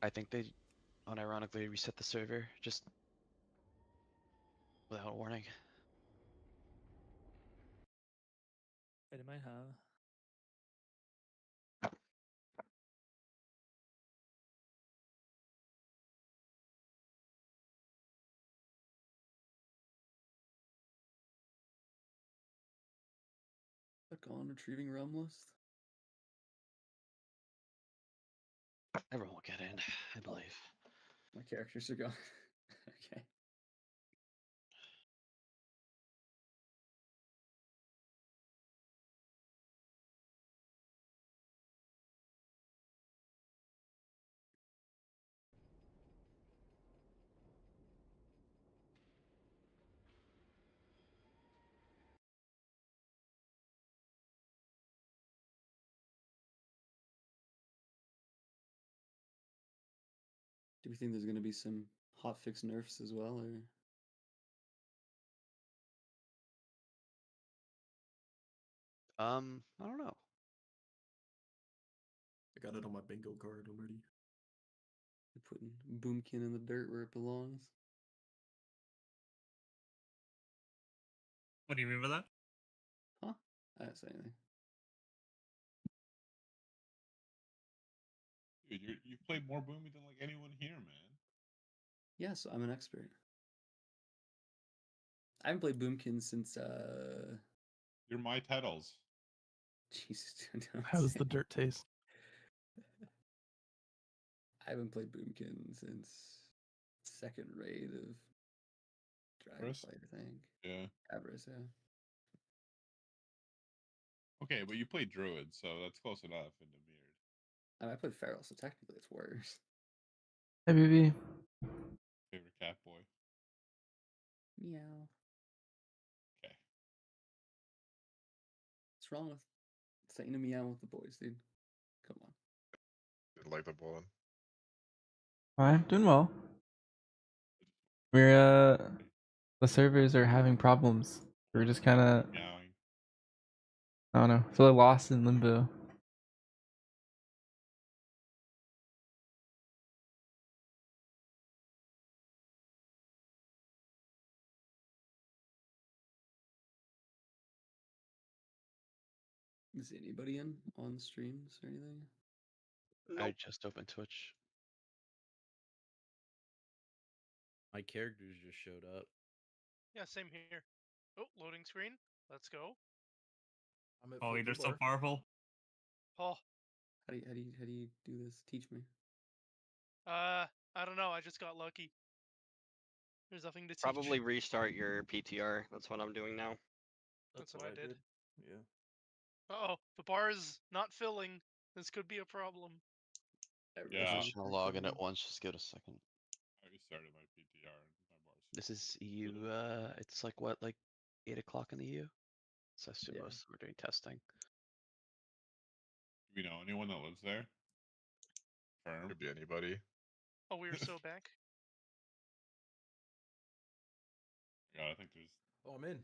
I think they unironically reset the server just without warning. They might have. Click on retrieving realm list. Everyone will get in, I believe. My characters are gone. Okay. Do we think there's going to be some hotfix nerfs as well, or? I don't know. I got it on my bingo card already. They're putting Boomkin in the dirt where it belongs. What do you mean by that? Huh? I didn't say anything. Dude, you played more Boomy than like anyone here, man. Yes, I'm an expert. I haven't played Boomkin since You're my titles. Jesus. Don't How does say the it. dirt taste? I haven't played Boomkin since second raid of Avarice? Dragonflight, I think. Yeah. Avarice, yeah. Okay, but you played Druid, so that's close enough in the mirrored. I mean, I played Feral, so technically it's worse. Hey, BB. Favorite cat boy. Meow. Okay. What's wrong with saying a meow with the boys, dude? Come on. Didn't like the ball. Fine, doing well. We're the servers are having problems. We're just kind of, Meowing. I don't know, feel like lost in limbo. Is anybody in on streams or anything? I Nope. just opened Twitch. My characters just showed up. Yeah, same here. Oh, loading screen. Let's go. I'm at Oh, Flip they're the so Bar. powerful. Oh, How do you do this? Teach me. I don't know. I just got lucky. There's nothing to teach. Probably restart your PTR. That's what I'm doing now. That's what I did. Yeah. Uh-oh, the bar is not filling. This could be a problem. Yeah. Everybody's I'll log in at once. Just give it a second. I restarted my PTR and my bars. This is EU. It's like what, like 8 o'clock in the EU. So I assume Yeah. most we're doing testing. Do we know anyone that lives there? Firm. Could be anybody. Oh, we are so back. Yeah, I think there's Oh, I'm in.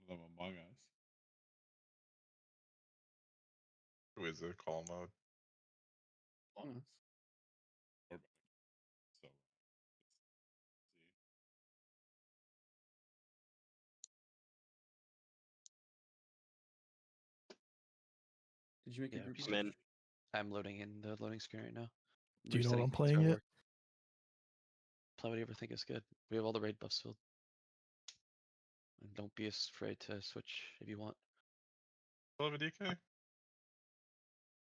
one of them among us. Who is it? Call him out. Among Us. Or so. Did you make a Yeah, group? just- I'm in. I'm loading in the loading screen right now. Do you know what Resetting I'm PTR playing yet? work. Play whatever you think is good. We have all the raid buffs filled. And don't be afraid to switch if you want. Still have a DK?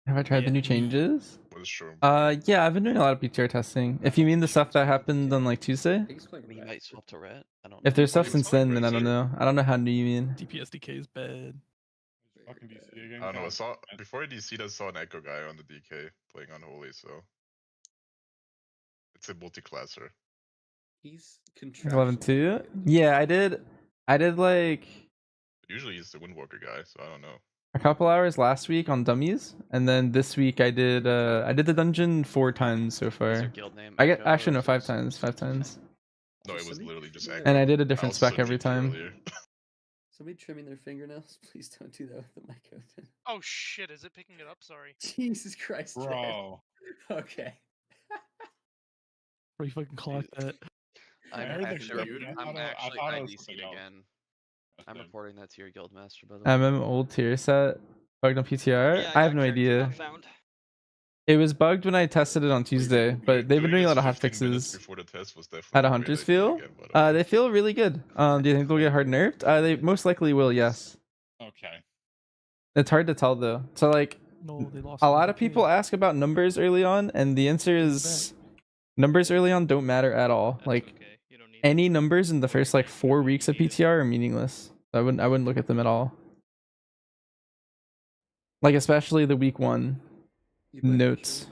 Have I tried the Yeah. new changes? What is true? Yeah, I've been doing a lot of PTR testing. If you mean the stuff that happened on like Tuesday, He's playing I mean, you Rat might for- swap to rat. I don't know. if there's stuff It's since only then I don't crazy. know. I don't know how new you mean. DPSDK is bad. Is fucking DC again? I don't know. I God. saw before DC. I saw an Echo guy on the DK playing Unholy, so it's a multi-classer. He's 11 contractually 2. obligated. Yeah, I did like Usually he's the Windwalker guy, so I don't know. a couple hours last week on dummies, and then this week I did the dungeon 4 times so What's your far. guild name? I get Echo actually no or 5 Zeus? times, 5 times, No, it was somebody literally just trim Echo. their- and I did a I different also spec every GP time. earlier. Somebody trimming their fingernails? Please don't do that with the mic open. Oh shit, is it picking it up? Sorry. Jesus Christ, Jared. Bro. Okay. Bro, you fucking clocked that. I I'm heard the actually, code. I I'm thought actually it was IDC'd something else. again. I'm Same. reporting that to your guildmaster, by the way. Old tier set bugged on PTR. Yeah, I have got no character not idea. found. It was bugged when I tested it on Tuesday, but they've been doing a lot of hot 15 minutes fixes. before the test was How definitely do a great hunters idea feel? again, by the way. They feel really good. Do you think they'll get hard nerfed? They most likely will. Yes. Okay. It's hard to tell though. So like, No, they lost. a lot of people ask about numbers early on, and the answer is numbers early on don't matter at all. That's Like okay. You don't need any numbers in the first like 4 weeks of PTR are meaningless. I wouldn't look at them at all. Like especially the week 1 You play notes. Fisher?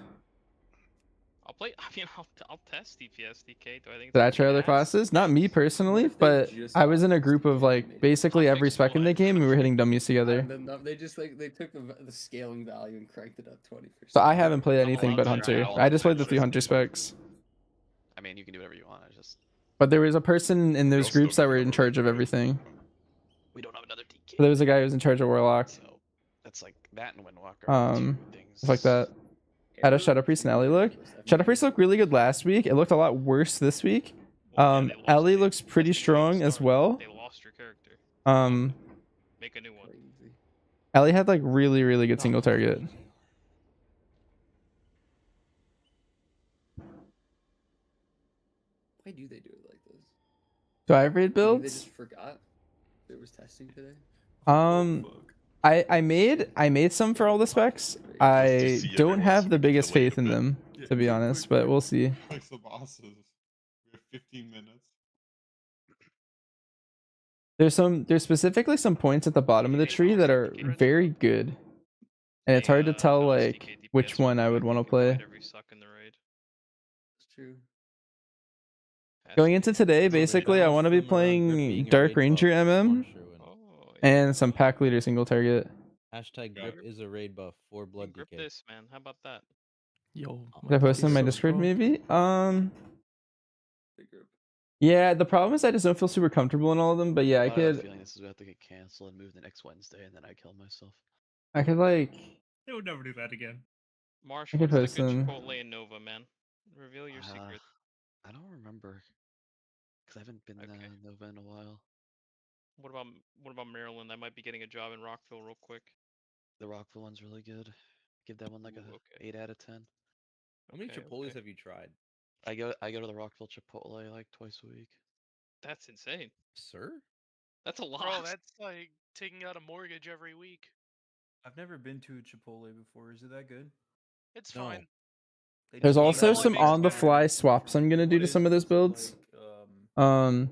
I'll play. I mean, I'll test DPS DK. Do I think? Did I it's try other ass? classes? Not me personally, if they but just I was in a hotfixed group of DK and like made it basically every Hotfix spec in the what? game we were hitting dummies together. And then they just like they took the scaling value and cranked it up 20%. So I haven't played I'm anything allowed but to Hunter. try all I of just them, played the but 3 it's Hunter different. specs. I mean, you can do whatever you want. I just But there was a person in those We also groups that don't were have in a charge of raid, everything. we don't have another DK. So there was a guy who was in charge of Warlock. So that's like that and Windwalker are the two things. Stuff like that. How does Shadow Priest and Ellie look? Shadow Priest looked really good last week. It looked a lot worse this week. Well, yeah, they lost Ellie it. looks pretty That's the main strong as star. well. They lost your character. Make a new one. Crazy. Ellie had like really good single target. Why do they do it like this? Do I have raid Maybe they builds? just forgot there was testing today. I made some for all the specs. I DC don't everyone's have the speaking biggest delayed faith in a bit. them, Yeah, to be quick, honest, quick, but we'll see. Fix the bosses. We have 15 minutes. There's specifically some points at the bottom of the tree that are very good. And it's hard to tell like which one I would want to play. Every suck in the raid. It's true. Going into today, basically I want to be playing Dark Ranger MM Oh, and some pack leader single target. Hashtag Got grip is a raid buff for blood grip DK. this, man. How about that? Yo, Did I post in my so Discord strong. maybe? Big group. Yeah, the problem is I just don't feel super comfortable in all of them, but yeah, I I have a could feeling this is about to get canceled and moved the next Wednesday, and then I kill myself. like They would never do that again. Marsh, I could what's the post good them. Chipotle in Nova, man? Reveal your secret. I don't remember, because I haven't been Okay. Nova in a while. What about Maryland? I might be getting a job in Rockville real quick. The Rockville one's really good. Give that one like a Ooh, okay. 8 out of 10. How many Okay, Chipotles okay. have you tried, I go to the Rockville Chipotle like twice a week. That's insane. sir? That's a lot. Bro, that's like taking out a mortgage every week. I've never been to a Chipotle before. Is it that good? It's No. fine. They There's just also Chipotle some makes on the better. fly swaps I'm gonna do What to is some of it? those Is it builds. like,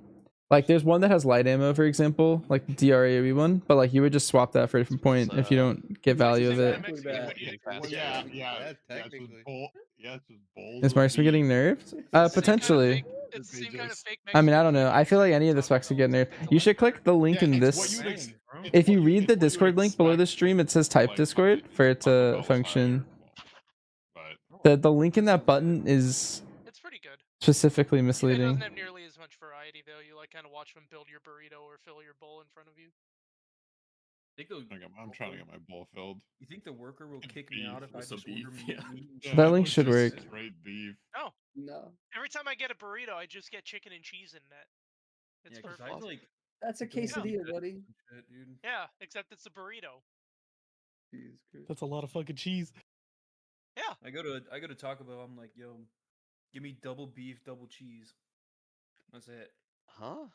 Like there's one that has light ammo, for example, like the DRAOE one, but like you would just swap that for a different point if you don't get value of it. Exactly that. Well, yeah, Yeah, it's technically. just it's just bowls Is of Marksman getting beef. nerfed? It's the same kind of Potentially. fake- it's the They same kind of just- fake I mean, I Mexican don't know. food I you feel like get any of the from specs would get Taco Bell, nerfed. except it's a You lot should click better. the link in It's this. what you'd Dang, bro. it's If you what read the it's what you would Discord link below the expect stream, it says from, type like, Discord fucking for it Taco to Bell's function. higher, but The link in that button is It's pretty good. specifically It misleading. doesn't have nearly as much variety though. You like kind of watch them build your burrito or fill your bowl in front of you. I'm trying to get my bowl filled. You think the worker will kick me out if I with some just order beef, meat? yeah. meat and Yeah, shit? That link it's should just work. Straight beef. No, No. every time I get a burrito, I just get chicken and cheese in that. It's Yeah, 'cause I perfect. like. That's a go with quesadilla, that buddy. and shit, dude. Yeah, except it's a burrito. Jesus Christ. That's a lot of fucking cheese. Yeah. I go to Taco Bell. I'm like, yo, give me double beef, double cheese. That's it. Huh?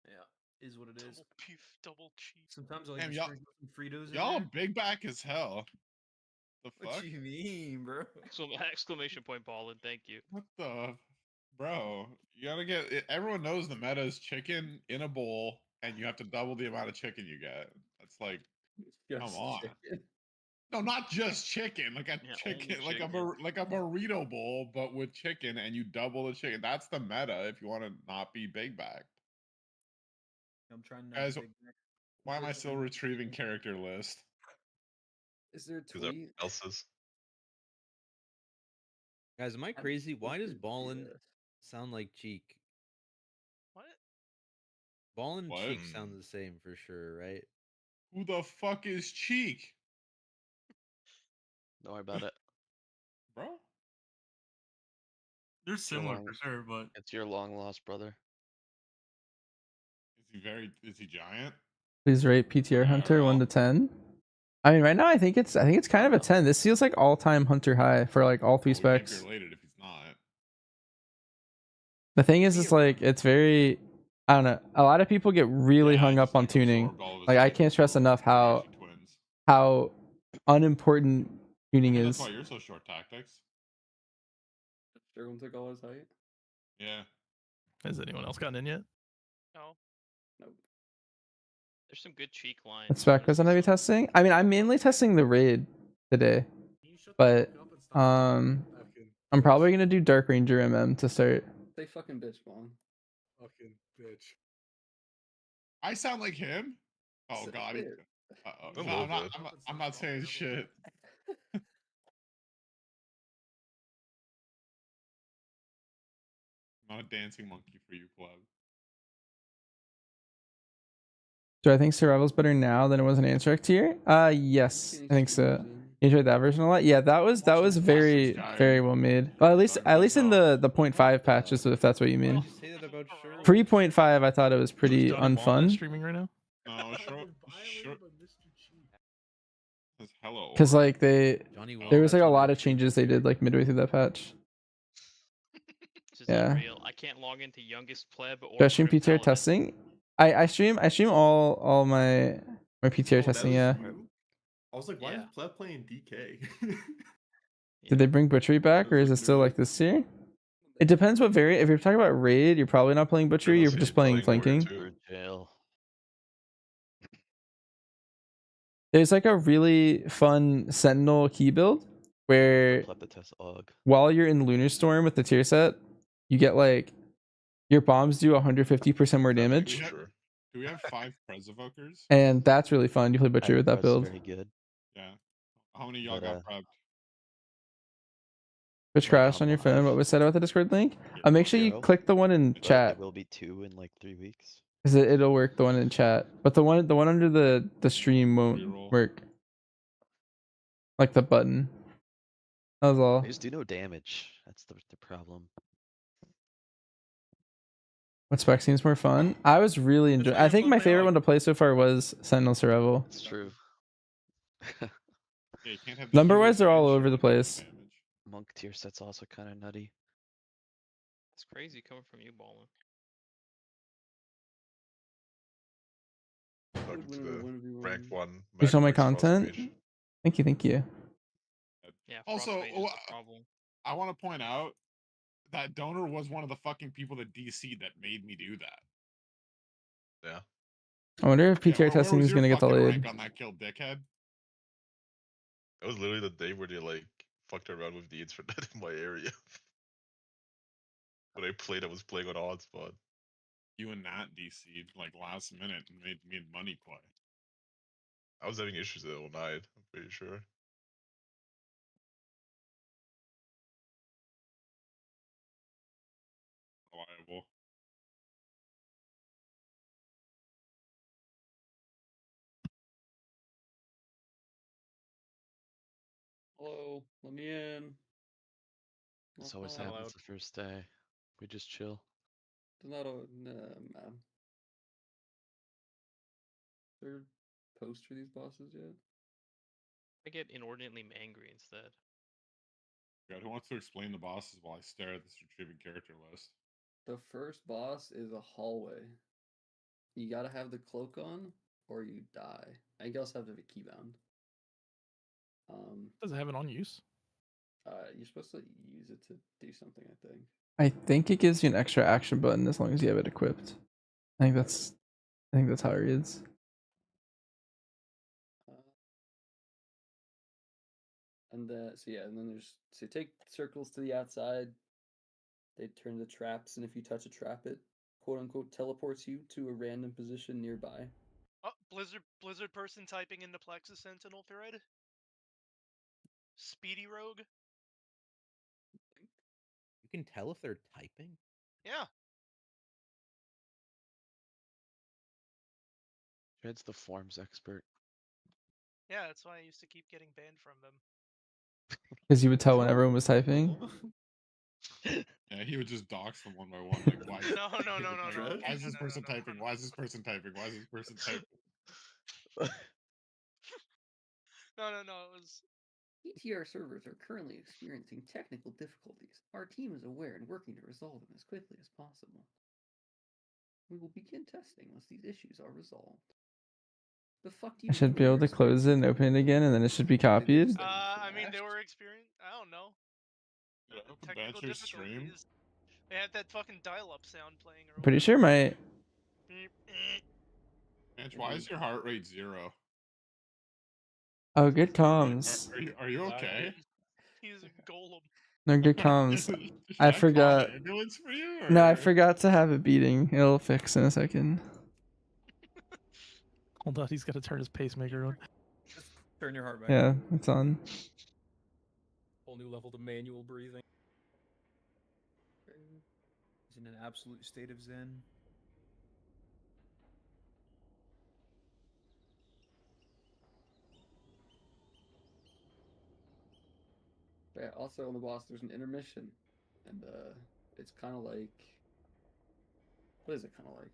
Yeah, is what it is. Double beef, double cheese. Sometimes I like Damn, to y'all- sprinkle some Fritos in Y'all there. big back as hell. The fuck? What you mean, bro? Exclamation point, Ballin. Thank you. What the, bro? You gotta get. Everyone knows the meta is chicken in a bowl, and you have to double the amount of chicken you get. That's like, come Just on. chicken. No, not just chicken. Like a Yeah, chicken, only like a chicken. like a burrito bowl, but with chicken, and you double the chicken. That's the meta if you want to not be big backed. I'm trying not Guys, to big Mac. why am I still retrieving character list? Is there a Because tweet? everyone else's. Guys, am I I'm crazy? Why does interested to see Ballin this. sound like Cheek? What? Ballin and What? Cheek sound the same for sure, right? Who the fuck is Cheek, Don't worry about it. bro? They're your similar long- for sure, but It's your long lost brother. Is he giant? Please rate PTR Yeah, Hunter well. 1 to 10. I mean, right now I think it's kind of a 10. This feels like all-time Hunter high for like all three Well, we can't be specs. related if he's not. The thing is, it's like it's very. I don't know. A lot of people get really Yeah, hung just, up on like, tuning. absorbed all of his Like I hype can't stress until enough they're how actually twins. how unimportant tuning Maybe that's is. why you're so short tactics. Everyone took all his height. Yeah. Has anyone else gotten in yet? No. Nope. There's some good cheek lines. What spec was I gonna be testing? I mean, I'm mainly testing the raid today, but I'm probably gonna do Dark Ranger MM to start. They fucking bitch, Mom. Fucking bitch. I sound like him. Oh Sit God. there. Uh-oh. A No, little I'm not. bit. I'm not saying shit. I'm not a dancing monkey for you, club. Do I think Survival's better now than it was in Answer tier? Yes, I think so. You enjoyed that version a lot? Yeah, that was very well made. Well, at least in the 0.5 patches, if that's what you Why mean. did you say that about Sherlock? Pre 0.5, I thought it was pretty Johnny Walnut unfun. streaming right now. No, sure. That's hella Because old. like Johnny there was like a Walnut's lot of underachieving changes they did like midway through that patch. This is Yeah. unreal. I can't log into youngest pleb or Do I stream Prim PTR Paladin. testing? I stream all my PTR testing. Yeah. I was like, why Yeah. is Pleb playing DK? Did they bring Butchery back, or is it still like this tier? It depends what variant. If you're talking about raid, you're probably not playing Butchery. You're just playing flanking. Or jail. There's like a really fun Sentinel key build where Pleb the test og. while you're in Lunar Storm with the tier set, you get like your bombs do 150% more damage, Do we have 5 Prez evokers? and that's really fun. You play Butchery with that Press build. very good. Yeah. How many of y'all But, got prepped? Which crashed on your phone? What was said about the Discord link? Make sure you 0. click the one in But chat. it will be 2 in like 3 weeks. Cause it'll work, the one in chat, but the one under the stream won't Reroll. work. Like the button. That was all. I just do no damage. That's the problem. What spec seems more fun? I was really enjoying. I think my favorite one to play so far was Sentinel Survival. It's true. Yeah, you can't have the Number Helios wise, they're all Edge over the and do place. damage. Monk tier set's also kind of nutty. That's crazy coming from you, Ballin. Welcome to the rank 1. You saw my Max Frost content? Mage. Thank you. Yeah. Also, Frostmage is the problem. I want to point out that Donor was one of the fucking people that DC'd that made me do that. Yeah. I wonder if Yeah, PTR testing was is your gonna get the fucking lead. rank on that kill, dickhead? That was literally the day where they like fucked around with deeds for that in my area. When I played, I was playing on odd spot. You and Nat DC'd like last minute and made me and money play. I was having issues with it all night, I'm pretty sure. Reliable. Hello, let me in. This always happens the first day. We just chill. Not a man. There post for these bosses yet? I get inordinately angry instead. God, who wants to explain the bosses while I stare at this retrieving character list? The first boss is a hallway. You gotta have the cloak on, or you die. I guess have to have a keybound. Does it have it on use? You're supposed to use it to do something, I think. I think it gives you an extra action button as long as you have it equipped. I think that's how it reads. And then there's so you take circles to the outside. They turn the traps, and if you touch a trap, it quote unquote teleports you to a random position nearby. Oh, Blizzard person typing into Plexus Sentinel thread. Speedy Rogue. You can tell if they're typing? Yeah. Jed's the forms expert. Yeah, that's why I used to keep getting banned from them. Because you would tell when everyone was typing. Yeah, he would just dox them one by one. Like, why? Is No, no, no, no, no. Why is this No, person no, no, typing? no. Why is this person typing? Why is this person typing? No, no, no. It was PTR servers are currently experiencing technical difficulties. Our team is aware and working to resolve them as quickly as possible. We will begin testing once these issues are resolved. The fuck do you I should mean be they able were to close it and experiencing open it again, and then it should be technical difficulties? copied. I mean, they were experiencing. I don't know. Did I open Technical Bancher's stream? difficulties. They had that fucking dial-up sound playing or Pretty sure whatever. my Beep, beep. Banch, why is your heart rate 0? oh good Are, comms. are you okay? He's a golem. No good comms. Should I call forgot. an ambulance for you? Or? No, I forgot to have it beating. It'll fix in a second. Hold on, he's got to turn his pacemaker on. Just turn your heart back. Yeah, it's on. Whole new level to manual breathing. He's in an absolute state of zen. Yeah, also on the boss, there's an intermission, and it's kind of like, what is it kind of like?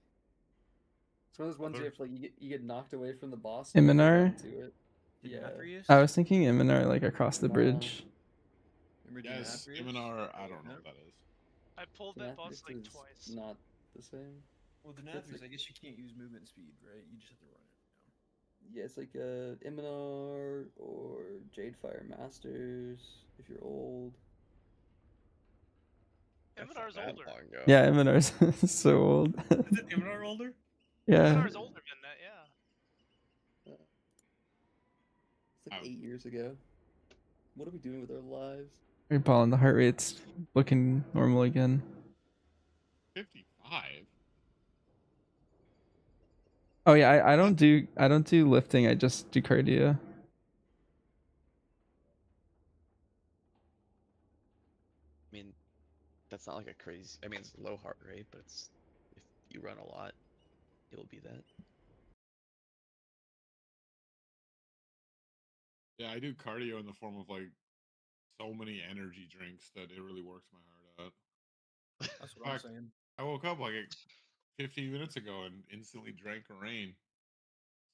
It's one of those ones you have to, like, you get knocked away from the boss. And you have to Iminar? run to it. Yeah. Demetrius? I was thinking Iminar like across the bridge. Remember Yes, Demetrius? Iminar, I don't know what that is. I pulled that boss Demetrius like is twice. not the same. Well, Demetrius, I guess you can't use movement speed, right? You just have to run it. Yeah, it's like Iminar or Jadefire Masters if you're old. Eminar's older. Yeah, Iminar's so old. Is it Iminar older? Yeah. Eminar's older than that, yeah. It's like 8 years ago. What are we doing with our lives? We're balling, the heart rate's looking normal again. 55? Oh yeah, I don't do lifting, I just do cardio. I mean, that's not like a crazy. I mean, it's low heart rate, but it's if you run a lot, it will be that. Yeah, I do cardio in the form of like so many energy drinks that it really works my heart out. That's what I'm saying. I woke up like 15 minutes ago and instantly drank a rain.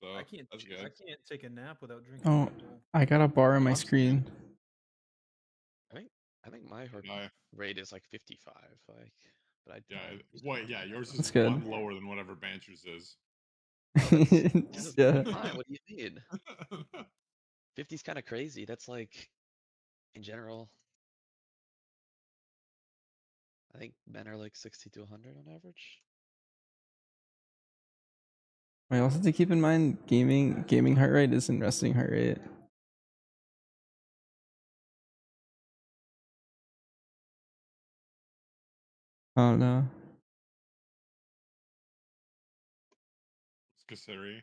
So I can't. that's good. I can't take a nap without drinking. Oh, Red Bull. I got a bar on my I'm screen. I think my heart rate is like 55. Like, but I Yeah, use wait, yeah, yours That's is good. one lower than whatever Bancher's is. Yeah. Fine, what do you mean? 50's kind of crazy. That's like, in general, I think men are like 60 to 100 on average. I also have to keep in mind gaming heart rate isn't resting heart rate. Oh no. Skasuri.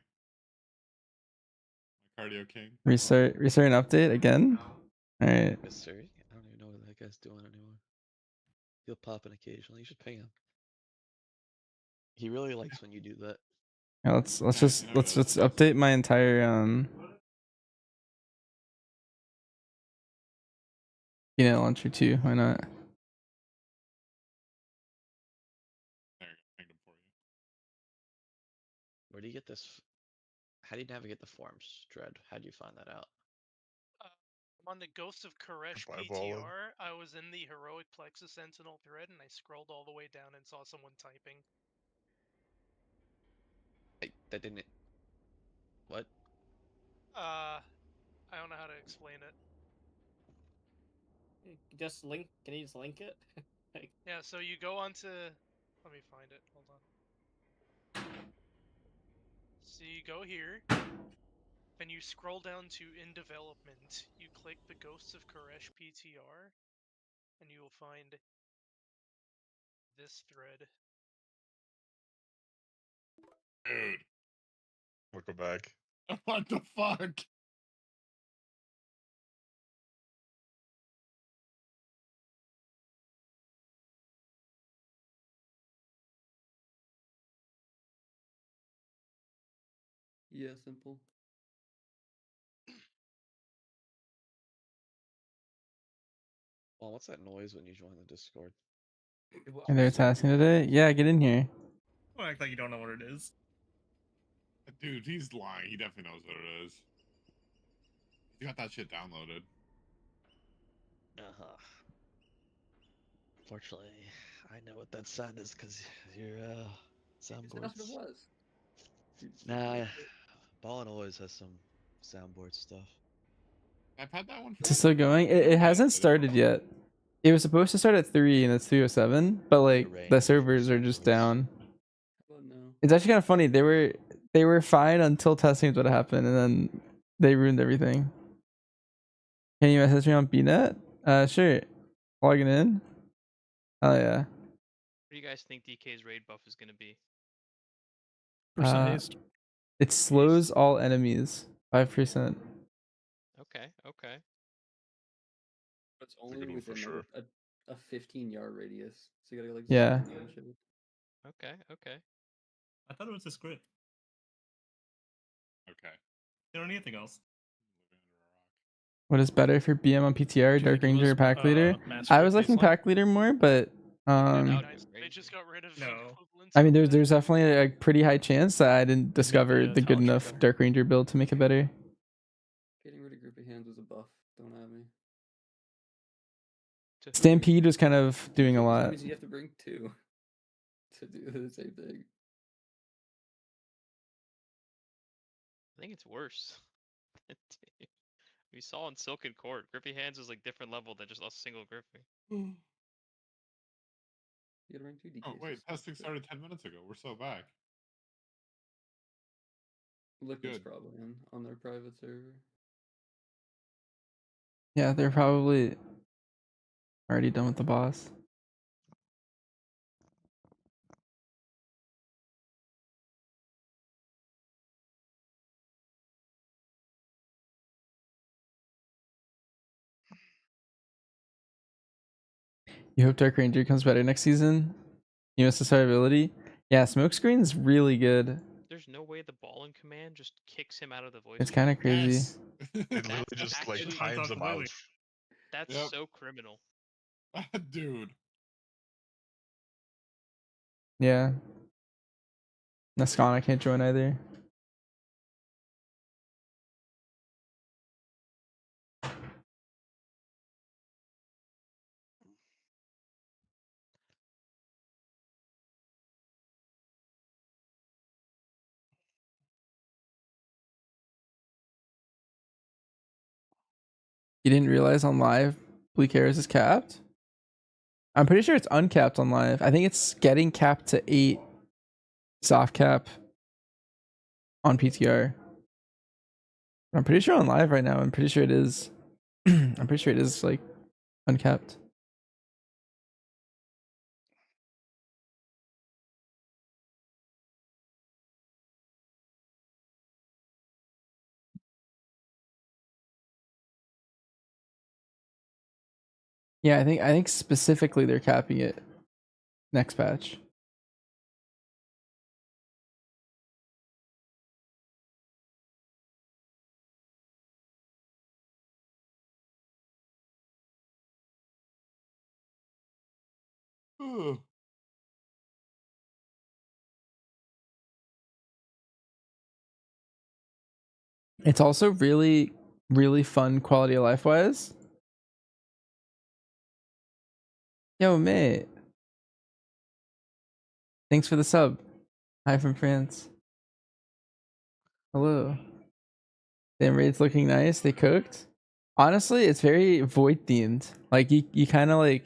My cardio king. Restart an update again? Alright. Yes, sir. I don't even know what that guy's doing anymore. He'll pop in occasionally. You should ping him. He really likes when you do that. Yeah, let's just update my entire launcher too. Why not? Where do you get this? How do you navigate the forums, Dread? How do you find that out? I'm on the Ghost of Koresh Eyeballing. PTR. I was in the Heroic Plexus Sentinel thread and I scrolled all the way down and saw someone typing. That didn't. What? I don't know how to explain it. Just link. Can you just link it? Like, Yeah, so you go onto. Let me find it. Hold on. So you go here, then you scroll down to In Development. You click the Ghosts of Koresh PTR, and you will find this thread. Dude. Welcome back. What the fuck? Yeah, simple. Well, what's that noise when you join the Discord? And they're tasking today? Yeah, get in here. Don't act like you don't know what it is. Dude, he's lying. He definitely knows what it is. He got that shit downloaded. Uh-huh. Fortunately, I know what that sound is because your That's what it soundboards. was. Nah, Ballin always has some soundboard stuff. I've had that one for Is it still going? It hasn't started yet. It was supposed to start at 3 and it's 3:07, but like the servers are just down. Oh no. It's actually kind of funny. They were fine until testing would happen, and then they ruined everything. Can you message me on BNet? Sure. Logging in. Oh yeah. What do you guys think DK's raid buff is gonna be? Haste. It slows all enemies 5%. Okay, okay. It's only within like a 15-yard radius, so you gotta like Yeah. zoom in and shit. Okay, okay. I thought it was a script. Okay. They don't need anything else. What is better for BM on PTR, Dark Ranger, or Pack Leader? I was liking Pack Leader more, but They just got rid of no. I mean, there's definitely a pretty high chance that I didn't discover the good enough Dark Ranger build to make it better. Getting rid of grippy hands was a buff. Don't have me. Stampede was kind of doing a That lot. means you have to bring 2 to do the same thing. I think it's worse. We saw in Silken Court, Grippy Hands is like different level than just a single Grippy. You gotta bring 2 DKs. Oh wait, testing started 10 minutes ago. We're so back. Liquid's probably on their private server. Yeah, they're probably already done with the boss. You hope Dark Ranger comes better next season? USSR ability? Yeah, Smokescreen's really good. There's no way the ball in command just kicks him out of the voice. It's kind of crazy. Yes. It literally just like times them out. That's Yep. so criminal. Dude. Yeah. Nascana can't join either. You didn't realize on live Bleak Arrows is capped? I'm pretty sure it's uncapped on live. I think it's getting capped to 8 soft cap on PTR. I'm pretty sure on live right now. I'm pretty sure it is. I'm pretty sure it is like uncapped. Yeah, I think specifically they're capping it next patch. It's also really, really fun quality of life wise. Yo, mate. Thanks for the sub. Hi from France. Hello. Damn, raid's looking nice. They cooked. Honestly, it's very void themed. Like you kind of like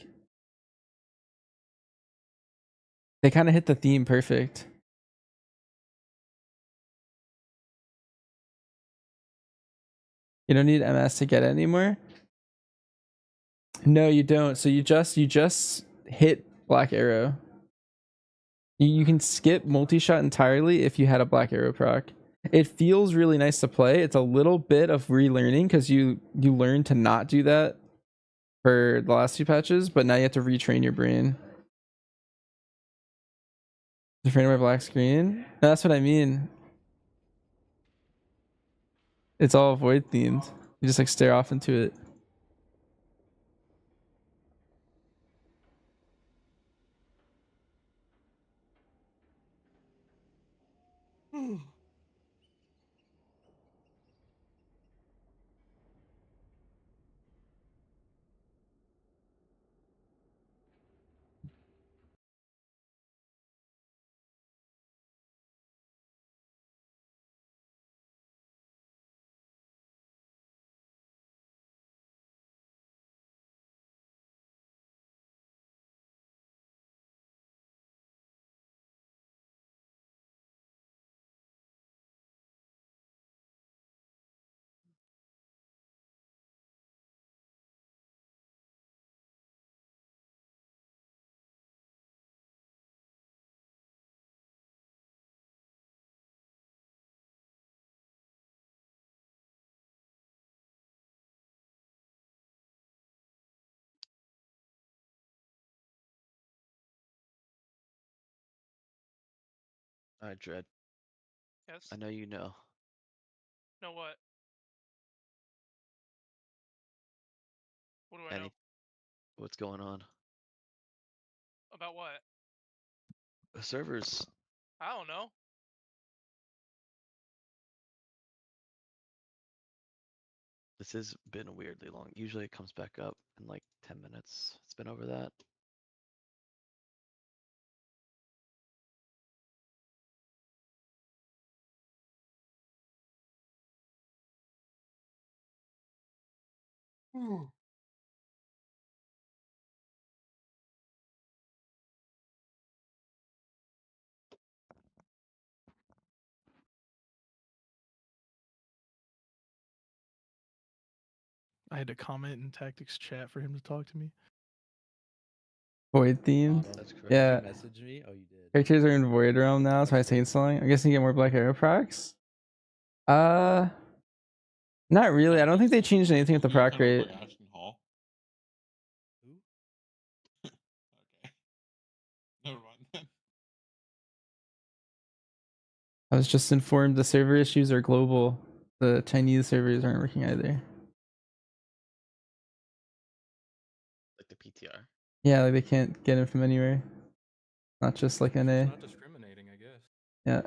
they kind of hit the theme perfect. You don't need MS to get it anymore. No, you don't. So you just hit Black Arrow. You can skip multi-shot entirely if you had a Black Arrow proc. It feels really nice to play. It's a little bit of relearning because you learn to not do that for the last 2 patches, but now you have to retrain your brain. Afraid of my black screen? No, that's what I mean. It's all void themed. You just like stare off into it. All right, Dread. Yes. I know you know. Know what? What do I know? What's going on? About what? The servers. I don't know. This has been weirdly long. Usually it comes back up in like 10 minutes. It's been over that. I had to comment in Tactics chat for him to talk to me. Void theme. That's correct. Yeah. Did you message me? Oh, you did. Characters are in Void Realm now, so I say it's selling. I guess you get more Black Arrow procs. Not really. I don't think they changed anything with the proc rate. Like Ashton Hall. Who? Okay. Never mind then. I was just informed the server issues are global. The Chinese servers aren't working either. Like the PTR. Yeah, like they can't get it from anywhere. Not just like NA. Not discriminating, I guess. Yeah.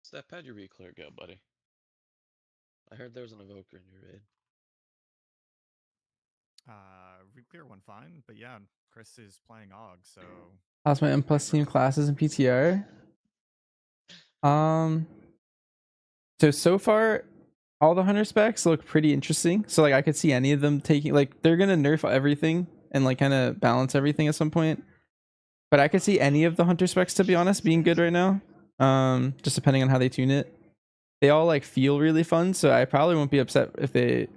Steph, how'd your reclear go, buddy? I heard there was an evoker in your raid. Reclear went fine, but yeah, Chris is playing Og, so How's my M plus team classes and PTR? So far, all the hunter specs look pretty interesting. So like I could see any of them taking, like they're gonna nerf everything and like kind of balance everything at some point. But I could see any of the hunter specs, to be honest, being good right now. Just depending on how they tune it. They all like feel really fun, so I probably won't be upset if they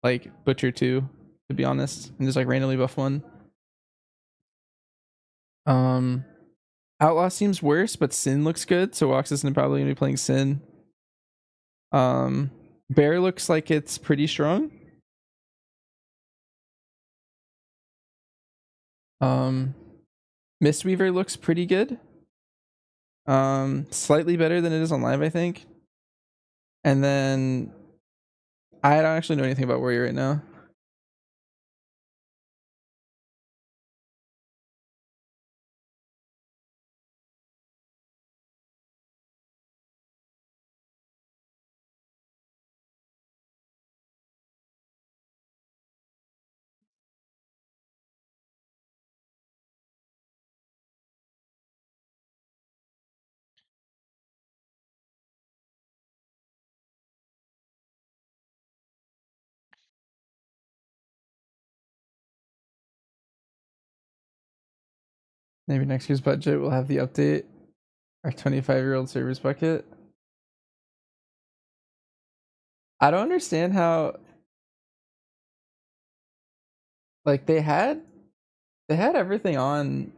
like butcher two, to be honest, and just like randomly buff one. Outlaw seems worse, but Sin looks good, so Wax is probably gonna be playing Sin. Bear looks like it's pretty strong. Mistweaver looks pretty good. Slightly better than it is on live, I think. And then I don't actually know anything about Warrior right now. Maybe next year's budget will have the update. Our 25-year-old servers bucket. I don't understand how, like, they had everything on,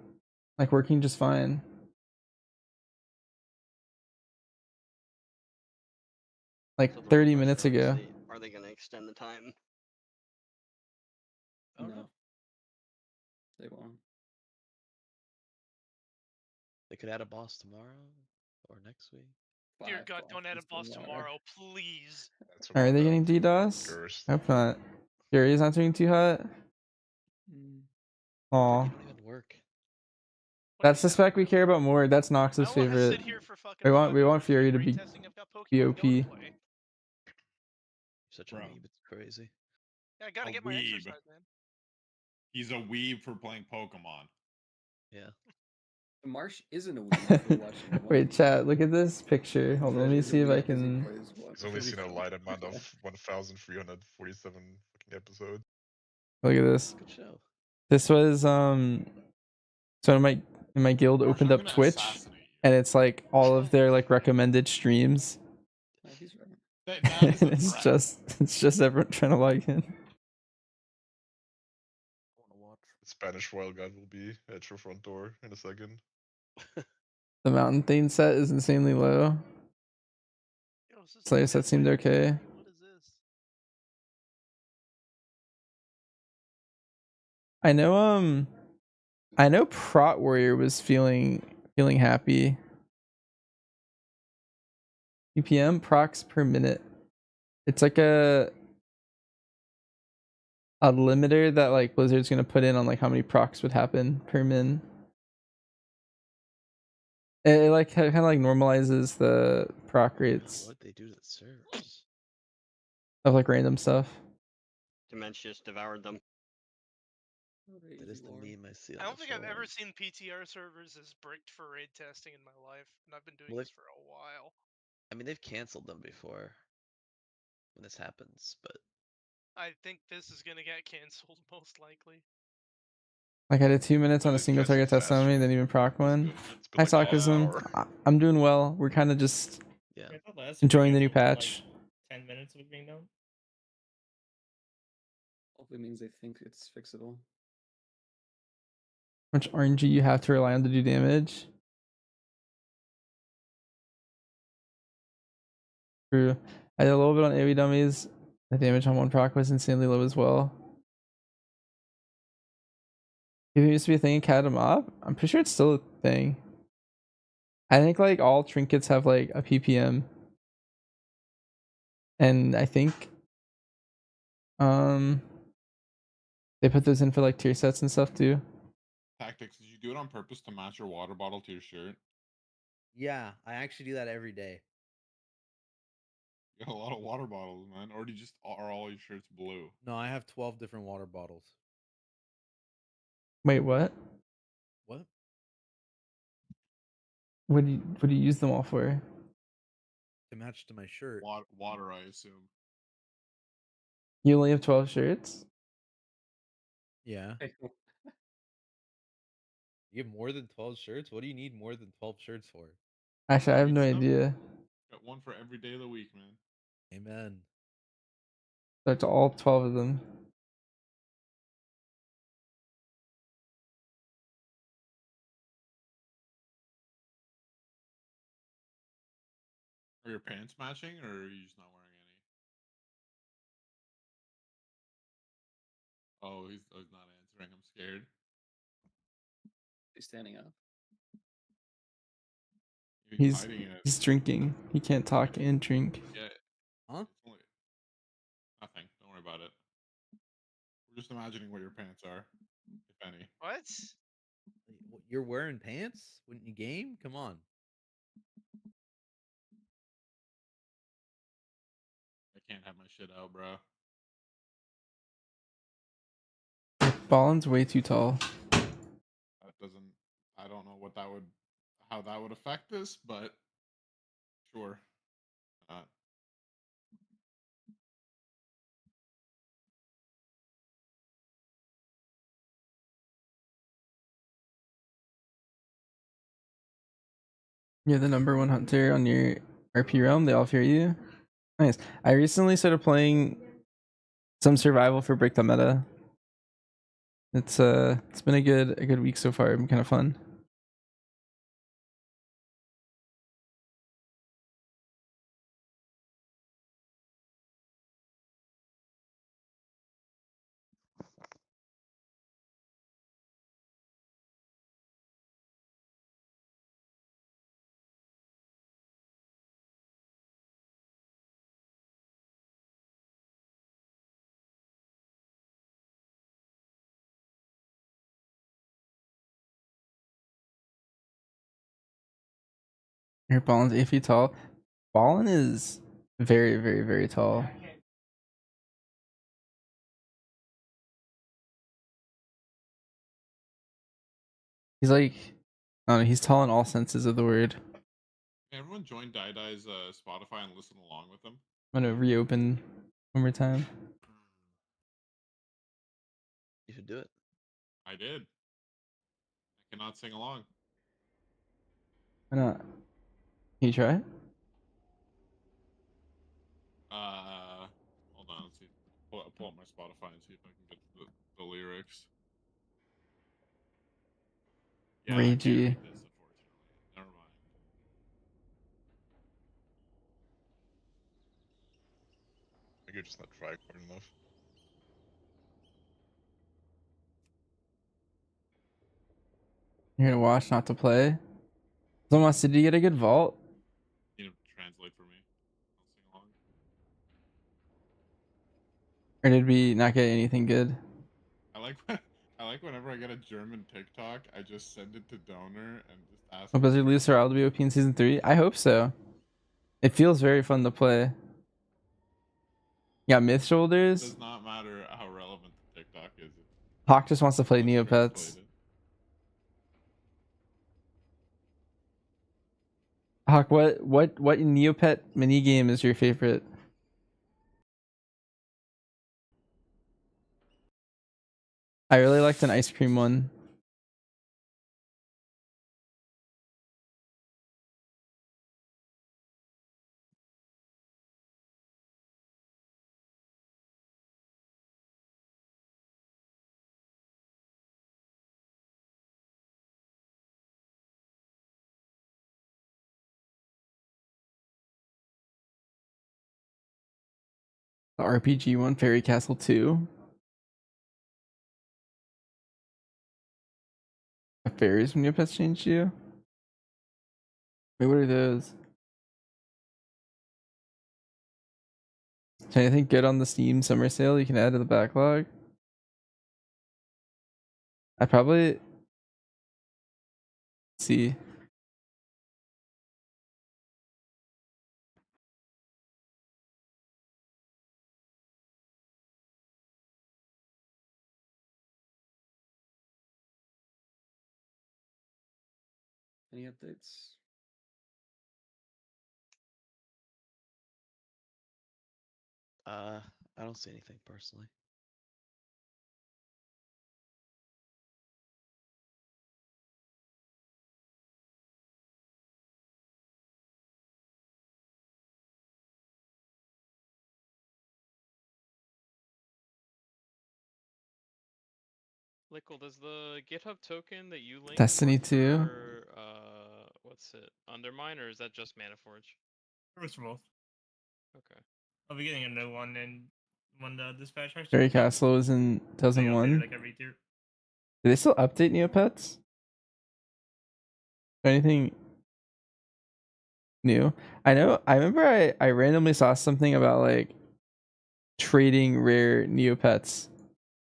like, working just fine. Like So the 30 real minutes question ago. are they gonna extend the time? I don't know. They won't. They could add a boss tomorrow or next week. Dear God, don't add a boss tomorrow. tomorrow, please. That's Are about they that getting DDoS? cursed. Hope not. Fury's not doing too hot. Aw. They don't even work. That's the spec we care about more. That's Nox's I don't want to favorite. sit here for fucking We 5 want hours Fury doing to raid be testing. I've got Pokemon Go to BOP. play. Such a Bro. weeb, it's crazy. Yeah, I gotta A get my weeb. exercise, man. He's a weeb for playing Pokemon. Yeah. Marsh isn't a weeb for watching One Wait, Piece. chat, look at this picture. Hold on, let Fred me is a see if I weeb as he can. plays He's only seen a light amount of 1,347 fucking episodes. Look at this. Good show. This was so in my guild Marsh, opened I'm up gonna Twitch, assassinate and it's like all of their like recommended streams. He's right. That is a It's threat. just everyone trying to log in. Spanish Royal Guard will be at your front door in a second. The mountain theme set is insanely low. Yo, is this Slayer Dead set seemed by okay. Daylight? What is this? I know Prot Warrior was feeling happy. PPM procs per minute. It's like a limiter that like Blizzard's gonna put in on like how many procs would happen per min. It like kind of like normalizes the proc rates What'd they do to the servers? of like random stuff. Dementius devoured them. That is the meme I see on I don't the think I've ever forum. seen PTR servers as bricked for raid testing in my life, and I've been doing Well, this for a while. I mean, they've canceled them before when this happens, but I think this is gonna get canceled most likely. Like I did 2 minutes on a It single canceled target test on me, faster. then even proc one. It's been Hi like an Sarcasm. hour. I'm doing well. We're kind of just yeah. I thought last enjoying the video new took, patch. Like 10 minutes of it being done. Hopefully means they think it's fixable. How much RNG you have to rely on to do damage. True. I did a little bit on AoE dummies. The damage on one proc was insanely low as well. If it used to be a thing in Cat Mob, I'm pretty sure it's still a thing. I think like all trinkets have like a PPM. And I think they put those in for like tier sets and stuff too. Tactics, did you do it on purpose to match your water bottle to your shirt? Yeah, I actually do that every day. You got a lot of water bottles, man. Or do you just are all your shirts blue? No, I have 12 different water bottles. Wait, what? What? What do you use them all for? To match to my shirt. Water, I assume. You only have 12 shirts? Yeah. You have more than 12 shirts? What do you need more than 12 shirts for? Actually, I have no Good stuff. idea. Got one for every day of the week, man. Amen. That's all 12 of them. Are your pants matching, or are you just not wearing any? Oh, he's not answering. I'm scared. He's standing up. He's hiding it. drinking. He can't talk and drink. Yeah. Huh? Nothing. Don't worry about it. We're just imagining what your pants are, if any. What? You're wearing pants when you game? Come on. I can't have my shit out, bro. Ballin's way too tall. That doesn't. I don't know how that would affect this, but sure. You're the number one hunter on your RP realm. They all fear you. Nice. I recently started playing some survival for Break the Meta. It's been a good week so far. It's been kind of fun. Your Ballin's 8 feet tall. Ballin is very tall. He's like, I don't know, he's tall in all senses of the word. Everyone join Dai's Spotify and listen along with them. I'm gonna reopen one more time. You should do it. I did. I cannot sing along. Why not? Can you try? Hold on. Let's see. Pull up my Spotify and see if I can get the lyrics. Yeah, I can't Ragey. read this, unfortunately. Never mind. I could just not try hard enough. You're gonna watch, not to play. Someone wants to get a good vault. You need to translate for me. I'll sing along. Or did we not get anything good? I like whenever I get a German TikTok, I just send it to Donor and just ask. Will Blizzard leave Sorrel to be OP in season 3? I hope so. It feels very fun to play. Yeah, Myth It Shoulders. does not matter how relevant the TikTok is. Hawk just wants to play Let's Neopets. translate it. Hawk, what Neopet minigame is your favorite? I really liked an ice cream one. The RPG one, Fairy Castle 2. The fairies when Neopets changed you? Wait, what are those? Is anything good on the Steam summer sale you can add to the backlog? I probably see. Any updates? I don't see anything personally. Lickle, does the GitHub token that you linked Destiny work 2. for, what's it, Undermine, or is that just Manaforge? First of all, Okay. I'll be getting a new one when the dispatch actually Fairy comes out. Castle was in They update 2001. it like every year. Do they still update Neopets? Anything new? I know. I remember I randomly saw something about like trading rare Neopets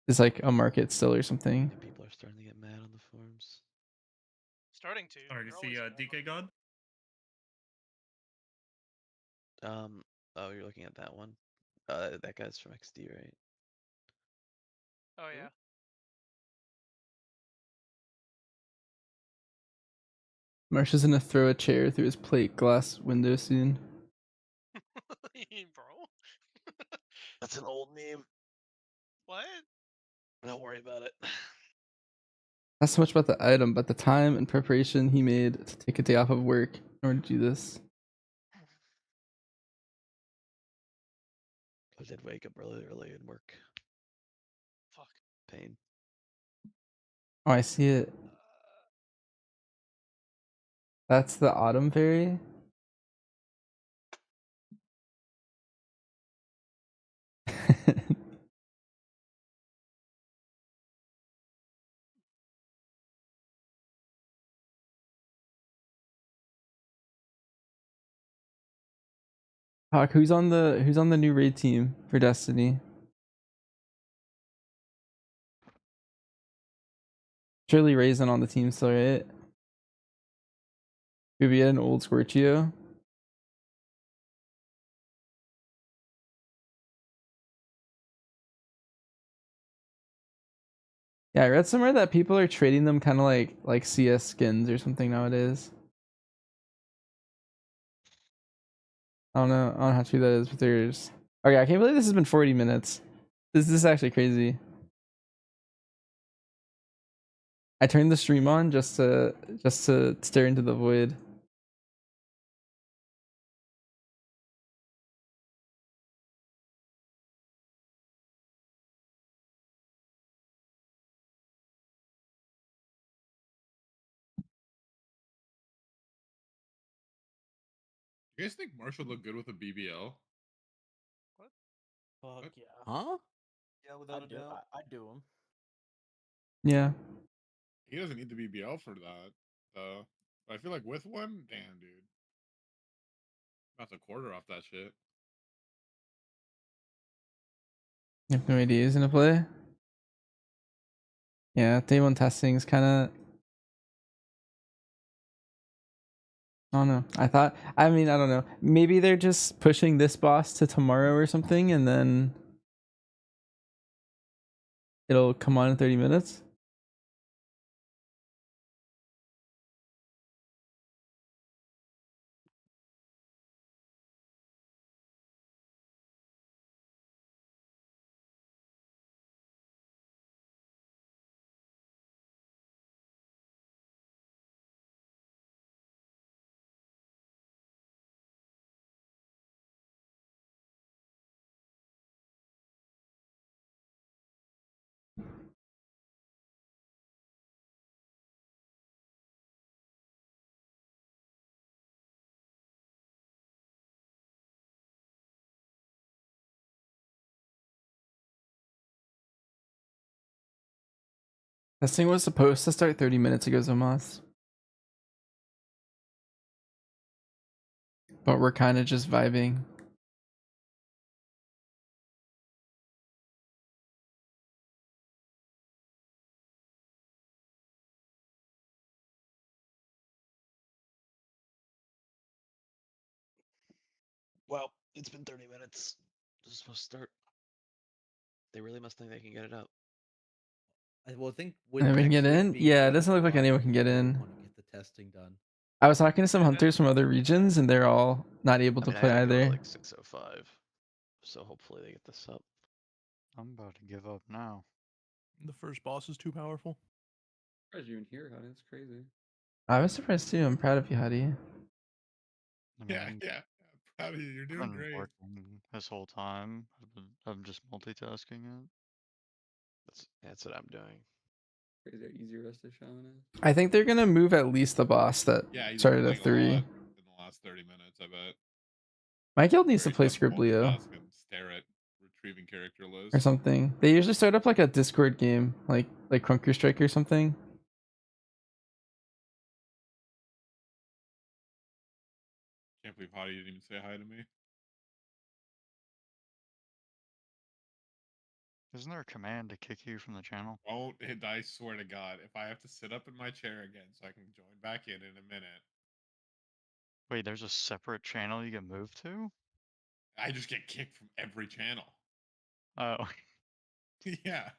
is like a market still or something. People are starting to get mad on the forums. Starting to. Alright, They're you see always mad. DK God? Oh, you're looking at that one. That guy's from XD, right? Oh yeah. Marsh is gonna throw a chair through his plate glass window soon. Bro. That's an old meme. What? Don't worry about it. Not so much about the item, but the time and preparation he made to take a day off of work Or do this. I did wake up really early and work. Fuck. Pain. Oh, I see it. That's the autumn fairy. Hawk, who's on the new raid team for Destiny? Surely Raisin on the team still, right? Could we get an old Scorchio? Yeah, I read somewhere that people are trading them kind of like CS skins or something nowadays. I don't know how true that is, but there's. Okay, I can't believe this has been 40 minutes. This is actually crazy. I turned the stream on just to stare into the void. You guys think Marshall look good with a BBL? What? Fuck What? yeah. Huh? Yeah, without a I'd do, doubt. I'd do them. Yeah. He doesn't need the BBL for that, though. But I feel like with one, damn, dude. About a quarter off that shit. You have no idea who's gonna play. Yeah, day one testing is kind of. I don't know. I mean, I don't know. Maybe they're just pushing this boss to tomorrow or something, and then it'll come on in 30 minutes. Testing was supposed to start 30 minutes ago, Zomas. But we're kind of just vibing. Well, it's been 30 minutes. This is supposed to start. They really must think they can get it up. I will think with And we can next get week in? being Yeah, it 4th of doesn't look like July, anyone I can get really in. want to get the testing done. I was talking to some hunters from other regions, and they're all not able to play I go either. like 6:05, so hopefully they get this up. I'm about to give up now. The first boss is too powerful. Surprised you even here, honey. That's crazy. I was surprised too. I'm proud of you, Hadi. Yeah, yeah. Proud of you. You're I've doing been great. working this whole time. I'm just multitasking it. That's what I'm doing. Crazy how easy Rest of Shaman is. I think they're gonna move at least the boss that Yeah, he's started been at playing a 3. lot in the last 30 minutes, I bet. My guild needs Or to he play just has to Scriblio multitask and stare at retrieving character or lists. something. They usually start up like a Discord game, like Crunker Strike or something. Can't believe Hottie didn't even say hi to me. Isn't there a command to kick you from the channel? Won't it? I swear to God, if I have to sit up in my chair again so I can join back in a minute, Wait, there's a separate channel you can move to? I just get kicked from every channel. Oh. Yeah.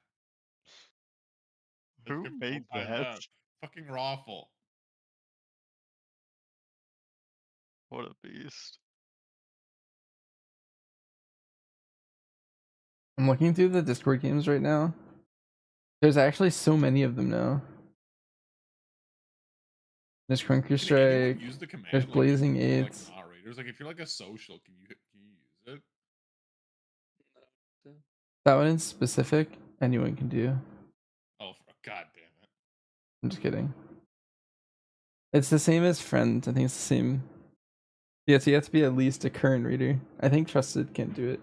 Who made that? Fucking Rawful. What a beast. I'm looking through the Discord games right now. There's actually so many of them now. There's Crunker Can Strike. anyone use the command? There's like, Blazing even if you're, Eights. Like moderators, like if you're like a social, can you use it? That one in specific, anyone can do. Oh, god damn it! I'm just kidding. It's the same as friends. I think it's the same. Yeah, so you have to be at least a current reader. I think trusted can't do it.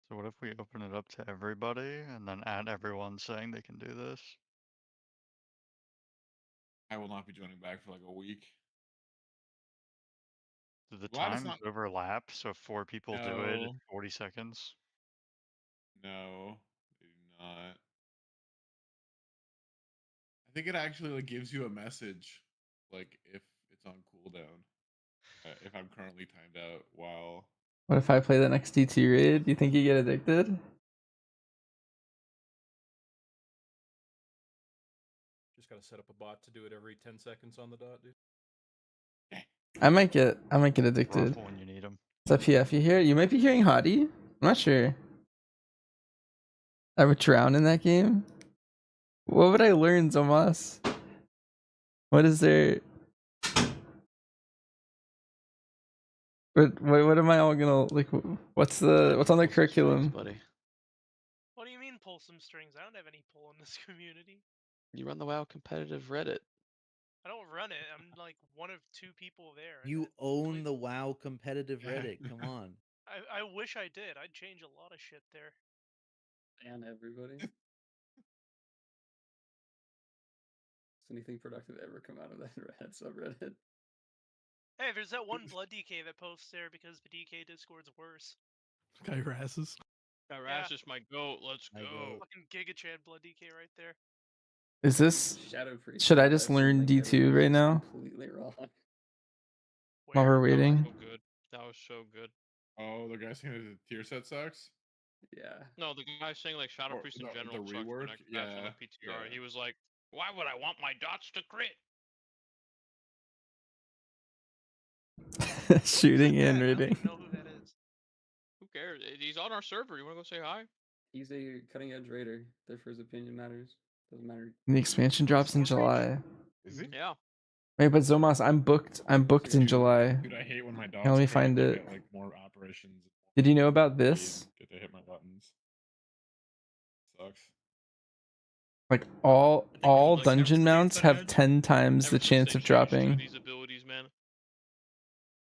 So what if we open it up to everybody and then add everyone saying they can do this? I will not be joining back for like a week. Do the Glad it's times not. overlap? So if 4 people do it, No. it's 40 seconds. No, they do not. I think it actually like gives you a message, like if it's on cooldown. If I'm currently timed out while. What if I play the next DT raid? Do you think you get addicted? Just gotta set up a bot to do it every 10 seconds on the dot, dude. I might get addicted. Rough when you need them. What's up, PF? You hear? You might be hearing Hottie. I'm not sure. I would drown in that game. What would I learn, Zomas? What is there? What am I all gonna like? What's on the curriculum? Buddy, What do you mean pull some strings? I don't have any pull in this community. you run the WoW competitive Reddit. I don't run it. I'm like one of 2 people there. You own the WoW competitive Reddit. Come on. I wish I did. I'd change a lot of shit there. And everybody. Has anything productive ever come out of that Red subreddit? Hey, there's that one Blood DK that posts there because the DK Discord's worse. Kyrasis. Kyrasis, my goat. Let's My go. goat. Fucking Giga Chad Blood DK right there. Is this? Shadow Priest. Should I just learn D2 right now? Completely wrong. While we're waiting. So good. That was so good. Oh, the guy saying the tier set sucks. Yeah. No, the guy saying like Shadow Priest in general the sucks, rework. but next on the PTR, he was like, "Why would I want my dots to crit?" Shooting and I raiding. don't know who that is. Who cares? He's on our server. You want to go say hi? He's a cutting edge raider. Therefore, his opinion matters. Doesn't matter. The expansion drops in July. Is he? Yeah. Wait, but Zomas, I'm booked. I'm booked in July. Dude, I hate when my dogs. Now let me crit, find I it. Get, like more operations. Did you know about this? Get to hit my buttons. Sucks. Like all dungeon mounts have 10 times the Ever since chance they of changed dropping. these abilities, man.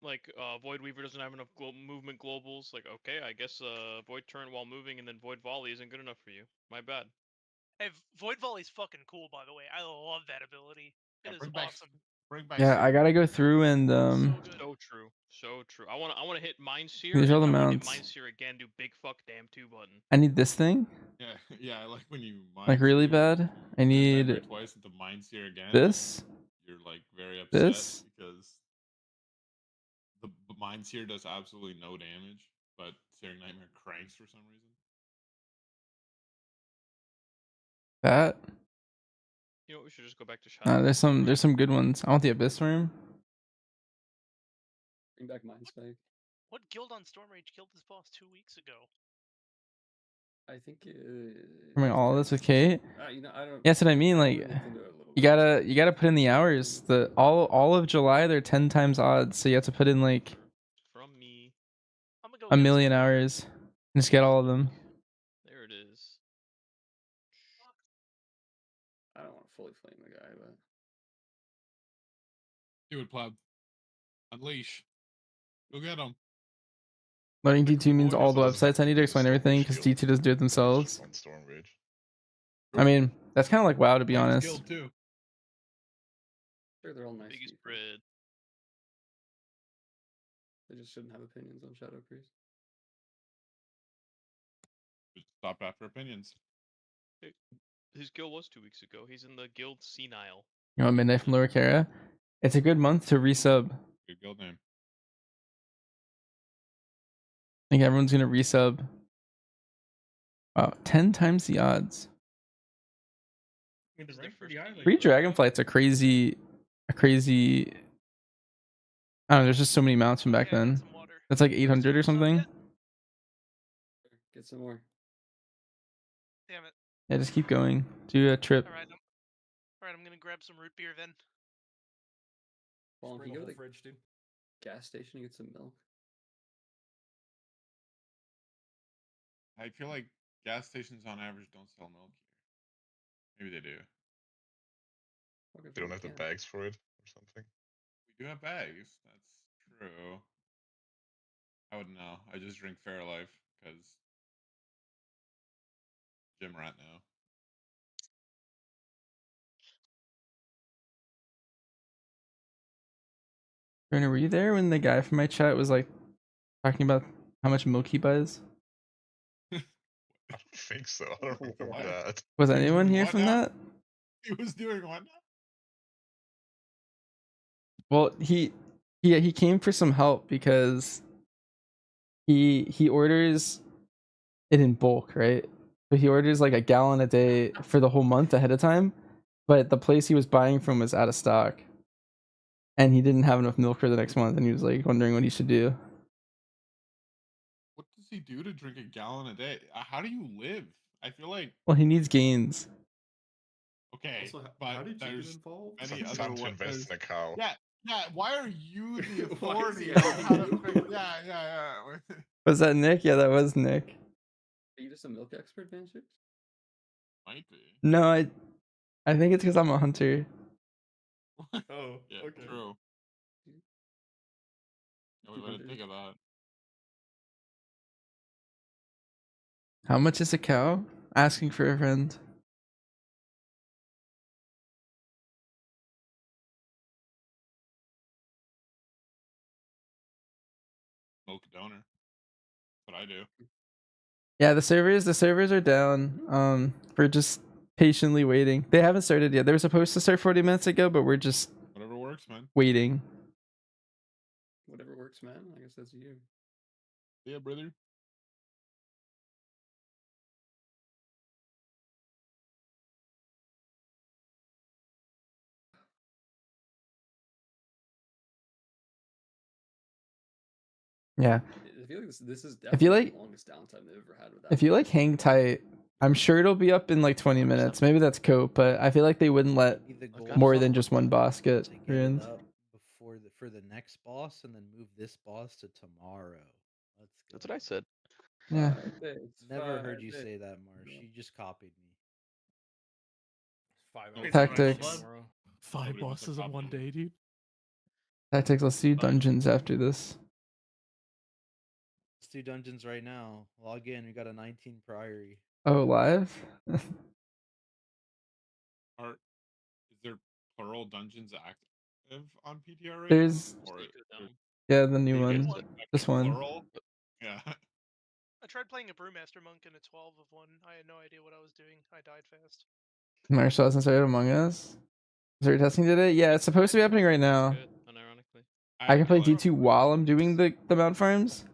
Like Void Weaver doesn't have enough movement globals. Like, okay, I guess Void Turn while moving and then Void Volley isn't good enough for you. My bad. Hey, Void Volley's fucking cool, by the way. I love that ability. It is awesome. Bring back. Yeah, I gotta go through and So true. So true. I wanna hit Mind Seer. These are And the I wanna hit mounts. Mind Seer again. Do big fuck damn 2 button. I need this thing. Yeah, yeah. I like when you Like really bad. I need twice into Mind Seer again. this. You're like very upset This. because the Mind Seer does absolutely no damage, but Searing Nightmare cranks for some reason. That. You know what? We should just go back to Shadow. There's some good ones. I want the Abyss Worm. Bring back Mind Spike. What guild on Storm Rage killed this boss 2 weeks ago? I think. I mean, all of this with Kate. You know, I don't. Yeah, that's what I mean. Like, you gotta put in the hours. The all of July, they're 10 times odds. So you have to put in like From me. I'm gonna go a million hours. And just get all of them. There it is. I don't want to fully flame the guy, but Do it, Pleb. Unleash. Go get him. Learning D2 means all the websites. I need to explain everything because D2 doesn't do it themselves. On Storm Rage. I mean, that's kind of like WoW, to be Biggest honest. guild, too. sure they're all nice. Biggest people. bread. They just shouldn't have opinions on Shadow Priest. Just stop after opinions. His guild was 2 weeks ago. He's in the guild Senile. You know, Midnight from Lower Kara. It's a good month to resub. Good guild name. I think everyone's gonna resub. Wow, 10 times the odds. Free Dragonflight's a crazy. I don't know. There's just so many mounts from back then. That's like 800 or something. Get some more. Damn it. Yeah, just keep going. Do a trip. Alright, I'm gonna grab some root beer then. Well, Bring can a you go whole to the fridge, dude. gas station and get some milk? I feel like gas stations on average don't sell milk here. Maybe they do. They don't have the bags for it or something. We do have bags. That's true. I wouldn't know. I just drink Fairlife because gym rat now. Turner, were you there when the guy from my chat was like talking about how much milk he buys? I don't think so. I don't remember What? that. Was He was anyone doing here what from now? that? He was doing what now? Well, he came for some help because he orders it in bulk, right? So he orders like a gallon a day for the whole month ahead of time, but the place he was buying from was out of stock, and he didn't have enough milk for the next month, and he was like wondering what he should do. What does he do to drink a gallon a day? How do you live? I feel like Well, he needs gains. okay, Also, but how did you get there's involved? many It's other time to invest in a cow. Yeah. Why are you the Why is authority he on asking how to you? fix? Yeah. Was that Nick? Yeah, that was Nick. Are you just a milk expert, Vanshix? Might be. No, I think it's because I'm a hunter. Oh, Yeah, okay. true. Never let it think of that. How much is a cow? Asking for a friend. Milk donor. That's what I do. Yeah, the servers are down. We're just patiently waiting. They haven't started yet. They were supposed to start 40 minutes ago, but we're just Whatever works, man. waiting. Whatever works, man. I guess that's you. Yeah, brother. Yeah. I feel like this is If you definitely like- the longest downtime they've ever had with that. If you like hang tight, I'm sure it'll be up in like 20 minutes. Maybe that's cope, but I feel like they wouldn't let Be the goal more of than just one boss get to get it ruined. up before for the next boss, and then move this boss to tomorrow. Let's go. That's what I said. Yeah. 5 days. Never heard 5 you days. say that, Marsh. You just copied me. 5 No, hours Tactics. tomorrow. 5 Nobody wants to bosses in copy one you. day, dude. Tactics, let's do dungeons after this. Let's do dungeons right now. Log in. We got a 19 priory. Oh, live? Is there plural dungeons active on PTR right There's now? Or yeah, the new you one. guys This one. plural? Yeah. I tried playing a Brewmaster Monk in a 12 of 1. I had no idea what I was doing. I died fast. Marshall hasn't started Among Us. Started testing today? Yeah, it's supposed to be happening right now. Good, unironically. I can play feel like D2 while I'm doing the mount farms.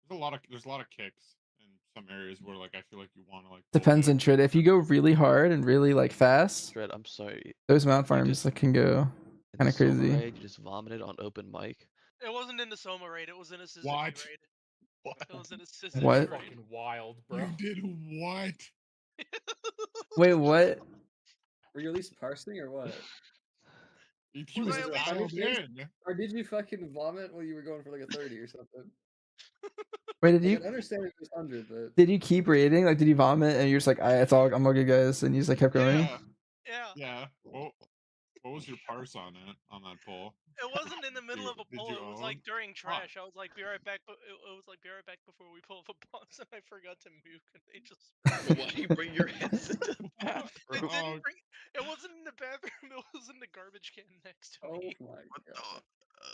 there's a lot of kicks in some areas where like I feel like you want to like Depends on Trid. If you go really hard and really like fast, Shred, I'm sorry. those mount You farms just- like, can go In kind the of Soma crazy. raid, you just vomited on open mic. It wasn't in the Soma raid. It was in a Suzuki What? raid. What? It was in a Suzuki What? raid. Fucking wild, bro. You did what? Wait, what? Were you at least parsing or what? He Was was I at least- dialed in. Or did you fucking vomit while you were going for like a 30 or something? Wait, did Like, you I understand it was 100, but did you keep raiding? Like, did you vomit and you're just like, it's all, I'm all good, guys, and you just like kept going? Yeah. Yeah. Yeah. What was your parse on that poll? It wasn't in the middle of a Did poll. you It was own? like during trash. I was like, "Be right back." But it was like, "Be right back" before we pull up a box, and I forgot to mute, and they just. But why do you bring your heads into the It bathroom? didn't bring. It wasn't in the bathroom. It was in the garbage can next to me. oh my god.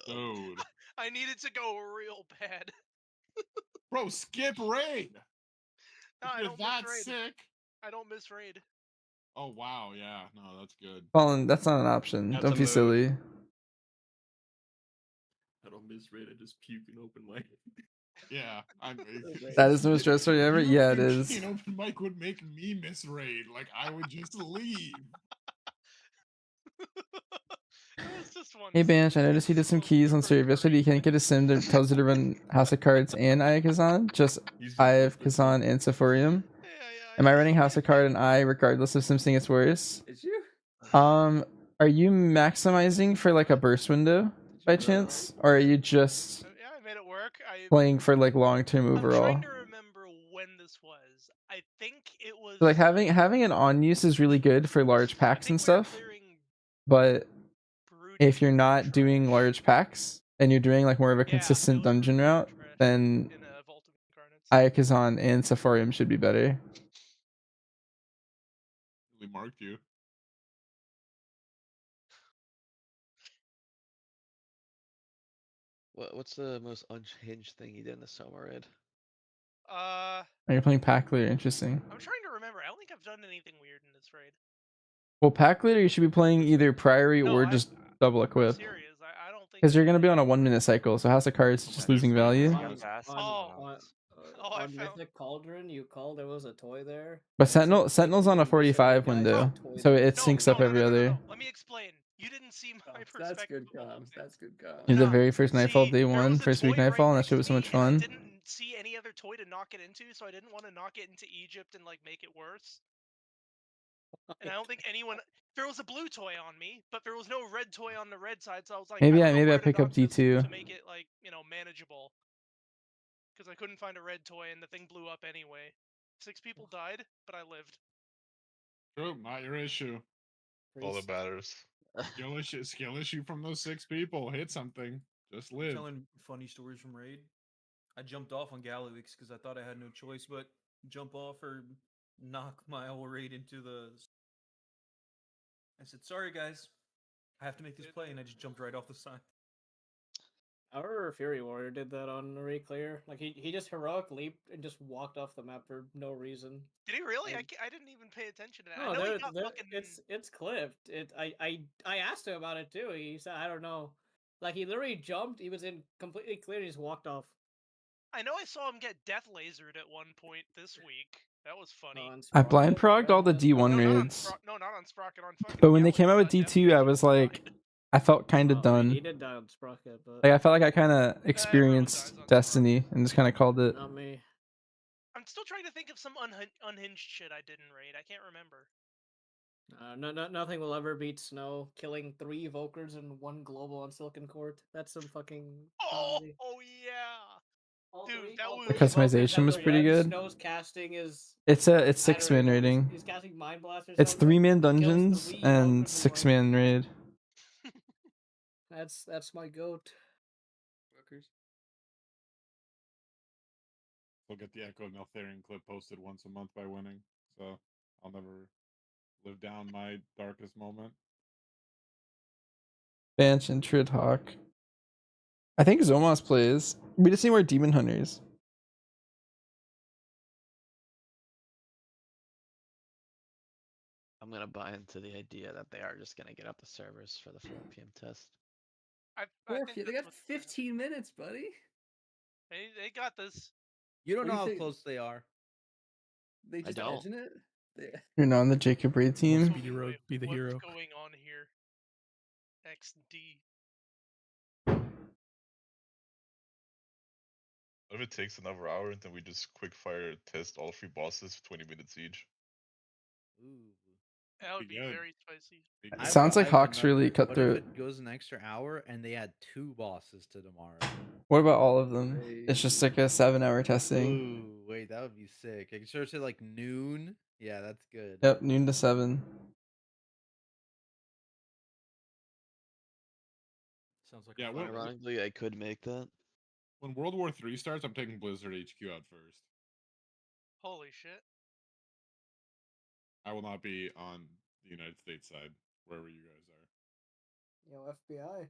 Dude. I needed to go real bad. Bro, skip raid. No, If I you're don't that miss raid. sick. I don't miss raid. Oh wow, yeah. No, that's good. Colin, that's not an option. That's Don't a be move. silly. I don't miss raid. I just puke in open mic. Yeah, That is the most stressful ever? You Yeah, it puking is. in open mic would make me miss raid. Like I would just leave. It was just one. Hey Banch, I noticed you did some keys on serve yesterday. You can't get a sim that tells you to run House of Cards and Aya Kazan, just Aya Kazan and Sephorium. Am I running House of Card and I regardless of sim saying it's worse? Did you? Are you maximizing for like a burst window by chance, or are you just Yeah, I made it work. playing for like long-term I'm overall? trying to remember when this was. I think it was Like having an on use is really good for large packs and stuff, but if you're not doing large packs and you're doing like more of a consistent dungeon route, then Ayakazan and Safarium should be better. We marked you. What's the most unhinged thing you did in the Soma raid? Oh, you're playing pack leader, interesting. I'm trying to remember. I don't think I've done anything weird in this raid. Well, pack leader you should be playing either Priory or just double equip. Serious. I don't think Because you're gonna be on a 1-minute cycle, so House of Cards is just losing value. I On Mythic Cauldron, you called there was a toy there. But and some Sentinel's on a 45 window, so it syncs up every other. Let me explain. You didn't see my perspective. That's good comms. That's good comms. In the very first Nightfall day one, first week Nightfall, and that shit was so much fun. I didn't see any other toy to knock it into, so I didn't want to knock it into Egypt and like make it worse. And I don't think anyone. There was a blue toy on me, but there was no red toy on the red side, so I was like, Maybe I don't know where I to pick up knock this D2. to make it like manageable. Because I couldn't find a red toy, and the thing blew up anyway. 6 people died, but I lived. True, not your issue. All that matters. Skill issue from those 6 people. Hit something. Just live. Telling funny stories from raid. I jumped off on Galliwix because I thought I had no choice but jump off or knock my whole raid into the. I said, "Sorry guys, I have to make this play," and I just jumped right off the side. Our Fury Warrior did that on Reclear. Like he just heroic leaped and just walked off the map for no reason. Did he really? I didn't even pay attention to that. No, I know he got fucking. it's clipped. I asked him about it too. He said I don't know. Like he literally jumped. He was in completely clear. He just walked off. I know I saw him get death lasered at one point this week. That was funny. I blind progged all the D1 raids. No, not on Sprocket. On fucking. But when they came out with D2, I was like, I felt kind of done. He did die on Sprocket, but Like I felt like I kind of experienced Destiny and just kind of called it. not me. I'm still trying to think of some unhinged shit I did in raid. I can't remember. Nothing will ever beat Snow killing 3 Evokers and 1 Global on Silken Court. That's some fucking. Oh yeah. Dude, that was. The customization was pretty good. Snow's casting is. It's 6-man raiding. He's casting Mind Blast or It's something. 3-man dungeons and 6-man raid. That's my goat. Fuckers. We'll get the Echo Neltharion clip posted once a month by winning, so I'll never live down my darkest moment. Banch and Tridhawk. I think Zomos plays. We just need more Demon Hunters. I'm gonna buy into the idea that they are just gonna get up the servers for the 4 PM test. They got 15 minutes, buddy. They got this. You don't know how close they are. They just edging it. You're not on the Jacob Raid team. Speedy Rogue, be the hero. What's going on here? XD. What if it takes another hour and then we just quick fire test all 3 bosses for 20 minutes each? Ooh. That would be very spicy. It sounds like Hawk's really What if cutthroat. it goes an extra hour and they add 2 bosses to tomorrow? What about all of them? It's just like a 7-hour testing. Ooh, wait, that would be sick. I can sure say like noon. Yeah, that's good. Yep, noon to 7. Sounds like Ironically, I could make that. When World War III starts, I'm taking Blizzard HQ out first. Holy shit. I will not be on the United States side, wherever you guys are. Yo, FBI.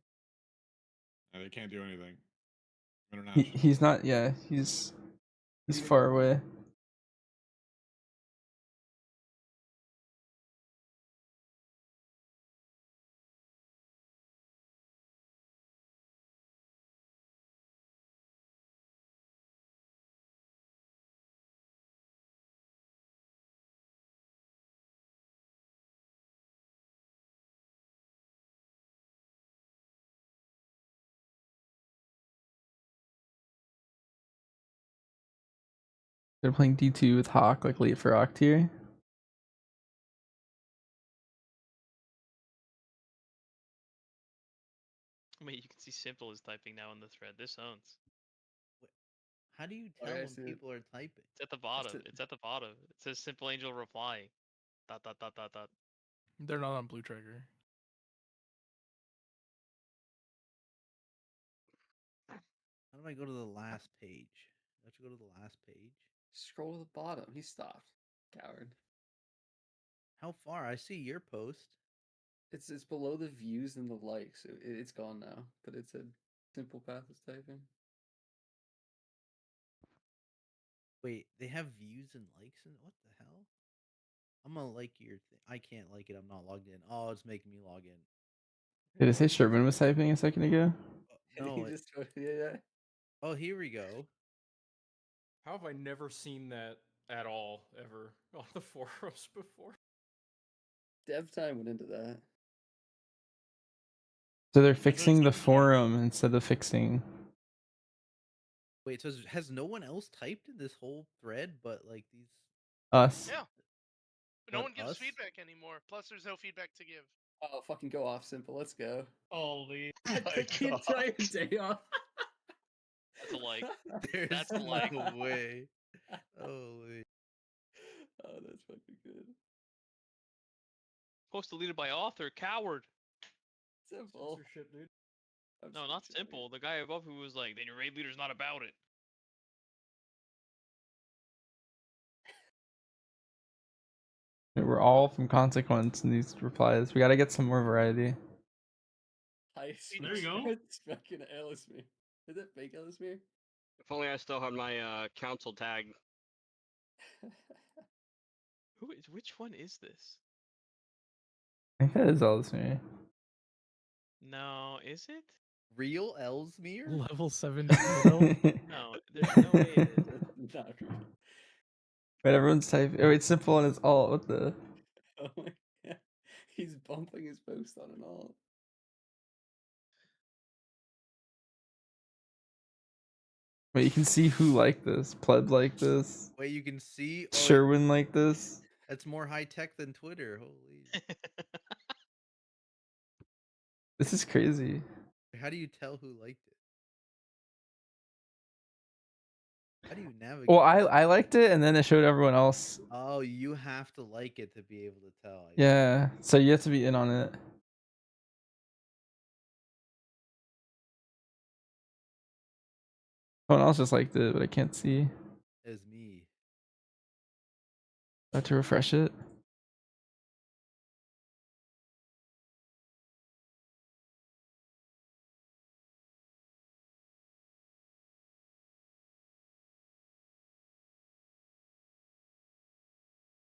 And they can't do anything. International. He's not. Yeah, he's far away. They're playing D2 with Hawk, like late for Octier. see Simple is typing now in the thread. This owns. How do you Oh, tell yeah, I when see it. people are typing? It's at the bottom. It's at the bottom. It says Simple Angel replying. Dot dot dot dot dot. They're not on Blue Trigger. How do I go to the last page? I have to go to the last page. Scroll to the bottom. He stopped. Coward. How far? I see your post. It's below the views and the likes. It's gone now, but it's a simple path of typing. Wait, they have views and likes and what the hell? I'm gonna like your thing. I can't like it. I'm not logged in. Oh, it's making me log in. Did it say Sherman was typing a second ago? No, He just yeah. Oh, here we go. How have I never seen that at all ever on the forums before? Dev time went into that. So they're fixing the forum instead of fixing. Wait, so has no one else typed in this whole thread but like these? Us. Yeah. No But one gives us? feedback anymore. Plus, there's no feedback to give. Oh, fucking go off, Simple. Let's go. Holy. The entire day off. That's a like. There's That's a like. no way. Holy. Oh, that's fucking good. Post deleted by author. Coward. Simple. Censorship, dude. No, not Simple. The guy above who was like, then your raid leader's not about it. We're all from consequence in these replies. We gotta get some more variety. There you go. It's fucking Ellesmere. Is it fake Ellesmere? If only I still had my council tag. Who is? Which one is this? I think that is all this me. No, is it? Real Ellesmere? Level 7 No, there's no way it is. Not real. But everyone's typing. Oh, it's simple and it's all. What the? Oh my god. He's bumping his post on and all. Wait, you can see who liked this. Pleb like this. Wait, you can see. Oh, Sherwin like this. that's more high tech than Twitter. Holy. This is crazy. How do you tell who liked it? How do you navigate? Well, I liked it and then it showed everyone else. Oh, you have to like it to be able to tell. Yeah, so you have to be in on it. Someone else just liked it, but I can't see. As me. I have to refresh it.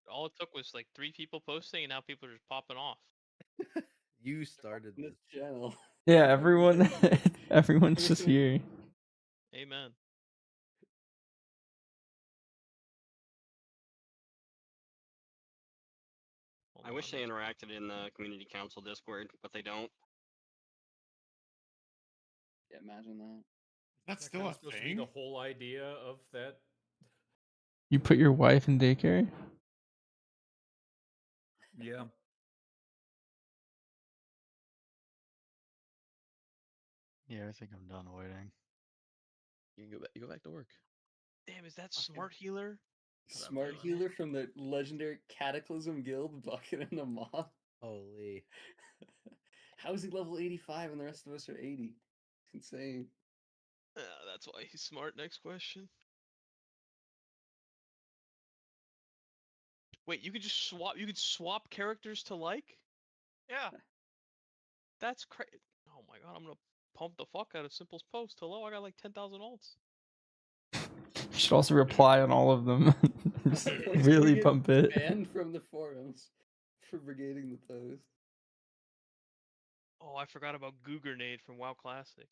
All it took was like 3 people posting, and now people are just popping off. You started this channel. Yeah, everyone, everyone's just here. Amen. I wish they interacted in the community council Discord, but they don't. Yeah, imagine that. That's That still kinda a supposed to be thing. the whole idea of that. You put your wife in daycare? Yeah. Yeah, I think I'm done waiting. You can go back to work. Damn, is that Smart Healer? Smart healer from the legendary Cataclysm Guild bucking in the mob. Holy. How is he level 85 and the rest of us are 80? It's insane. That's why he's smart. Next question. Wait, you could just swap. You could swap characters to like. Yeah. That's crazy. Oh my god, I'm gonna pump the fuck out of Simple's post. Hello, I got like 10,000 alts. You should also reply on all of them. Just He's really gonna get pump it. Banned from the forums for brigading the post. Oh, I forgot about Goo Grenade from WoW Classic.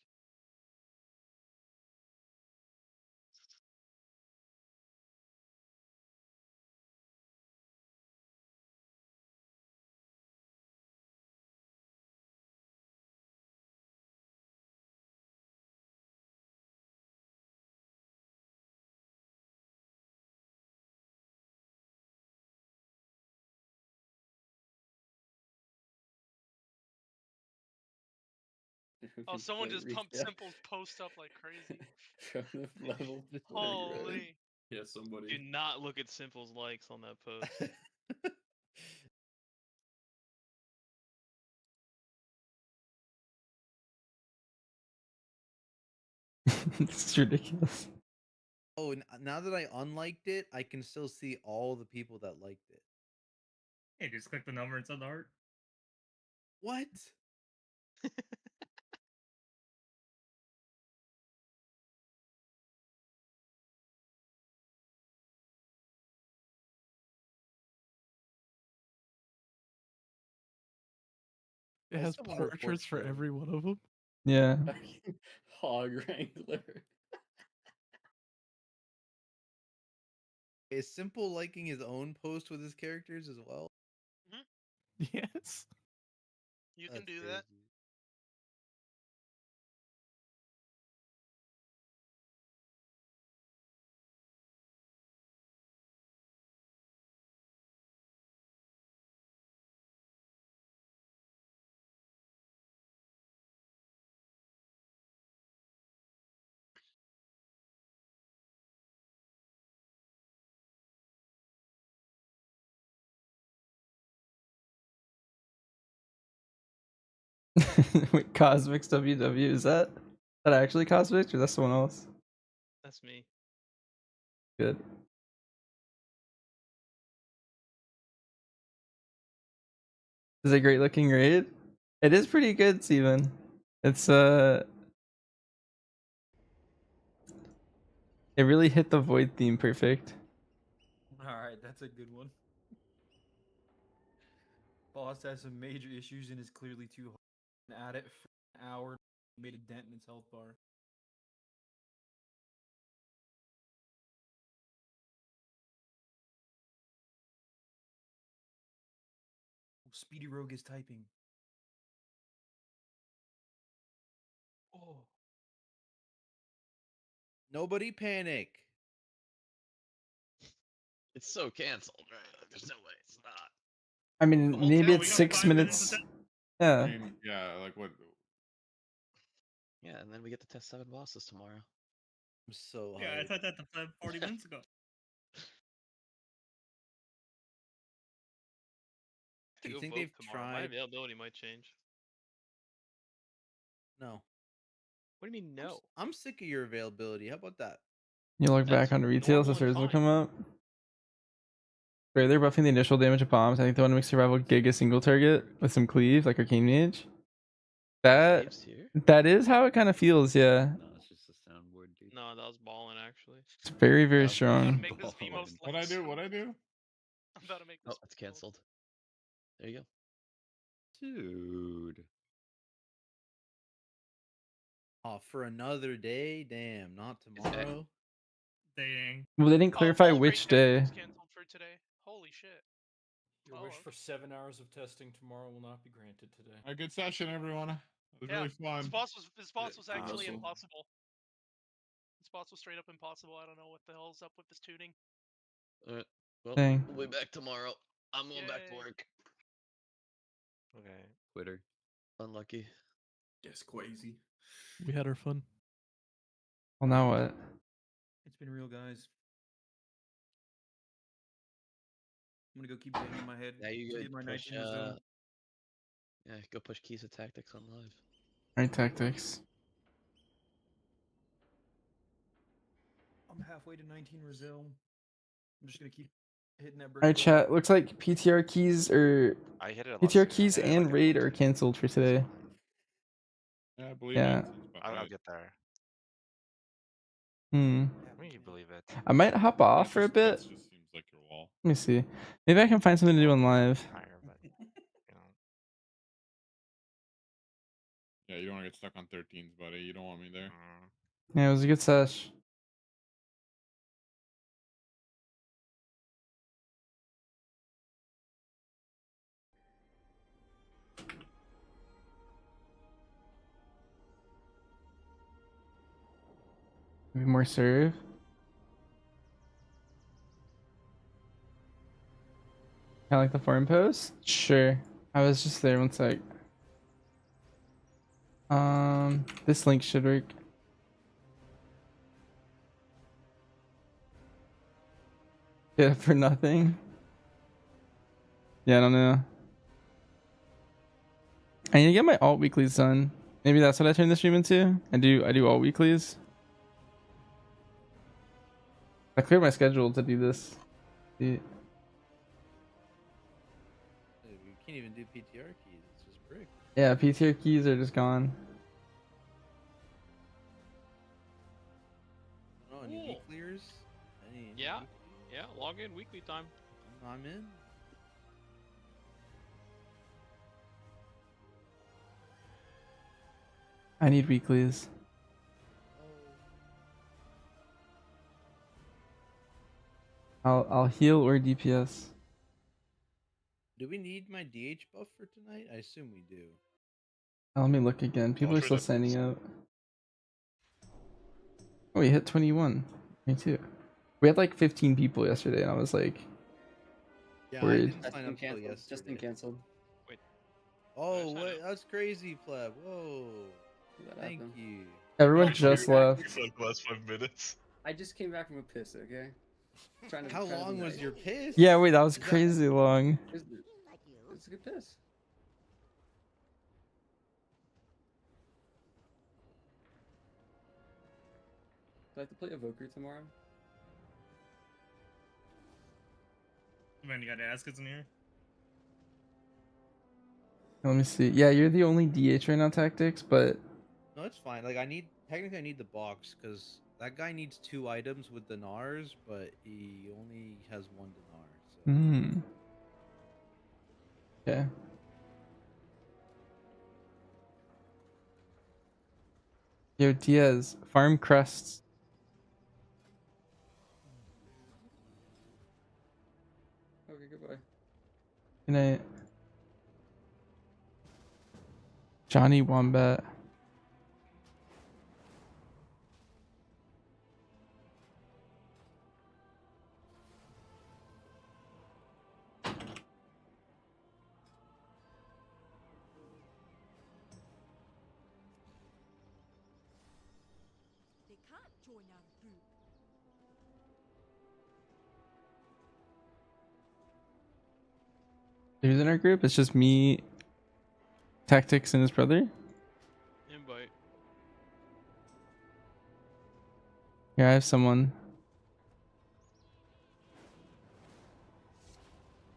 Oh, someone just Play pumped recap Simple's post up like crazy. from the level 40 run. Holy. Yeah, somebody. Do not look at Simple's likes on that post. It's ridiculous. Oh, now that I unliked it, I can still see all the people that liked it. Hey, just click the number inside the heart. What? It has portraits for every one of them. Yeah. Hog Wrangler. Is Simple liking his own post with his characters as well? Yes. You can That's do crazy. that. Wait, Cosmix WW, is that actually Cosmix or that's someone else? That's me. Good. Is it a great looking raid? It is pretty good, Steven. It's it really hit the void theme perfect. Alright, that's a good one. Boss has some major issues and is clearly too hard. At it for an hour, made a dent in its health bar. Speedy Rogue is typing. Oh. Nobody panic. It's so canceled, right? There's no way it's not. I mean, whole maybe town, it's we got 6 5 minutes minutes. to I Yeah. mean, yeah, like what? Yeah, and then we get to test 7 bosses tomorrow. I'm so Yeah, I hyped. thought that 40 minutes ago. To Do you go think vote they've tomorrow. My tried? availability might change. No. What do you mean no? I'm sick of your availability. How about that? You look That's back on retail, so normal and stars will fine. come up. Right, they're buffing the initial damage of bombs. I think they want to make survival giga single target with some cleave, like Arcane Mage. That Cleaves here? that is how it kind of feels, yeah. No, it's just a soundboard, dude. No, that was balling actually. It's very, very That's I'm about to strong. make this balling. VMOS What I do? What I do? I'm about to make this. Oh, it's canceled. There you go. Dude. Oh, for another day? Damn, not tomorrow. Dang. Well, they didn't Oh, clarify Vault which Raid day. was canceled for today. Holy shit. Your Oh, wish okay. for 7 hours of testing tomorrow will not be granted today. A good session, everyone. It was Yeah, really fun. This boss was actually Russell. impossible. This boss was straight up impossible. I don't know what the hell's up with this tuning. Alright. Well, Dang. we'll be back tomorrow. I'm going back to Yay. work. Okay. Twitter. Unlucky. Yes, crazy. We had our fun. Well, now what? It's been real, guys. I'm gonna go keep banging my head Now you to could get my push, 19 resume. yeah, go push Keys of Tactics on live. Alright, tactics. I'm halfway to 19 resume. I'm just gonna keep hitting that brick Alright, wall. chat. Looks like PTR keys or I hit it last PTR year. keys I hit it and like raid are canceled for today. Yeah, I believe Yeah. it. I'll get there. Hmm. When you believe it. I might hop off for a bit. That just seems like your wall. Let me see. Maybe I can find something to do on live. Higher, but you know. Yeah, you don't want to get stuck on 13s, buddy. You don't want me there. Yeah, it was a good sesh. Maybe more serve. Kind of like the foreign post? Sure. I was just there one sec. This link should work. Yeah, for nothing. Yeah, I don't know. I need to get my alt weeklies done. Maybe that's what I turn the stream into. I do alt weeklies. I cleared my schedule to do this. Dude, you can't even do PTR keys. It's just brick. Yeah, PTR keys are just gone. Oh, any week clears? Any Yeah, week- yeah. Log in weekly time. I'm in. I need weeklies. I'll heal or DPS. Do we need my DH buff for tonight? I assume we do. Let me look again. People are still signing up. Oh, we hit 21. Me too. We had like 15 people yesterday, and I was like, Yeah, worried. I didn't sign up till yesterday. Justin canceled. Wait. Oh, what? That's crazy, pleb. Whoa. Thank you. Everyone just left. For like the last 5 minutes. I just came back from a piss. Okay. How long was your piss? Yeah, wait, that was crazy long. It's a good piss. Do I have to play Evoker tomorrow? Man, you got Askins in here. Let me see. Yeah, you're the only DH right now, Tactics, but No, it's fine. Like, I need the box because that guy needs 2 items with dinars, but he only has 1 dinar. So. Okay. Yo, Diaz, farm crests. Okay, goodbye. Good night. Johnny Wombat. They can't join our group. Who's in our group? It's just me, Tactics, and his brother. Invite. Here, I have someone.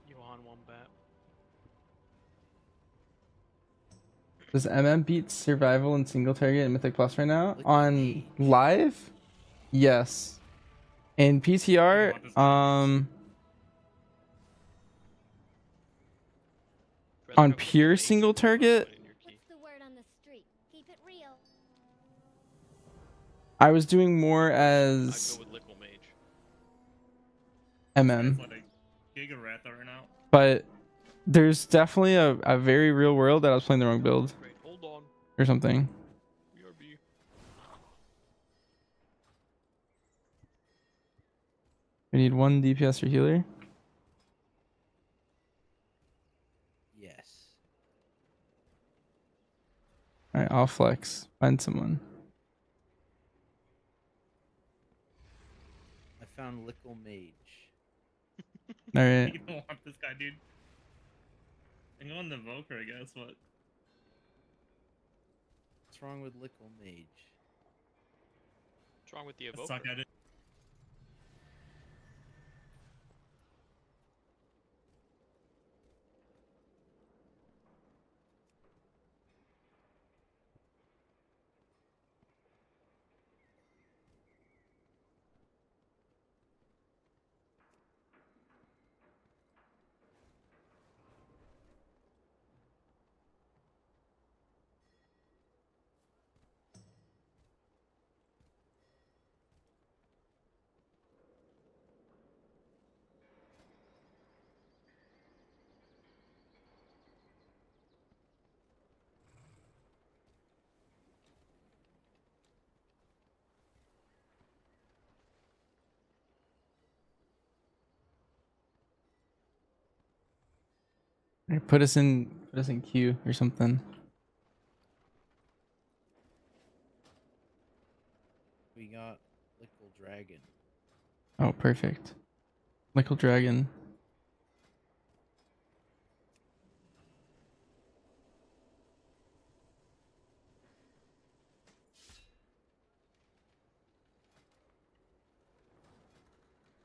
Johan Wombat. Does MM beat Survival and Single Target and Mythic Plus right now? On live? Yes. In PTR, on pure single target, What's the word on the street? Keep it real. I was doing more I'd as go with Lickle Mage. MM. It's like Giga Ratha right now. But there's definitely a very real world that I was playing the wrong build. Great. Hold on. Or something. BRB. We need 1 DPS or healer. Yes. Alright, I'll flex. Find someone. I found Lickle Mage. Alright. You don't want this guy, dude. And go on the Evoker, I guess. What? What's wrong with Lickle Mage? What's wrong with the I Evoker? suck at it. Put us in queue or something. We got Lickle Dragon. Oh, perfect. Lickle Dragon.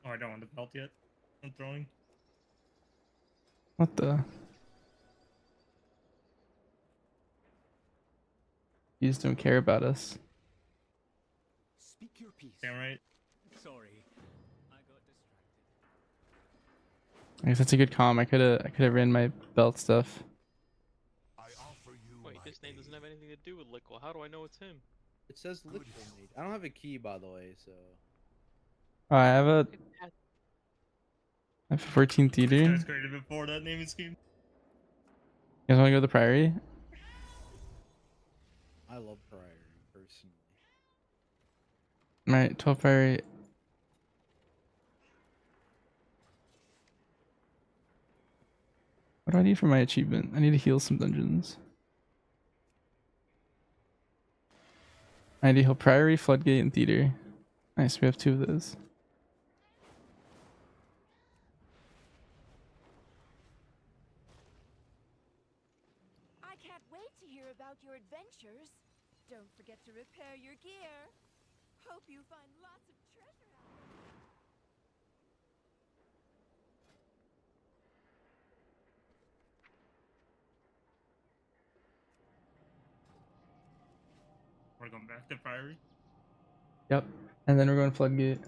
Oh, I don't want the belt yet. I'm throwing. What the? You just don't care about us. Speak your piece. Damn right. Sorry, I got distracted. I guess that's a good comm. I could have ran my belt stuff. Wait, his name doesn't have anything to do with Lickle. How do I know it's him? It says Lickle Mage. I don't have a key, by the way, so. I have a 14 theater. I You was created before that naming scheme. guys want to go to the Priory? I love Priory, personally. Alright, 12 Priory. What do I need for my achievement? I need to heal some dungeons. I need to heal Priory, Floodgate, and Theater. Nice, we have 2 of those. I can't wait to hear about your adventures. Don't forget to repair your gear. Hope you find lots of treasure out there. We're going back to Priory. Yep. And then we're going Floodgate.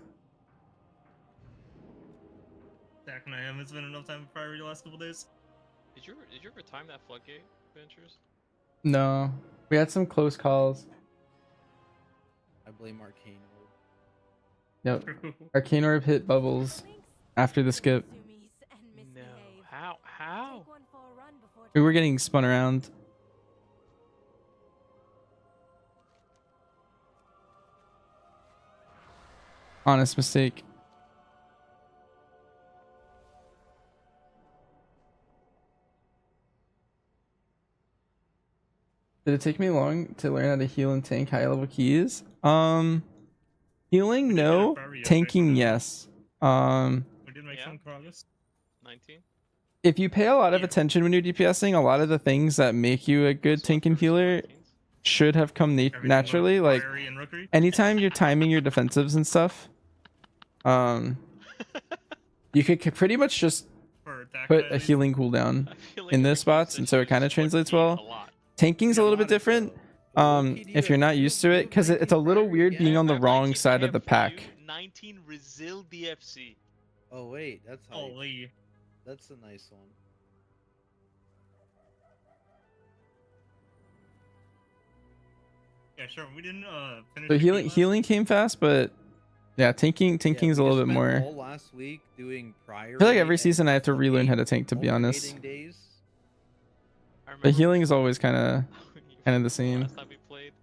Zach and I haven't spent enough time with Priory the last couple days. Did you ever time that Floodgate Ventures? No. We had some close calls. I blame Arcane Orb. Yep. Arcane Orb hit bubbles after the skip. No. How? We were getting spun around. Honest mistake. Did it take me long to learn how to heal and tank high level keys? Healing, no. Tanking, yes. We did make some progress. 19? If you pay a lot of attention when you're DPSing, a lot of the things that make you a good tank and healer should have come naturally. Like, anytime you're timing your defensives and stuff, you could pretty much just put a healing cooldown in those spots, and so it kind of translates well. Tanking's a little bit different if you're not used to it, because it's a little weird being on the wrong side of the pack. 19 Resil DFC. Oh, wait, that's how. Holy. That's a nice one. Yeah, sure. We didn't finish. So the healing came fast, but yeah, tanking is a little bit more. All last week doing Priory. I feel like every season I have to relearn how to tank, to be honest. Days. The healing is always kind of the same.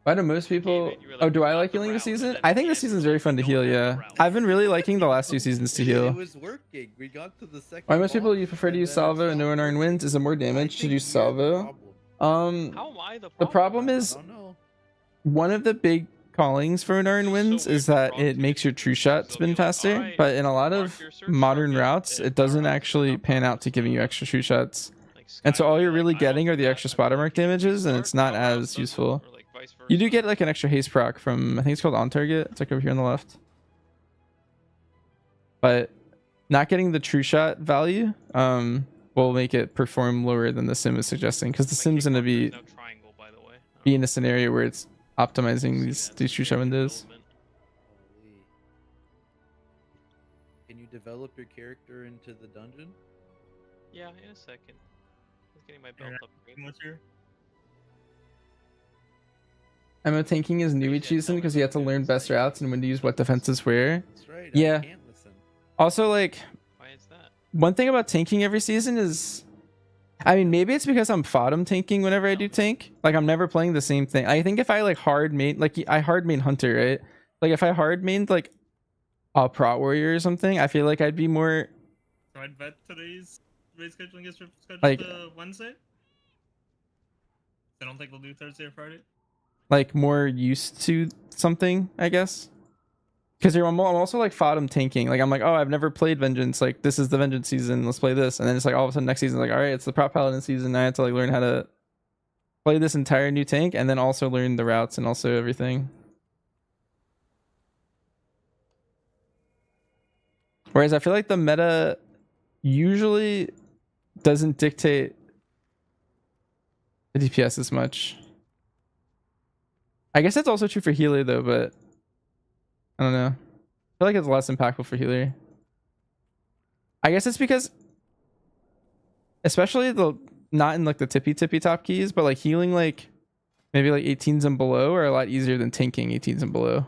Why do most people? Oh, do I like healing this season? I think this season's very fun to heal. Yeah, I've been really liking the last 2 seasons to It heal. was working. We got to the second. Why most people boss, you prefer to and use then salvo and no one iron wins? Is it more damage to use salvo? How am I the problem? The problem is one of the big callings for an iron wins is that it makes your true shot spin faster, but in a lot of modern routes, it doesn't actually pan out to giving you extra true shots. And so all you're really getting are the extra spotter mark damages, and it's not as useful. You do get like an extra haste proc from, I think it's called on target. It's like over here on the left. But not getting the true shot value will make it perform lower than the sim is suggesting, because the sim's going to be in a scenario where it's optimizing these true shot windows. Can you develop your character into the dungeon? Yeah, in a second. I was getting my belt upgrade. What's your... MO tanking is new each season because you have to learn best routes and when to use what defenses where. That's right. Yeah. I can't listen. Also, like, Why is that? one thing about tanking every season is, I mean, maybe it's because I'm FODM tanking whenever I do tank. Like, I'm never playing the same thing. I think if I like hard main, like I hard main Hunter, right? Like if I hard mained like a Prot Warrior or something, I feel like I'd be more So I'd bet today's raid scheduling is scheduled like Wednesday. I don't think we'll do Thursday or Friday. like more used to something, I guess. Because I'm also like Fodham tanking. Like I'm like, oh, I've never played Vengeance. Like this is the Vengeance season. Let's play this. And then it's like all of a sudden next season, like, all right, it's the Prop Paladin season. I have to like learn how to play this entire new tank and then also learn the routes and also everything. Whereas I feel like the meta usually doesn't dictate the DPS as much. I guess that's also true for healer though, but I don't know. I feel like it's less impactful for healer. I guess it's because, especially the not in like the tippy top keys, but like healing like maybe like 18s and below are a lot easier than tanking 18s and below.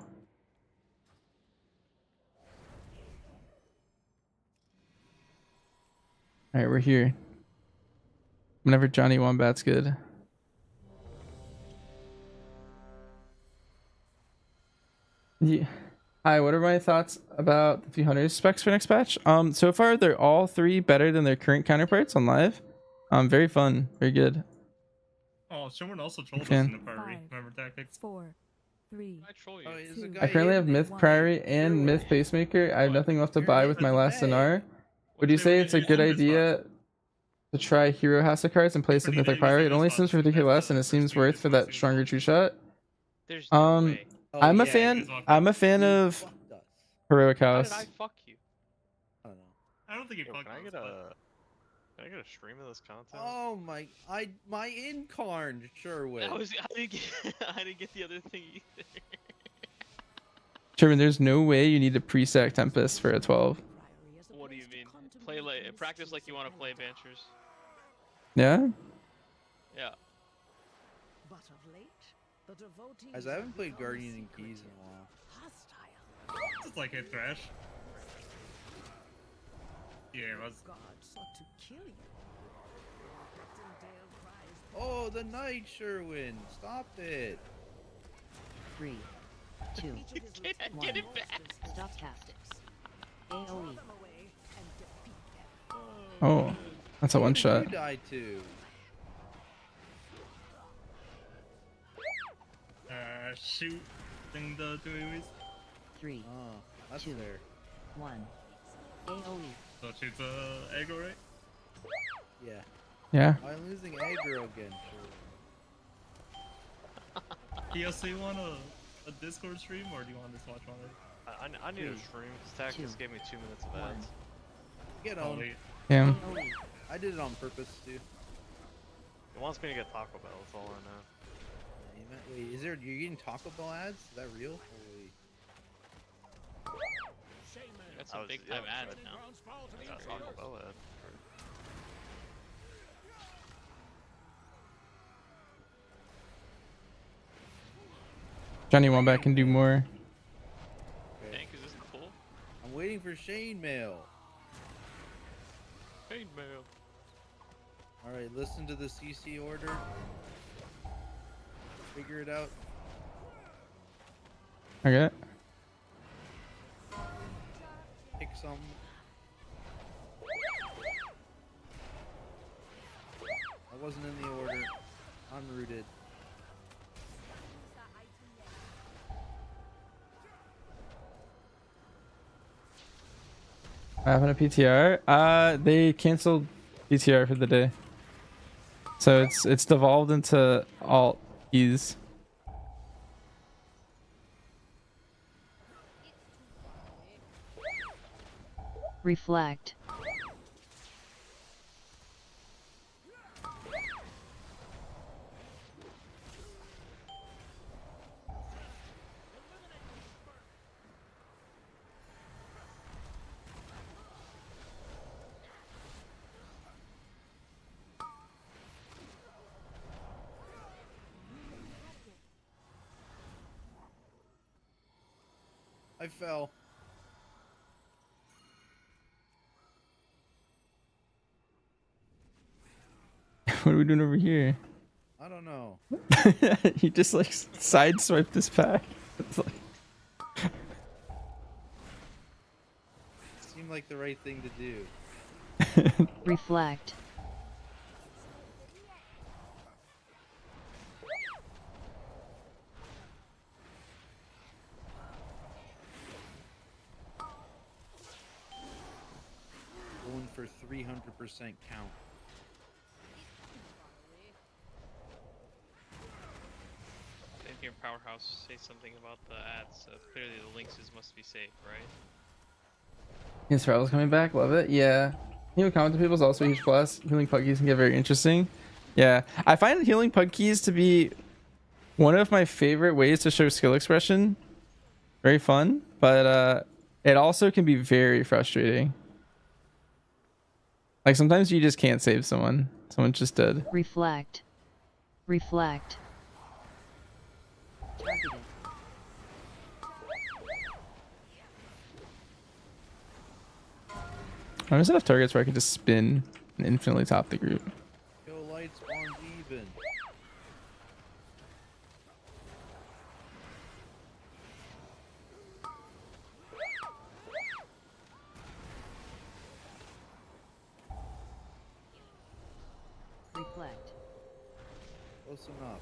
All right, we're here. Whenever Johnny Wombat's good. Yeah. Hi, what are my thoughts about the 300 specs for next patch? So far they're all three better than their current counterparts on live. Very fun, very good. Oh, someone also trolled us fan. in the Prairie. Remember tactics? 4, 3. I troll you. Oh, there's a I guy currently in have there. Myth Priory and Myth Pacemaker. I have nothing left to buy with my last Sonar. Would you say it's a good idea to try Hero House of Cards in place of Mythic Priority? It only seems ridiculous less and it seems worth for that stronger true shot. There's no way. I'm a fan of Heroic How did House. I fuck you? I don't know. I don't think he Yo, fucked can I us, get but- Can I get a stream of this content? Oh my! My incarn Sherwin. I didn't get the other thing either. Sherman, there's no way you need a pre-sack Tempest for a 12. What do you mean? Practice like you want to play Banchers. Yeah? Yeah. Guys, I haven't played Guardian and Keys in a while. It's like a thrash. Yeah, it was. Oh, the Knight Sherwin! Stop it! 3, 2, Get it back. Stop tactics. AOE. Oh, that's a one shot. You died too. Shoot. Thing the two enemies. 3, Oh, that's 2, fair. 1. AOE. So it shoots aggro, right? Yeah. Yeah. I'm losing aggro again. PLC want a Discord stream, or do you want to just watch one of it? I need a stream. Tactics gave me 2 minutes of ads. Get on. Yeah. I did it on purpose too. It wants me to get Taco Bell. That's all I know. Wait, is there? You're getting Taco Bell ads? Is that real? That's a big time ad now. I got Taco Bell ad. Johnny Wombat can do more. Tank, is this the pool? I'm waiting for Shane mail. Paid mail. All right, listen to the CC order. Figure it out. Okay. Pick some. I wasn't in the order. Unrooted. What happened to PTR? They canceled PTR for the day. So it's devolved into alt keys. Reflect. I fell. What are we doing over here? I don't know. He just like sideswiped this pack. It's like... Seemed like the right thing to do. Reflect. 100% count. Didn't hear Powerhouse say something about the ads, so clearly the links must be safe, right? Yes, Rivals coming back. Love it. Yeah. Healing common to people is also a huge plus. Healing pug keys can get very interesting. Yeah. I find healing pug keys to be one of my favorite ways to show skill expression. Very fun, but it also can be very frustrating. Like sometimes you just can't save someone. Someone's just dead. Reflect. Reflect. Targeted. I just have targets where I can just spin and infinitely top the group. Yo, light spawns even. Reflect. Close enough.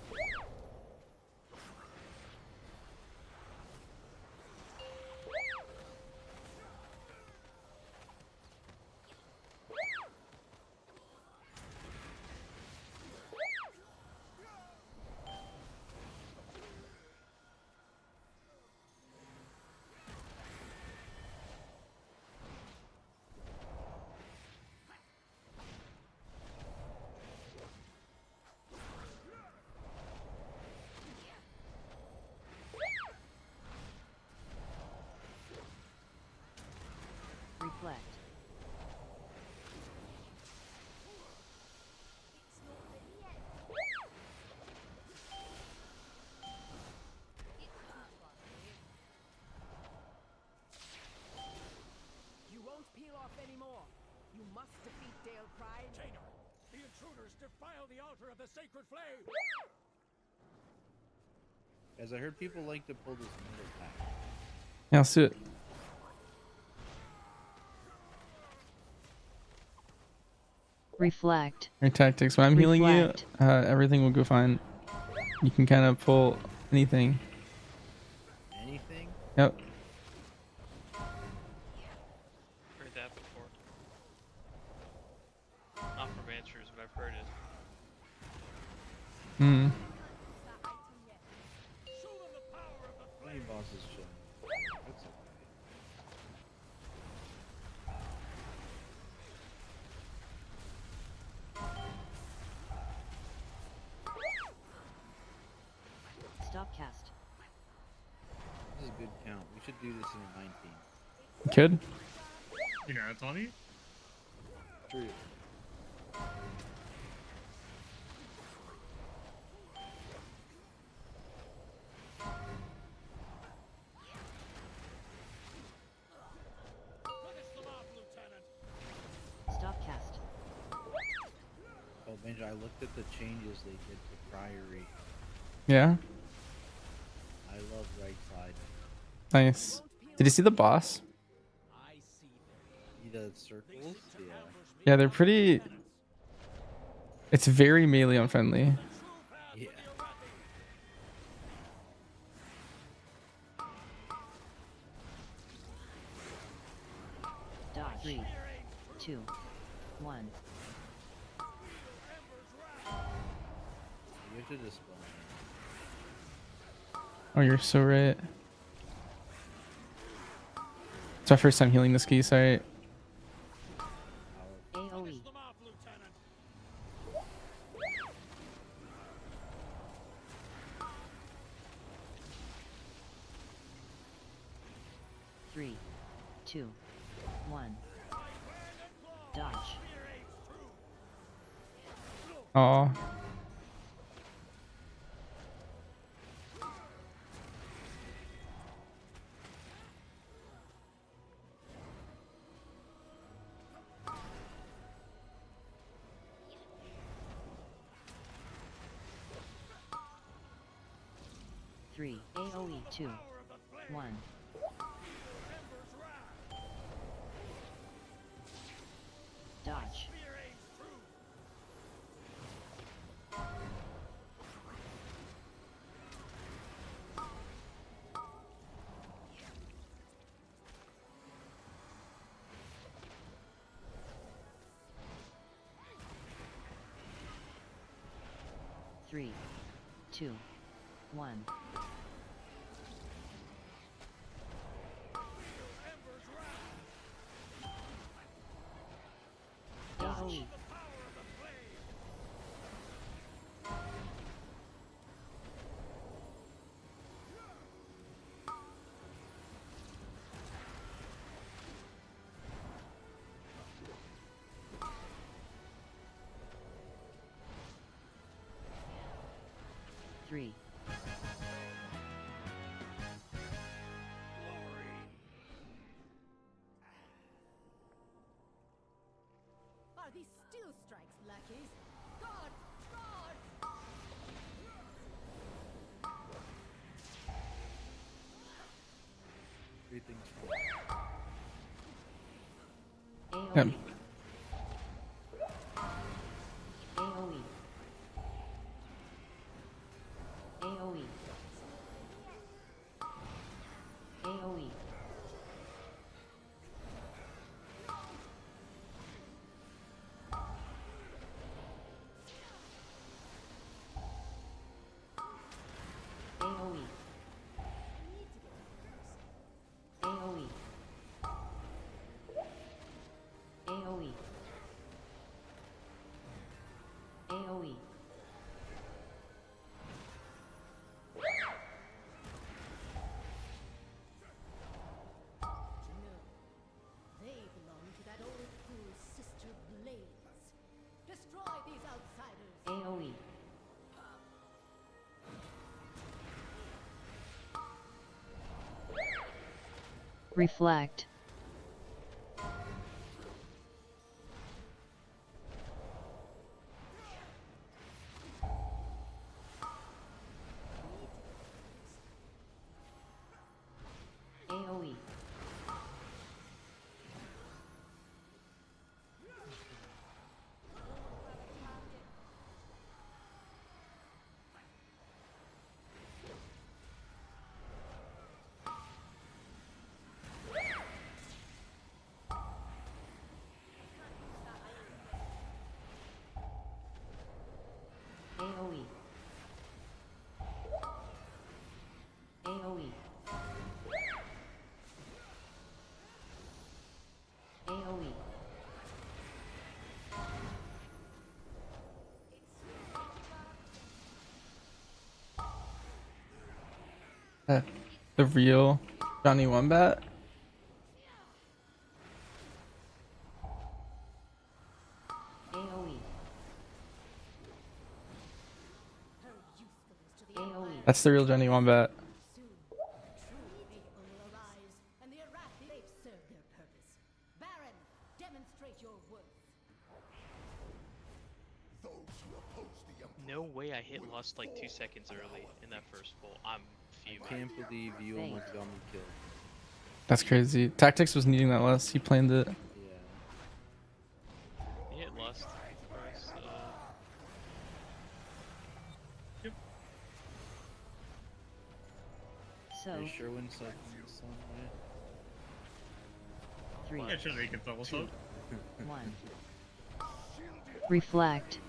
Reflect. You won't peel off anymore. You must defeat Dale Pride. Tainer, the intruders defile the altar of the sacred flame. As I heard people like to pull this middle back. Yeah, let's do it. Reflect. Your tactics. When I'm healing you, Reflect. everything will go fine. You can kind of pull anything. Anything? Yep. Heard that before. Not from answers, but I've heard it. Hmm. Many bosses show. That's okay. Stop cast. This is a good count. We should do this in a 19. You could. You got it, Tony? True. Stop cast. Oh, Benja, I looked at the changes they did to Priory. Yeah. I love right side. Nice. Did you see the boss? See the circles? Yeah. Yeah, they're pretty. It's very melee unfriendly. Yeah. Dodge. 3, 2, 1. You have to just spawn. Oh, you're so right. It's my first time healing this key, sorry. AoE. Three, 2, 1. Dodge. Oh. Three, AoE 2, 1. Dodge. 3, 2, 1. AoE. Three. Are these steel strikes, lackeys? Guard! Guard! Three things. AoE. AoE. AoE. AoE. AoE. AoE. AoE. AoE. They belong to that old fool's sister Blades. Destroy these outsiders! AoE. Reflect. AoE. AoE. AoE. AoE. The real Johnny Wombat. AoE. AoE. That's the real Johnny Wombat. Soon, true people will arise, and the Arathi they've served their purpose. Baron, demonstrate your worth. No way I hit Lust like 2 seconds early in that first pull. I'm I fuming. can't believe you almost got me killed. That's crazy. Tactics was needing that less. He planned it. Yeah. He hit Lust twice. Yep. So, Are you sure when something is on it? 3, Yeah, should make it double soak. 1. Reflect.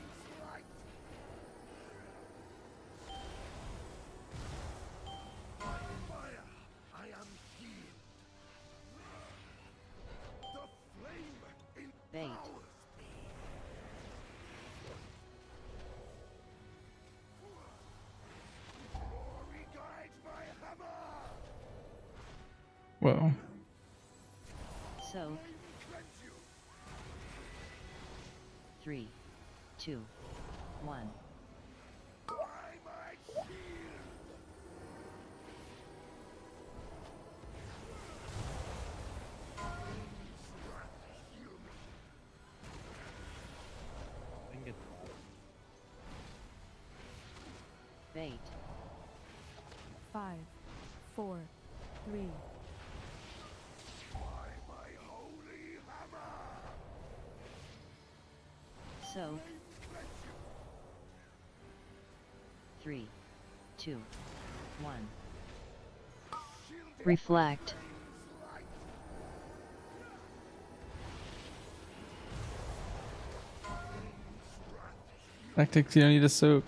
Bait. Whoa. So, 3, 2, 1. I can get that. Bait. 5, 4, 3. So, 3, 2, 1. Reflect. Tactics, you don't need to soak.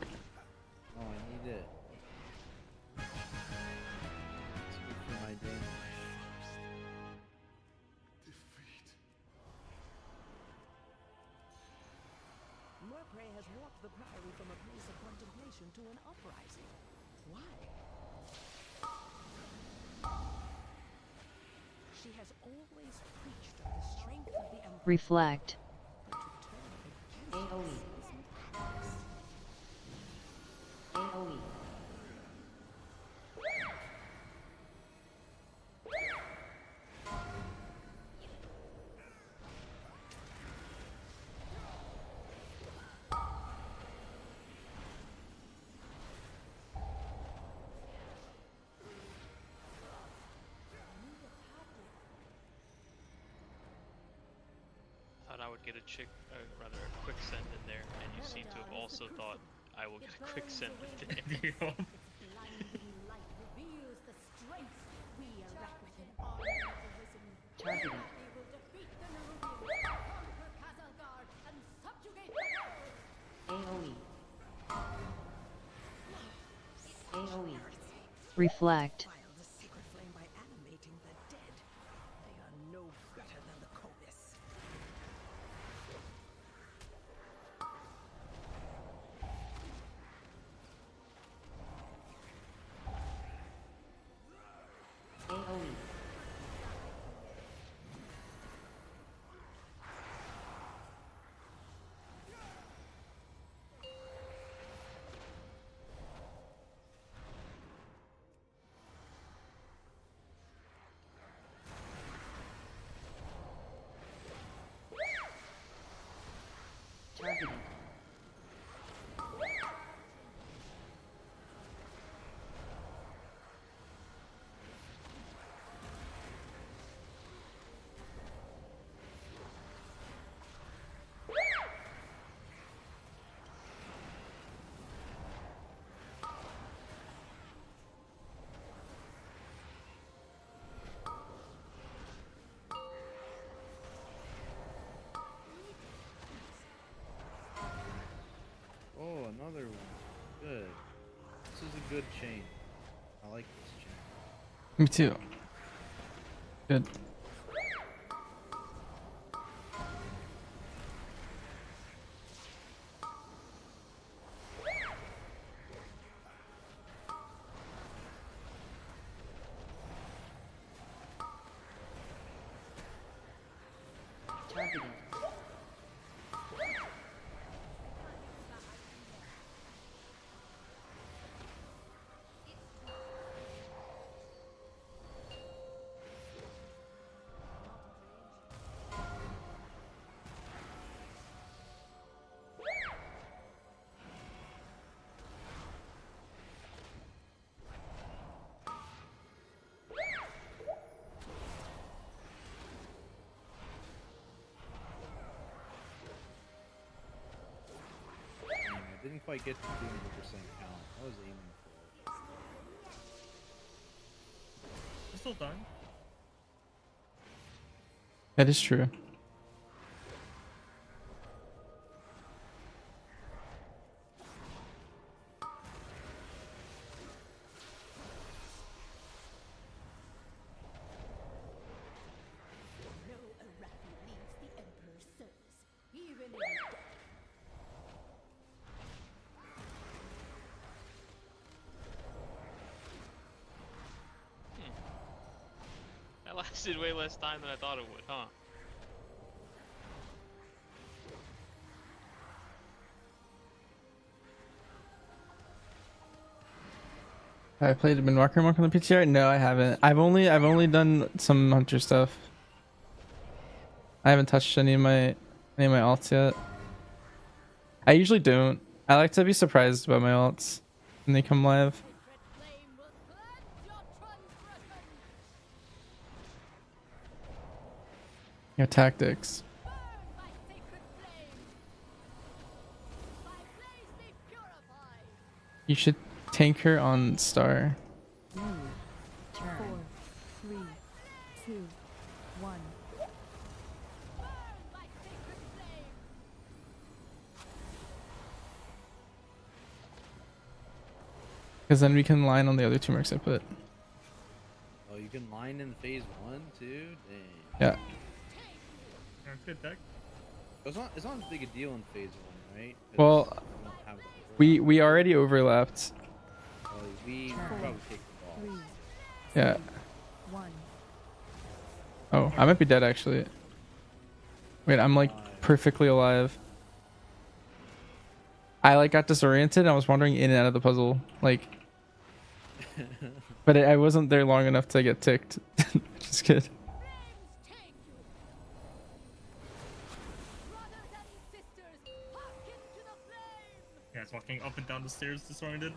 prey has warped the priory from a place of contemplation to an uprising. Why? She has always preached of the strength of the Empire. Reflect. But to turn against AoE. this is madness. AoE. Thought I would get a rather a quick send in there, and you seem to have also thought I will get a quick send in there. Blinding light reveals the strength we erect with an army of the risen. Targeting. We will defeat the Nerubians, conquer Castlegard, and subjugate the world. AoE. AoE. Reflect. Defile the sacred flame by animating the dead. They are no better than the Kobis. AoE. Targeting. Oh, another one. Good. This is a good chain. I like this chain. Me too. Good. Targeting. Dang, I didn't quite get to 200% count. I was aiming for it. It's still done. That is true. No Arachne leaves the Emperor's service, even in death. That lasted way less time than I thought it would, huh? I played Moonwalker Monk on the PTR. No, I haven't. I've only done some hunter stuff. I haven't touched any of my alts yet. I usually don't. I like to be surprised by my alts when they come live. Your tactics. You should tank her on star. 4, 3, 2, 1. Because then we can line on the other two marks I put. Oh, you can line in phase 1 too? Dang. Yeah. Yeah, it's good deck. It's not as big a deal in phase 1. right? 'Cause Well, we don't have the we already overlapped. Oh, we probably kicked the ball. Yeah. 1. Oh, I might be dead actually. Wait, I'm like perfectly alive. I like got disoriented and I was wandering in and out of the puzzle, like. But I wasn't there long enough to get ticked, which is good. Yeah, it's walking up and down the stairs disoriented.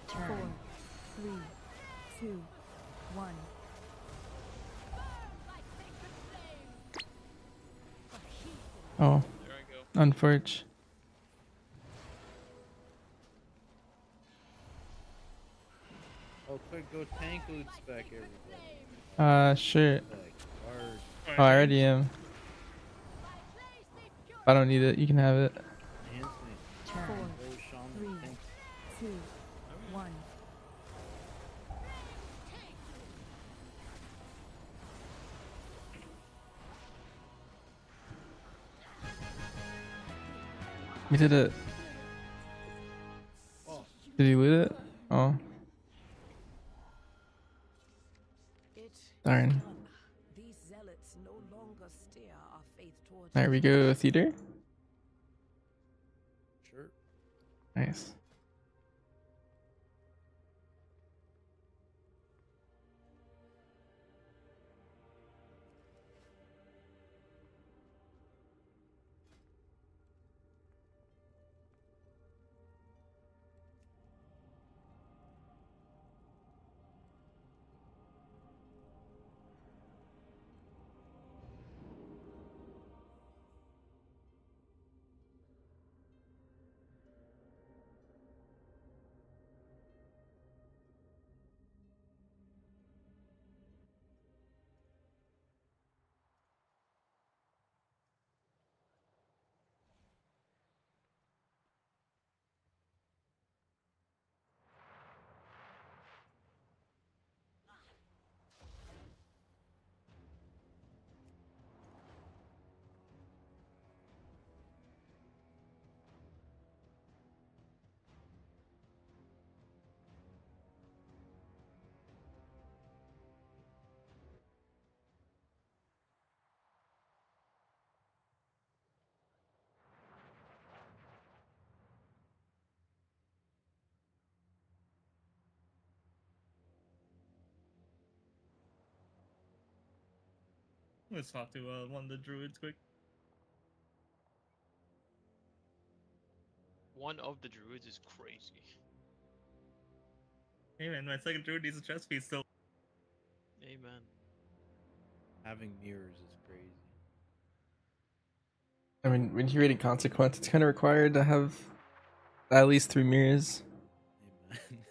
Turn. 4, 3, 2, 1. Oh, There I go. unfortunate. Oh, quick, go tank loot spec everybody. Sure. Spec. Oh, I already am. I don't need it. You can have it. Enhancement. Turn. 4, Go shaman 3, tank. 2, 1. We did it. Did he loot it? Oh. Darn. These zealots no longer steer our faith towards There we go, theater. Sure. Nice. Let's talk to one of the druids quick. One of the druids is crazy. Hey man, my second druid needs a chest piece still. Amen. Having mirrors is crazy. I mean, when you're reading Consequence, it's kind of required to have at least 3 mirrors. Amen.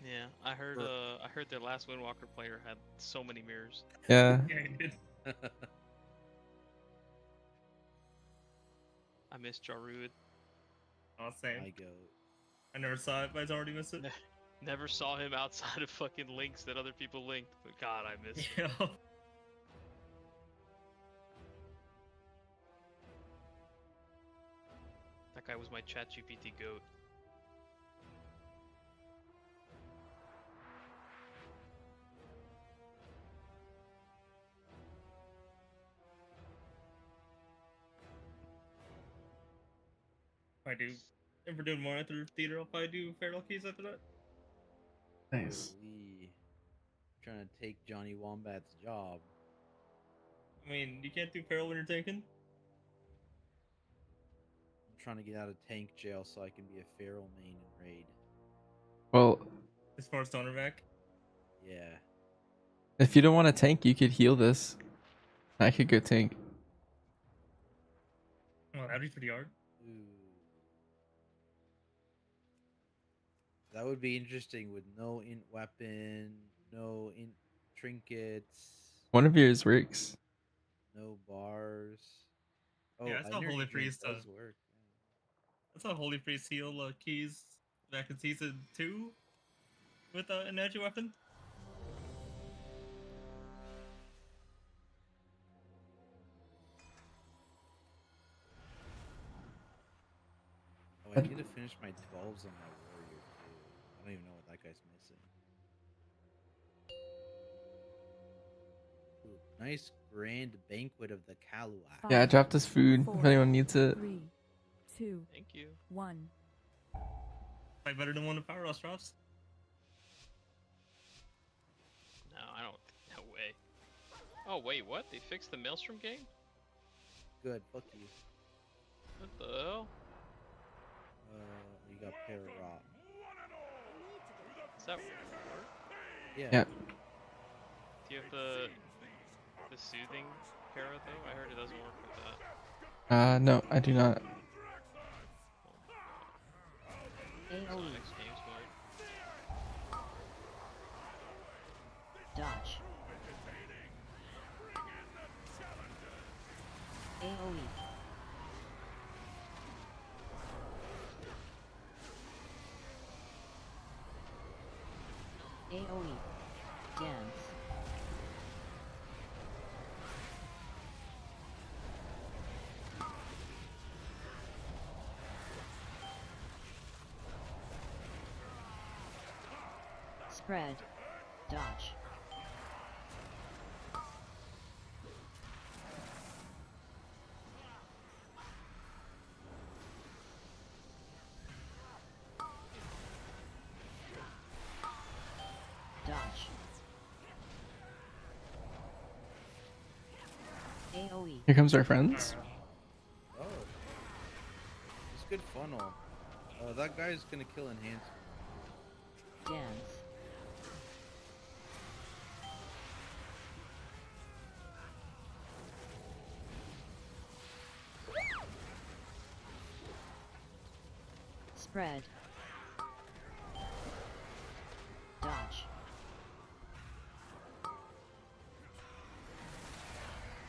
Yeah, I heard their last Windwalker player had so many mirrors. Yeah. Yeah, he did. I miss Jarud. Oh, same. I go. I never saw it, but I already missed it. Never saw him outside of fucking links that other people linked. But God, I miss him. Yeah. That guy was my ChatGPT goat. If we're doing more after theater, I'll probably do Feral Keys after that. Nice. Holy. Trying to take Johnny Wombat's job. I mean, you can't do Feral when you're tanking. I'm trying to get out of tank jail so I can be a feral main in raid. Well, As far as Stoner back. Yeah. if you don't want to tank, you could heal this. I could go tank. That'd be pretty hard. Ooh. That would be interesting with no int weapon, no int trinkets, One of yours works. no bars. Oh, Yeah, that's how energy Holy drink Priest. does work. That's how Holy Priest heal keys back in season 2 with an energy weapon. Oh, I need to finish my 12s on my warrior too. I don't even know what that guy's missing. Ooh, nice grand banquet of the Kaluak. Yeah, I dropped this food if anyone needs it. 3, 2, Thank you. 1. Probably better than one of Power House drops. No, I don't. No way. Oh wait, what? They fixed the Maelstrom game? Good, fuck you. What the hell? You got Para Rock. Does that work? Yeah. Yeah. Do you have the soothing para though? I heard it doesn't work with that. No, I do not. AoE. Next game's mode. Dodge. AoE. AoE. Dance. Spread. Dodge. Dodge. AoE. Here comes our friends. Oh. It's good funnel. That guy's gonna kill enhancement. Dance. Spread. Dodge.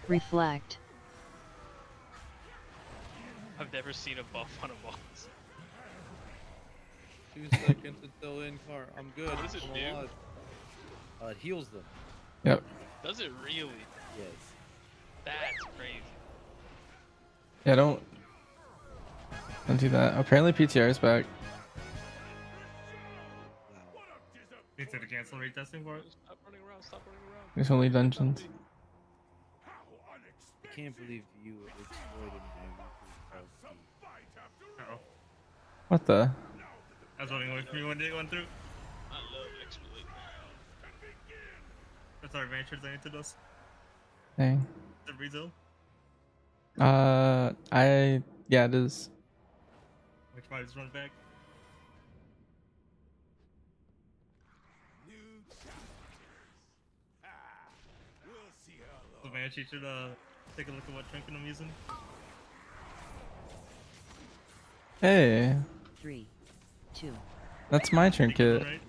Reflect. I've never seen a buff on a boss. 2 seconds until in car. I'm good. What does it I'm do? alive. It heals them. Yep. Does it really? Yes. That's crazy. Yeah, don't do that. Apparently PTR is back. Need to cancel retesting for it. Stop running around, stop running around. There's only dungeons. I can't believe you exploited my weekly Uh-oh. What the? I was running away from you when they went through. I love exploit. That's our adventures I into those. Dang. The Brazil. Yeah, it is. Which might just run back. So Banshee should take a look at what trinket I'm using. Hey, 3, 2. that's my trinket. Right?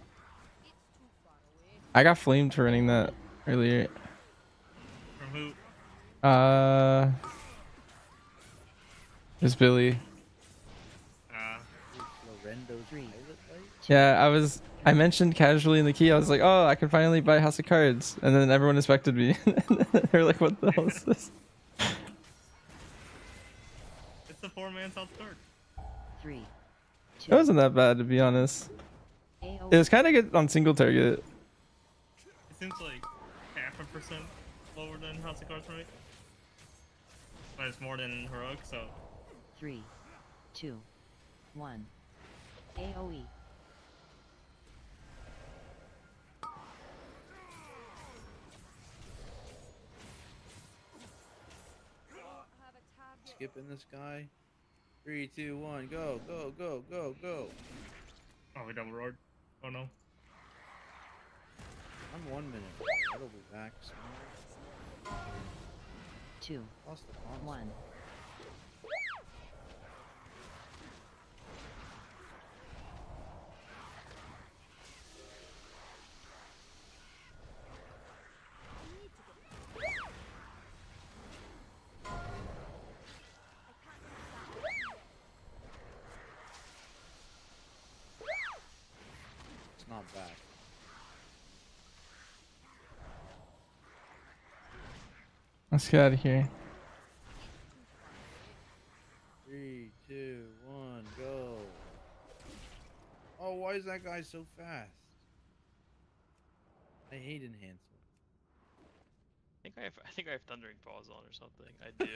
I got flamed for running that earlier. From who? It was Billy. Lorendo's pilot light? Yeah, I mentioned casually in the key, I was like, oh, I can finally buy House of Cards. And then everyone expected me. They're like, what the hell is this? It's the 4-man South Guard. 3, 2. It wasn't that bad, to be honest. AoE. It was kind of good on single target. It seems like 0.5% lower than House of Cards for me. But it's more than Heroic, so. 3, 2, 1. AoE. Skipping this guy. 3, 2, 1, go, go, go, go, go. Oh, we double roared. Oh no. I'm 1 minute. That'll be back soon. 2, Lost the console. 1. not back. Let's get out of here. 3, 2, 1, go. Oh, why is that guy so fast? I hate enhancement. I think I have Thundering Paws on or something. I do.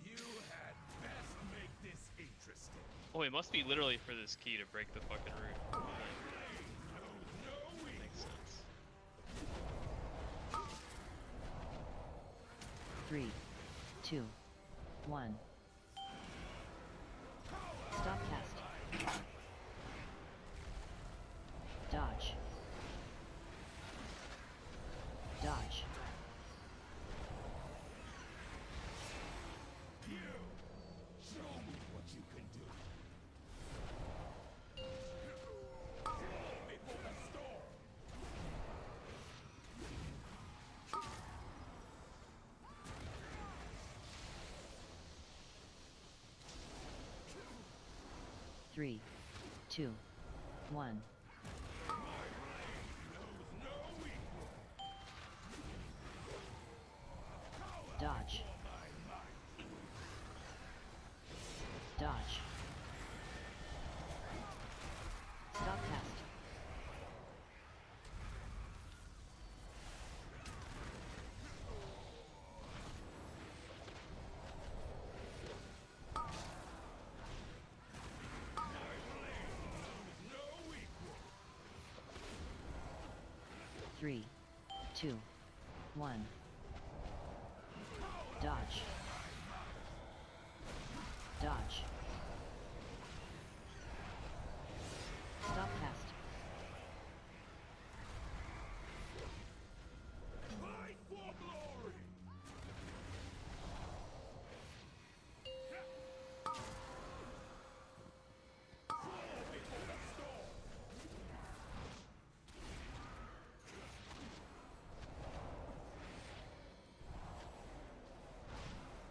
You had best make this interesting. Oh, it must be literally for this key to break the fucking root. Makes sense. 3, 2, 1. Stop cast. Dodge. Dodge. Show me what you can do. Before the storm. 3, 2, 1. Dodge. Dodge. Stop cast. Three, 2, 1. Dodge. Dodge. Stop cast. Fight for glory. Before the storm.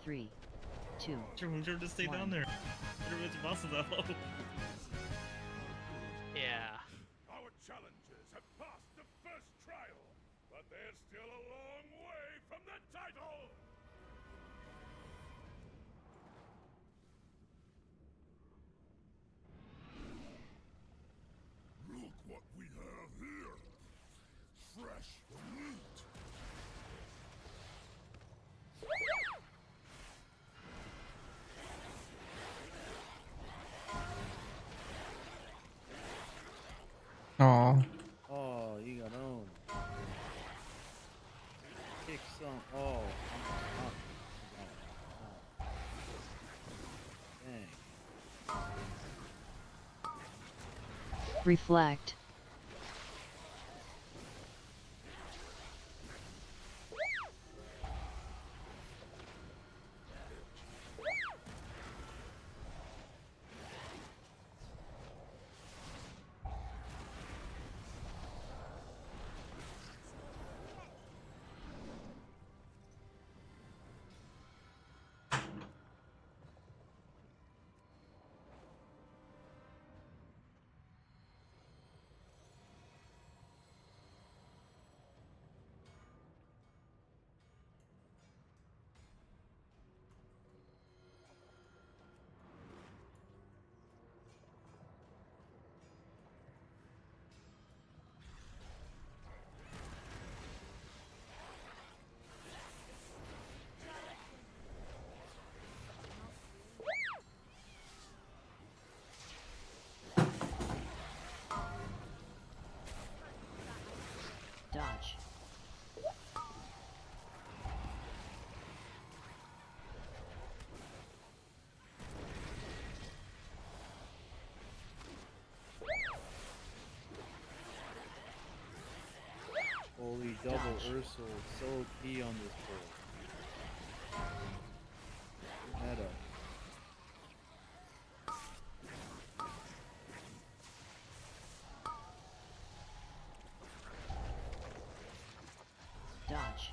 3, 2. Everyone should just stay down there. Everyone's bosses out. Yeah. Our challengers have passed the first trial, but they're still a long way from the title. Look what we have here. Fresh meat. Aw. Oh, you got owned. Kick some. Oh, dang. Reflect. Dodge. Holy double Dodge. Ursula, so key on this board. Meta. Dodge.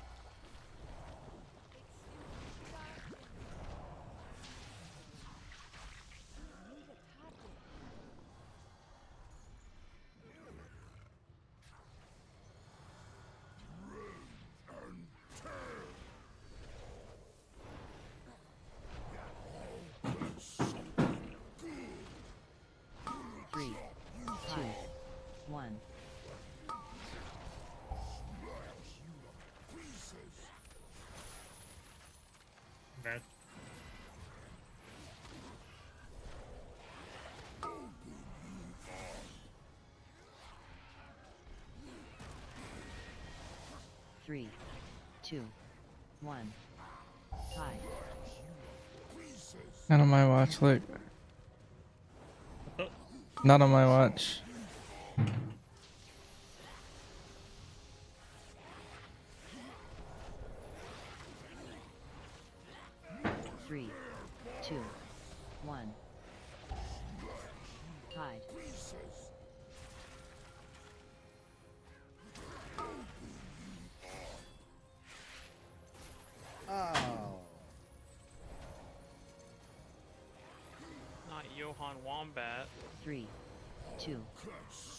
3, 2, 1. Hide. Not on my watch, look. Not on my watch. Three, 2, 1. Hide. Oh. Not Johann Wombat. 3, 2,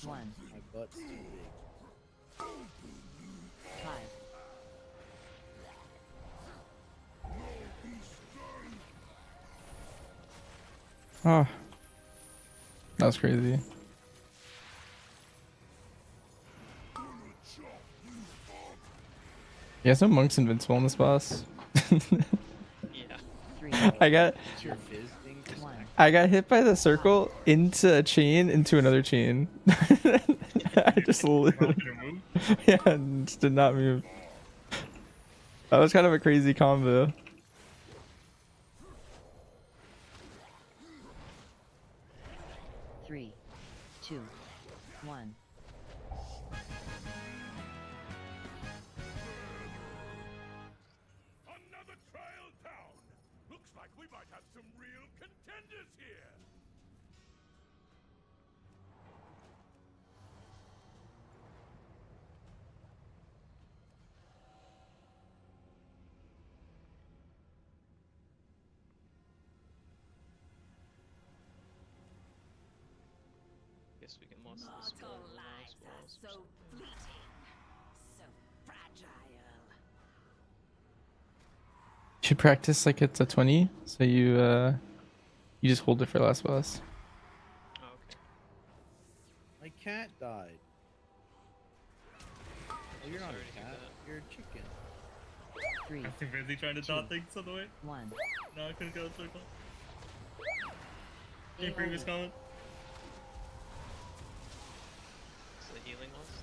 1. My butt's too big. Hide. Oh. That was crazy. Yeah, so Monk's invincible on this boss. Yeah. I got hit by the circle into a chain into another chain. I just literally, yeah, just did not move. That was kind of a crazy combo. Three, 2, 1. Another trial down. Looks like we might have some real contenders here. Guess we can lost this Mortal one now as lives well. are so fleeting, so fragile. You should practice like it's a 20, so you just hold it for last boss. Oh, okay. My cat died. Oh, you're not Sorry a to hear cat. that. You're a chicken. 3, I'm too busy trying to dot things on the way. 1. No, I couldn't go in circle. Any previous comment? It's the healing list.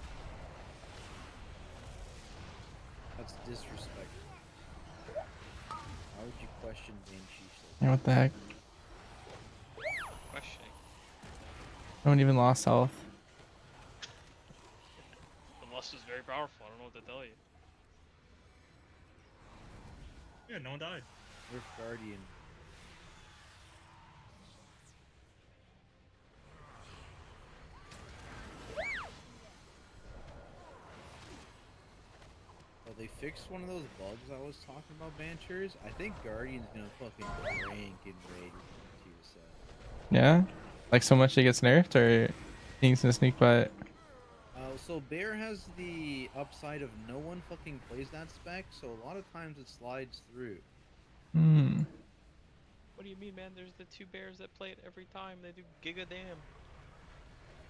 That's disrespectful. Why would you question Banshee? Yeah, what the heck? Questioning. No one even lost health. The lust is very powerful. I don't know what to tell you. Yeah, no one died. Rift Guardian. Well, they fixed one of those bugs I was talking about, Banchers. I think Guardian's gonna fucking rank in raid with tier set. Yeah? Like so much it gets nerfed, or things gonna sneak by it? So Bear has the upside of no one fucking plays that spec, so a lot of times it slides through. Hmm. What do you mean, man? There's the 2 bears that play it every time. They do giga damn.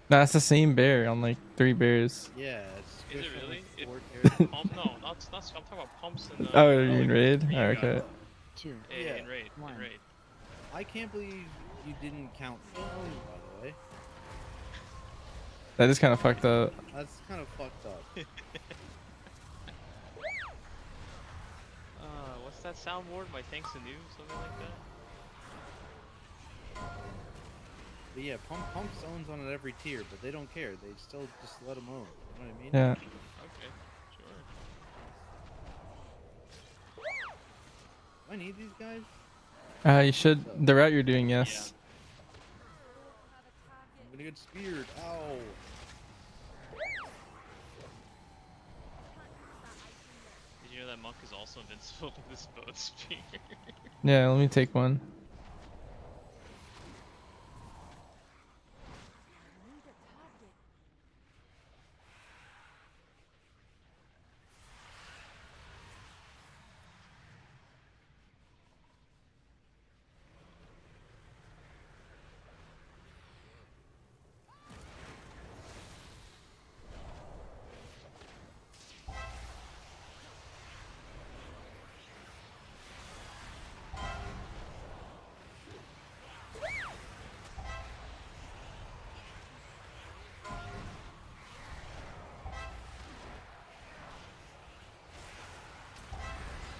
That's the same bear on like 3 bears. Yeah, it's Is it squished on, really? like, It, 4 pump, no, not. I'm talking about pumps in the. Oh, you mean raid? Oh, okay. 2, Yeah, in raid. 1. In raid. I can't believe you didn't count me, by the way. That is kind of fucked up. That's kind of fucked up. What's that soundboard? My thanks to new, something like that. But yeah, Pump zones on it every tier, but they don't care. They still just let them own. You know what I mean? Yeah. Okay, sure. Do I need these guys? You should. The route you're doing, yes. I'm gonna get speared. Ow. Did you know that monk is also invincible to this boat spear? Yeah, let me take one.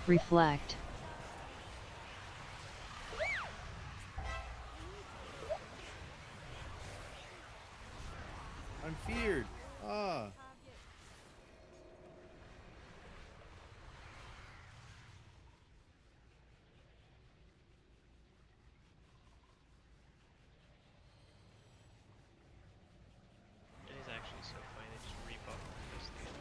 Reflect. I'm feared. Ah. It is actually so funny. They just rebuffed this again.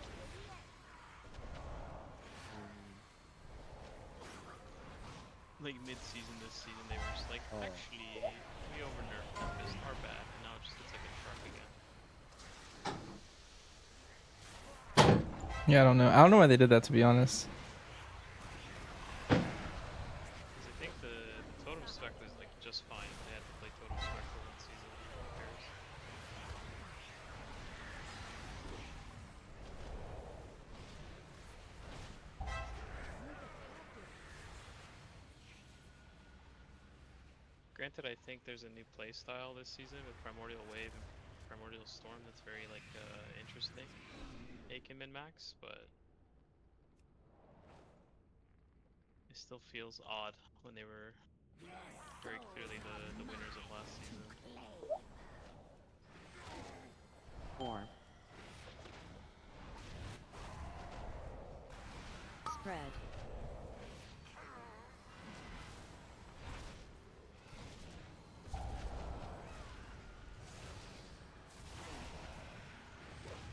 Like mid-season this season, they were just like, actually, we over-nerfed Tempest, our bad, and now it just looks like a truck again. Yeah, I don't know. I don't know why they did that, to be honest. Because I think the totem spec was like just fine. They had to play totem spec for one season. Who cares? Granted, I think there's a new playstyle this season with Primordial Wave and Primordial Storm that's very like interesting. AK min-max, but it still feels odd when they were very clearly the winners of last season. 4. Spread.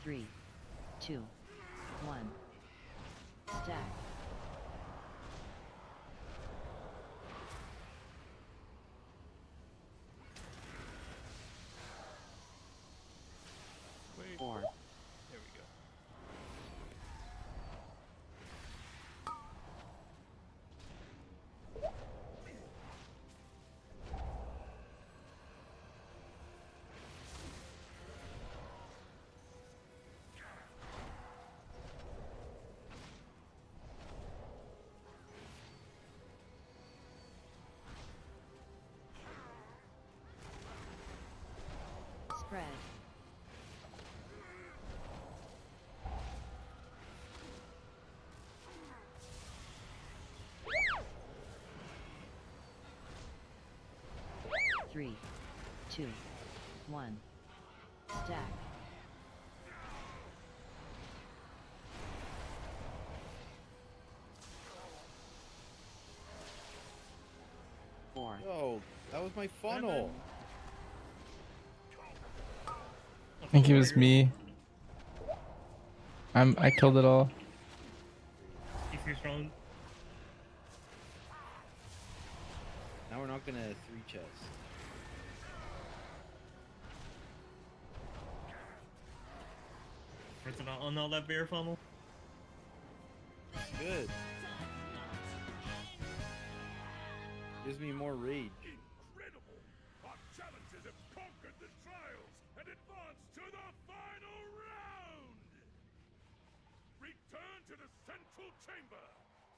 Three, 2, 1. Stack. Wait. 4. There we go. Spread. Three, 2, 1. Stack. Four. Yo, that was my funnel. I think it was me. I killed it all. If strong. Now we're not gonna 3 chest. It's not on all that bear funnel. Good. Gives me more rage. Incredible! Our challengers have conquered the trials and advanced to the final round! Return to the central chamber!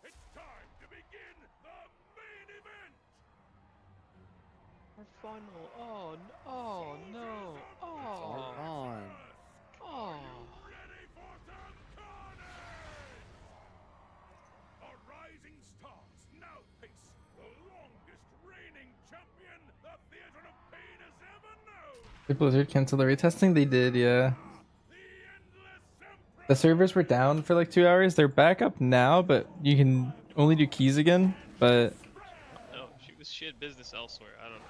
It's time to begin the main event! Our funnel. Oh, oh no. Oh. On. Oh. Ready for some carnage! Our rising stars now face the longest reigning champion the Theater of Pain has ever known! Did Blizzard cancel the retesting? They did, yeah. The servers were down for like 2 hours. They're back up now, but you can only do keys again. But No, she had business elsewhere. I don't know.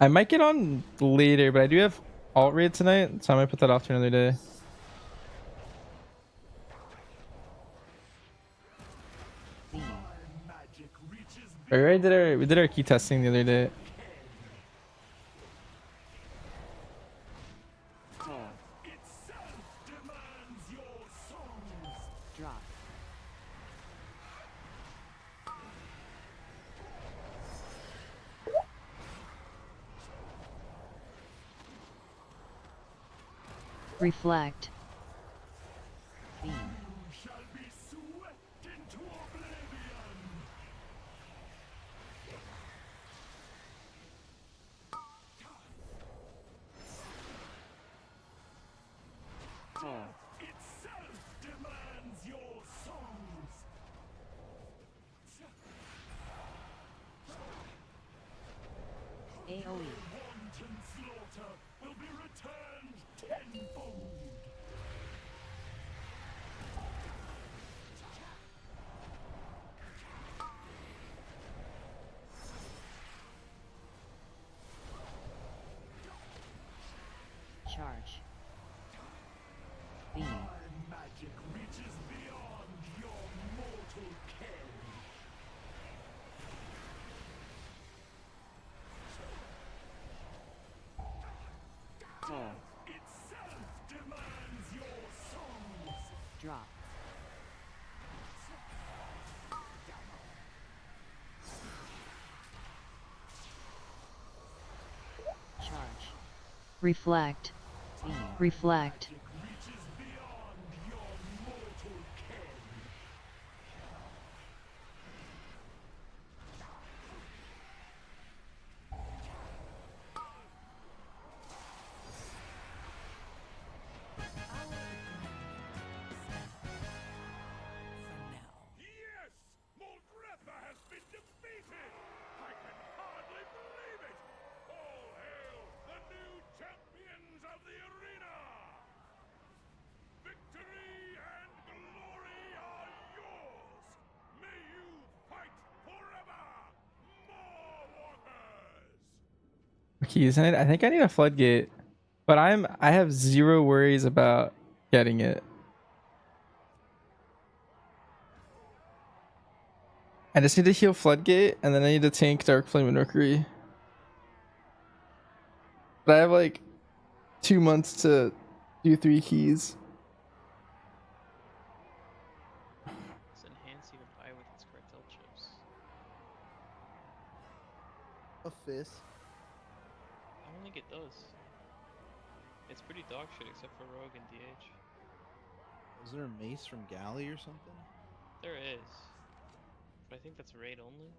I might get on later, but I do have alt raid tonight, so I might put that off to another day. We already did our key testing the other day. Drop. Reflect. Beam. Shall be swept into oblivion! Death itself demands your songs! OE. wanton slaughter will be returned tenfold. Charge. Beam. My magic reaches beyond your mortal ken. Pull. Itself demands your souls. Drop. Charge. Reflect. Beam. Reflect. Reaches beyond your mortal ken. Yes! Moldretha has been defeated! I can hardly believe it! All hail the new champions of the arena! Victory and glory are yours! May you fight forever! More walkers! Keys in it. I think I need a floodgate, but I have zero worries about getting it. I just need to heal floodgate, and then I need to tank Dark Flame and Mercury. But I have like 2 months to do 3 keys. Does enhance even buy with its cartel chips? A fist. I don't think it does. It's pretty dog shit except for Rogue and DH. Was there a mace from Galley or something? There is. But I think that's raid only.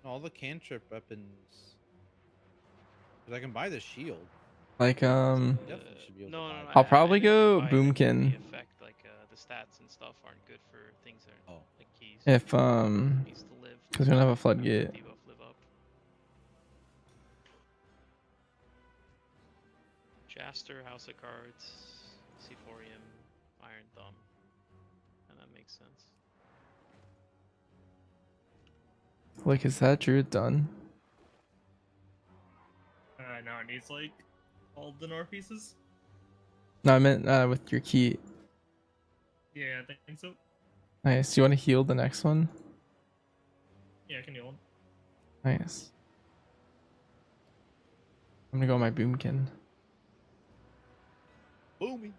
All the cantrip weapons. Because I can buy the shield. Like Definitely should be able No, to no, buy no. I'll that. probably I meant go buy the Boomkin effect, like the stats and stuff aren't good for things that are like keys. if Needs to live. because we don't have a floodgate. Debuff live up. Jaster, House of Cards, Sephorium, Iron Thumb. And that makes sense. Like, is that Druid done? Now it needs like all the Nor pieces. No, I meant with your key. Yeah, I think so. Nice. Do you want to heal the next one? Yeah, I can heal one. Nice. I'm gonna go on my Boomkin. Boomy.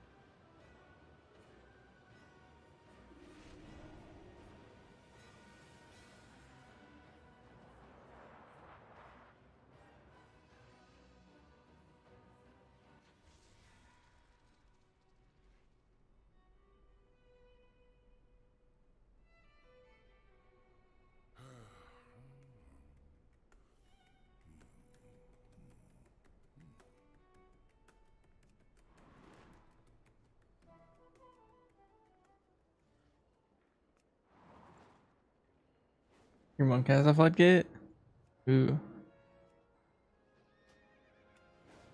Your monk has a floodgate? Ooh.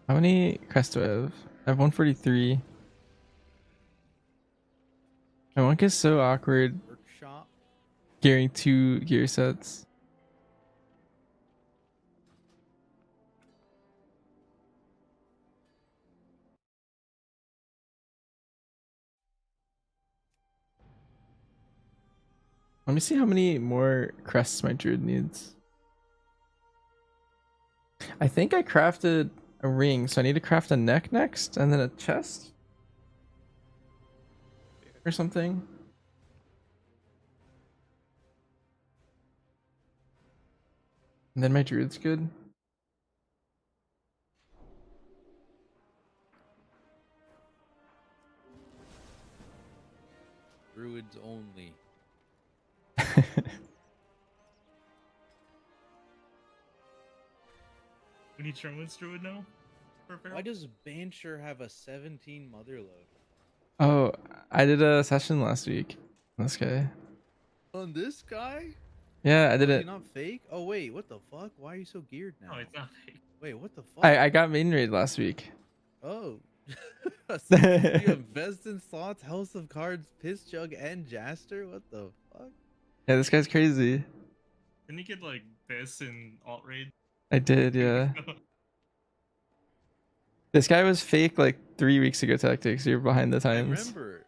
How many crests do I have? I have 143. My monk is so awkward. Workshop. Gearing 2 gear sets. Let me see how many more crests my druid needs. I think I crafted a ring, so I need to craft a neck next, and then a chest? Or something. And then my druid's good. Druids only. We need Sherman's Druid now. Why does Bansher have a 17 mother load? Oh, I did a session last week. This guy. On this guy? Yeah, I Oh, did is he it. not fake? Oh wait, what the fuck? Why are you so geared now? No, it's not fake. Wait, what the fuck? I got main raid last week. Oh. So you have Best in Slots, House of Cards, Piss Jug, and Jaster? What the fuck? Yeah, this guy's crazy. Didn't he get like this in alt raid? I did, yeah. This guy was fake like 3 weeks ago, Tactics. You're behind the I times. remember.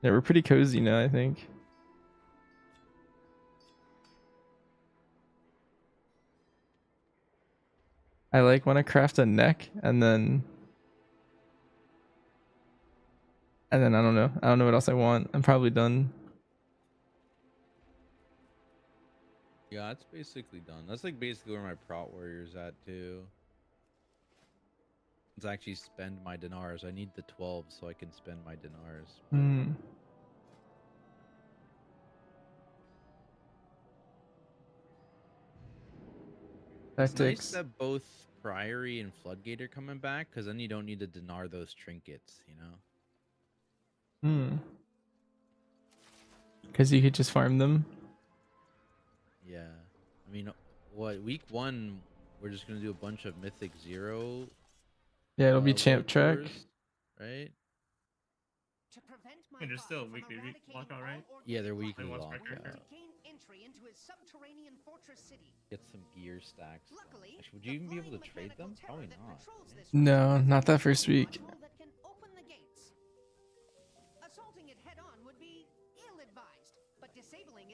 Yeah, we're pretty cozy now, I think. I like want to craft a neck and then I don't know. I don't know what else I want. I'm probably done. Yeah, that's basically done. That's like basically where my Prot Warrior's at too. Let's actually spend my dinars. I need the 12 so I can spend my dinars. Hmm. It's nice Tactics. that both Priory and Floodgate are coming back, because then you don't need to dinar those trinkets, you know? Hmm. Because you could just farm them. Yeah. I mean, what, week 1, we're just going to do a bunch of Mythic 0. Yeah, it'll be world champ track. tours, right? I mean, there's still a weekly lockout, right? Yeah, they're weekly Once per lockout. character. Get some gear stacks. Actually, would you even be able to trade them? Probably not. right? No, not that first week.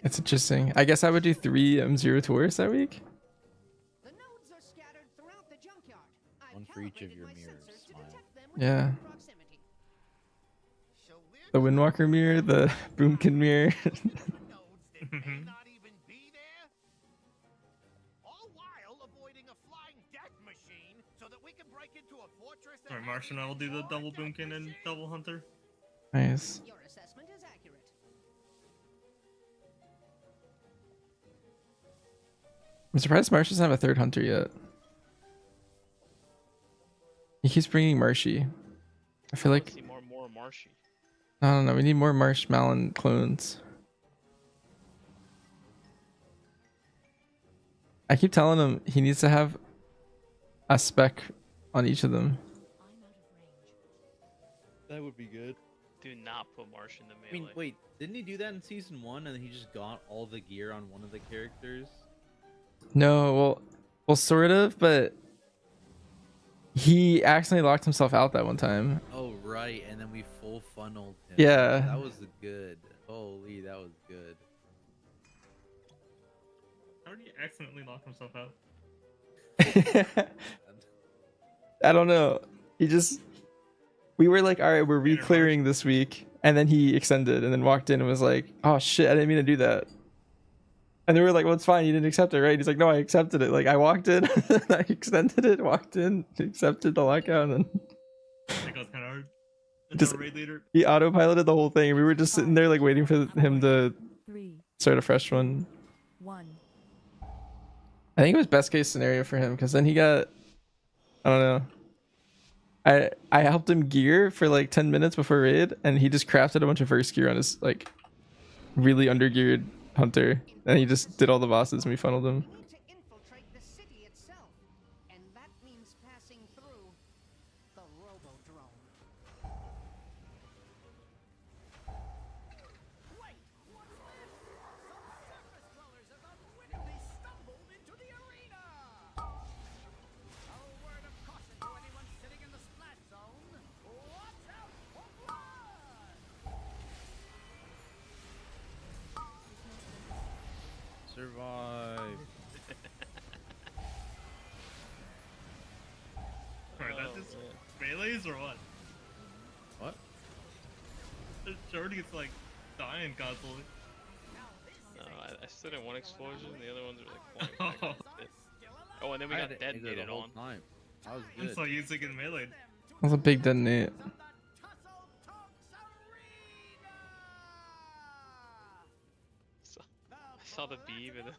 It's interesting. I guess I would do 3 M0 tours that week. One for each of your mirrors. Smile. Yeah. The Windwalker mirror, the Boomkin mirror. Alright, Martian, I will do the double Boomkin and double Hunter. Nice. I'm surprised Marsh doesn't have a 3rd hunter yet. He keeps bringing Marshy. I feel like See more Marshy. I don't know. We need more Marshmallow clones. I keep telling him he needs to have a spec on each of them. That would be good. Do not put Marsh in the I mean, melee. wait, didn't he do that in season 1 and then he just got all the gear on one of the characters? No, well, sort of, but he accidentally locked himself out that one time. Oh, right, and then we full funneled him. Yeah. That was good. Holy, that was good. How did he accidentally lock himself out? I don't know. We were like, all right, we're re-clearing this week, and then he extended and then walked in and was like, oh shit, I didn't mean to do that. And they were like, well, it's fine, you didn't accept it, right? He's like, no, I accepted it. Like, I walked in, I extended it, walked in, accepted the lockout, and then That goes kind of hard. just Raid leader. he autopiloted the whole thing. We were just sitting there like waiting for him to start a fresh one. I think it was best case scenario for him because then he got, I don't know. I helped him gear for like 10 minutes before raid, and he just crafted a bunch of verse gear on his like really undergeared hunter, and he just did all the bosses and we funneled him. Survive. Alright, that just melees or what? What? Jordy's like dying constantly. No, I stood in one explosion, the other ones are like falling back. Oh, and then we got detonated on. Time. That was I'm good. so used to getting melee. That was a big detonate. I saw the beam and then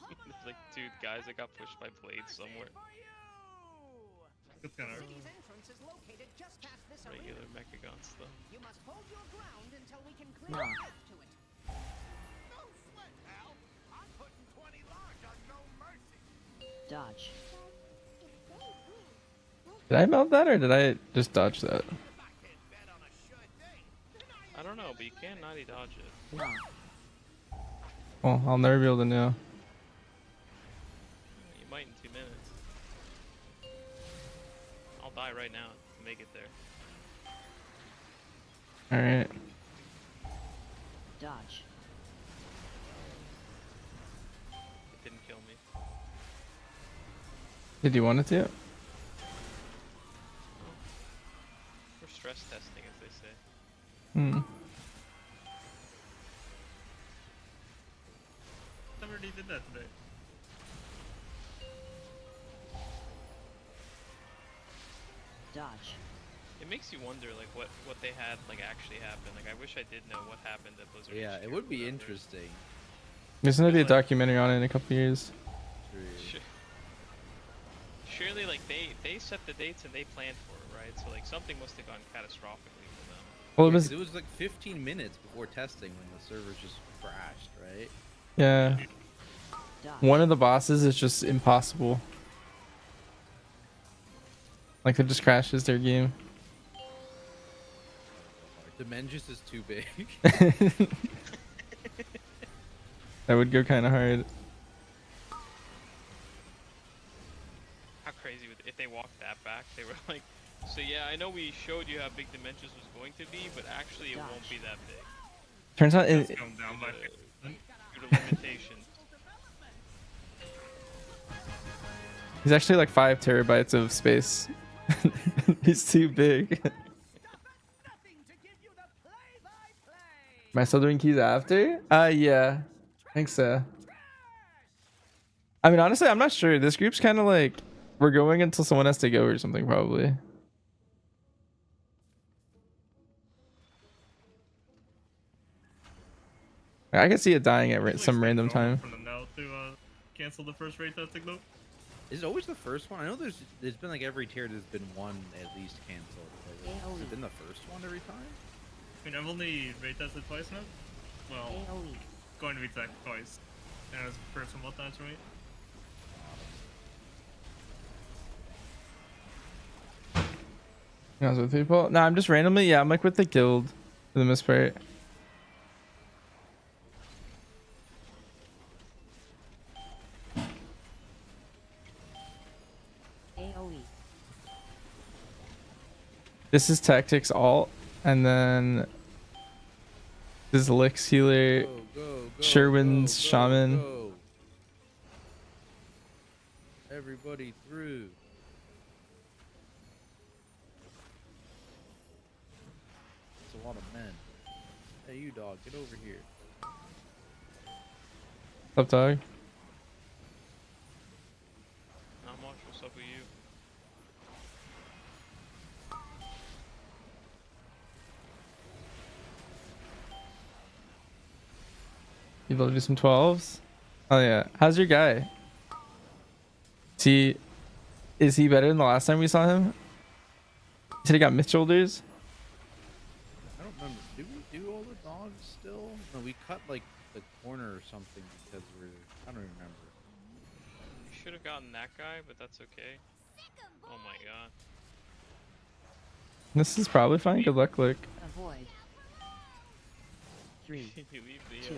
there's like 2 guys that got pushed by blades somewhere. It's kind of. City's entrance is located just past this Regular arena. Mechagons though. You must hold your ground until we can clear a path to it. No sweat, pal. I'm putting 20 large on no mercy. Dodge. Did I melt that or did I just dodge that? I don't know, but you can't naughty dodge it. No. Well, I'll never be able to know. You might in 2 minutes. I'll die right now to make it there. Alright. Dodge. It didn't kill me. Did you want it to? We're stress testing, as they say. Hmm. I already did that today. Dodge. It makes you wonder, like, what they had, like, actually happened. Like, I wish I did know what happened at Blizzard. Yeah, HQ it or would be whatever. interesting. There's gonna be a documentary on it in a couple years. Surely, like, they set the dates and they planned for it, right? So, like, something must have gone catastrophically for them. Well, Yeah, it was 'cause it was like 15 minutes before testing when the servers just crashed, right? yeah. One of the bosses is just impossible. Like it just crashes their game. Dimensions is too big. That would go kind of hard. How crazy would if they walked that back? They were like, so yeah, I know we showed you how big Dimensions was going to be, but actually it won't be that big. Turns out It's it, going down by Due to limitations. he's actually like 5 terabytes of space. He's too big. Am I still doing keys after? Yeah. I think so. I mean, honestly, I'm not sure. This group's kind of like we're going until someone has to go or something, probably. I can see it dying at some random time. From them now to cancel the first raid testing though. Is it always the first one? I know there's been like every tier there's been one at least canceled. Has it been the first one every time? I mean, I've only raid tested twice now. Well, going to be exact twice. And it was the first one multiple times for me. You guys with people? No, I'm just randomly. Yeah, I'm like with the guild for the most part. AoE. This is tactics alt, and then this is Lix healer, Sherwin's shaman. Go. Everybody through. It's a lot of men. Hey, you dog, get over here. Up dog. Not much. What's up with you? You able to do some 12s? Oh yeah. How's your guy? Is he better than the last time we saw him? You said he got mid shoulders? I don't remember. Did we do all the dogs still? No, we cut like the corner or something because I don't remember. You should have gotten that guy, but that's okay. Oh my god. This is probably fine. Good luck, Lick. Avoid. 3, You leave the 2,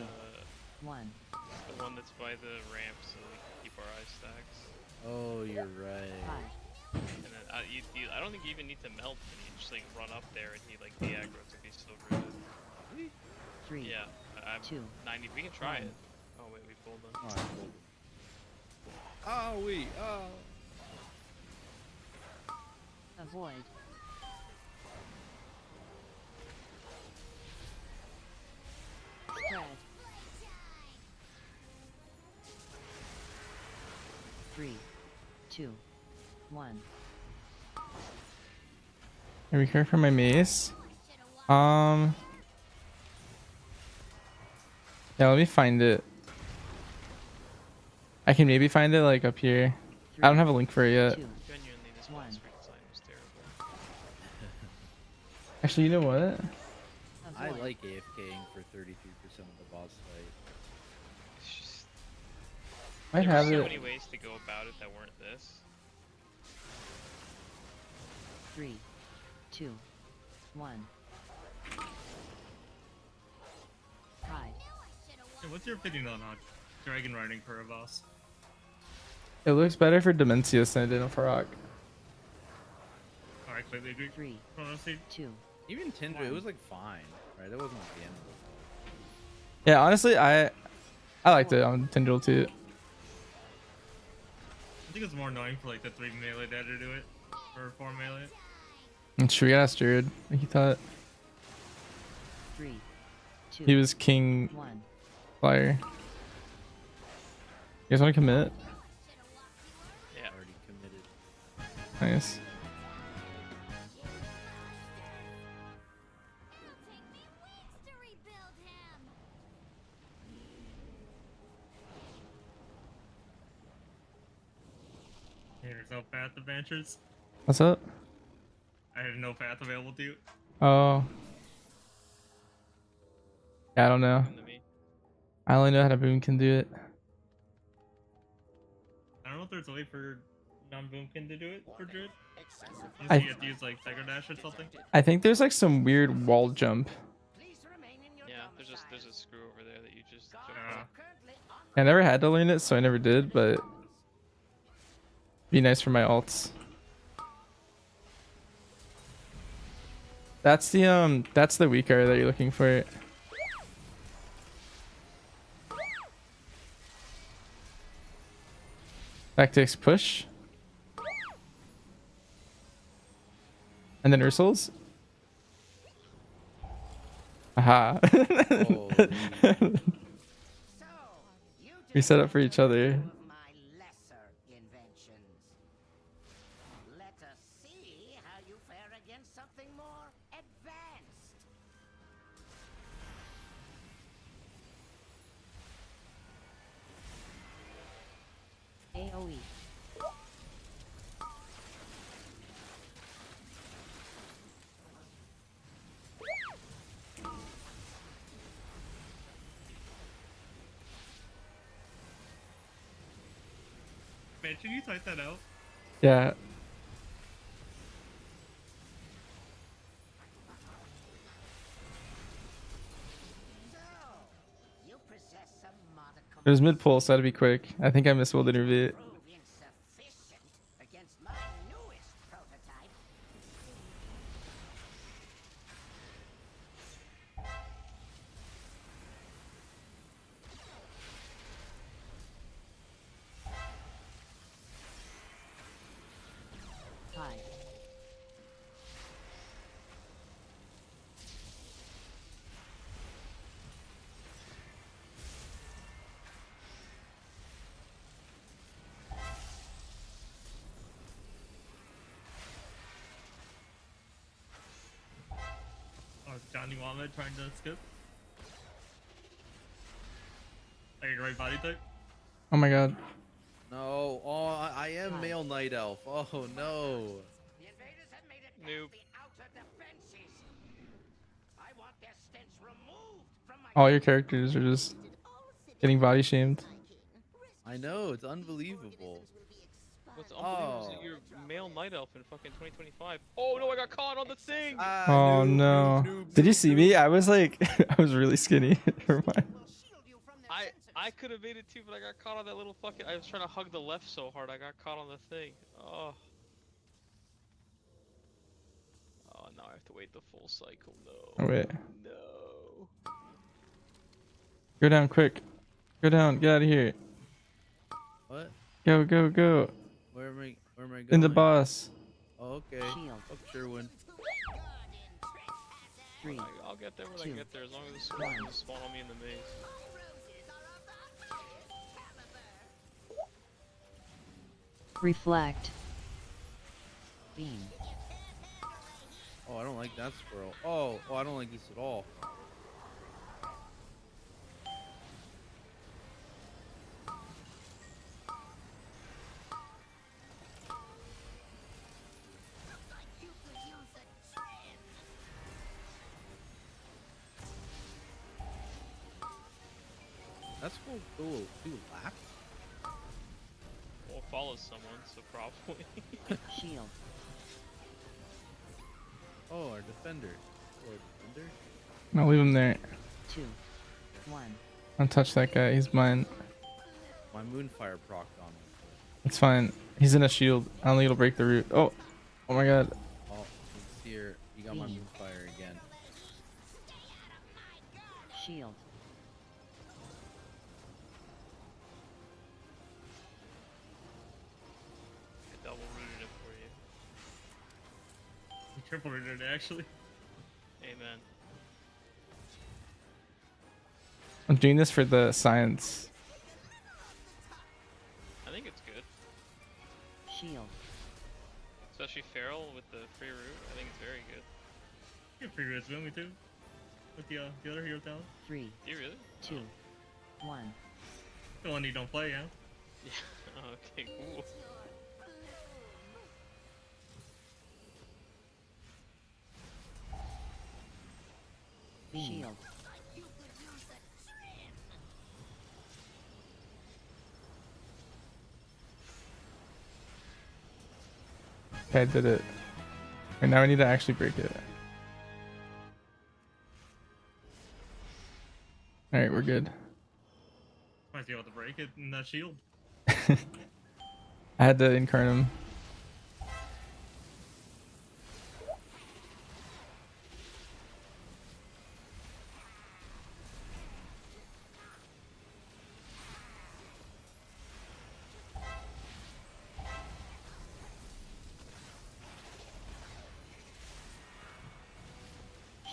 1. the one that's by the ramp so we can keep our eye stacks. Oh, you're right. And then I don't think you even need to melt, and you just like run up there and he like de-aggroes if he's still rooted. 3. Yeah, I'm 2. 90. We can try it. Oh wait, we pulled them. Alright, cool. Avoid. Spread. 3, 2, 1. Are we here for my mace? Yeah, let me find it. I can maybe find it like up here. I don't have a link for it yet. Genuinely, this boss freaking Actually, you know what? I like AFKing for 33% of the boss fight. Might There were have so it. many ways to go about it that weren't this. 3, 2, 1. Hide. Hey, what's your opinion on dragon riding for a boss? It looks better for Demencius than it did on Farok. I completely agree. 3, Honestly, 2. Even Tinder, it was like fine, right? That wasn't like the end of the world. Yeah, honestly, I liked it on Tindril too. I think it's more annoying for like the 3 melee dad to do it, or 4 melee. And sure, we asked Jared. He thought 3, 2. he was king 1. flyer. You guys want to commit? Yeah. Already committed. Nice. There's no path adventures. What's up? I have no path available to you. Oh. Yeah, I don't know. I only know how to boom can do it. I don't know if there's a way for non-boomkin to do it for Druid. I- You have to use like Tiger Dash or something. I think there's like some weird wall jump. Yeah, there's a screw over there that you just jump on. I never had to learn it, so I never did, but be nice for my alts. That's the weak area that you're looking for. Tactics push. And then Ursul's. Aha. We set up for each other. Let us see how you fare against something more advanced. AoE. Man, should you type that out? Yeah. You possess some modicum It was mid pull, so I had to be quick. I think I miswilled interview it. prove insufficient against my newest prototype. Hide. Oh, is Johnny Wama trying to skip? Are you the right body type? Oh my god. No, oh, I am male night elf. Oh no. The invaders have made it Nope. the outer defenses. I want their stench removed from my All your characters are just getting body shamed. I know, it's unbelievable. What's unbelievable is that you're male night elf in fucking 2025. Oh no, I got caught on the thing! Oh no. Did you see me? I was like, I was really skinny. Never mind. I could have made it too, but I got caught on that little fucking. I was trying to hug the left so hard, I got caught on the thing. Oh. Oh, now I have to wait the full cycle. No. Oh, wait. No. Go down quick. Go down. Get out of here. What? Go, go, go. Where am I going? In the boss. Oh, okay. Shield. Fuck Sherwin. 3, I'll get there when I 2, get there, as long as the spawn doesn't spawn on me in the maze. Reflect. Beam. Oh, I don't like that squirrel. Oh, I don't like this at all. That's what we'll do lap. Well, it follows someone, so probably. Shield. Oh, our defender. Or defender? I'll leave him there. 2, 1. Don't touch that guy. He's mine. My Moonfire procced on him. It's fine. He's in a shield. I don't think it'll break the root. Oh. Oh my god. Oh, he's here. You got my Moonfire again. Shield. I double rooted it for you. You triple rooted it, actually. Amen. I'm doing this for the science. I think it's good. Shield. Especially Feral with the free root. I think it's very good. You get free roots, don't we, too? With the other hero talent? 3. Do you really? 2, 1. The one you don't play, yeah? Yeah. Okay, cool. Shield. Okay, I did it. And now we need to actually break it. Alright, we're good. Might be able to break it in that shield. I had to incarn him.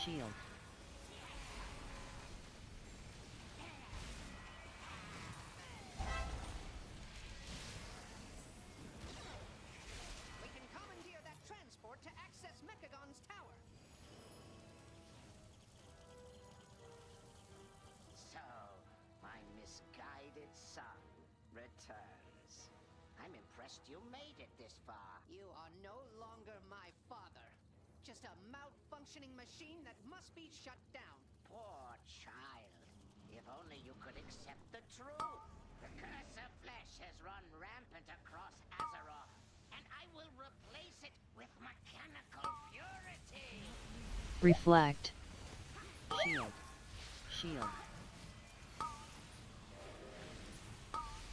Shield. We can commandeer that transport to access Mechagon's tower. So, my misguided son returns. I'm impressed you made it this far. You are no longer my father. Just a malfunctioning machine that must be shut down. Poor child. If only you could accept the truth. The curse of flesh has run rampant across Azeroth, and I will replace it with mechanical purity. Reflect. Shield. Shield.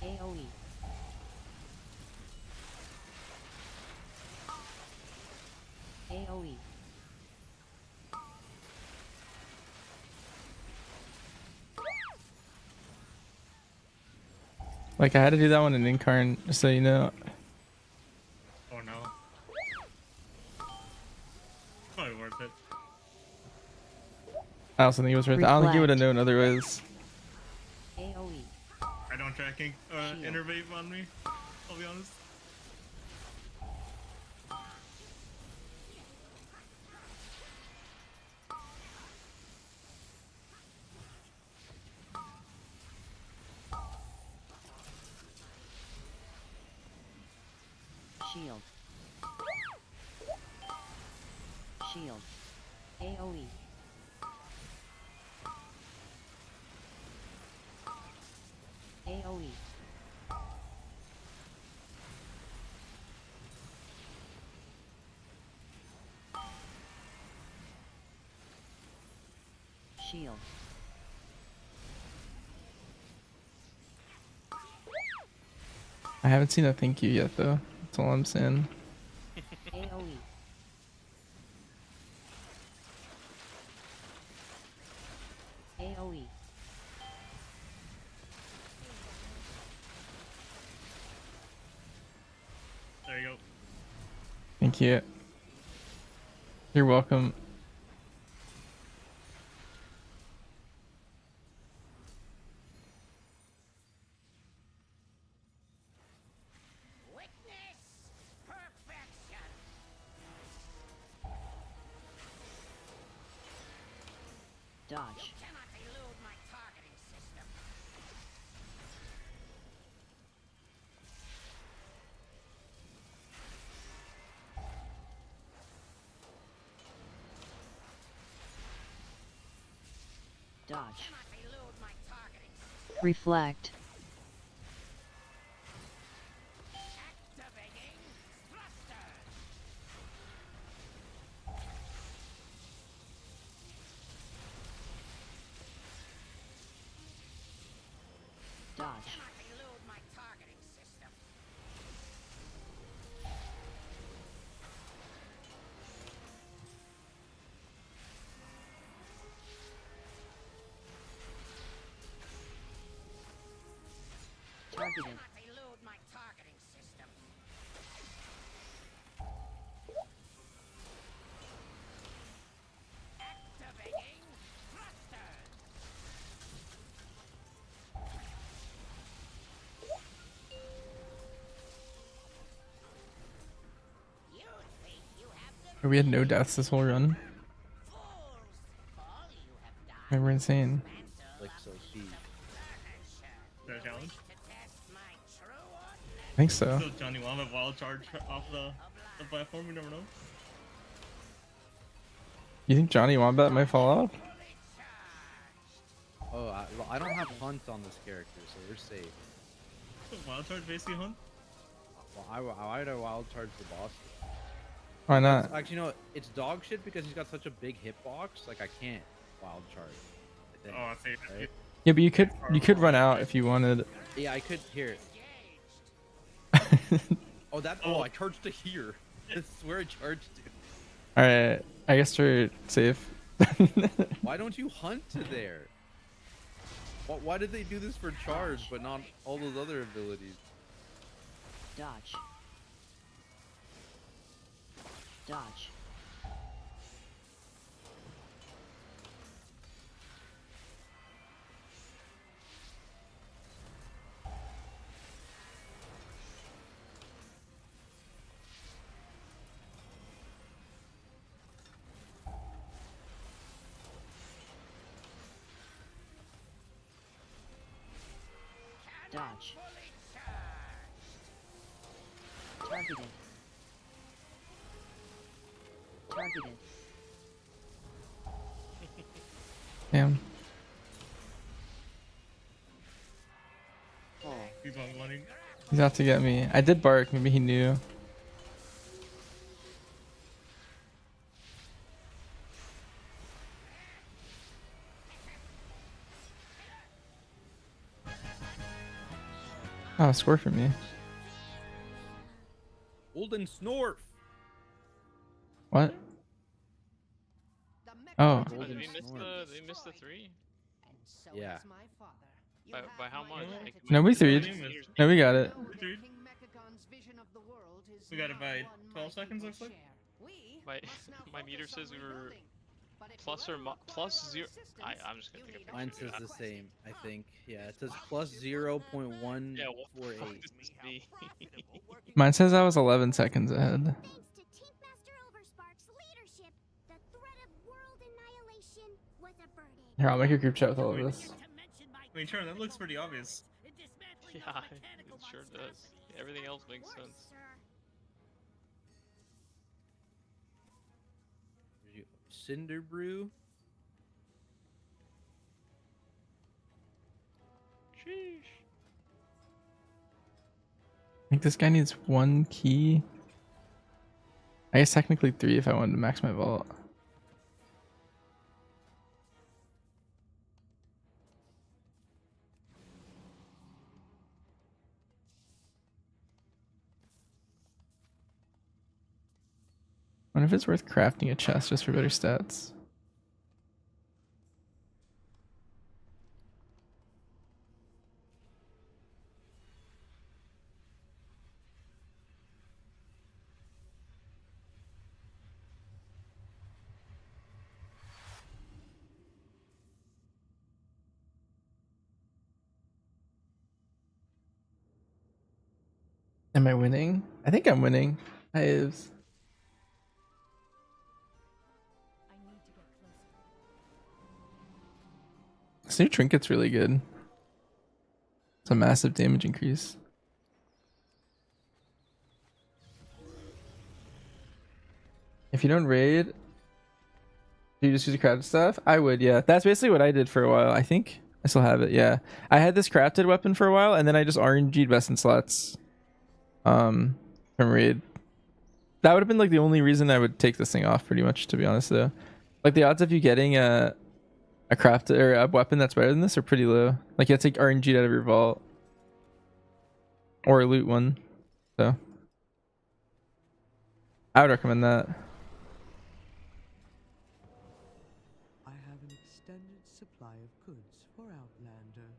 AoE. AoE. Like, I had to do that one in incarn, just so you know. Oh no. Probably worth it. I also think it was worth it. I don't think you would have known otherwise. AoE. I don't tracking innervate on me, I'll be honest. Shield. Shield. AoE. AoE. Shield. I haven't seen a thank you yet, though. That's all I'm saying. AoE. AoE. There you go. Thank you. You're welcome. Witness perfection. Dodge. You cannot elude my targeting system. Dodge. Cannot elude my targeting system. Reflect. Dodge. Reload my targeting system. Targeted. Reload my targeting system. Activating thrusters. You think you have the We had no deaths this whole run. We were insane. Like so key. That challenge? I think so. So Johnny will have a wild charge off the platform. We never know. You think Johnny Wombat might fall off? Oh, I don't have hunt on this character, so we're safe. Wild charge basically hunt. Well, I'd wild charge the boss. Why not? Actually, no, it's dog shit because he's got such a big hitbox. Like I can't wild charge. I think, Oh, I see. right? Yeah, but you could run out if you wanted. Yeah, I could hear it. Oh, that. Oh, I charged to here. That's where I charged to. All right, I guess we're safe. Why don't you hunt to there? Why did they do this for charge, but not all those other abilities? Dodge. Dodge. Dodge. Targeted. Targeted. Damn. Oh, he's on running. He's out to get me. I did bark. Maybe he knew. Oh, score for me. Golden Snorf. What? Oh. Did we miss the 3? Yeah. By how much? Like, No, we threed. No, we got it. We got it by 12 seconds, looks like. My meter says we were plus or plus 0. I'm just gonna take a picture. Mine says the same, I think. Yeah, it says plus 0.148. Yeah, what the fuck does this mean? Mine says I was 11 seconds ahead. Here, I'll make a group chat with all of this. I mean, sure, that looks pretty obvious. Yeah, it sure does. Everything else makes sense. Cinder Brew. Sheesh. I think this guy needs 1 key. I guess technically 3 if I wanted to max my vault. I wonder if it's worth crafting a chest just for better stats. Am I winning? I think I'm winning. I is. This new trinket's really good. It's a massive damage increase. If you don't raid, do you just use the crowd stuff? I would, yeah. That's basically what I did for a while. I think I still have it. Yeah, I had this crafted weapon for a while, and then I just RNG'd best in slots. From raid. That would have been like the only reason I would take this thing off, pretty much, to be honest. Though, like the odds of you getting a craft or a weapon that's better than this are pretty low. Like you have to take RNG out of your vault or loot one. So I would recommend that. I have an extended supply of goods for Outlanders.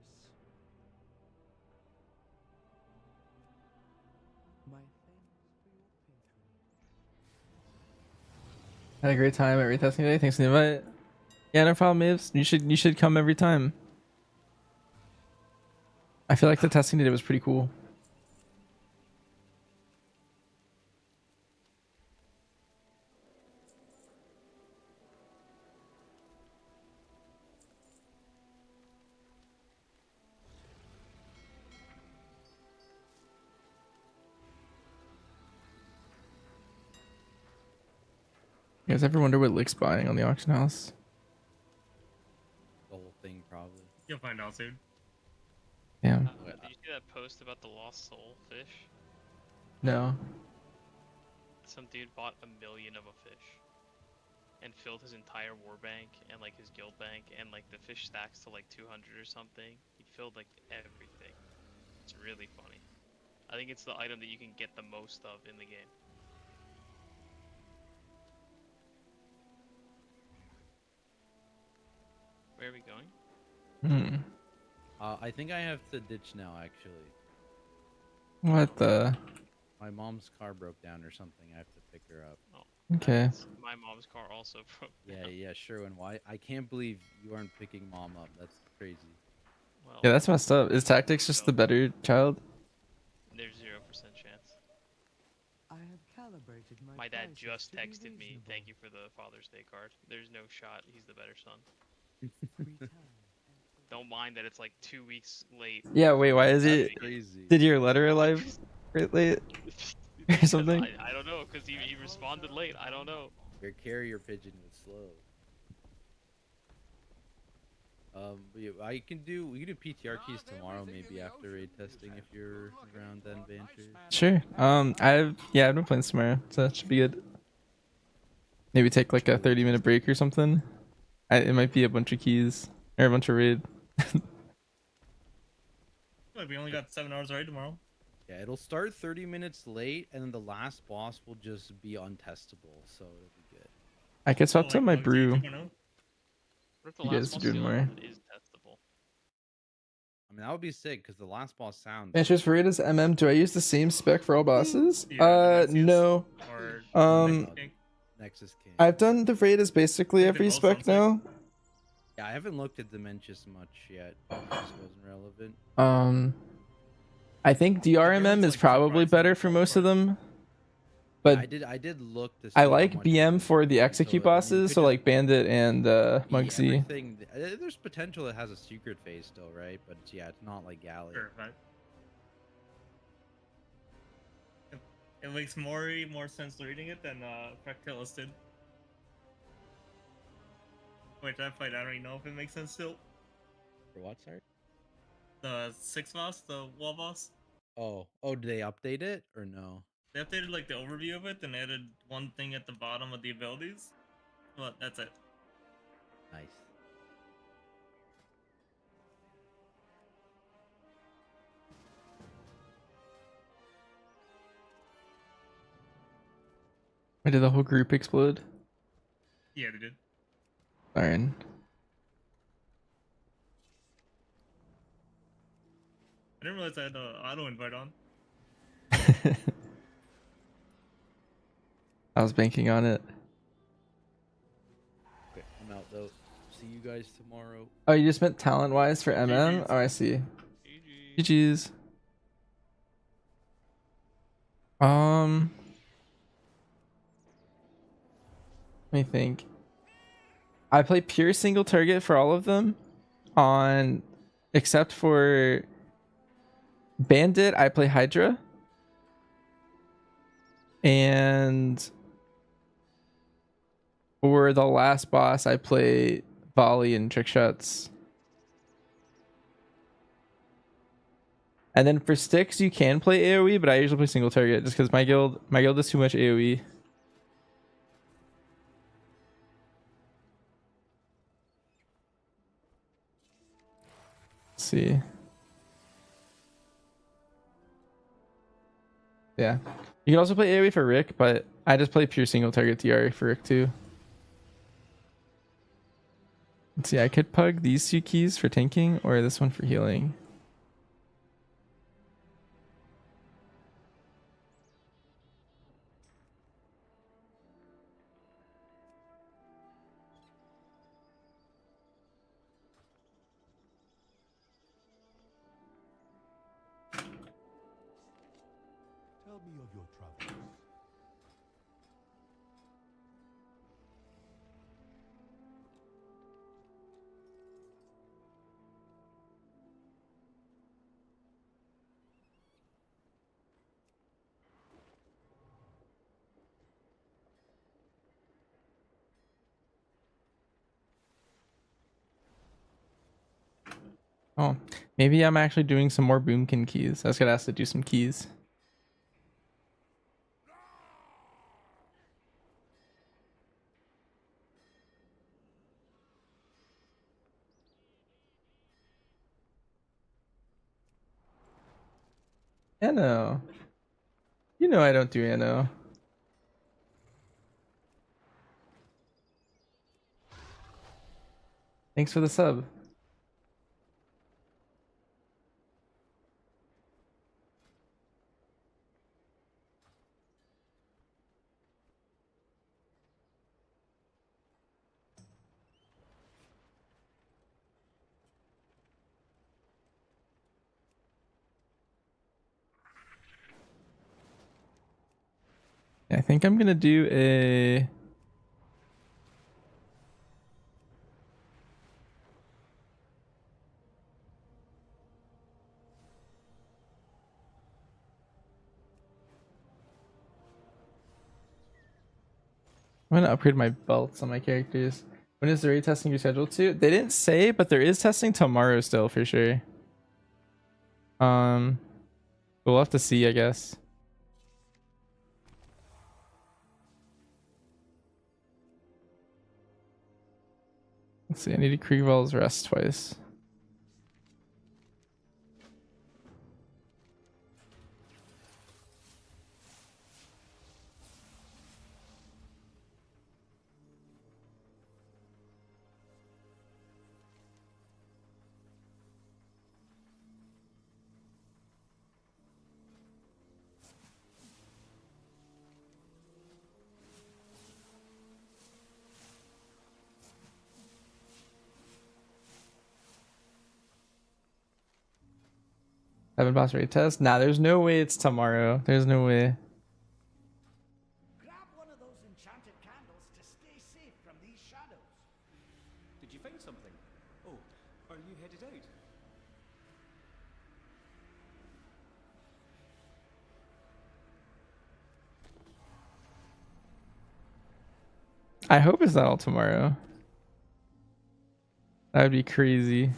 My thanks for your patronage. Had a great time at retesting today. Thanks for the invite. Yeah, no problem, Mavs. You should come every time. I feel like the testing today was pretty cool. You guys ever wonder what Lick's buying on the auction house? The whole thing, probably. You'll find out soon. Yeah. Did you see that post about the lost soul fish? No. Some dude bought 1 million of a fish and filled his entire war bank and like his guild bank, and like the fish stacks to like 200 or something. He filled like everything. It's really funny. I think it's the item that you can get the most of in the game. Where are we going? I think I have to ditch now, actually. What the? My mom's car broke down or something. I have to pick her up. Oh, okay. My mom's car also broke down. Yeah, sure. And why? I can't believe you aren't picking mom up. That's crazy. Well, Yeah, that's messed up. Is Tactics just the better child? There's 0% chance. I have calibrated My dad prices just to be texted me, reasonable. thank you for the Father's Day card. There's no shot he's the better son. Don't mind that it's like 2 weeks late. Yeah, wait, why is That's it? crazy. Did your letter arrive late? Or something? I don't know, because he responded late. I don't know. Your carrier pigeon was slow. But yeah, we can do PTR keys tomorrow, maybe after raid testing if you're around then, Banter. Sure. I've been playing tomorrow, so that should be good. Maybe take like a 30-minute break or something. It might be a bunch of keys or a bunch of raid. Like we only got 7 hours right tomorrow. Yeah, it'll start 30 minutes late, and then the last boss will just be untestable, so it'll be good. I could swap to my Bug brew. 2.0? What if the You last guys are boss doing the more. only one is testable? I mean, that would be sick because the last boss sounds. Answers for raid is MM. Do I use the same spec for all bosses? Yeah, No. Or Nexus King. I've done the raid as basically They're every both spec now. Yeah, I haven't looked at Dementius much yet. It just wasn't relevant. I think DRMM is probably better for most of them. But I did look to see I how like much BM for the execute bosses, so like Bandit and Mugsy. There's potential it has a secret phase still, right? But yeah, it's not like Galley. Sure, but it makes more sense reading it than Fractalis did. Wait, that fight, I don't even know if it makes sense still. For what, sorry? The 6th boss, the wall boss. Oh, did they update it or no? They updated like the overview of it and added one thing at the bottom of the abilities. But that's it. Nice. Why did the whole group explode? Yeah, they did. Darn. I didn't realize I had auto invite on. I was banking on it. Okay, I'm out though. See you guys tomorrow. Oh, you just meant talent-wise for MM? Oh, I see. GG's. Let me think. I play pure single target for all of them on, except for Bandit, I play Hydra. And for the last boss, I play volley and trick shots. And then for sticks, you can play AoE, but I usually play single target just because my guild does too much AoE. Let's see. Yeah. You can also play AoE for Rick, but I just play pure single target DR for Rick too. Let's see, I could pug these 2 keys for tanking or this one for healing. Tell me of your travels. Oh, maybe I'm actually doing some more boomkin keys. I was gonna ask to do some keys. Anno. You know I don't do Anno. Thanks for the sub. I think I'm gonna do a... I'm gonna upgrade my belts on my characters. When is the raid testing you scheduled to? They didn't say, but there is testing tomorrow still for sure. We'll have to see, I guess. Let's see, I need to Kriegwald's rest twice. Seven boss raid test? Nah, there's no way it's tomorrow. There's no way. Grab one of those enchanted candles to stay safe from these shadows. Did you find something? Oh, are you headed out? I hope it's not all tomorrow. That would be crazy.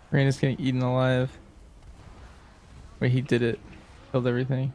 Rain is getting eaten alive. Wait, he did it. Killed everything.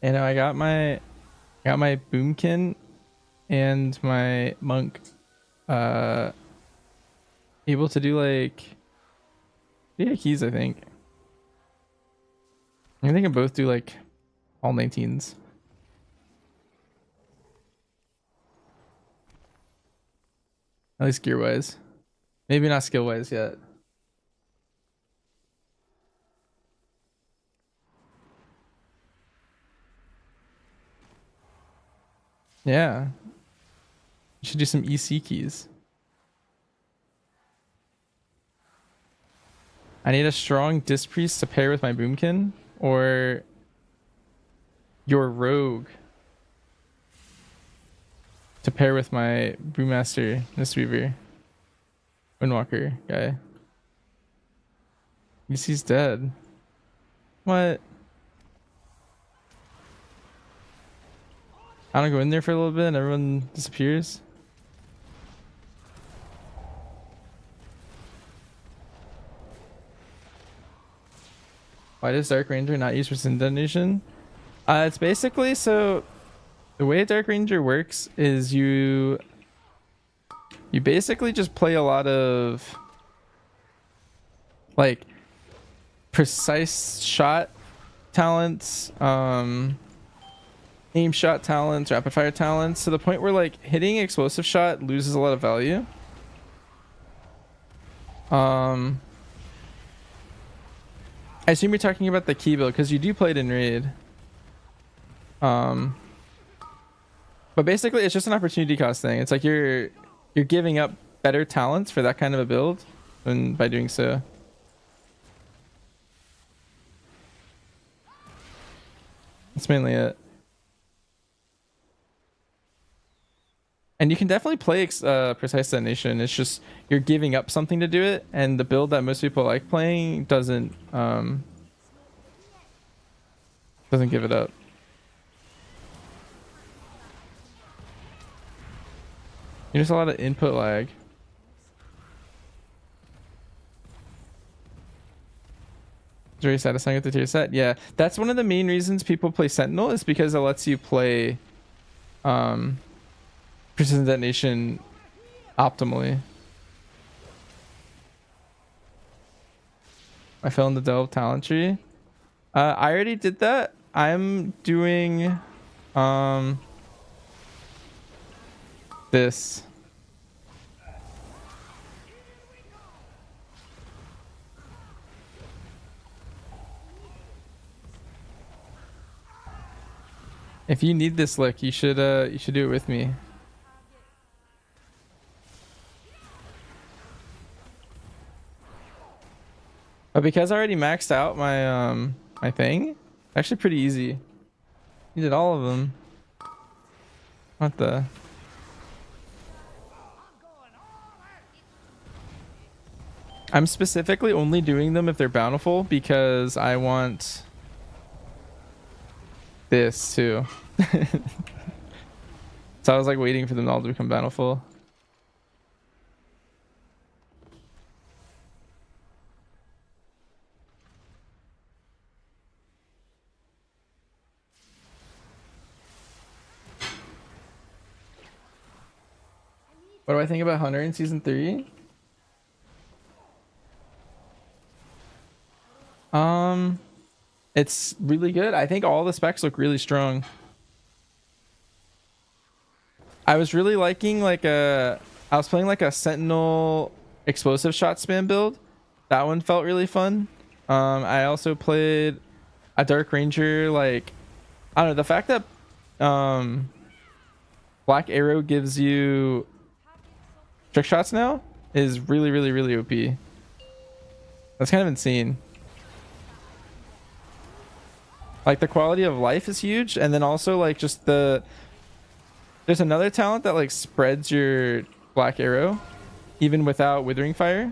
You know, I got my boomkin and my monk able to do like data keys, I think. I think they can both do like all 19s. At least gear wise. Maybe not skill wise yet. Yeah. You should do some EC keys. I need a strong disc priest to pair with my boomkin, or your rogue to pair with my brewmaster Mistweaver Windwalker guy. EC's dead. What? I don't go in there for a little bit and everyone disappears. Why does Dark Ranger not use Precision Detonation? It's basically, so the way Dark Ranger works is you basically just play a lot of like precise shot talents, aim shot talents, rapid fire talents, to the point where like hitting explosive shot loses a lot of value. I assume you're talking about the key build because you do play it in raid. But basically it's just an opportunity cost thing. It's like you're giving up better talents for that kind of a build, and by doing so. That's mainly it. And you can definitely play precise detonation. It's just you're giving up something to do it, and the build that most people like playing doesn't give it up. There's a lot of input lag. It's very satisfying with the tier set. Yeah, that's one of the main reasons people play Sentinel, is because it lets you play precision detonation optimally. I fell in the Delve talent tree. I already did that. I'm doing this. If you need this lick, you should do it with me. But because I already maxed out my my thing, actually pretty easy. You did all of them. What the? I'm specifically only doing them if they're bountiful because I want this too. So I was like waiting for them all to become bountiful. What do I think about Hunter in season 3? It's really good. I think all the specs look really strong. I was really liking like I was playing like a Sentinel explosive shot spam build. That one felt really fun. I also played a Dark Ranger, like I don't know, the fact that Black Arrow gives you trick shots now is really OP. That's kind of insane. Like the quality of life is huge, and then also like just there's another talent that like spreads your Black Arrow even without Withering Fire,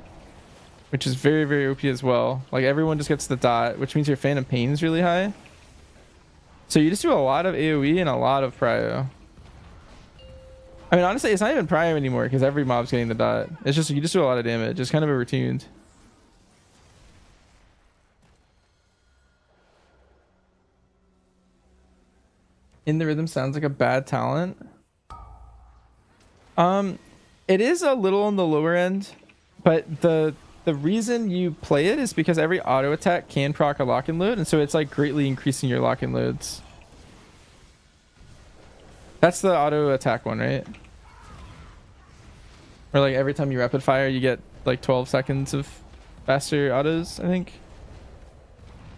which is very OP as well. Like everyone just gets the dot, which means your Phantom Pain is really high. So you just do a lot of AoE and a lot of prio. I mean, honestly, it's not even prio anymore because every mob's getting the dot. It's just you just do a lot of damage. It's kind of overtuned. In the Rhythm sounds like a bad talent. It is a little on the lower end, but the reason you play it is because every auto attack can proc a lock and load, and so it's like greatly increasing your lock and loads. That's the auto attack one, right? Or like every time you rapid fire, you get like 12 seconds of faster autos, I think.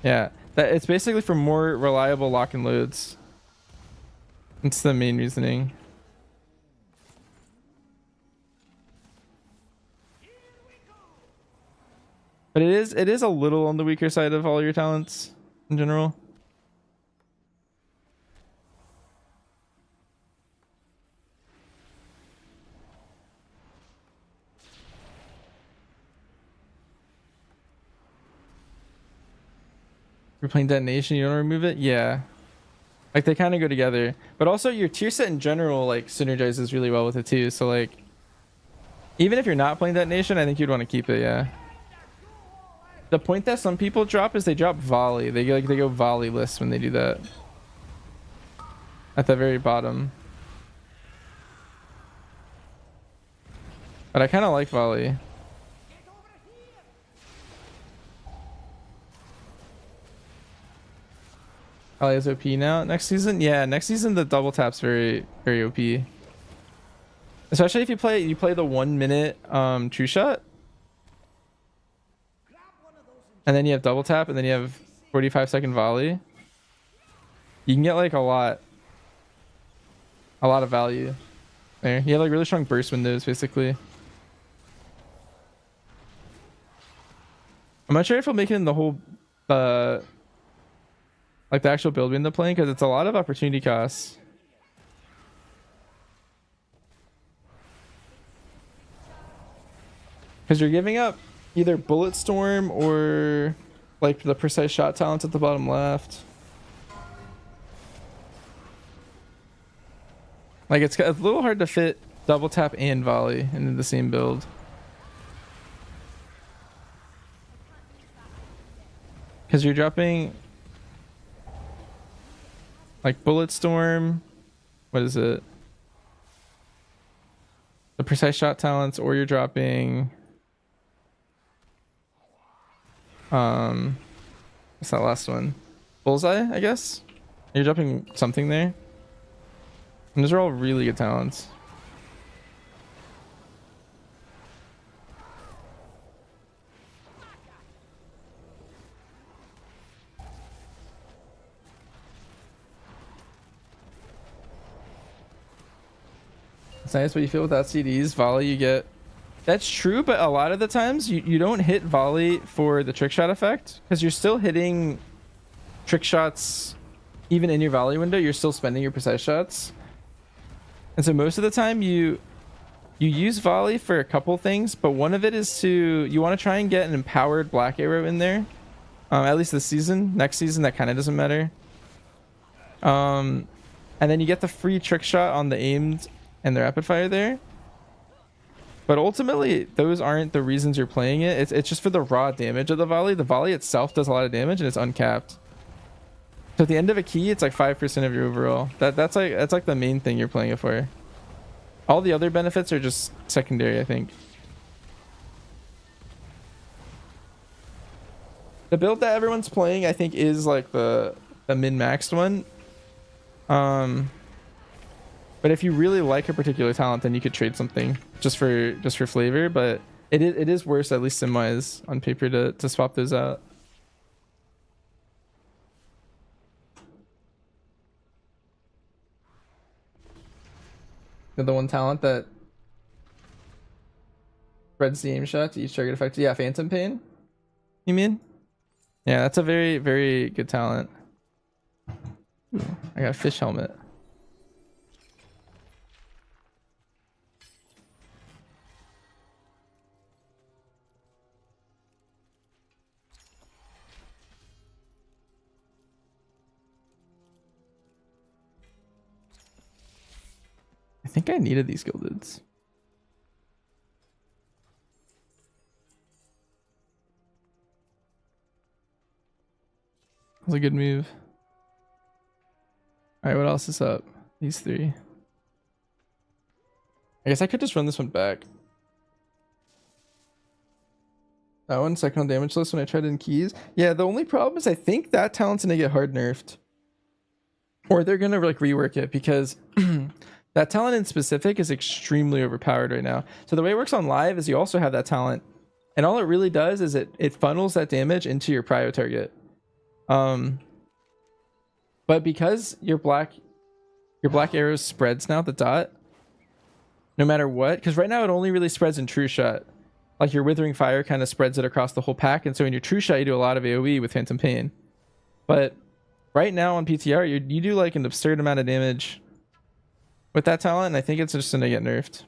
Yeah, that it's basically for more reliable lock and loads. It's the main reasoning. But it is a little on the weaker side of all your talents in general. You're playing Detonation, you don't remove it? Yeah. Like they kind of go together. But also your tier set in general like synergizes really well with it too. So like even if you're not playing Detonation, I think you'd want to keep it, yeah. The point that some people drop is they drop volley. They go volley-less when they do that. At the very bottom. But I kind of like volley. Volley is OP now. Next season? Yeah, next season the double tap's very OP. Especially if you play the 1 minute true shot. And then you have double tap and then you have 45-second volley. You can get like a lot of value there. You have like really strong burst windows basically. I'm not sure if I'll make it in the whole like the actual build we end up playing because it's a lot of opportunity costs. Because you're giving up either bullet storm or like the precise shot talents at the bottom left. Like it's a little hard to fit double tap and volley into the same build. Because you're dropping like bullet storm. What is it? The precise shot talents, or you're dropping what's that last one? Bullseye, I guess? You're dropping something there. And those are all really good talents. It's nice what you feel without CDs. Volley you get. That's true, but a lot of the times you don't hit volley for the trick shot effect because you're still hitting trick shots even in your volley window. You're still spending your precise shots. And so most of the time you use volley for a couple things, but one of it is you want to try and get an empowered black arrow in there. At least this season. Next season that kind of doesn't matter. And then you get the free trick shot on the aimed and the rapid fire there. But ultimately those aren't the reasons you're playing it. It's just for the raw damage of the volley. The volley itself does a lot of damage and it's uncapped. So at the end of a key, it's like 5% of your overall. That's like the main thing you're playing it for. All the other benefits are just secondary, I think. The build that everyone's playing, I think, is like the min-maxed one. But if you really like a particular talent, then you could trade something just for flavor. But it is worse, at least sim-wise, on paper to swap those out. The one talent that spreads the aim shot to each target effect. Yeah, Phantom Pain. You mean? Yeah, that's a very, very good talent. Ooh, I got a fish helmet. I think I needed these gildeds. That was a good move. All right, what else is up? These three. I guess I could just run this one back. That one second on damage list when I tried in keys. Yeah, the only problem is I think that talent's gonna get hard nerfed. Or they're gonna like rework it because that talent in specific is extremely overpowered right now. So the way it works on live is you also have that talent. And all it really does is it funnels that damage into your prio target. But because your black arrow spreads now, the dot, no matter what, because right now it only really spreads in true shot. Like your withering fire kind of spreads it across the whole pack, and so in your true shot you do a lot of AoE with Phantom Pain. But right now on PTR you do like an absurd amount of damage with that talent, and I think it's just gonna get nerfed.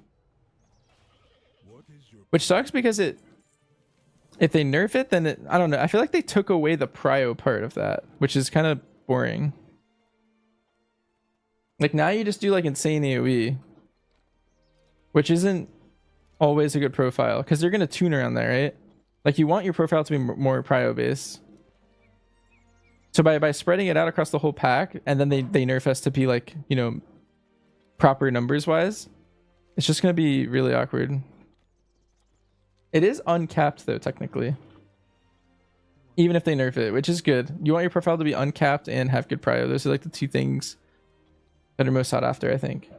Which sucks because if they nerf it, then I don't know. I feel like they took away the prio part of that, which is kind of boring. Like now you just do like insane AoE, which isn't always a good profile because they're gonna tune around there, right? Like you want your profile to be more prio based. So by spreading it out across the whole pack, and then they nerf us to be like, you know, proper numbers wise, it's just gonna be really awkward. It is uncapped though, technically. Even if they nerf it, which is good. You want your profile to be uncapped and have good prio. Those are like the two things that are most sought after, I think.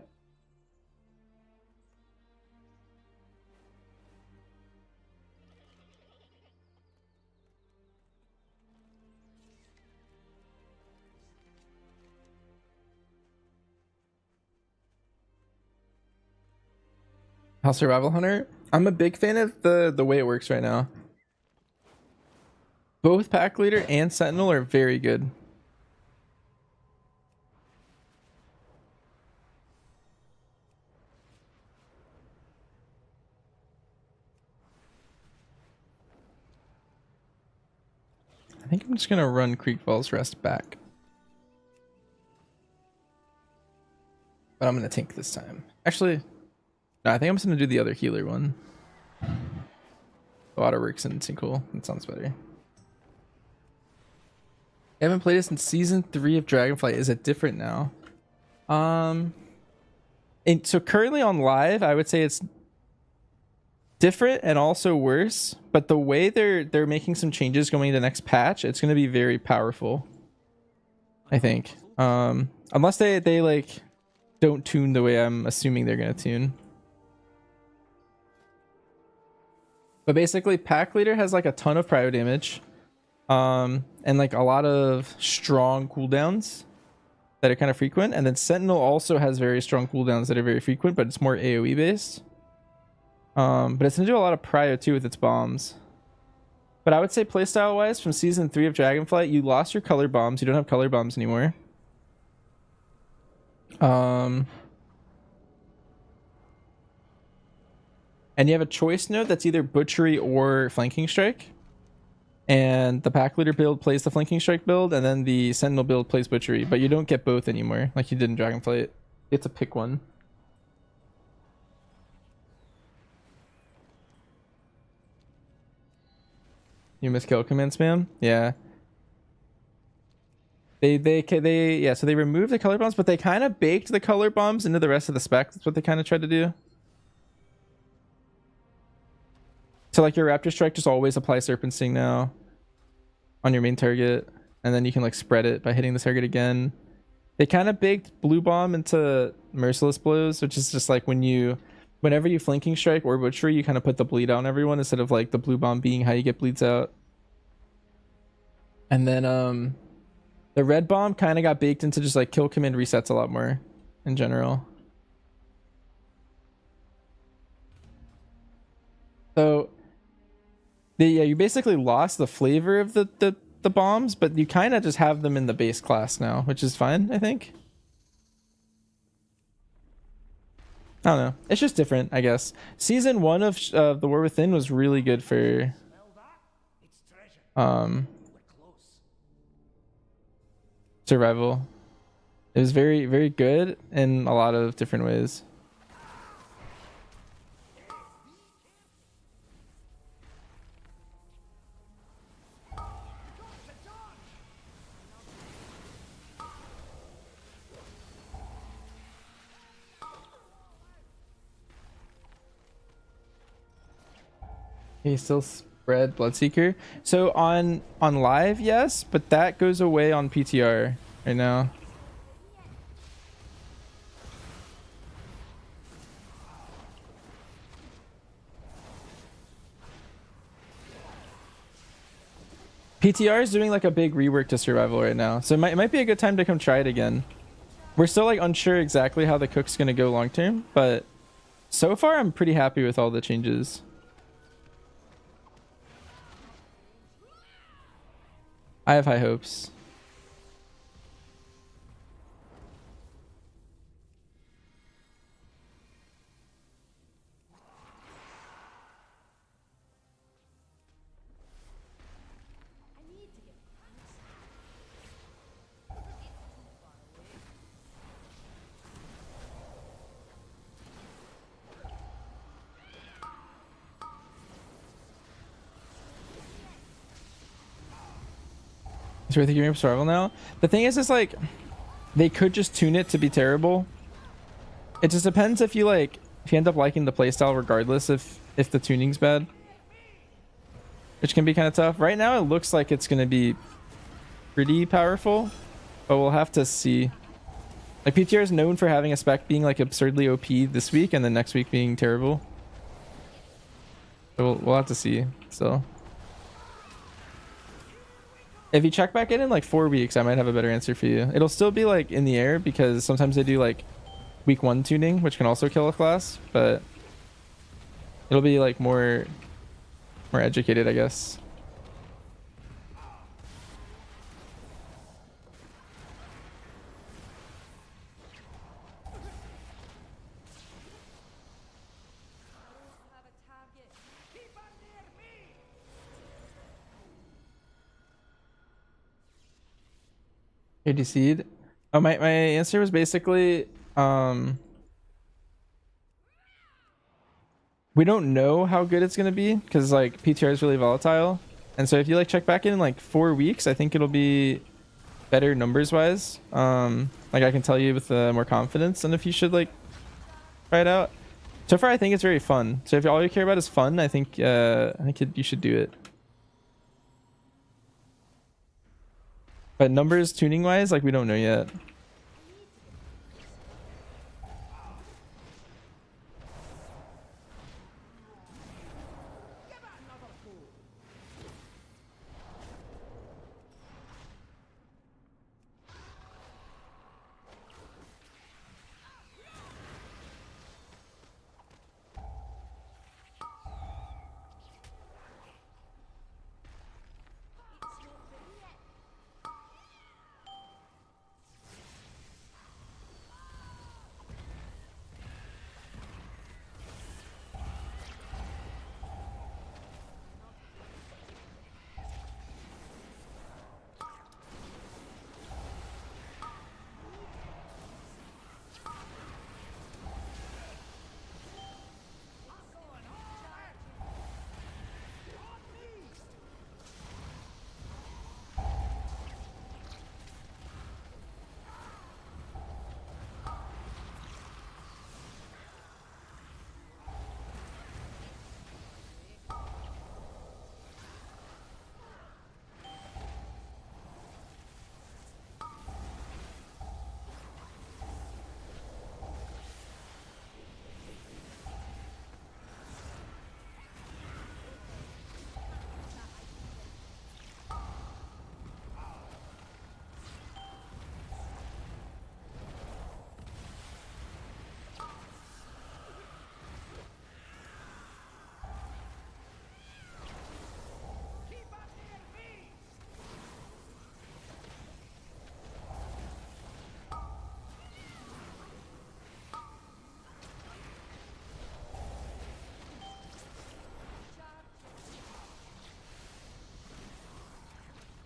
House Survival Hunter. I'm a big fan of the way it works right now. Both Pack Leader and Sentinel are very good. I think I'm just gonna run Creek Falls Rest back. But I'm gonna tank this time. Actually, no, I think I'm just gonna do the other healer one. Waterworks and Sinkhole. That sounds better. I haven't played it since season 3 of Dragonflight. Is it different now? And so currently on live, I would say it's different and also worse. But the way they're making some changes going into the next patch, it's gonna be very powerful. I think. Unless they like don't tune the way I'm assuming they're gonna tune. But basically, Pack Leader has like a ton of prio damage. And like a lot of strong cooldowns that are kind of frequent, and then Sentinel also has very strong cooldowns that are very frequent, but it's more AoE based. But it's gonna do a lot of prio too with its bombs. But I would say playstyle wise, from season 3 of Dragonflight, you lost your color bombs. You don't have color bombs anymore. And you have a choice node that's either Butchery or Flanking Strike. And the Pack Leader build plays the Flanking Strike build, and then the Sentinel build plays Butchery. But you don't get both anymore, like you did in Dragonflight. You have to pick one. You miss kill command spam? Yeah. Yeah, so they removed the color bombs, but they kind of baked the color bombs into the rest of the spec. That's what they kind of tried to do. So like your Raptor Strike just always apply Serpent Sting now on your main target, and then you can like spread it by hitting the target again. They kind of baked Blue Bomb into Merciless Blows, which is just like whenever you Flanking Strike or Butchery, you kind of put the bleed on everyone instead of like the Blue Bomb being how you get bleeds out. And then the Red Bomb kind of got baked into just like kill command resets a lot more in general. So yeah, you basically lost the flavor of the bombs, but you kind of just have them in the base class now, which is fine, I think. I don't know. It's just different, I guess. Season 1 of The War Within was really good for survival. It was very, very good in a lot of different ways. He still spread Bloodseeker. So on live, yes, but that goes away on PTR right now. PTR is doing like a big rework to survival right now, so it might be a good time to come try it again. We're still like unsure exactly how the cook's gonna go long term, but so far I'm pretty happy with all the changes. I have high hopes. Is worth giving up survival now? The thing is like they could just tune it to be terrible. It just depends if you end up liking the playstyle regardless if the tuning's bad. Which can be kind of tough. Right now it looks like it's gonna be pretty powerful, but we'll have to see. Like PTR is known for having a spec being like absurdly OP this week and then next week being terrible. So we'll have to see. So if you check back in like 4 weeks, I might have a better answer for you. It'll still be like in the air because sometimes they do like week 1 tuning, which can also kill a class, but it'll be like more educated, I guess. ADC'd. Oh, my answer was basically we don't know how good it's gonna be because like PTR is really volatile, and so if you like check back in like 4 weeks, I think it'll be better numbers wise. Like I can tell you with more confidence and if you should like try it out. So far I think it's very fun, so if all you care about is fun, I think you should do it. But numbers tuning wise, like we don't know yet.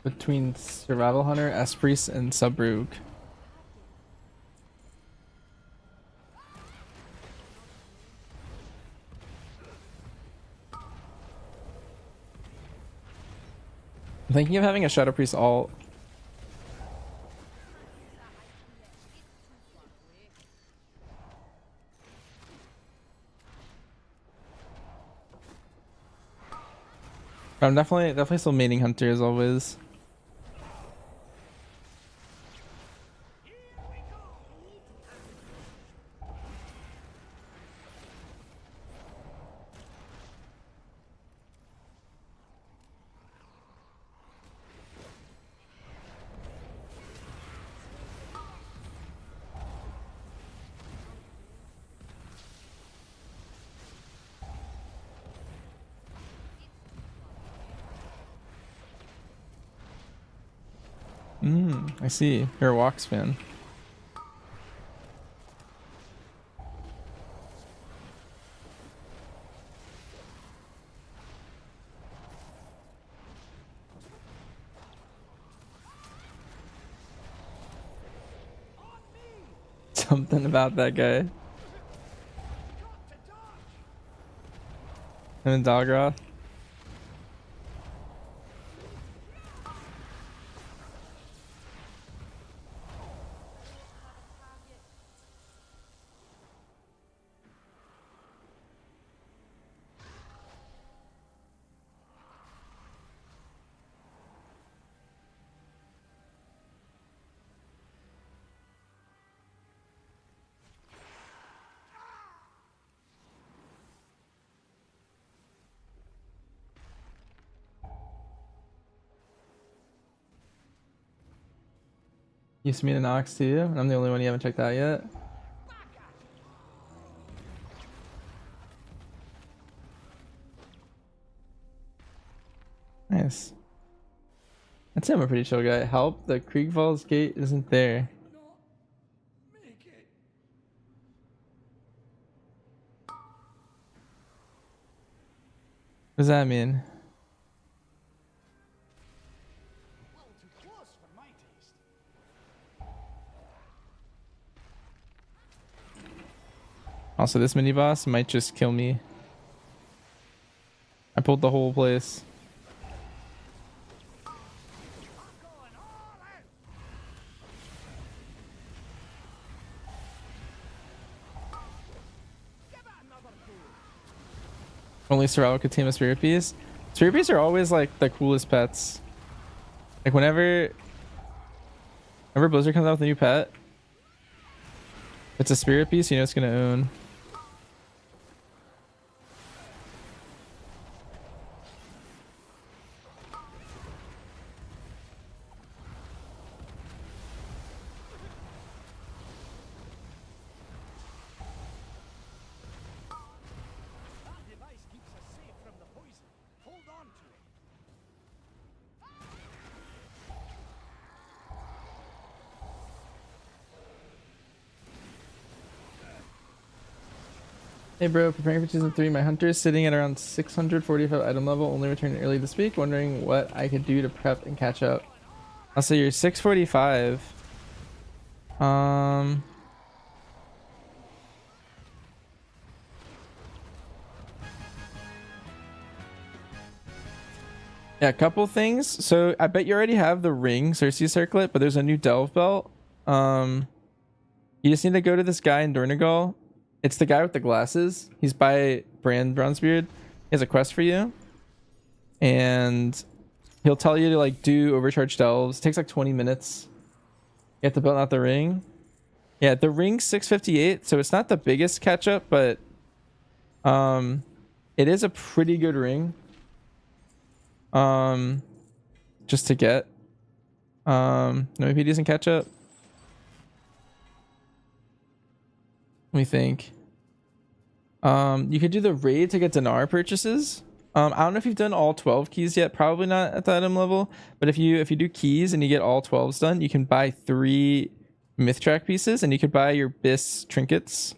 Between Survival Hunter, Espriest, and Subrug. I'm thinking of having a Shadow Priest alt. I'm definitely still maining Hunter as always. I see. You're a Walks fan. Something about that guy. Him and Dogroth. Used to meet an Ox too, and I'm the only one you haven't checked out yet. Nice. I'd say I'm a pretty chill guy. Help, the Krieg Falls gate isn't there. What does that mean? Also, this mini boss might just kill me. I pulled the whole place. Only Sorrel could tame a Spirit Piece. Spirit Piece are always like the coolest pets. Like whenever Blizzard comes out with a new pet, it's a Spirit Piece, you know it's gonna own. Hey bro, preparing for season 3. My hunter is sitting at around 645 item level, only returned early this week. Wondering what I could do to prep and catch up. I'll say you're 645. Yeah, a couple things. So I bet you already have the ring Cersei circlet, but there's a new delve belt. You just need to go to this guy in Dornegal. It's the guy with the glasses. He's by Brand Bronzebeard. He has a quest for you. And he'll tell you to like do overcharged delves. It takes like 20 minutes. You have to build out the ring. Yeah, the ring's 658, so it's not the biggest catch up, but it is a pretty good ring. Just to get. No, maybe he doesn't catch up. Let me think. You could do the raid to get dinar purchases. I don't know if you've done all 12 keys yet. Probably not at the item level. But if you do keys and you get all 12s done, you can buy 3 myth track pieces, and you could buy your bis trinkets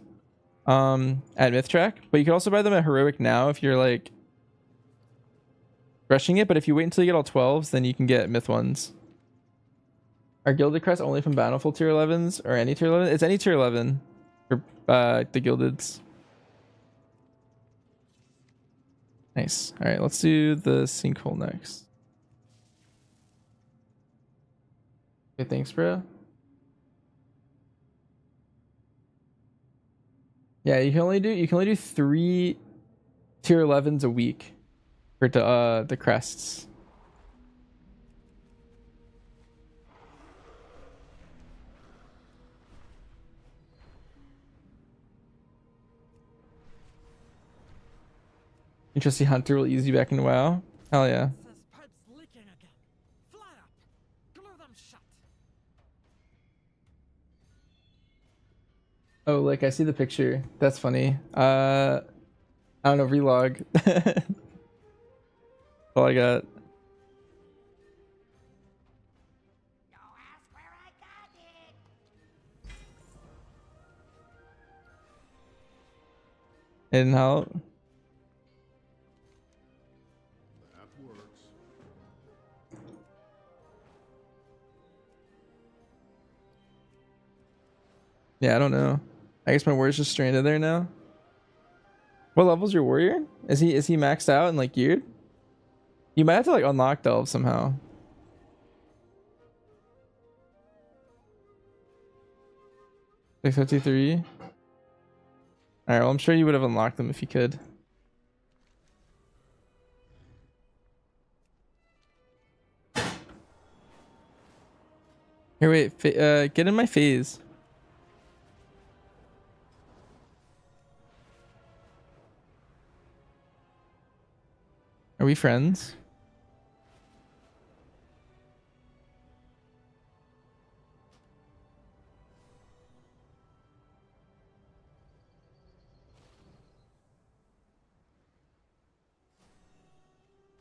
at myth track. But you can also buy them at heroic now if you're like rushing it. But if you wait until you get all 12s, then you can get myth ones. Are gilded crests only from bountiful tier 11s or any tier 11? It's any tier 11 for the gildeds. Nice. All right, let's do the sinkhole next. Okay, thanks, bro. Yeah, you can only do 3 tier 11s a week. For the crests. Interesting. Hunter will ease you back into WoW. Hell yeah. Oh, like I see the picture. That's funny. I don't know. Relog. All I got. It didn't help. That works. Yeah, I don't know. I guess my warrior's just stranded there now. What level's your warrior? Is he maxed out and like geared? You might have to like unlock delve somehow. 653. Alright, well I'm sure you would have unlocked them if you could. Here, wait, get in my phase. Are we friends?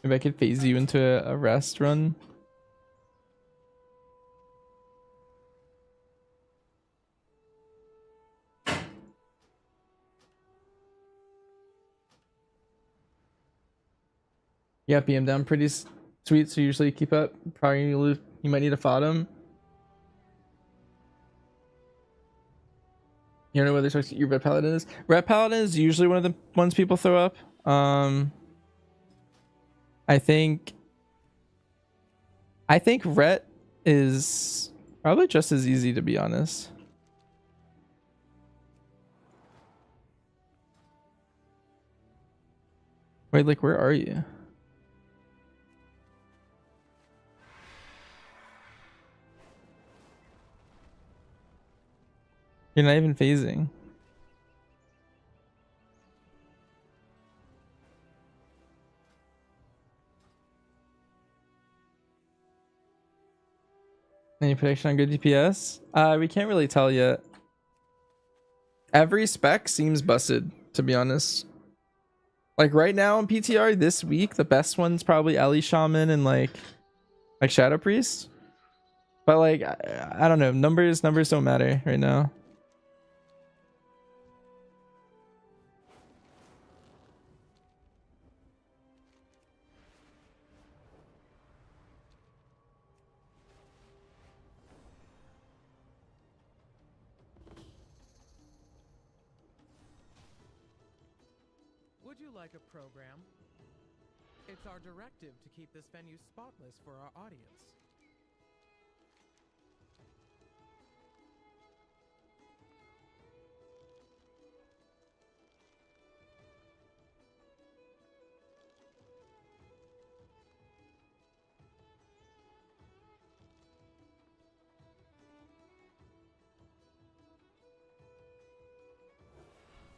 Maybe I could phase you into a rest run. Yeah, BM down pretty sweet, so usually keep up. Probably you might need a FODM. You don't know whether your Red Paladin is? Red Paladin is usually one of the ones people throw up. I think Ret is probably just as easy, to be honest. Wait, like, where are you? You're not even phasing. Any prediction on good DPS? We can't really tell yet. Every spec seems busted, to be honest. Like right now in PTR this week, the best one's probably Ellie Shaman and like Shadow Priest. But like I don't know, numbers don't matter right now. Would you like a program? It's our directive to keep this venue spotless for our audience.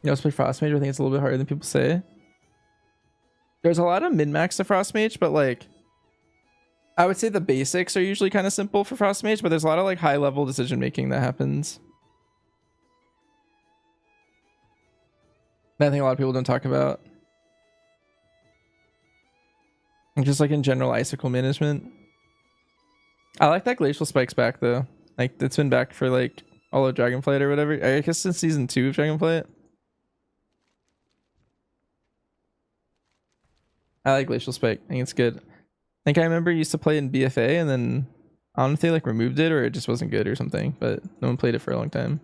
You also play Frost Mage, I think it's a little bit harder than people say. There's a lot of min-max to Frost Mage, but like I would say the basics are usually kind of simple for Frost Mage, but there's a lot of like high level decision making that happens. That I think a lot of people don't talk about. And just like in general icicle management. I like that Glacial Spike's back though. Like it's been back for like all of Dragonflight or whatever. I guess since season 2 of Dragonflight. I like Glacial Spike. I think it's good. I think I remember used to play in BFA and then I don't know if they like removed it or it just wasn't good or something, but no one played it for a long time.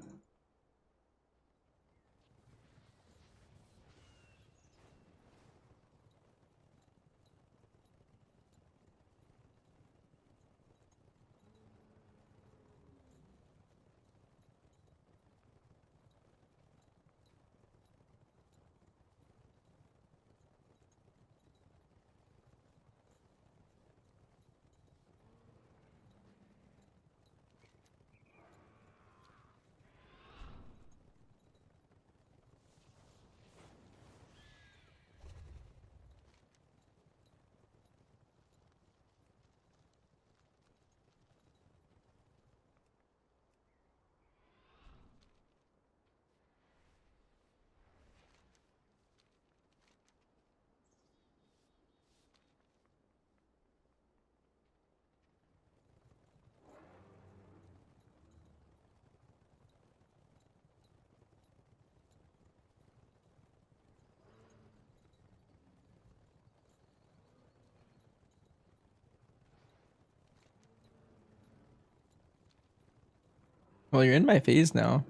Well, you're in my phase now.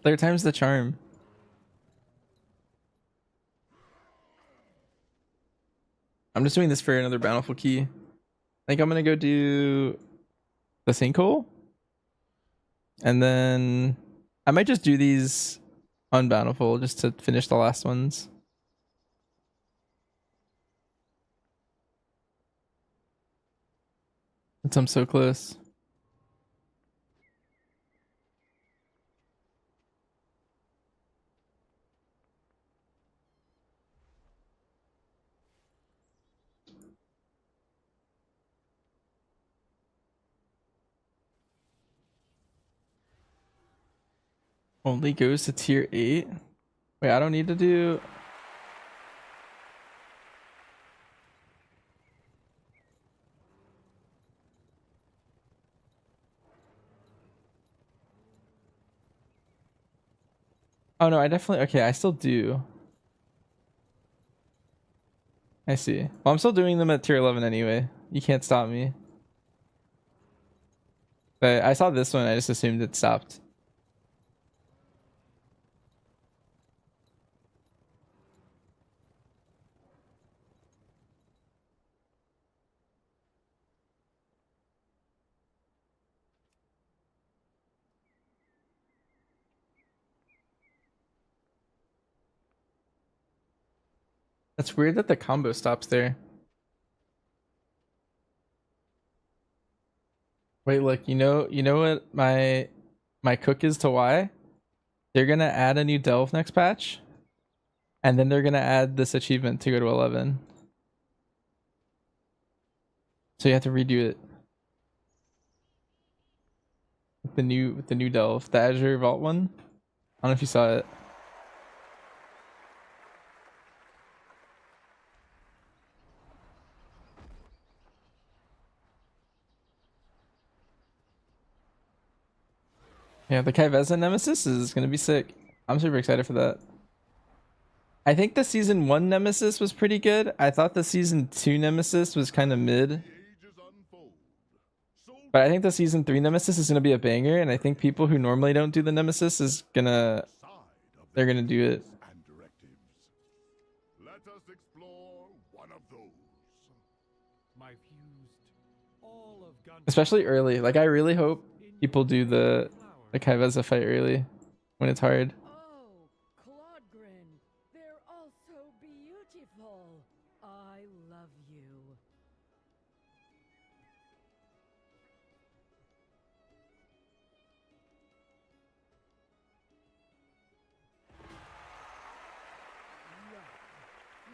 Third time's the charm. I'm just doing this for another bountiful key. I think I'm gonna go do the sinkhole. And then I might just do these unbountiful just to finish the last ones. Since I'm so close. Only goes to tier 8. Wait, I don't need to do... Oh no, I definitely... Okay, I still do. I see. Well, I'm still doing them at tier 11 anyway. You can't stop me. But I saw this one, I just assumed it stopped. That's weird that the combo stops there. Wait, look, you know what my cook is to why? They're gonna add a new delve next patch, and then they're gonna add this achievement to go to 11. So you have to redo it with the new delve, the Azure Vault one. I don't know if you saw it. Yeah, the Kaiveza Nemesis is gonna be sick. I'm super excited for that. I think the season 1 Nemesis was pretty good. I thought the season 2 Nemesis was kind of mid. But I think the season 3 Nemesis is gonna be a banger, and I think people who normally don't do the Nemesis is gonna... They're gonna do it. Let us explore one of those. My fused all of gun. Especially early. Like, I really hope people do the Kaiveza fight early when it's hard. Oh, Claudgrin, they're all so beautiful. I love you.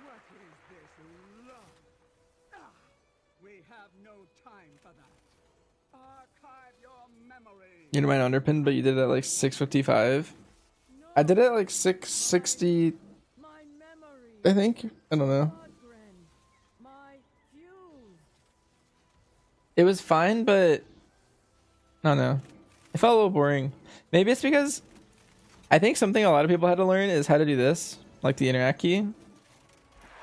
What is this love? Ah, we have no time for that. Archive your memory. You know mine underpinned, but you did it at like 655. I did it at like 660. I think. I don't know. It was fine, but I don't know. It felt a little boring. Maybe it's because I think something a lot of people had to learn is how to do this, like the interact key.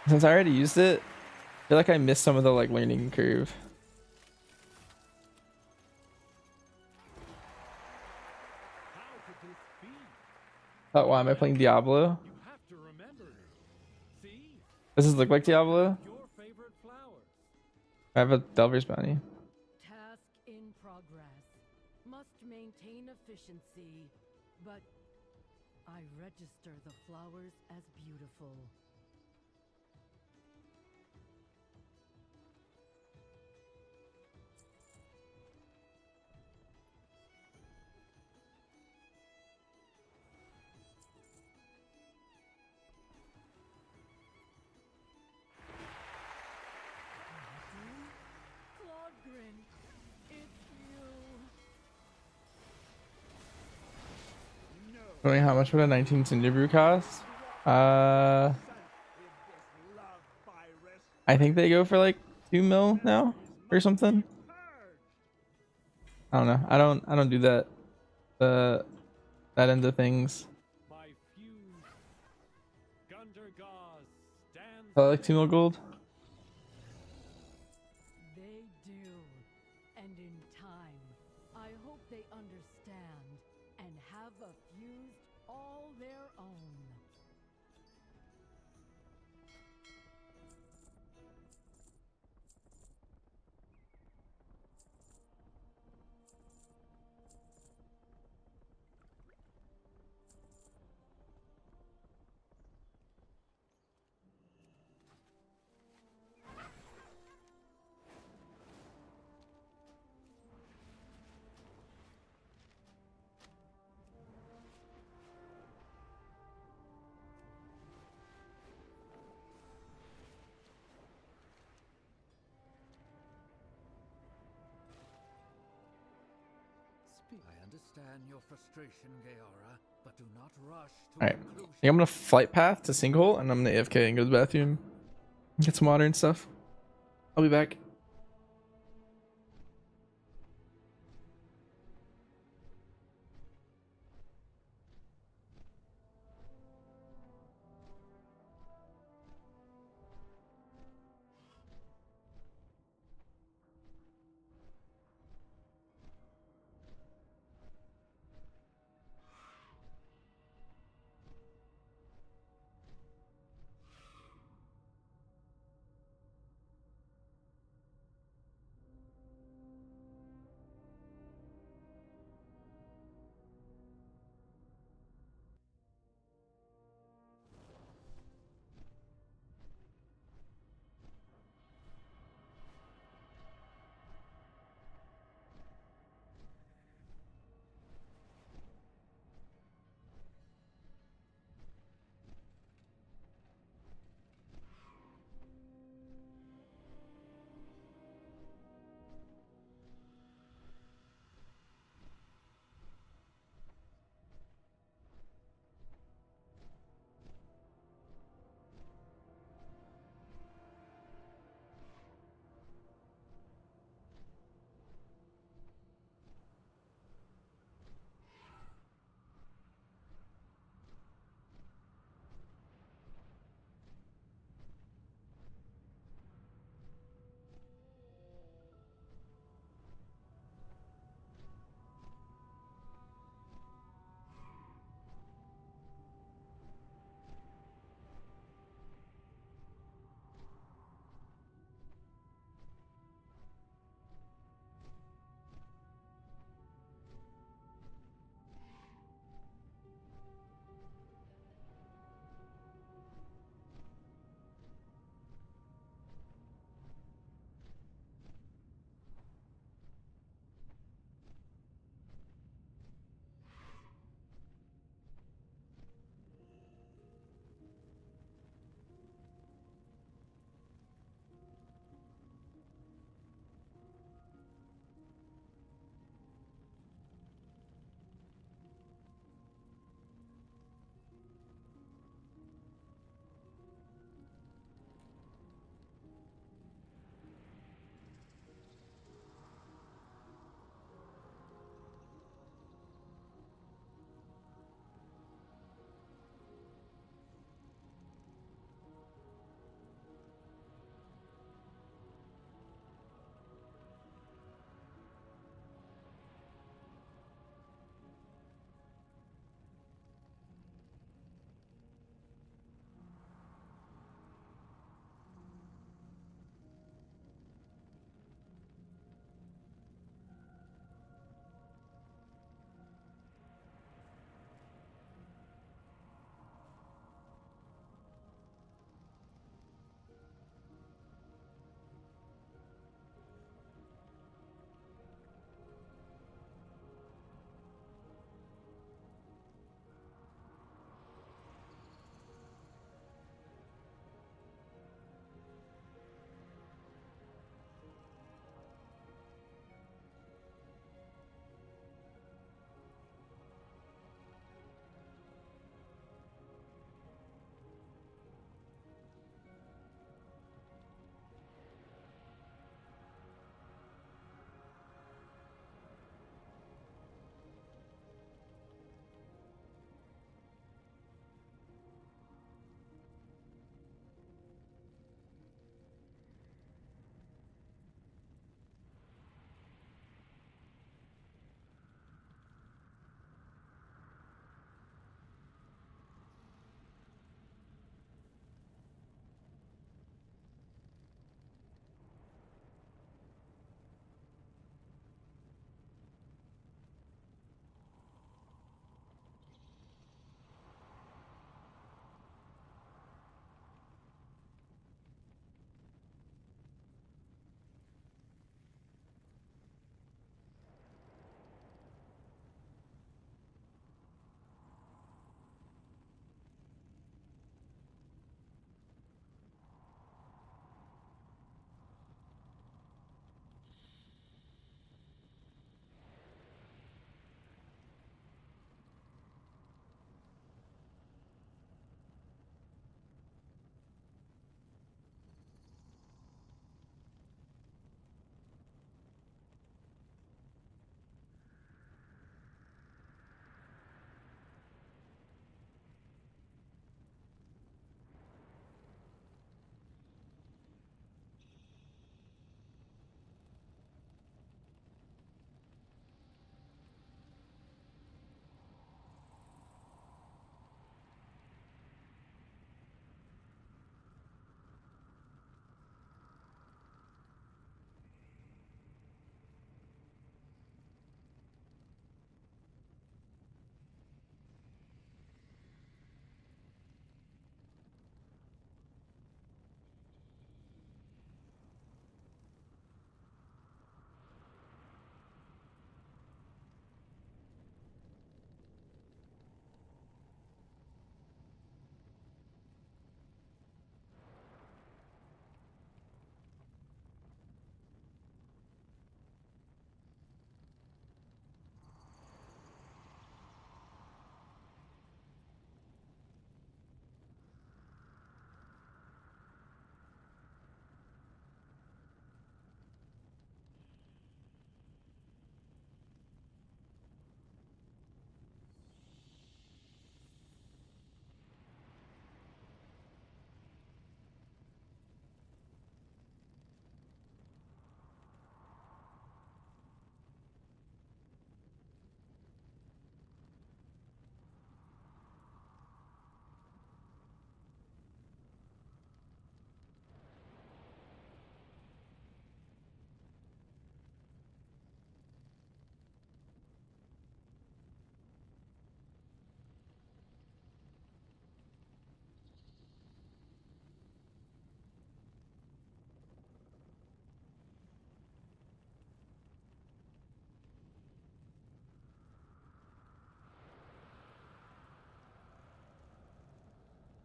Since I already used it, I feel like I missed some of the like learning curve. Oh, why am I playing Diablo? Does this look like Diablo? I have a Delver's bounty. Task in progress. Must maintain efficiency. But I register the flowers as beautiful. Claudgrin, it's you. Wait, how much would a 19 Cinder Brew cost? I think they go for like 2 mil now or something. I don't know. I don't do that that end of things. I like Team Gold. They do. And in time, I hope they understand and have a fused all their own. I understand your frustration, Gaora, but do not rush to All right, conclusion. I think I'm gonna flight path to Sinkhole, and I'm gonna AFK and go to the bathroom, get some water and stuff. I'll be back.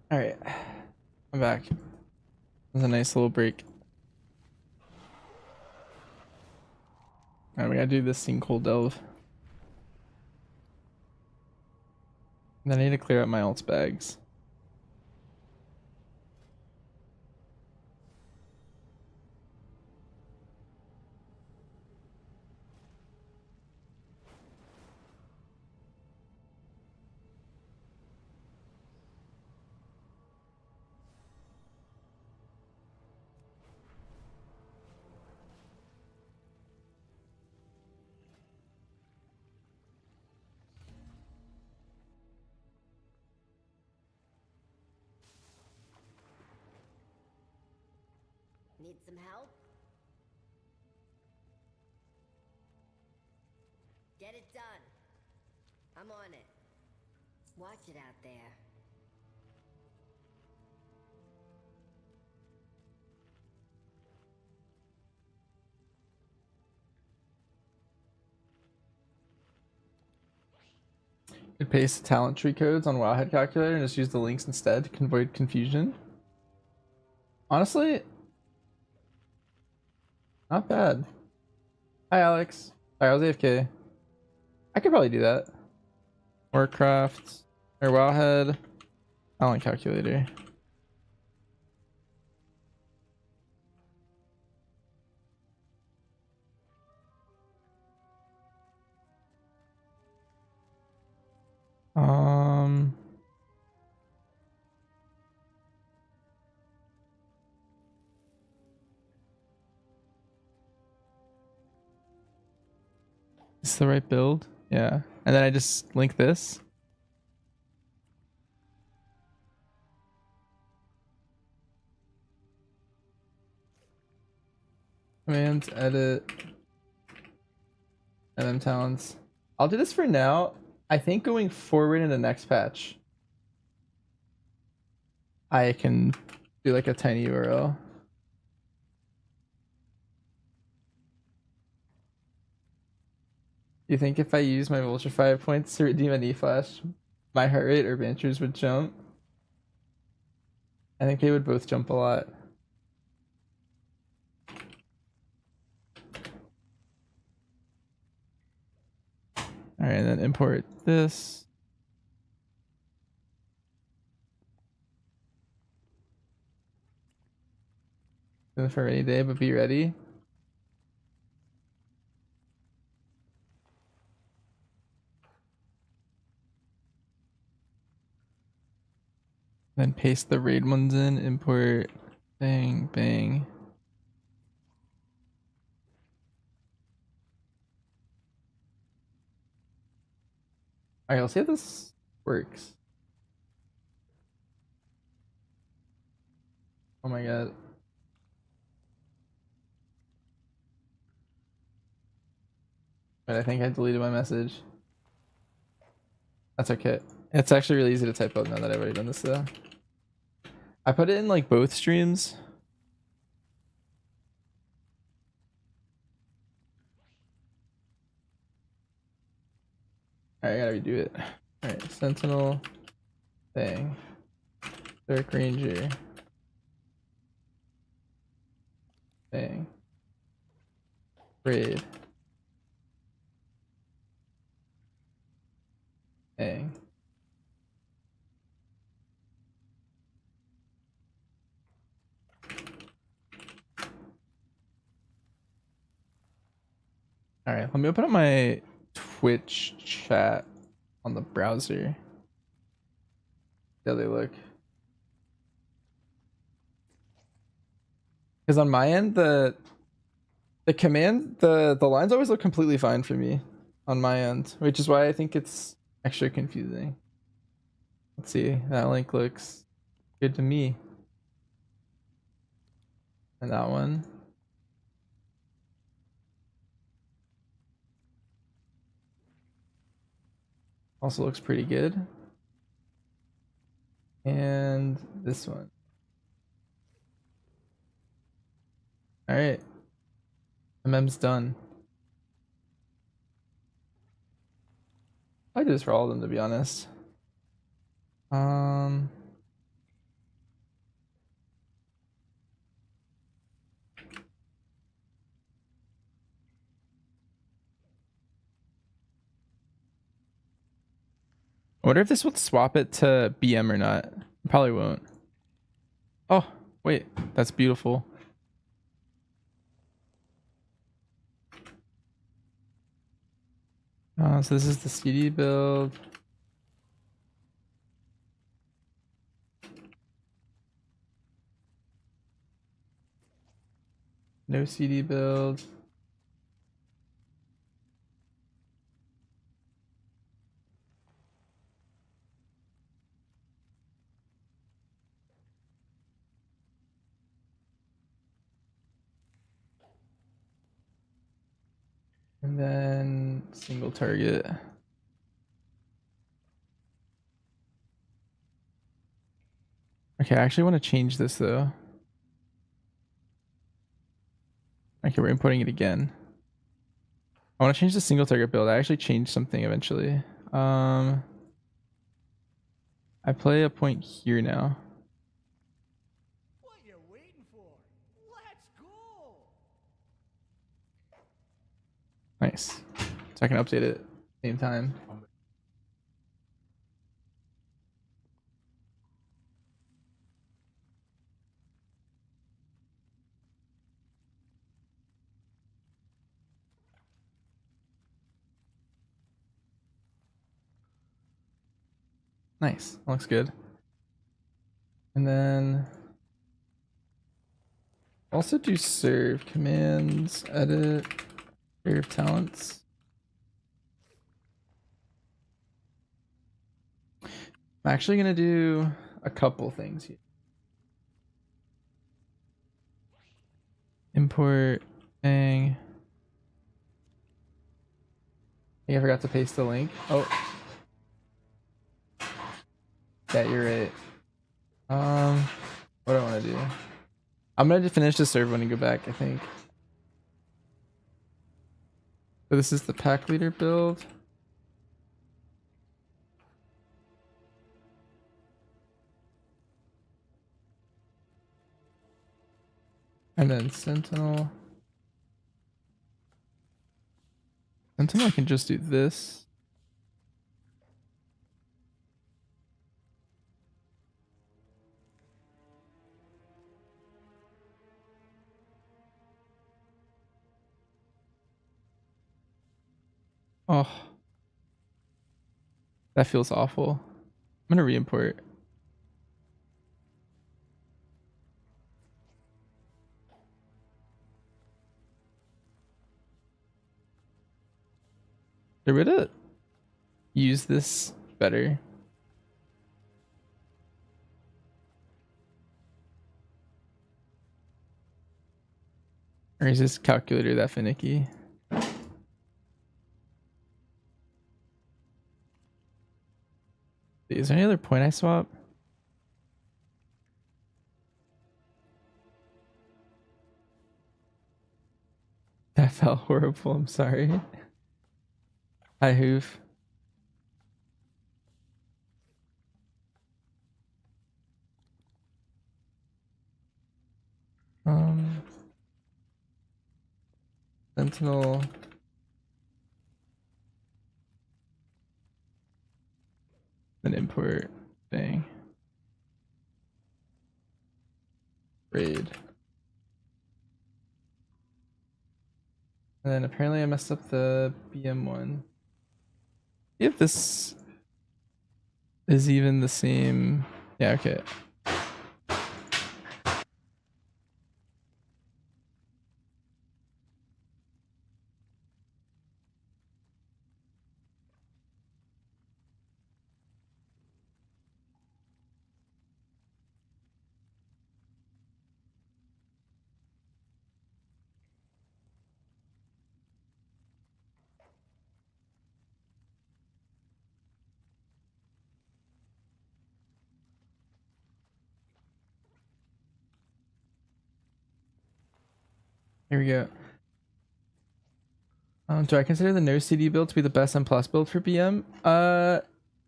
All right, I'm back. It was a nice little break. All right, we gotta do this sinkhole delve. And then I need to clear out my alts bags. Need some help? Get it done. I'm on it. Watch it out there. Could paste the talent tree codes on Wowhead calculator and just use the links instead to avoid confusion. Honestly, not bad. Hi Alex. Sorry, I was AFK. I could probably do that. Warcraft or Wowhead talent calculator. Um, is this the right build? Yeah. And then I just link this. Commands, edit, and then talents. I'll do this for now. I think going forward in the next patch, I can do like a tiny URL. You think if I use my Vulture 5 points to redeem an E-Flash, my heart rate or Banchers would jump? I think they would both jump a lot. Alright, and then import this. For a rainy day, but be ready. Then paste the raid ones in, import, bang, bang. Alright, let's see if this works. Oh my god. But I think I deleted my message. That's okay. It's actually really easy to type out now that I've already done this though. I put it in like both streams. Alright, I gotta redo it. Alright, Sentinel, thing, Dark Ranger, thing, raid, thing. Alright, let me open up my Twitch chat on the browser. How they look. Because on my end, the command, the lines always look completely fine for me on my end, which is why I think it's extra confusing. Let's see, that link looks good to me. And that one. Also looks pretty good. And this one. Alright. MM's done. I do this for all of them, to be honest. I wonder if this would swap it to BM or not. It probably won't. Oh, wait. That's beautiful. So this is the CD build. No CD build. And then single target. Okay, I actually want to change this though. Okay, we're importing it again. I want to change the single target build. I actually changed something eventually. I play a point here now. What you waiting for? Let's go! Nice. So I can update it same time. Nice. Looks good. And then also do serve commands, edit, serve talents. I'm actually gonna do a couple things here. Import thing. I think I forgot to paste the link. Oh. Yeah, you're right. What do I want to do? I'm gonna finish the serve when you go back, I think. So this is the pack leader build. And then Sentinel. Sentinel, I can just do this. Oh. That feels awful. I'm gonna re-import. Get rid of it. Use this better. Or is this calculator that finicky? Is there any other point I swap? That felt horrible, I'm sorry. Hi, Hoof. Sentinel. Then import thing. Raid. And then apparently I messed up the BM one. If this is even the same. Yeah, okay. Here we go. Do I consider the no CD build to be the best M plus build for BM?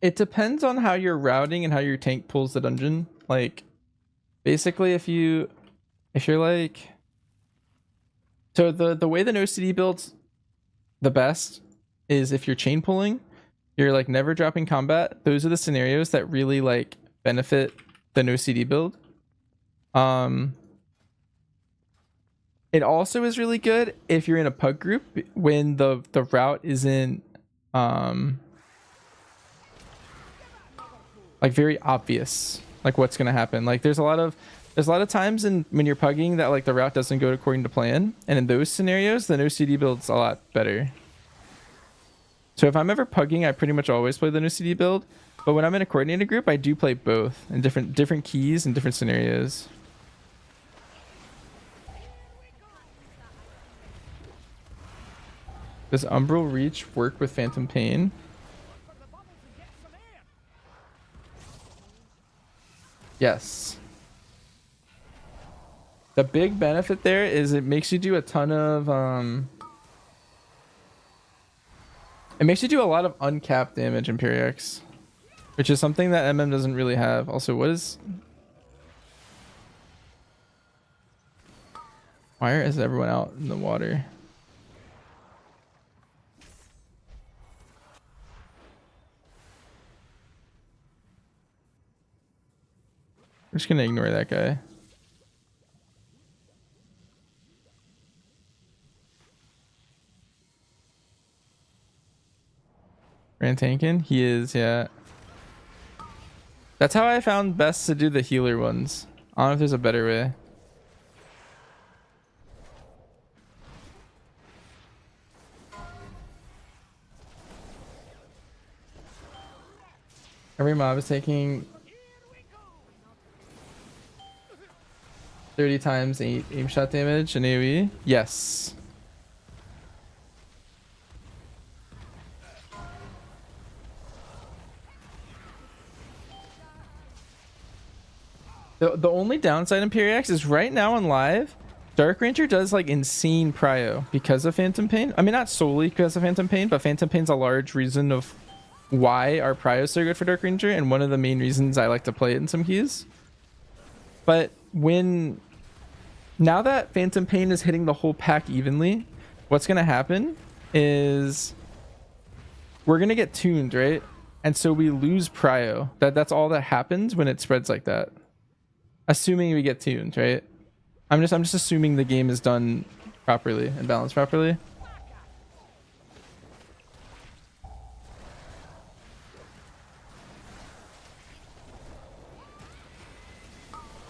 It depends on how you're routing and how your tank pulls the dungeon. Like, basically, if you're like, so the way the no CD builds the best is if you're chain pulling, you're like never dropping combat. Those are the scenarios that really like benefit the no CD build. It also is really good if you're in a pug group when the route isn't like very obvious, like what's gonna happen. Like there's a lot of times when you're pugging that like the route doesn't go according to plan, and in those scenarios the no CD build's a lot better. So if I'm ever pugging, I pretty much always play the no CD build, but when I'm in a coordinated group I do play both in different keys and different scenarios. Does Umbral Reach work with Phantom Pain? Yes. The big benefit there is it makes you do a ton of it makes you do a lot of uncapped damage in Periox, which is something that MM doesn't really have. Also, why is everyone out in the water? I'm just gonna ignore that guy. Rantankin? He is, yeah. That's how I found best to do the healer ones. I don't know if there's a better way. Every mob is taking 30 times 8 aim shot damage in AoE? Yes. The only downside in Periox is right now on live, Dark Ranger does like insane prio because of Phantom Pain. I mean, not solely because of Phantom Pain, but Phantom Pain's a large reason of why our prio is so good for Dark Ranger, and one of the main reasons I like to play it in some keys. But now that Phantom Pain is hitting the whole pack evenly, what's gonna happen is we're gonna get tuned, right? And so we lose prio. That's all that happens when it spreads like that. Assuming we get tuned, right? I'm just assuming the game is done properly and balanced properly.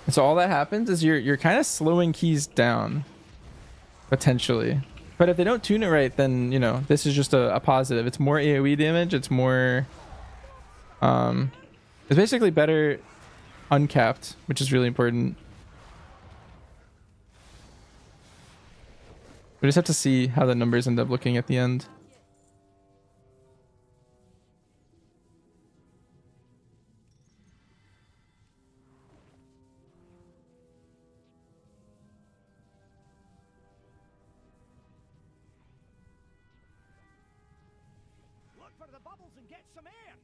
And so all that happens is you're kind of slowing keys down, potentially. But if they don't tune it right, then you know this is just a positive. It's more AoE damage. It's more, it's basically better uncapped, which is really important. We just have to see how the numbers end up looking at the end. Look for the bubbles and get some air.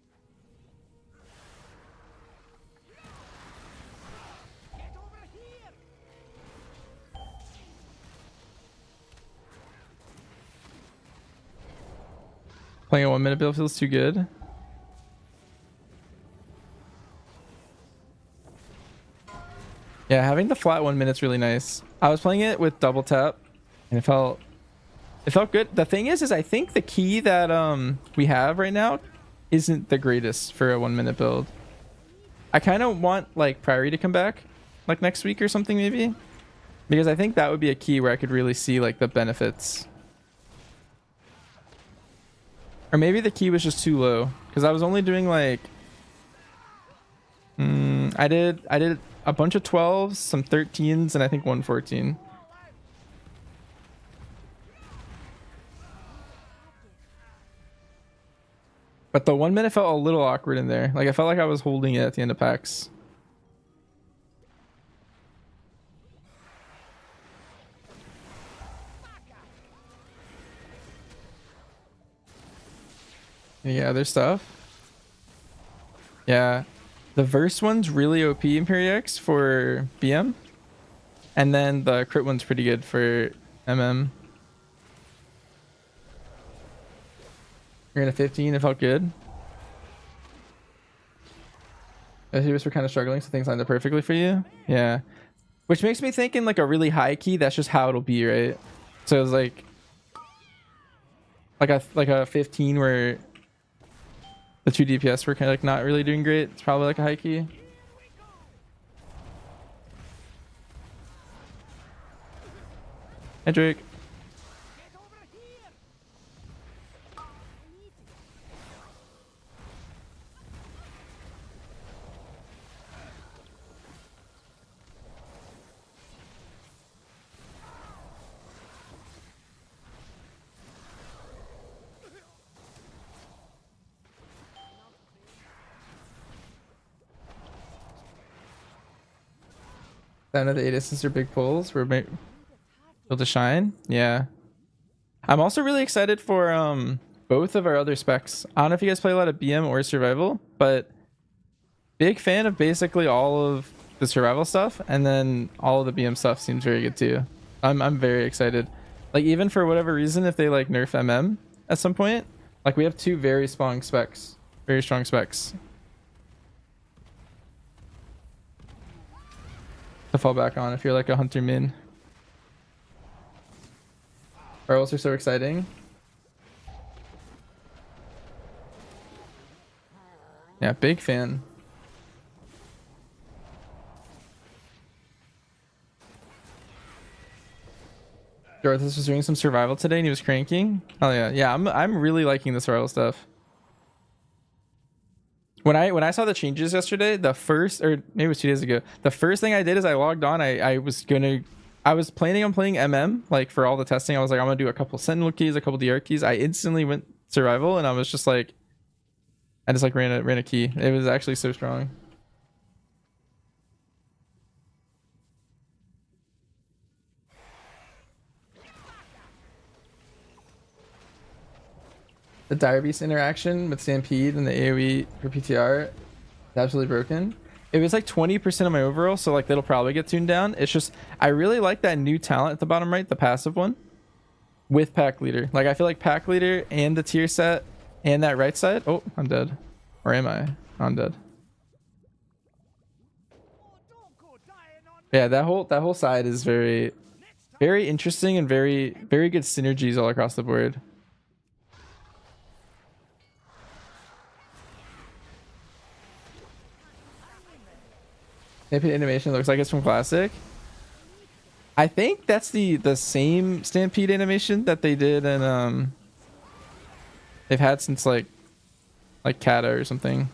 Get over here. Playing a 1 minute build feels too good. Yeah, having the flat 1 minute's really nice. I was playing it with double tap and it felt good. The thing is I think the key that we have right now isn't the greatest for a 1 minute build. I kind of want like Priory to come back like next week or something maybe, because I think that would be a key where I could really see like the benefits. Or maybe the key was just too low because I was only doing like I did a bunch of 12s, some 13s, and I think 114. But the 1 minute felt a little awkward in there. Like I felt like I was holding it at the end of packs. Yeah, other stuff. Yeah. The verse one's really OP in Periox for BM. And then the crit one's pretty good for MM. You're in a 15, it felt good. We're kind of struggling, so things lined up perfectly for you. Yeah, which makes me think in like a really high key, that's just how it'll be, right? So it's like a 15 where the 2 DPS were kind of like not really doing great. It's probably like a high key. Hey Drake. None of the 8 assists are big pulls. We're able to shine. Yeah. I'm also really excited for both of our other specs. I don't know if you guys play a lot of BM or survival, but big fan of basically all of the survival stuff, and then all of the BM stuff seems very good too. I'm very excited. Like even for whatever reason, if they like nerf MM at some point, like we have 2 very strong specs. Very strong specs to fall back on if you're like a hunter min. Fireballs are so exciting. Yeah, big fan. Dorothy was doing some survival today and he was cranking. Oh yeah, yeah. I'm really liking the survival stuff. When I saw the changes yesterday, the first, or maybe it was 2 days ago, the first thing I did is I logged on. I was planning on playing MM like for all the testing. I was like, I'm gonna do a couple Sentinel keys, a couple DR keys. I instantly went survival and I was just like, I just like ran a key. It was actually so strong. The Dire Beast interaction with Stampede and the AoE for PTR is absolutely broken. It was like 20% of my overall, so like that'll probably get tuned down. It's just I really like that new talent at the bottom right, the passive one, with Pack Leader. Like I feel like Pack Leader and the tier set and that right side. Oh, I'm dead. Or am I? I'm dead. Yeah, that whole side is very interesting and very good synergies all across the board. Stampede animation looks like it's from Classic. I think that's the same Stampede animation that they did and they've had since like Kata or something.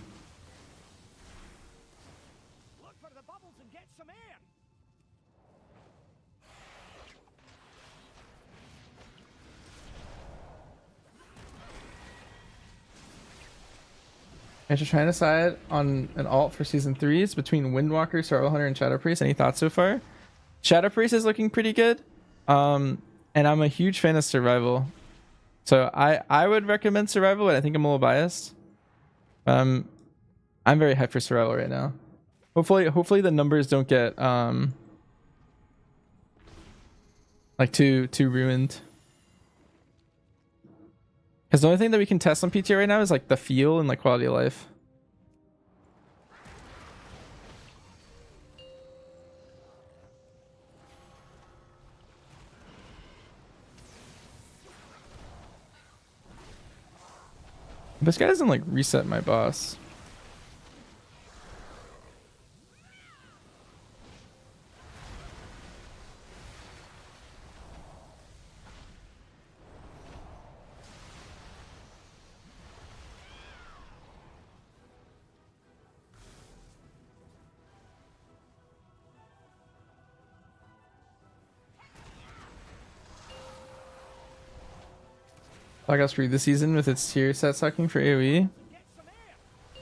I'm just trying to decide on an alt for season 3. It's between Windwalker, Survival Hunter, and Shadow Priest. Any thoughts so far? Shadow Priest is looking pretty good. And I'm a huge fan of Survival. So I would recommend Survival, but I think I'm a little biased. I'm very hyped for Survival right now. Hopefully the numbers don't get like too ruined. Because the only thing that we can test on PTR right now is like the feel and like quality of life. This guy doesn't like reset my boss. I got screwed this season with its tier set sucking for AoE.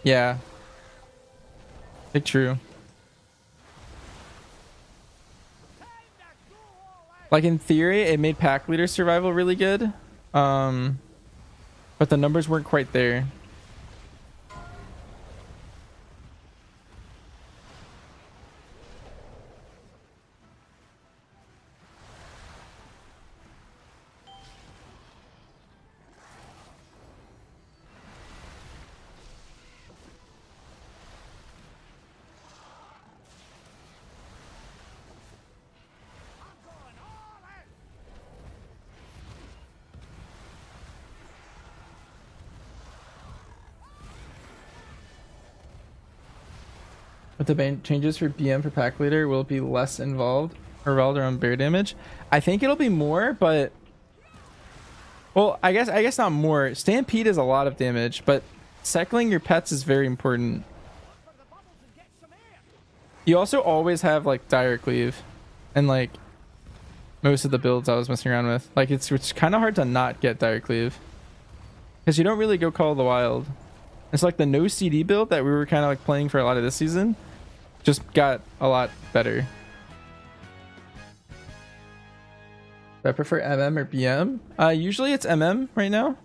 Yeah. Big true. Like in theory, it made Pack Leader survival really good. But the numbers weren't quite there. With the ban changes for BM for pack leader, will it be less involved or revolved around bear damage? I think it'll be more, but well, I guess not more. Stampede is a lot of damage, but cycling your pets is very important. You also always have like dire cleave, and like most of the builds I was messing around with, like it's kind of hard to not get dire cleave because you don't really go Call of the Wild. It's like the no CD build that we were kind of like playing for a lot of this season just got a lot better. Do I prefer MM or BM? Usually it's MM right now,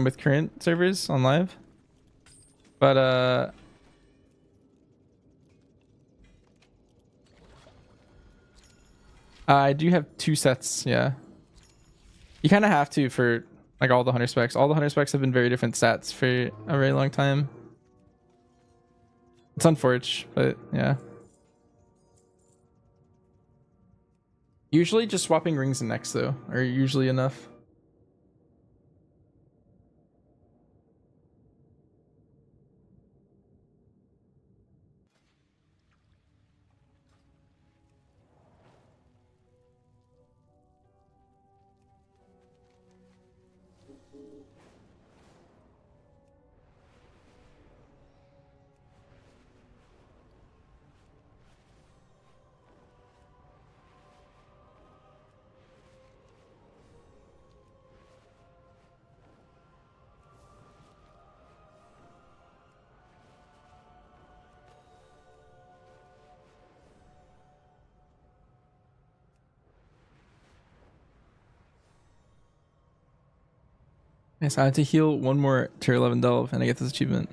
with current servers on live. But I do have 2 sets, yeah. You kind of have to for like all the hunter specs. All the hunter specs have been very different stats for a very long time. It's unfortunate, but yeah. Usually just swapping rings and necks though are usually enough. Yes, I had to heal 1 more tier 11 delve and I get this achievement.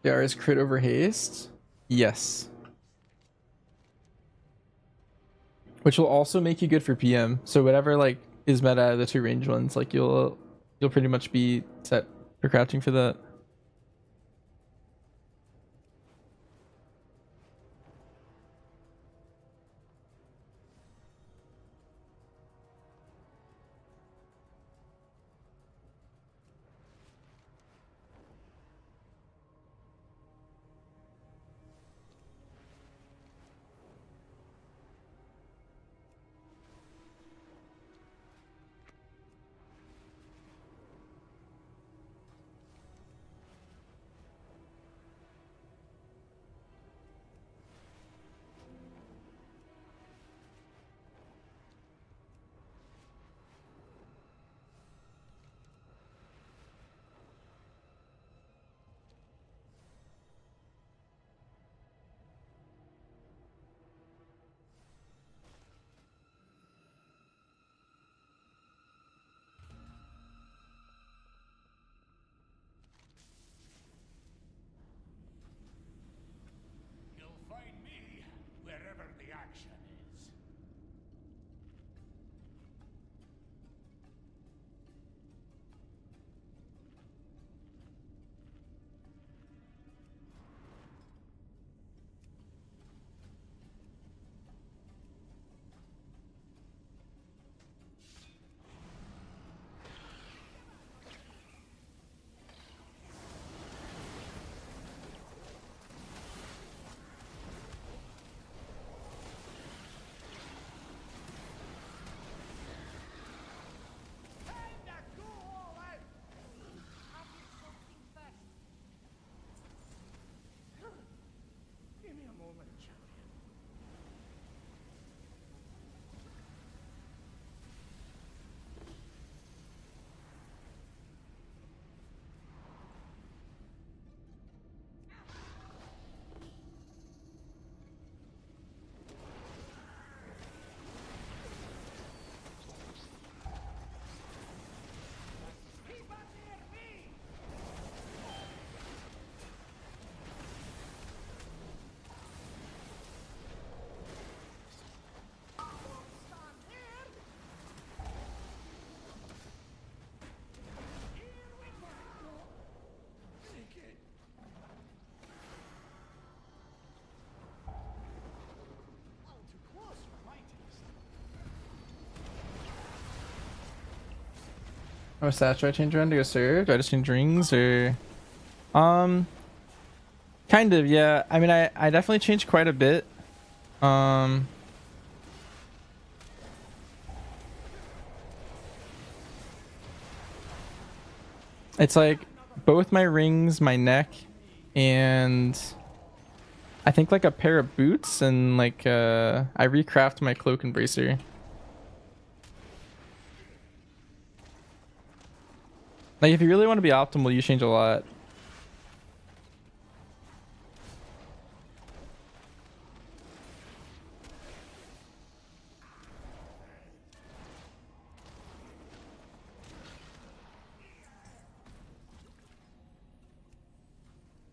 JR is crit over haste? Yes. Which will also make you good for PM. So whatever like is meta out of the 2 range ones, like you'll pretty much be set for crouching for that. Oh, stat, do I change around to go serve? Do I just change rings or kind of, yeah. I mean, I definitely changed quite a bit. It's like both my rings, my neck, and I think like a pair of boots, and like I recraft my cloak and bracer. Like if you really want to be optimal, you change a lot.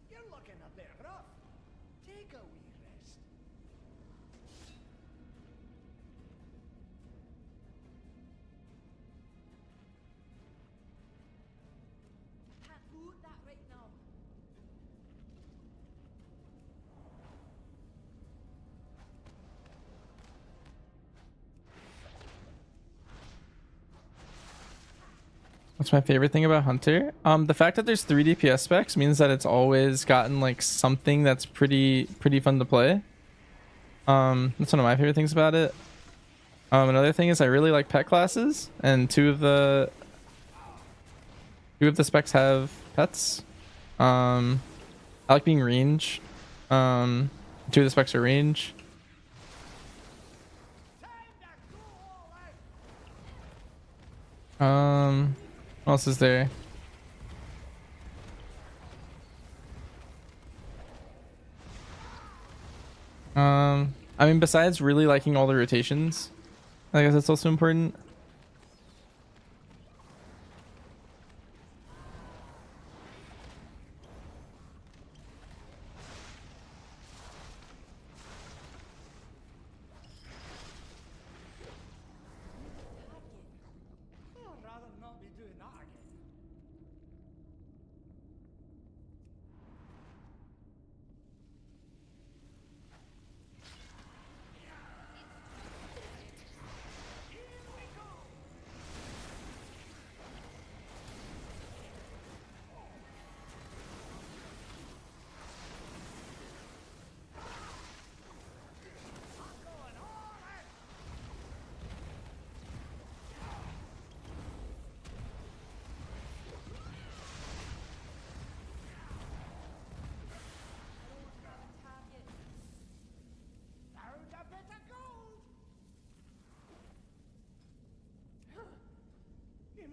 You're looking a bit rough. Take a wee rest. Can't do that right now. What's my favorite thing about Hunter? The fact that there's 3 DPS specs means that it's always gotten like something that's pretty fun to play. That's one of my favorite things about it. Another thing is I really like pet classes, and two of the specs have pets. I like being range. Two of the specs are range. What else is there? I mean, besides really liking all the rotations, I guess that's also important. I'd rather not be doing that again.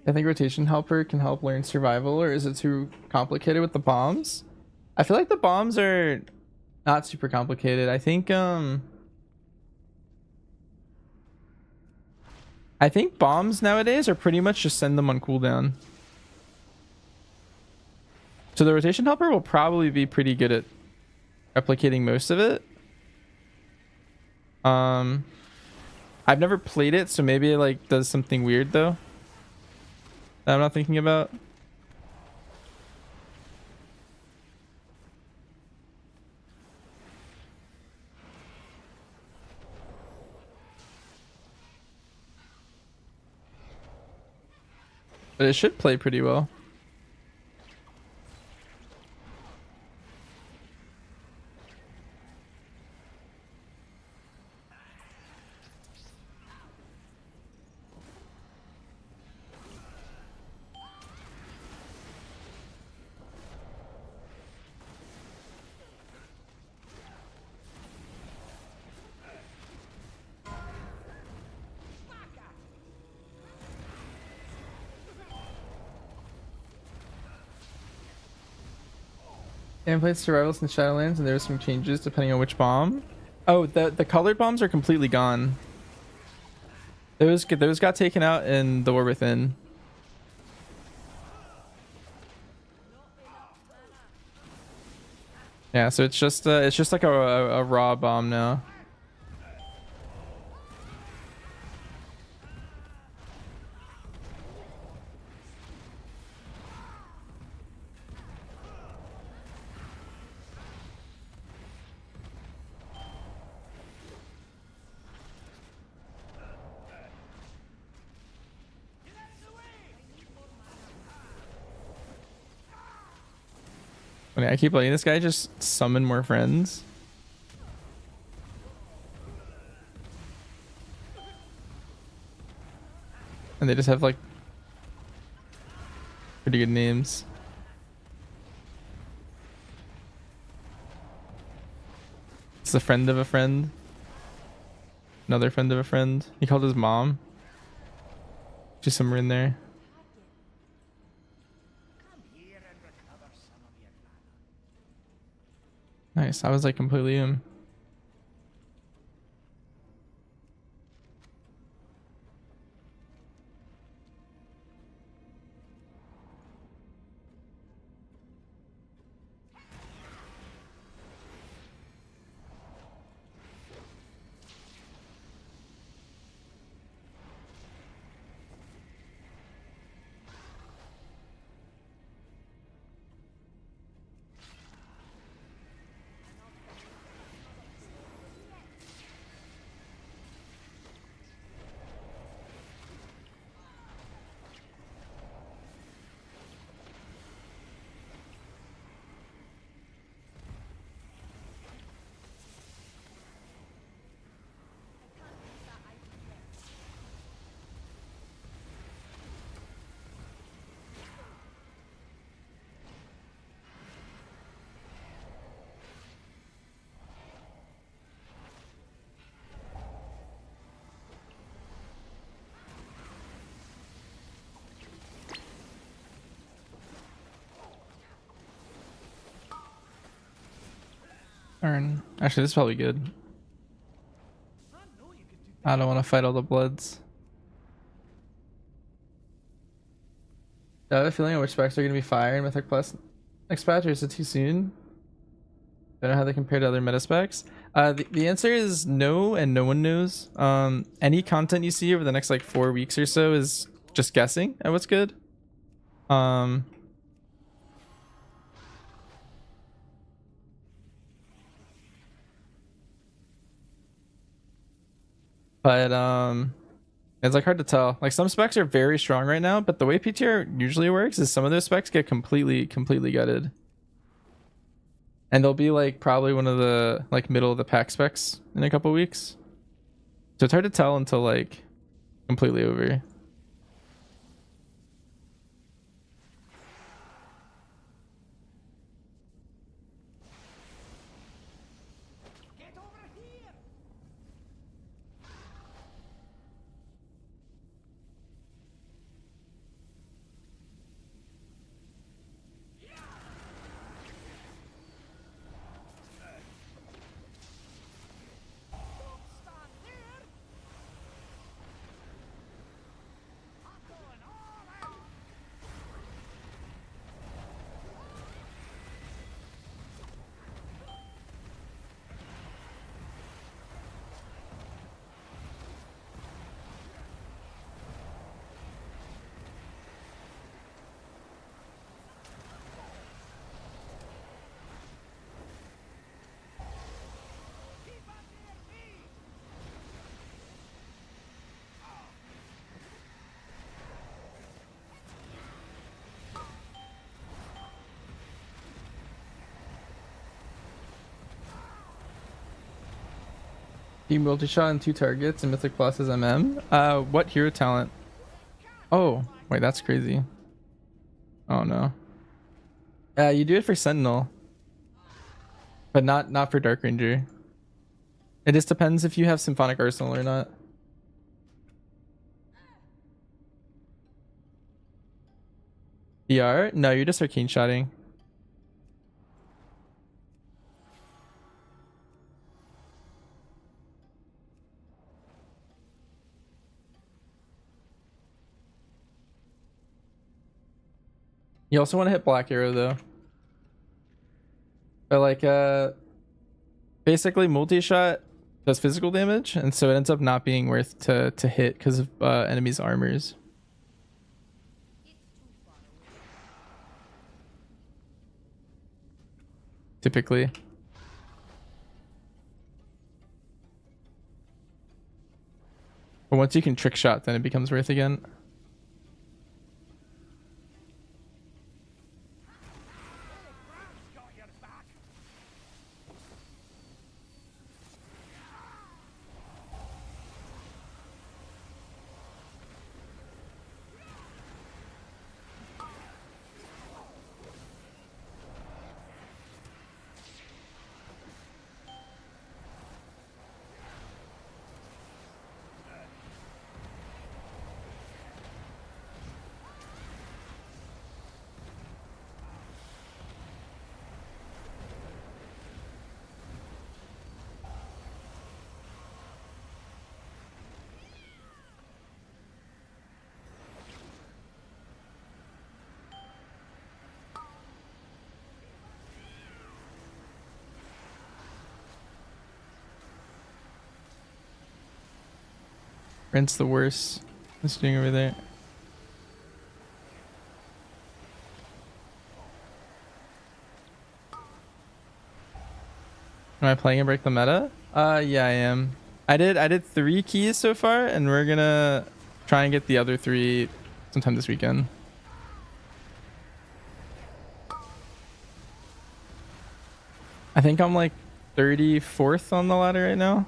I think rotation helper can help learn survival, or is it too complicated with the bombs? I feel like the bombs are not super complicated. I think bombs nowadays are pretty much just send them on cooldown. So the rotation helper will probably be pretty good at replicating most of it. I've never played it, so maybe it like does something weird though that I'm not thinking about. But it should play pretty well. And played Survivals in Shadowlands, and there were some changes depending on which bomb. Oh, the colored bombs are completely gone. Those got taken out in the War Within. Yeah, so it's just like a raw bomb now. When I keep letting this guy just summon more friends. And they just have like pretty good names. It's a friend of a friend. Another friend of a friend. He called his mom. Just somewhere in there. Nice. I was like completely him. Darn. Actually, this is probably good. I don't want to fight all the bloods. I have a feeling which specs are going to be fire in Mythic Plus next patch, or is it too soon? Don't know how they compare to other meta specs. The answer is no, and no one knows. Any content you see over the next like 4 weeks or so is just guessing at what's good. But it's like hard to tell. Like some specs are very strong right now, but the way PTR usually works is some of those specs get completely gutted. And they'll be like probably one of the like middle of the pack specs in a couple weeks. So it's hard to tell until like completely over. Team multi-shot and 2 targets and Mythic Plus is MM. What hero talent? Oh, wait, that's crazy. Oh no. You do it for Sentinel. But not for Dark Ranger. It just depends if you have Symphonic Arsenal or not. PR? No, you're just arcane shotting. You also want to hit Black Arrow though. But like basically multi-shot does physical damage, and so it ends up not being worth to hit because of enemies' armors. Typically. But once you can trick shot, then it becomes worth again. Rent's the worst. What's he doing over there? Am I playing and break the meta? Yeah, I am. I did 3 keys so far, and we're gonna try and get the other 3 sometime this weekend. I think I'm like 34th on the ladder right now.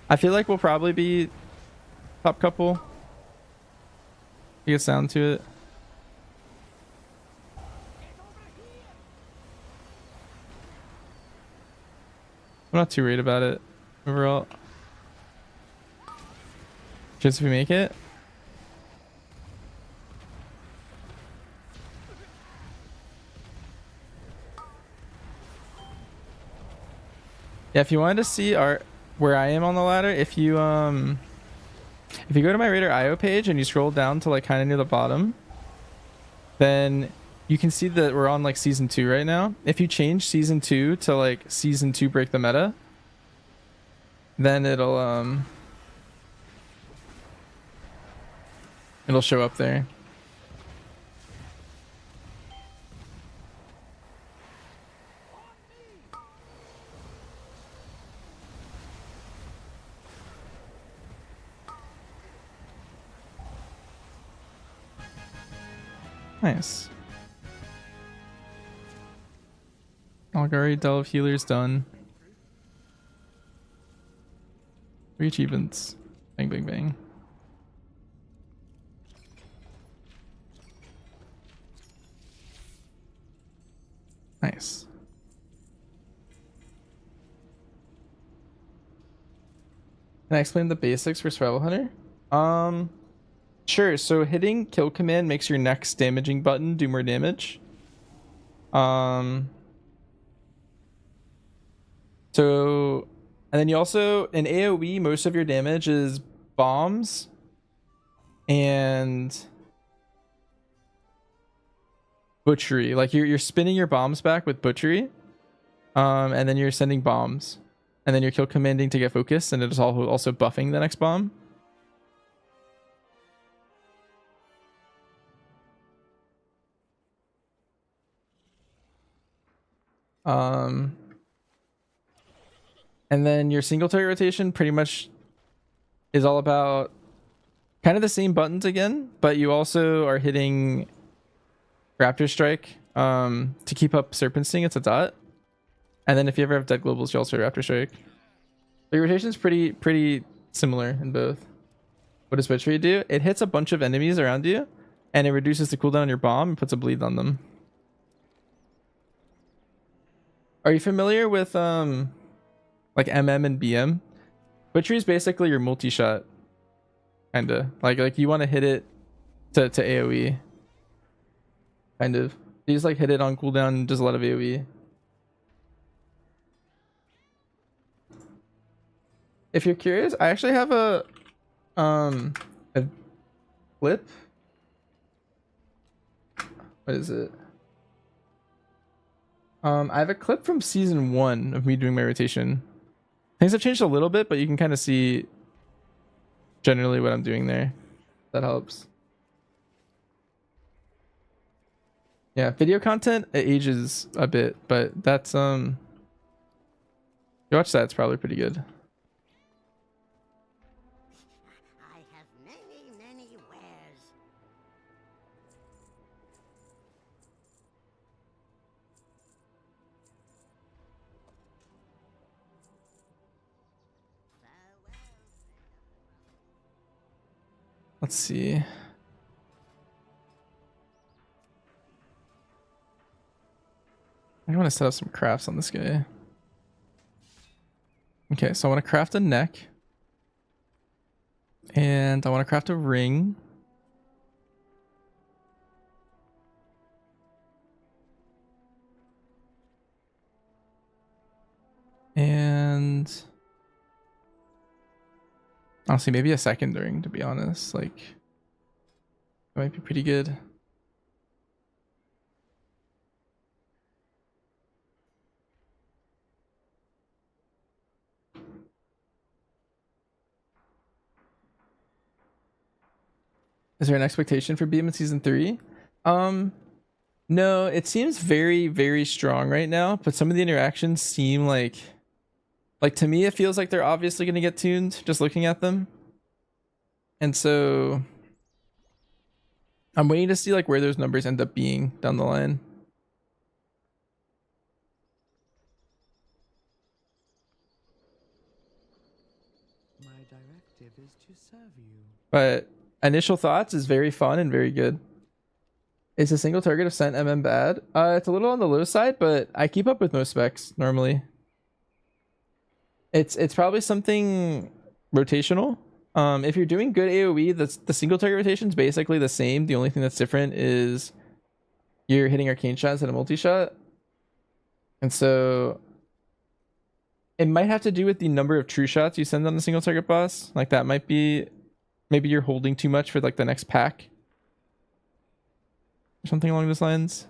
I feel like we'll probably be top couple. You get down to it. I'm not too worried about it overall. Just if we make it. Yeah, if you wanted to see where I am on the ladder, if you go to my Raider IO page and you scroll down to like kind of near the bottom, then you can see that we're on like season 2 right now. If you change season 2 to like season 2 break the meta, then it'll show up there. Nice. Algari Delve Healer's done. 3 achievements. Bang, bang, bang. Nice. Can I explain the basics for Survival Hunter? Sure. So hitting kill command makes your next damaging button do more damage. So, and then you also, in AoE, most of your damage is bombs and butchery. Like you're spinning your bombs back with butchery, and then you're sending bombs, and then you're kill commanding to get focus, and it is also buffing the next bomb. And then your single target rotation pretty much is all about kind of the same buttons again, but you also are hitting Raptor Strike to keep up Serpent Sting. It's a dot. And then if you ever have dead globals, you also Raptor Strike. The rotation is pretty similar in both. What does Butchery do? It hits a bunch of enemies around you, and it reduces the cooldown on your bomb and puts a bleed on them. Are you familiar with like MM and BM? Butchery is basically your multi-shot. Kinda. Like you want to hit it to AoE. Kind of. You just like hit it on cooldown and does a lot of AoE. If you're curious, I actually have a clip. What is it? I have a clip from season 1 of me doing my rotation. Things have changed a little bit, but you can kind of see generally what I'm doing there. That helps. Yeah, video content, it ages a bit, but that's you watch that, it's probably pretty good. I have many wares. Let's see. I want to set up some crafts on this guy. Okay, so I want to craft a neck. And I want to craft a ring. And honestly, maybe a second ring, to be honest. Like, it might be pretty good. Is there an expectation for Beam in season 3? No, it seems very, very strong right now, but some of the interactions seem like to me it feels like they're obviously going to get tuned just looking at them. And so I'm waiting to see like where those numbers end up being down the line. My directive is to serve you. But initial thoughts is very fun and very good. Is a single target of Scent MM bad? It's a little on the low side, but I keep up with most specs normally. It's probably something rotational. If you're doing good AoE, the single target rotation is basically the same. The only thing that's different is you're hitting arcane shots and a multi-shot. And so it might have to do with the number of true shots you send on the single target boss. Like that might be, maybe you're holding too much for like the next pack. Or something along those lines.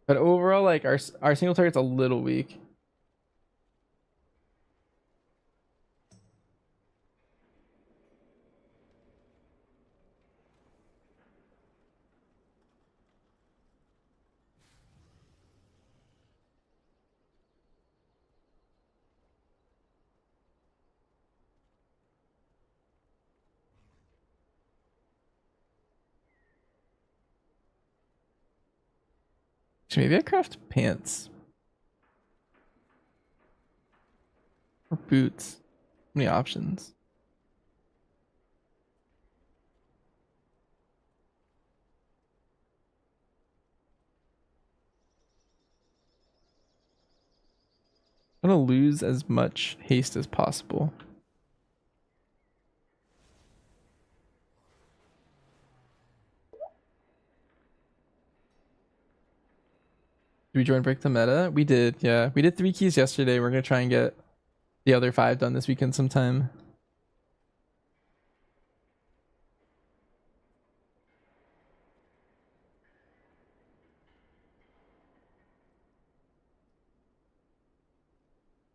But overall, like our single target's a little weak. So maybe I craft pants. Or boots. How many options? I'm gonna lose as much haste as possible. Did we join Break the Meta? We did, yeah. We did 3 keys yesterday. We're gonna try and get the other 5 done this weekend sometime.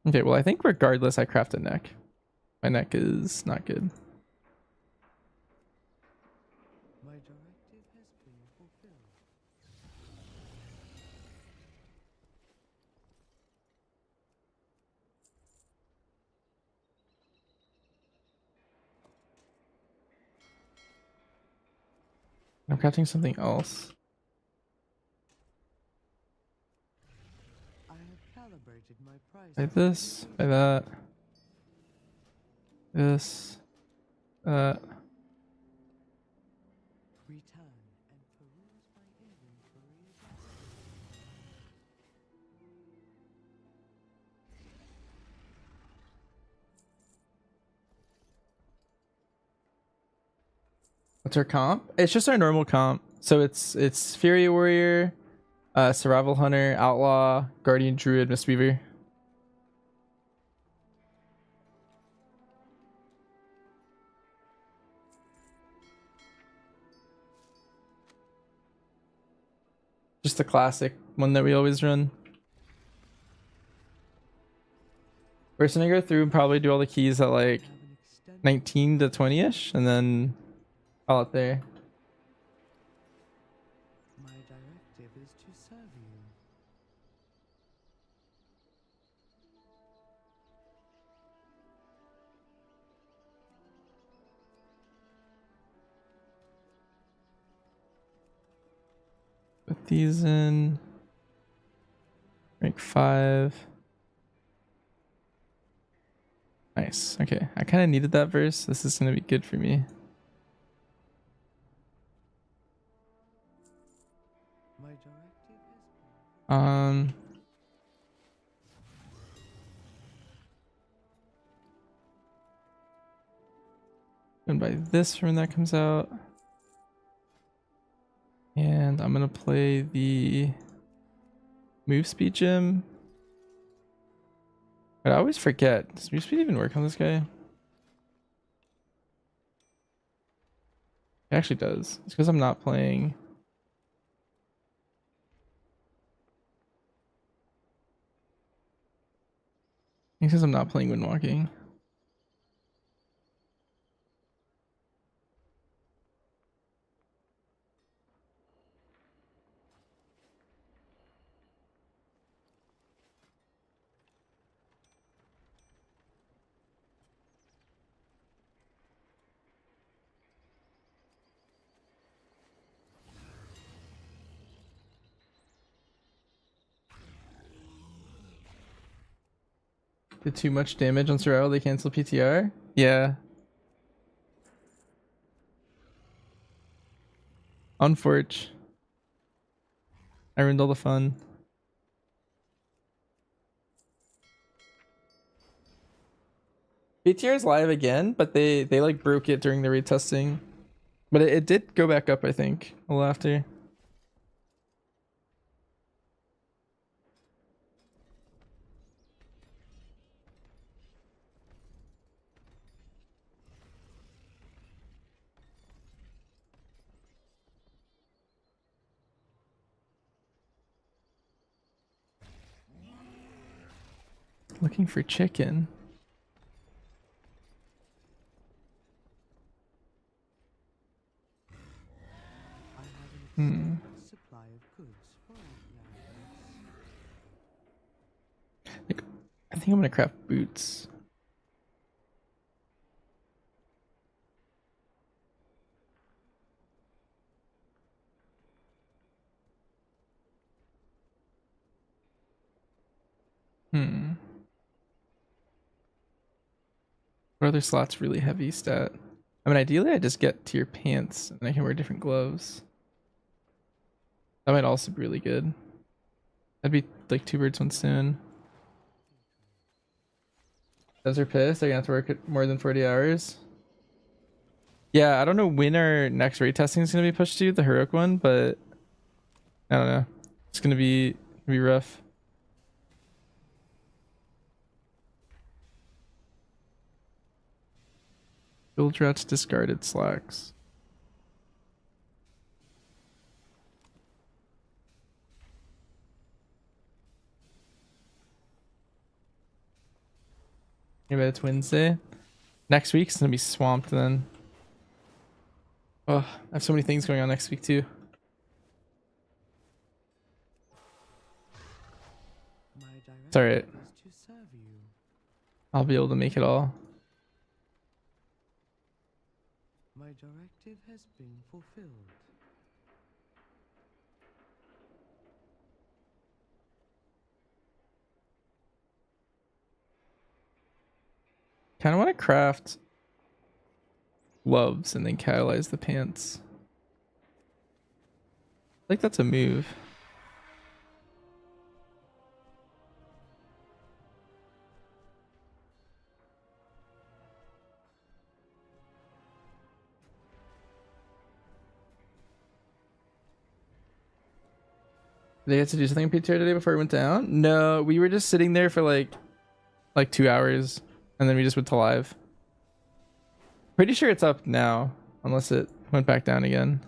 Okay, well I think regardless I craft a neck. My neck is not good. My directive has been fulfilled. I'm crafting something else. I have calibrated my price. By this, by that. This. That. Return and peruse my inventory again. What's our comp? It's just our normal comp. So it's Fury Warrior, Survival Hunter, Outlaw, Guardian Druid, Mistweaver. Just a classic one that we always run. We're gonna go through and probably do all the keys at like 19 to 20-ish and then call it there. My directive is to serve you. Put these in. Rank 5. Nice. Okay. I kind of needed that verse. This is going to be good for me. My directive has been And by this when that comes out. And I'm going to play the move speed gem. But I always forget. Does move speed even work on this guy? It actually does. It's because I'm not playing Because I'm not playing Windwalking. Did too much damage on survival, they cancel PTR? Yeah. Unforge. I ruined all the fun. PTR is live again, but they like broke it during the retesting. But it did go back up, I think, a little after. Looking for chicken. Hmm. Supply of goods for Like, I think I'm gonna craft boots. Hmm. What other slots really heavy stat? I mean, ideally I just get tier pants and I can wear different gloves. That might also be really good. That'd be like 2 birds, 1 stone. Those are pissed. They're gonna have to work it more than 40 hours. Yeah, I don't know when our next raid testing is gonna be pushed to, the heroic one, but I don't know. It's gonna be rough. Build routes discarded slacks. Maybe it's Wednesday. Next week's gonna be swamped then. Oh, I have so many things going on next week too. It's alright. I'll be able to make it all. My directive has been fulfilled. Kind of want to craft gloves and then catalyze the pants. I think that's a move. Did they have to do something in PTR today before we went down? No, we were just sitting there for like 2 hours and then we just went to live. Pretty sure it's up now, unless it went back down again.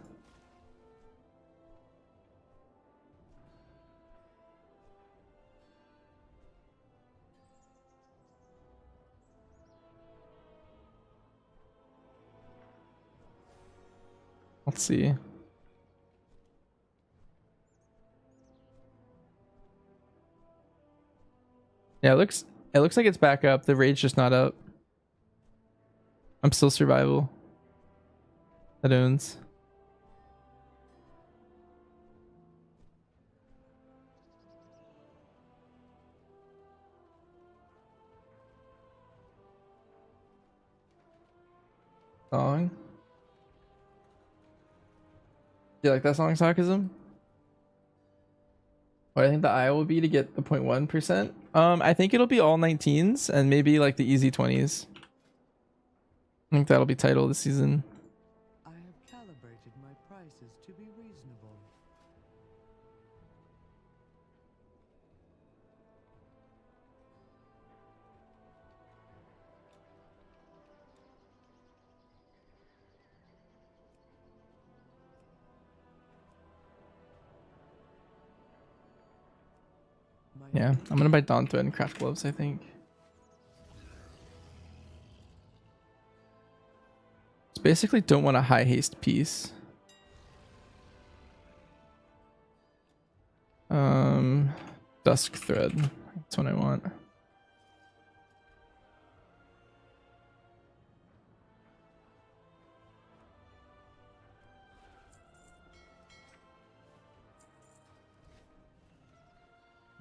Let's see. Yeah, it looks like it's back up. The raid's just not up. I'm still survival. That owns. Song. Do you like that song, Sarcasm? What I think the I will be to get the 0.1%. I think it'll be all 19s and maybe like the easy 20s. I think that'll be title this season. I have calibrated my prices to be reasonable. Yeah, I'm gonna buy Dawn Thread and craft gloves, I think. Basically don't want a high haste piece. Dusk thread. That's what I want.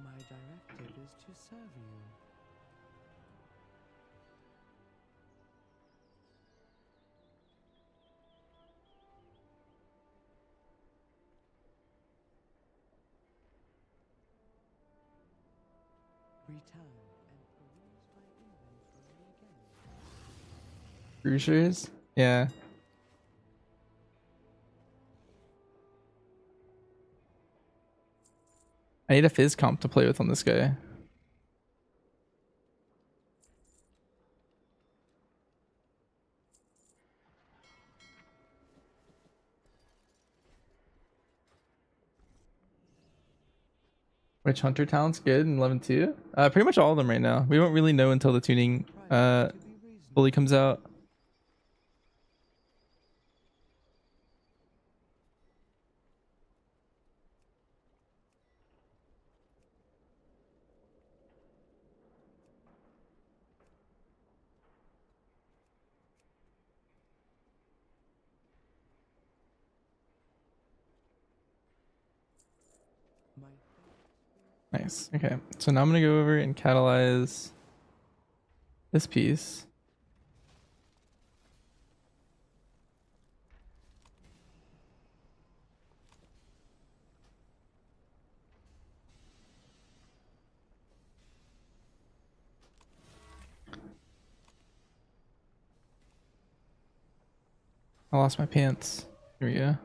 My directive is to serve you. Return and peruse my inventory again. Cruisers? Yeah. I need a fizz comp to play with on this guy. Which hunter talent's good in 11-2? Pretty much all of them right now. We won't really know until the tuning fully comes out. Nice. Okay. So now I'm gonna go over and catalyze this piece. I lost my pants. Here we go.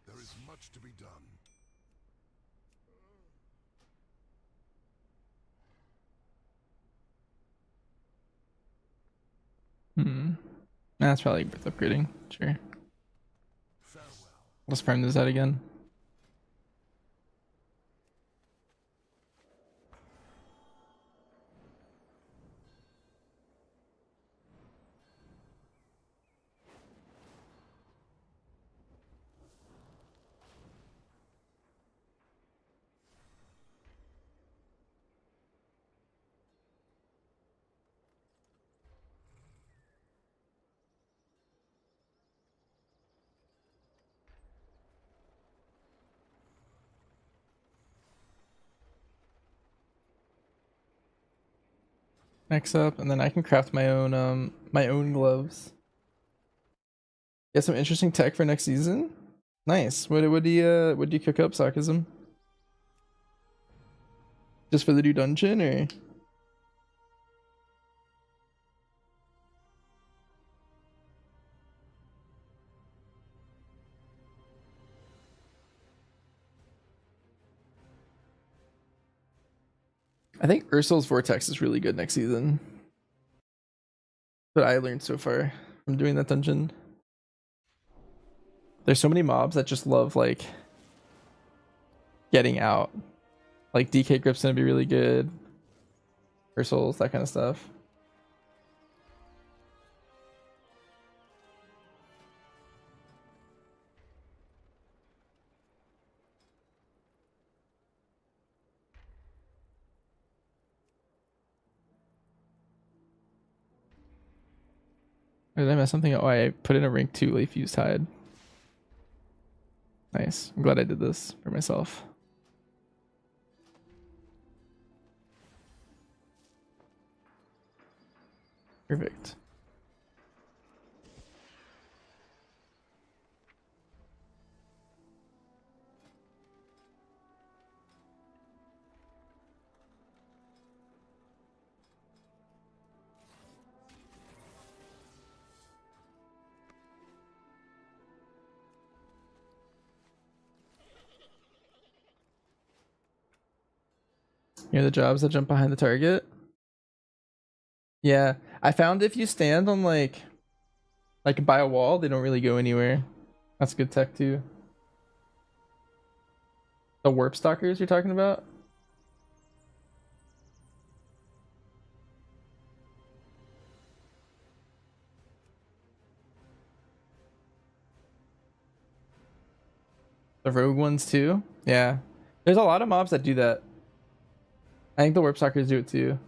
There is much to be done. That's probably worth upgrading. Sure. Let's prime this out again. Next up, and then I can craft my own gloves. Get some interesting tech for next season. Nice. What do you cook up, Sarcasm? Just for the new dungeon, or? I think Ursul's Vortex is really good next season. What I learned so far from doing that dungeon. There's so many mobs that just love like getting out. Like DK Grip's gonna be really good. Ursul's, that kind of stuff. Did I mess something up? Oh, I put in a rank 2 Leaf Fused Hide. Nice. I'm glad I did this for myself. Perfect. Here are the jobs that jump behind the target. Yeah, I found if you stand on like by a wall, they don't really go anywhere. That's good tech too. The warp stalkers you're talking about? The rogue ones too? Yeah. There's a lot of mobs that do that. I think the warp stalkers do it too.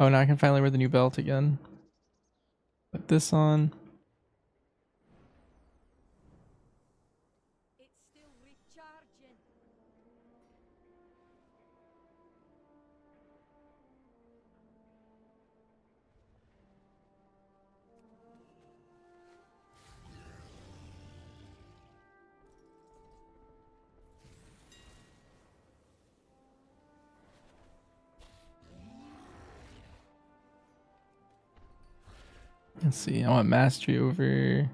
Oh, now I can finally wear the new belt again. Put this on. It's still recharging. Let's see. I want mastery over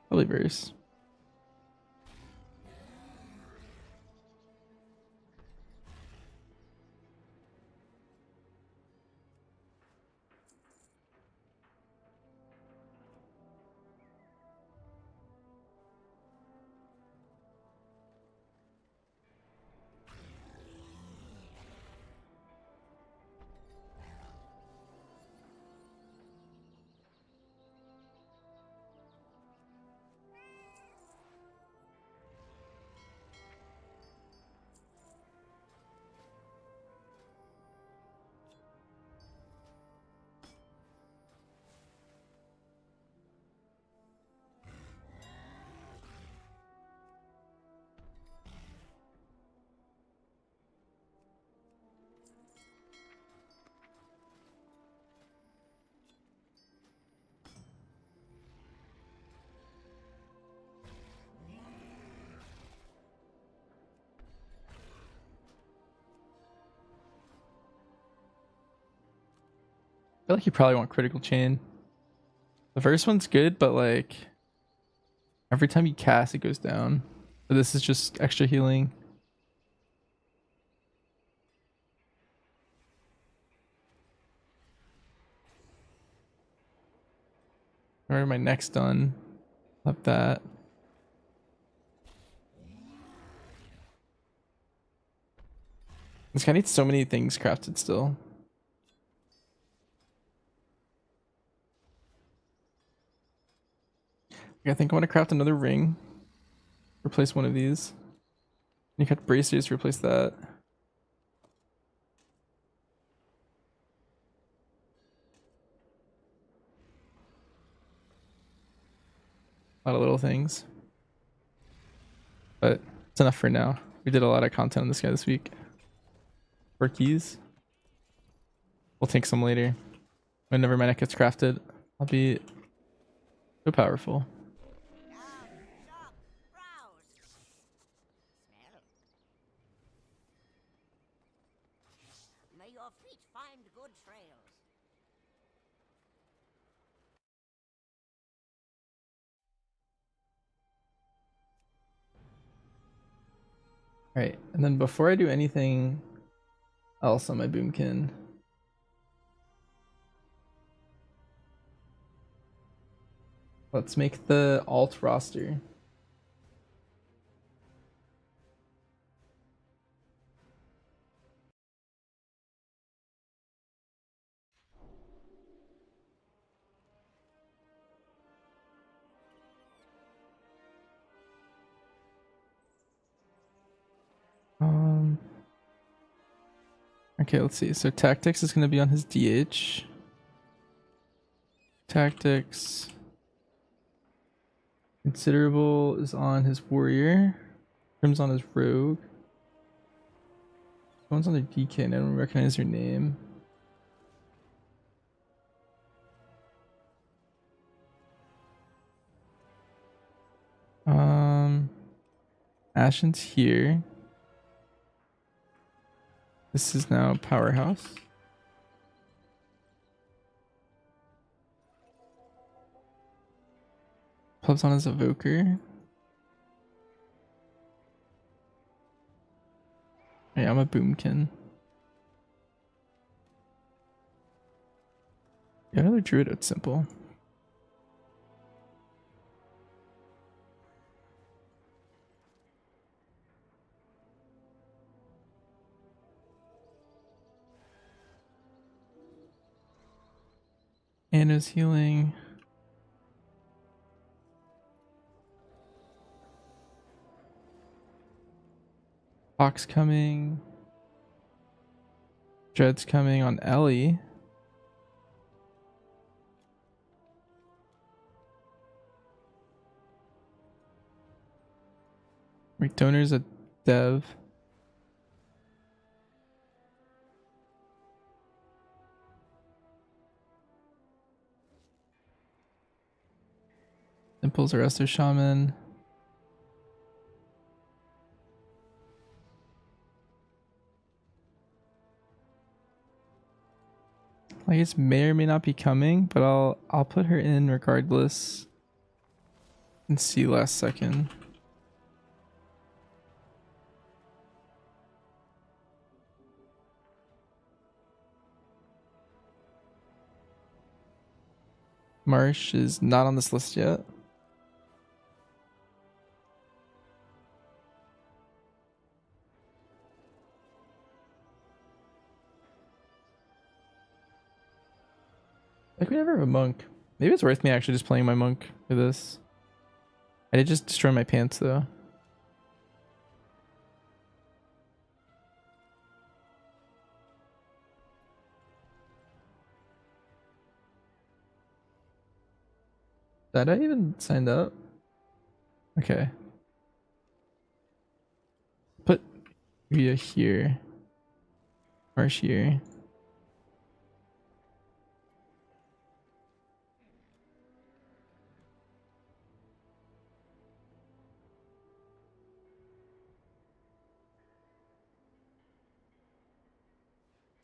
Polyverse. I feel like you probably want critical chain. The first one's good, but like every time you cast, it goes down. So this is just extra healing. Or my next done. Love that. This guy needs so many things crafted still. I think I want to craft another ring. Replace one of these. You got bracers to replace that. A lot of little things. But it's enough for now. We did a lot of content on this guy this week. For keys. We'll take some later. Whenever my neck gets crafted, I'll be so powerful. May your feet find good trails. Alright, and then before I do anything else on my boomkin, let's make the alt roster. Okay, let's see. So tactics is going to be on his DH. Tactics. Considerable is on his warrior. Prim's on his rogue. One's on their DK and I don't recognize your name. Ashen's here. This is now Powerhouse. Pub's on his evoker. Hey, I'm a boomkin. Yeah, another druid, it's simple. Anna's healing. Fox coming. Dread's coming on Ellie. McDoner's a dev. Simple's a Resto Shaman. I guess may or may not be coming, but I'll put her in regardless. And see last second. Marsh is not on this list yet. Like we never have a monk. Maybe it's worth me actually just playing my monk for this. I did just destroy my pants though. Did I even signed up? Okay. Put Rhea here. Marsh here.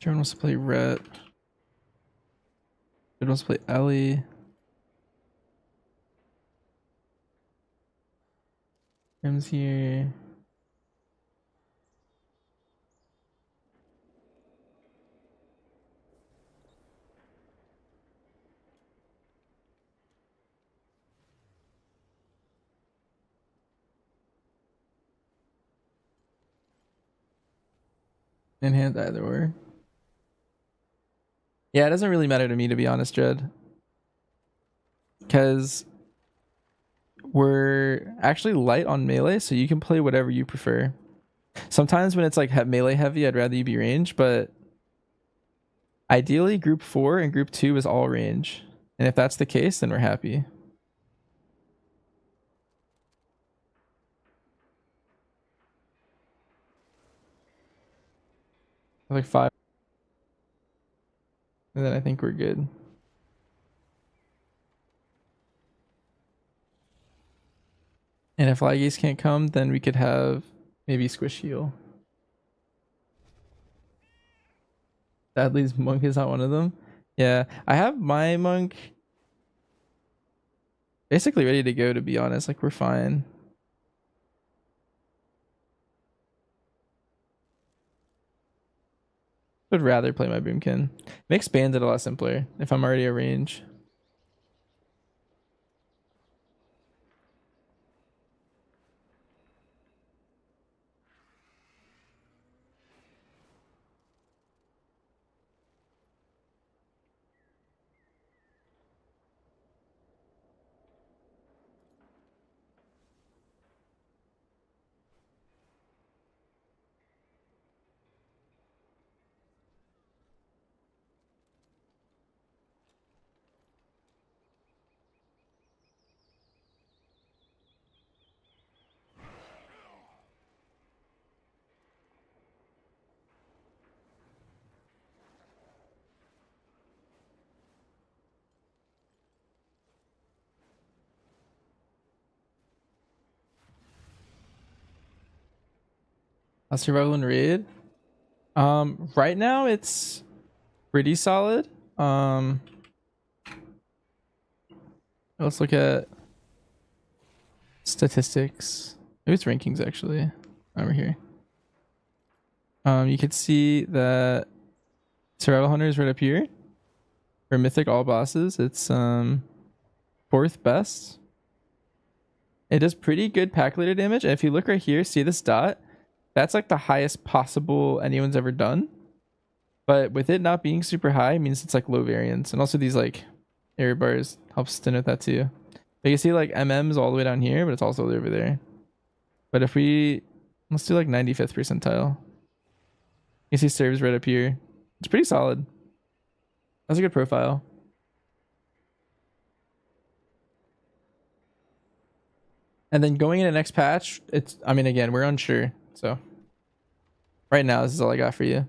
Jordan wants to play Rhett. Jordan wants to play Ellie. Tim's here. In hand either or. Yeah, it doesn't really matter to me to be honest, Jed. Because we're actually light on melee, so you can play whatever you prefer. Sometimes when it's like melee heavy, I'd rather you be range, but ideally group 4 and group 2 is all range. And if that's the case, then we're happy. Like 5. And then I think we're good. And if Laggies can't come, then we could have maybe Squish Heal. Sadly's Monk is not one of them. Yeah, I have my Monk basically ready to go, to be honest. Like, we're fine. Would rather play my Boomkin. Makes Bandit a lot simpler if I'm already a range. Survival and raid. Right now it's pretty solid. Let's look at statistics. Maybe it's rankings actually. Over here. You could see that Survival Hunter is right up here. For Mythic all bosses, it's 4th best. It does pretty good pack leader damage, and if you look right here, see this dot? That's like the highest possible anyone's ever done. But with it not being super high, it means it's like low variance. And also these like area bars helps denote that too. But you see like MM's all the way down here, but it's also over there. But if we, let's do like 95th percentile. You see serves right up here. It's pretty solid. That's a good profile. And then going into next patch, it's, I mean, again, we're unsure. So right now, this is all I got for you.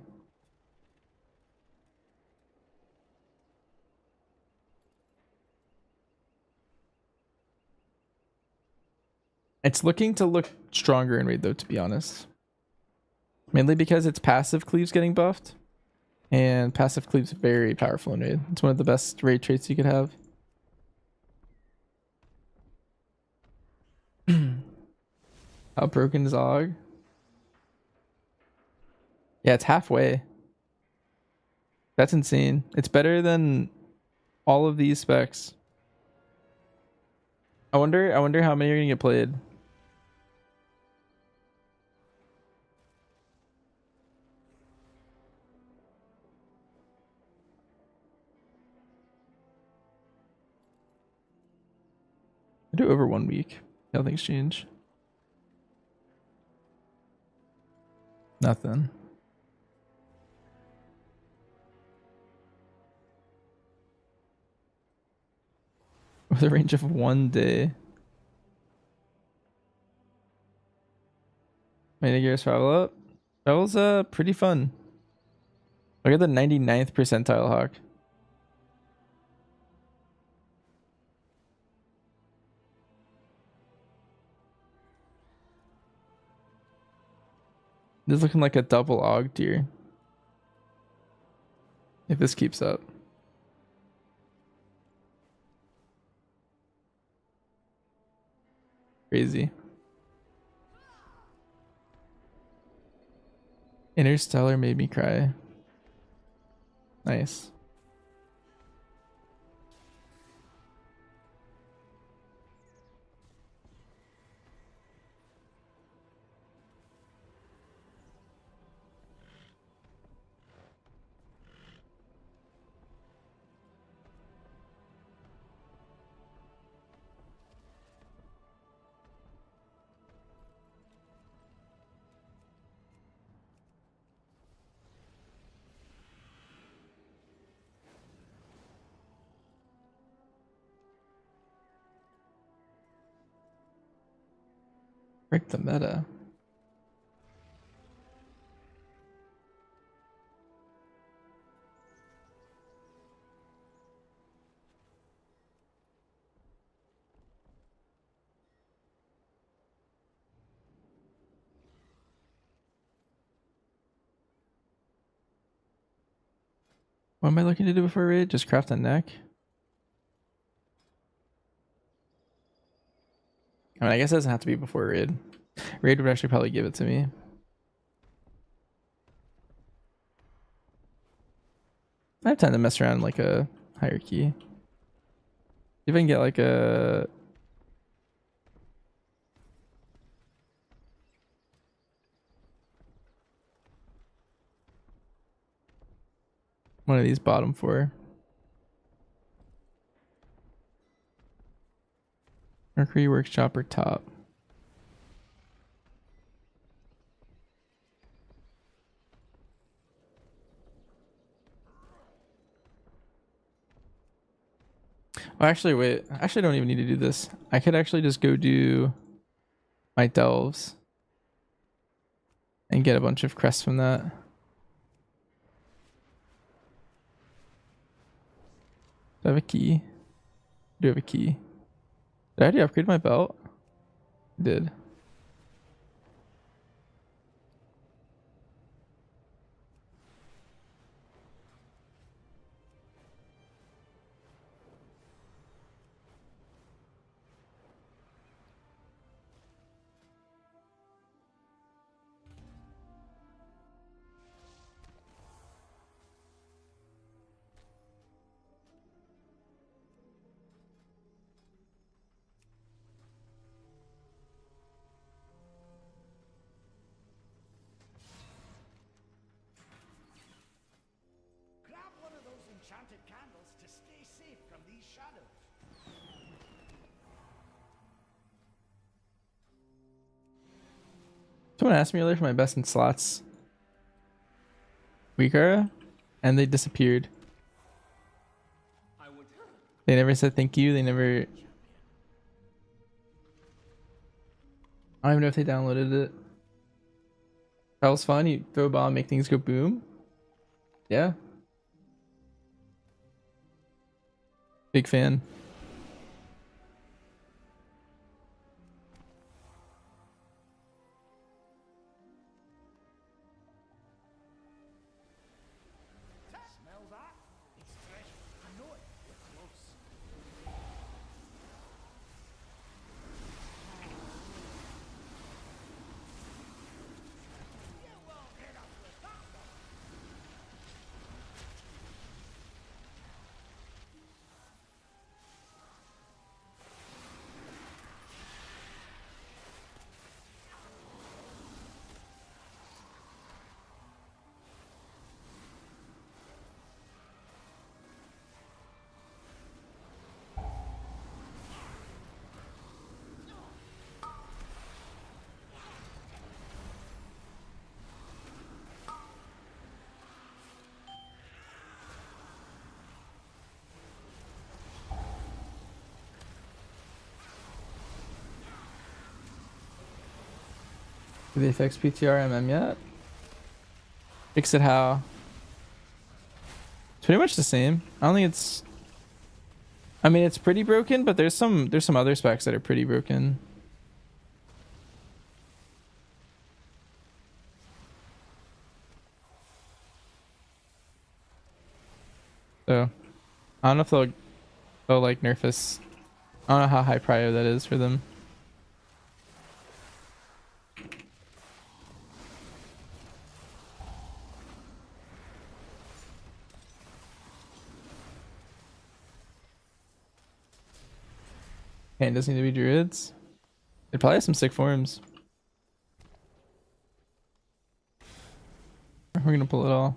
It's looking to look stronger in raid though, to be honest. Mainly because its passive cleave's getting buffed. And passive cleave's very powerful in raid. It's one of the best raid traits you could have. How broken is Og? Yeah, it's halfway. That's insane. It's better than all of these specs. I wonder how many are gonna get played. I do over 1 week. How things change. Nothing. With a range of 1 day. Many gears travel up. That was pretty fun. Look at the 99th percentile hawk. This is looking like a double Og tier. If this keeps up. Crazy. Interstellar made me cry. Nice. Break the meta. What am I looking to do before raid? Just craft a neck? I mean, I guess it doesn't have to be before raid. Raid would actually probably give it to me. I have time to mess around like a hierarchy. See if I can get like a... one of these bottom 4. Mercury Workshop or top. Oh, actually, wait. I actually don't even need to do this. I could actually just go do my delves and get a bunch of crests from that. Do I have a key? I do have a key. Did I already upgrade my belt? I did. enchanted candles to stay safe from these shadows. Someone asked me earlier for my best in slots. Weaker, and they disappeared. They never said thank you. They never. I don't even know if they downloaded it. That was fun. You throw a bomb, make things go boom. Yeah. Big fan. Smell that? It's treasure. I know it. We're close. You won't hit us with that one. Did they fix PTR yet? Fix it how? It's pretty much the same. I don't think it's. I mean, it's pretty broken, but there's some other specs that are pretty broken. So, I don't know if they'll like nerf us. I don't know how high prio that is for them. Okay, it doesn't need to be druids. They probably have some sick forms. We're gonna pull it all.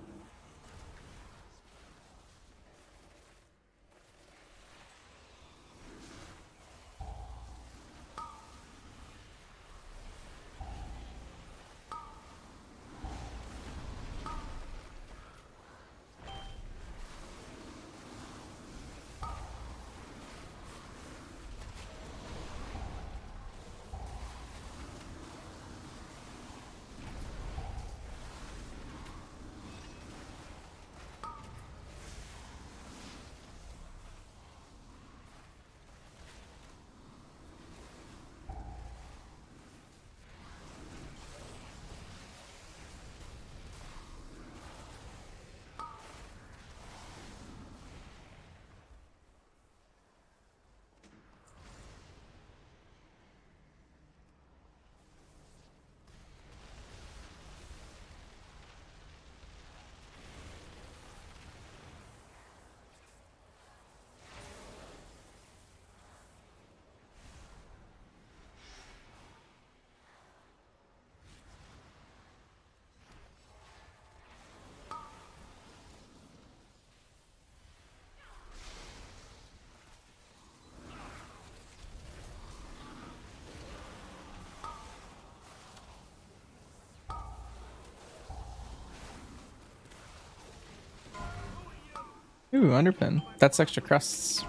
Ooh, underpin. That's extra crusts.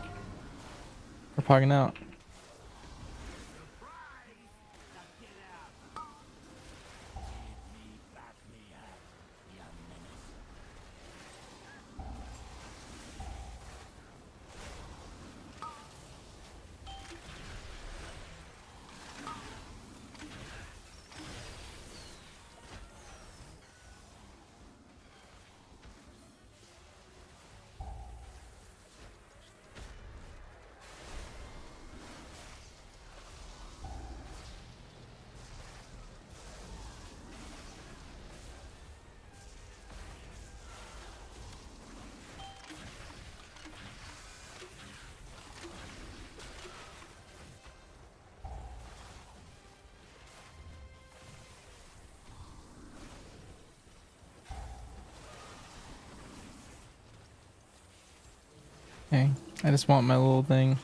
We're pogging out. Okay, I just want my little thing.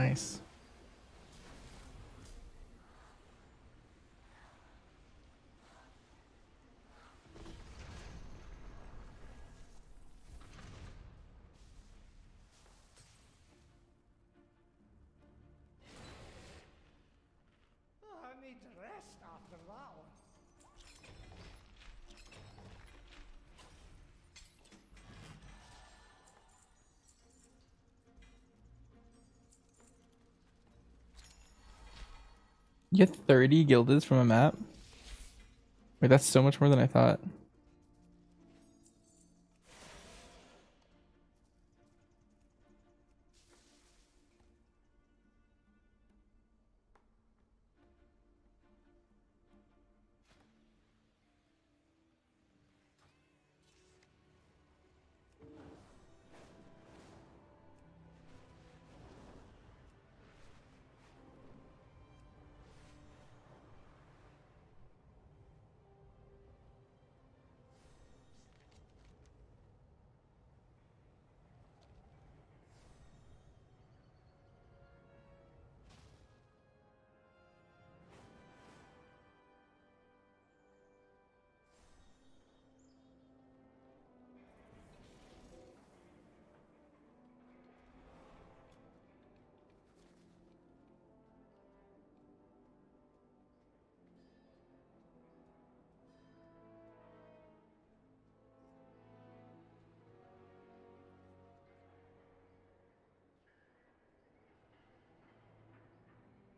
Nice. I need to rest after that one. You get 30 gildeds from a map? Wait, that's so much more than I thought.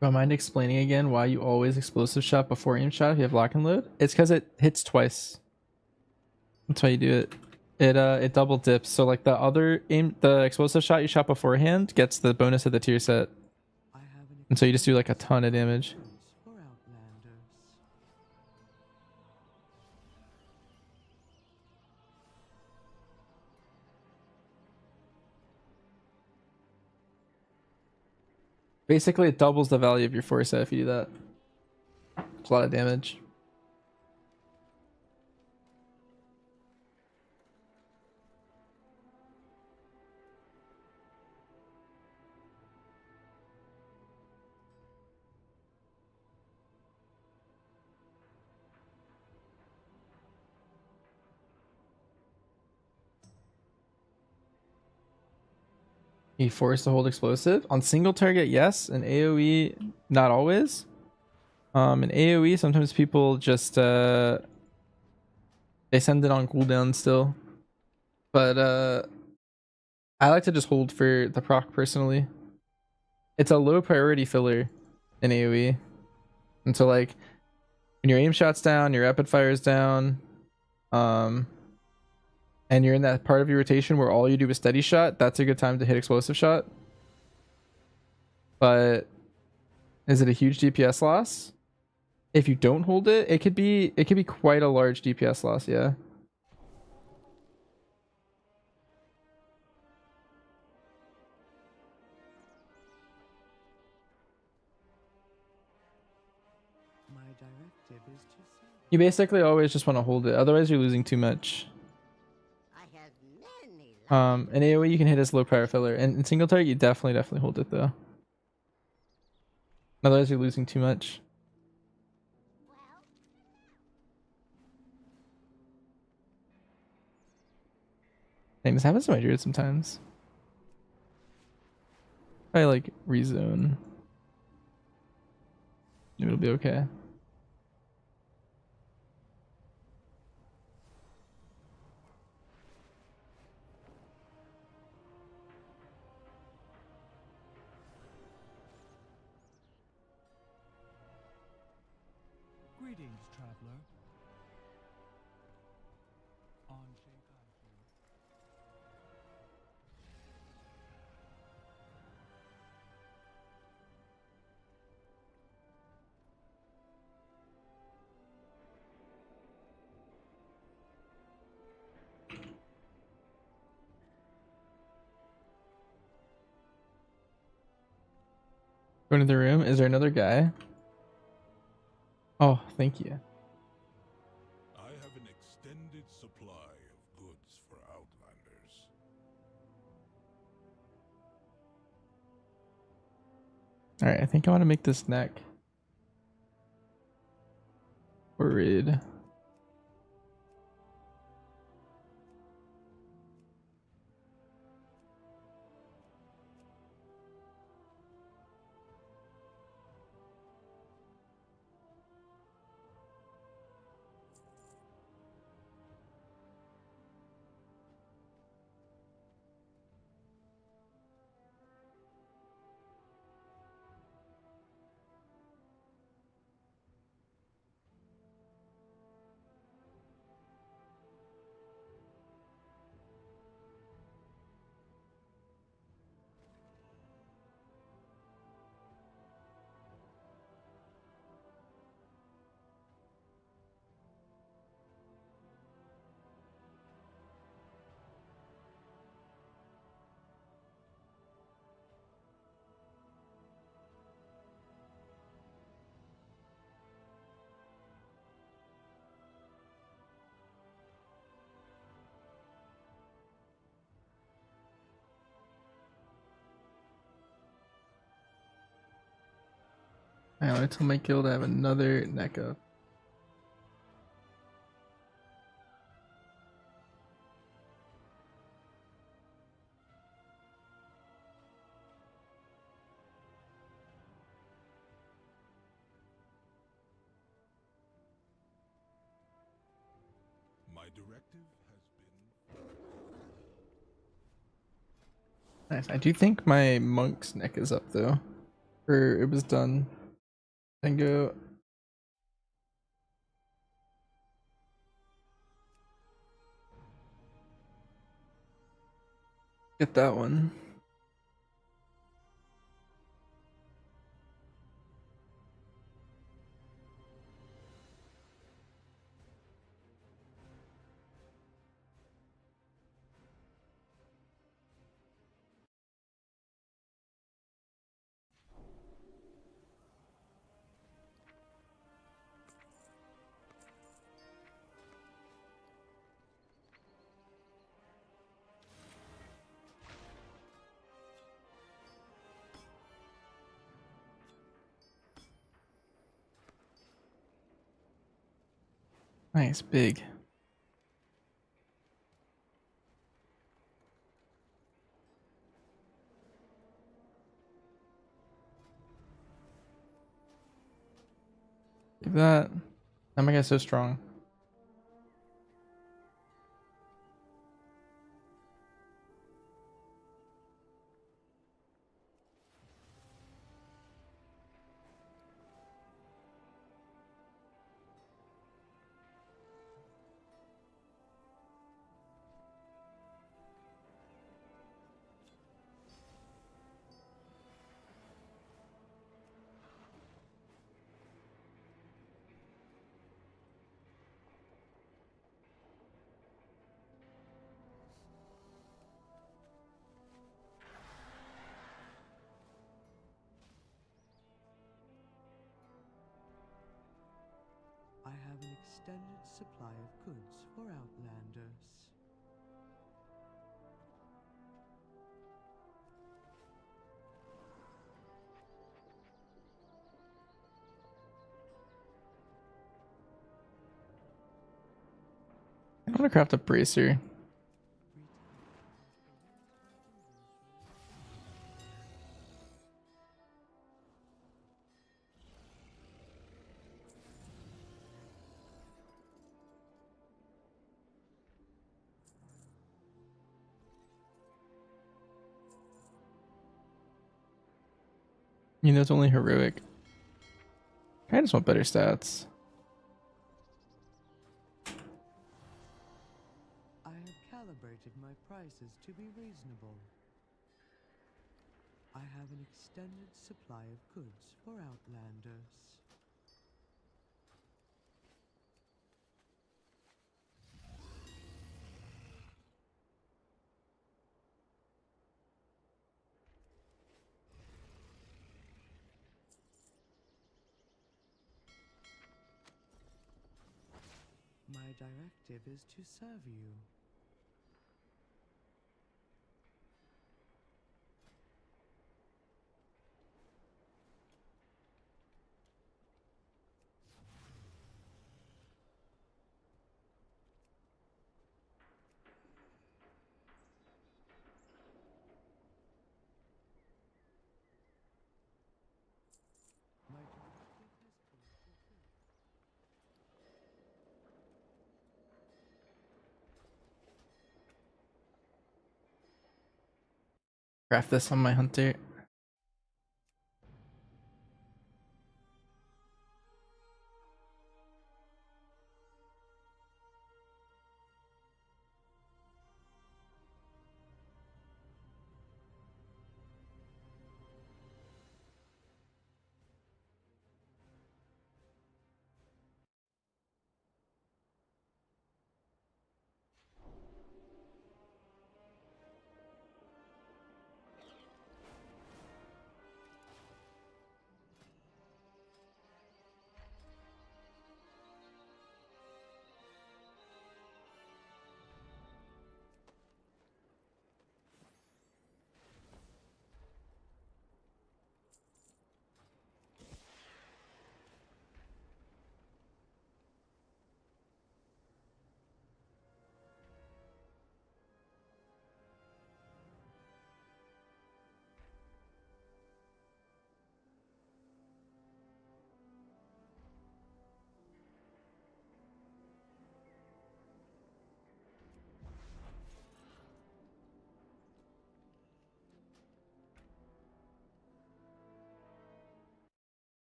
Don't mind explaining again why you always explosive shot before aim shot if you have lock and load? It's because it hits twice. That's why you do it. It double dips. So like the explosive shot you shot beforehand gets the bonus of the tier set. And so you just do like a ton of damage. Basically, it doubles the value of your force set if you do that. It's a lot of damage. You force to hold explosive on single target, yes. In AoE, not always. In AoE, sometimes people just they send it on cooldown still. But I like to just hold for the proc personally. It's a low priority filler in AoE. And so like when your aim shot's down, your rapid fire's down, and you're in that part of your rotation where all you do is steady shot, that's a good time to hit explosive shot. But is it a huge DPS loss? If you don't hold it, it could be quite a large DPS loss, yeah. My directive is to say You basically always just want to hold it, otherwise you're losing too much. In AoE you can hit as low power filler, and in single target you definitely hold it though. Otherwise you're losing too much. Dang, this happens to my druid sometimes. I like rezone. It'll be okay. greetings, traveler. On Shanghai here. Go into the room. Is there another guy? Oh, thank you. I have an extended supply of goods for Outlanders. Alright, I think I want to make this neck. Worried. I want to tell my guild I have another neck up. My directive has been. Nice. I do think my monk's neck is up though. Or it was done. Then go. Get that one. Nice, big. Look at that. That my guy's so strong. I have an extended supply of goods for Outlanders. I want to craft a bracer. You know, it's only heroic. I just want better stats. I have calibrated my prices to be reasonable. I have an extended supply of goods for Outlanders. My directive is to serve you. My directive has been fulfilled. Craft this on my hunter.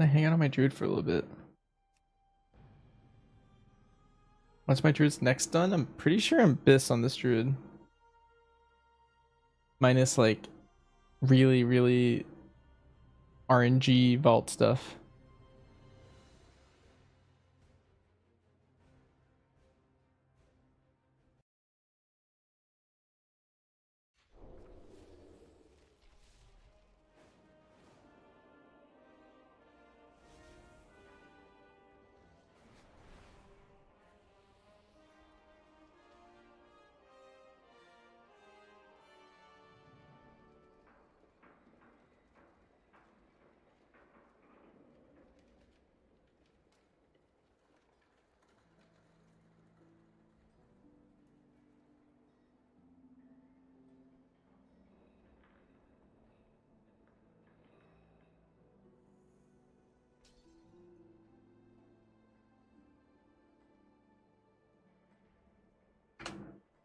I hang out on my druid for a little bit. Once my druid's next done, I'm pretty sure I'm Biss on this druid. Minus like really, really RNG vault stuff.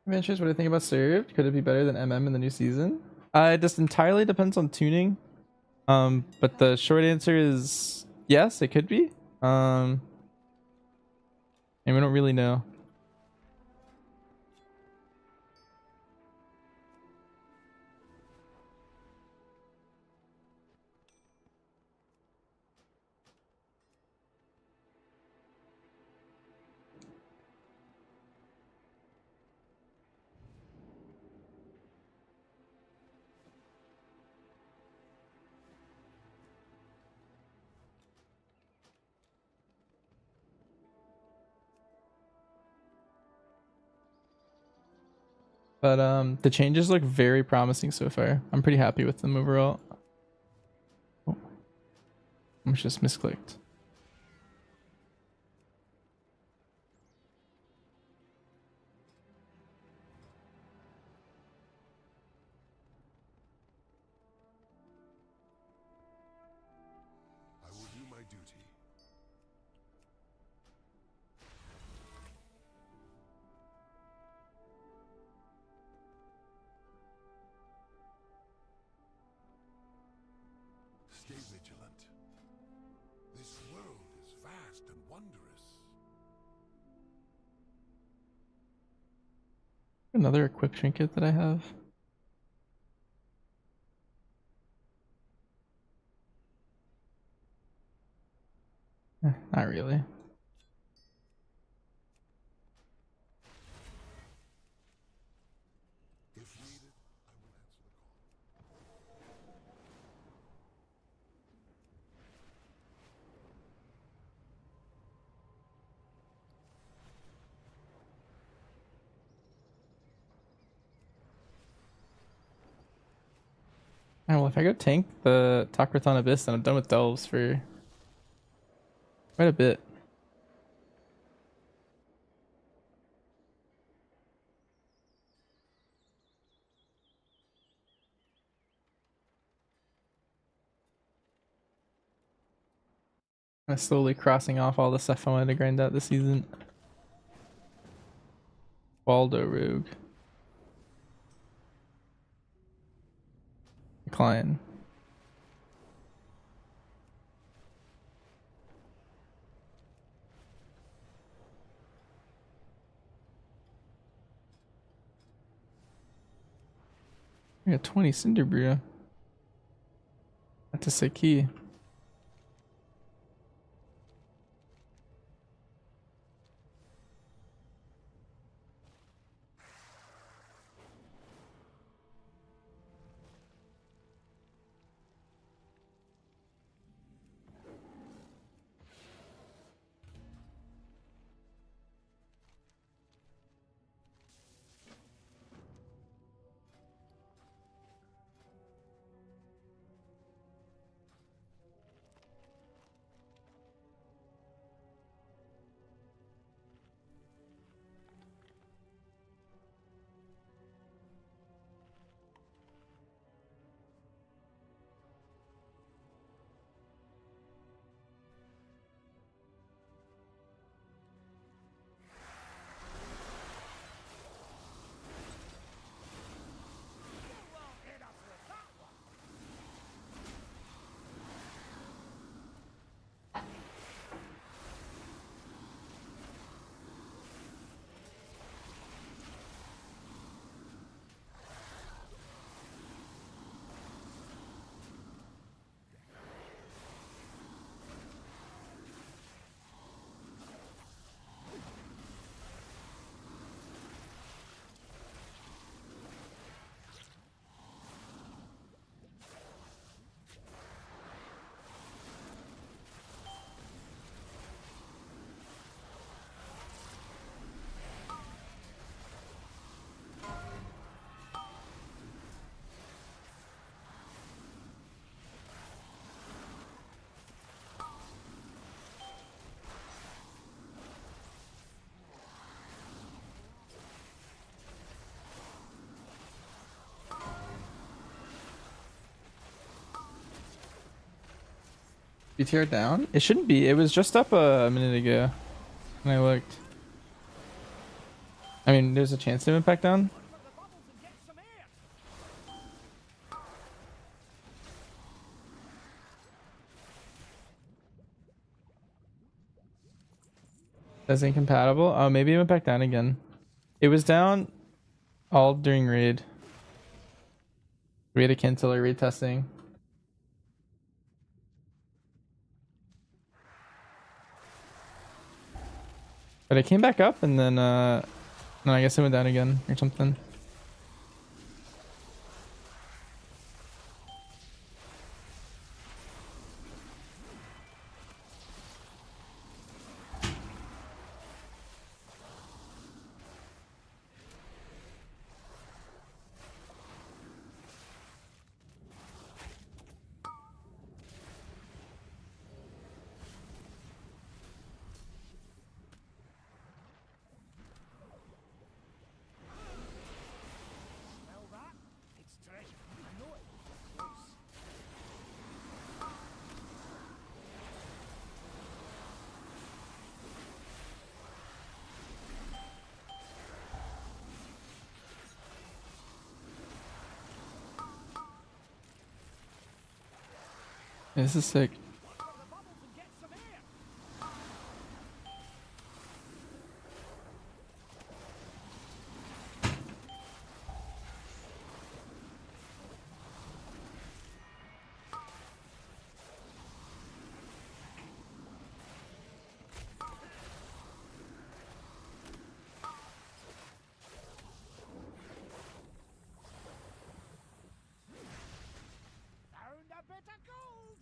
Adventures, what do you think about served? Could it be better than MM in the new season? It just entirely depends on tuning. But the short answer is yes, it could be. And we don't really know. But the changes look very promising so far. I'm pretty happy with them overall. Oh, I just misclicked. I will do my duty. Stay vigilant. This world is vast and wondrous. Another equip trinket that I have. Not really. Oh, well, if I go tank the Takrathon Abyss, then I'm done with delves for quite a bit. I'm slowly crossing off all the stuff I wanted to grind out this season. Waldo Rogue. Decline. I got 20 Cinder Brew. That's a sick key. PTR down? It shouldn't be. It was just up a minute ago when I looked. I mean, there's a chance it went back down. That's incompatible. Oh, maybe it went back down again. It was down all during raid. We had to cancel our raid testing. But it came back up and then no, I guess it went down again or something. Smell that? It's treasure. I know it. Close. This is sick. Found a bit of gold.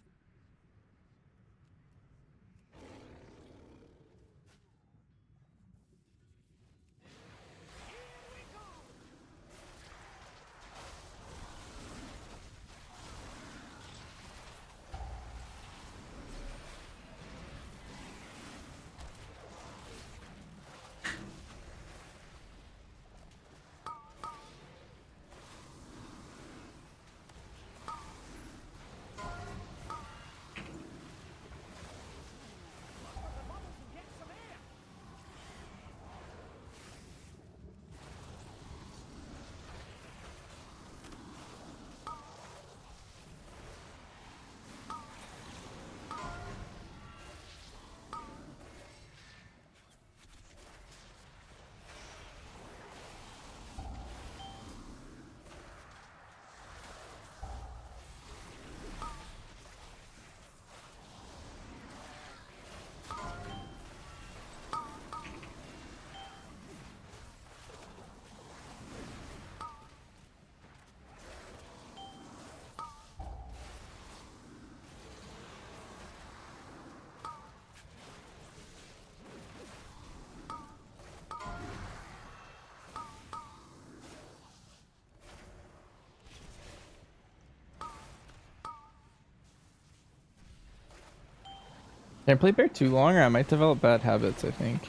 Can't play bear too long or I might develop bad habits, I think.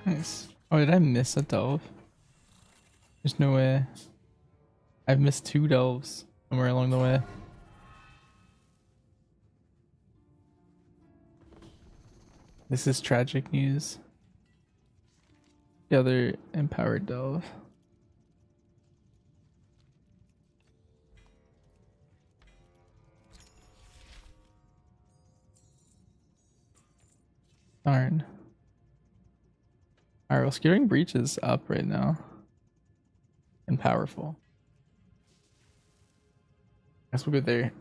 Nice. Oh, did I miss a delve? There's no way. I've missed 2 delves somewhere along the way. This is tragic news. The other empowered delve. Darn. Alright, well, Skewering Breach is up right now. And powerful. Guess we'll go there.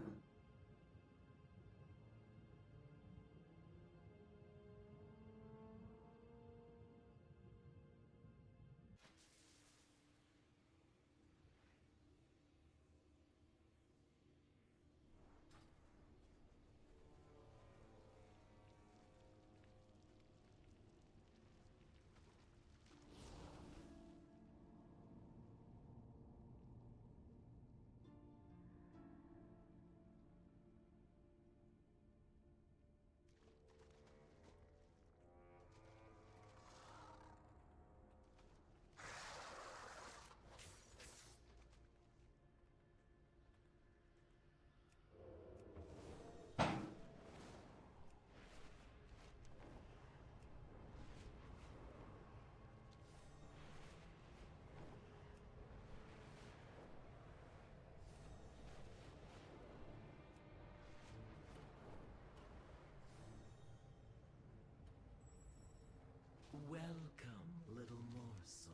Welcome, little morsel.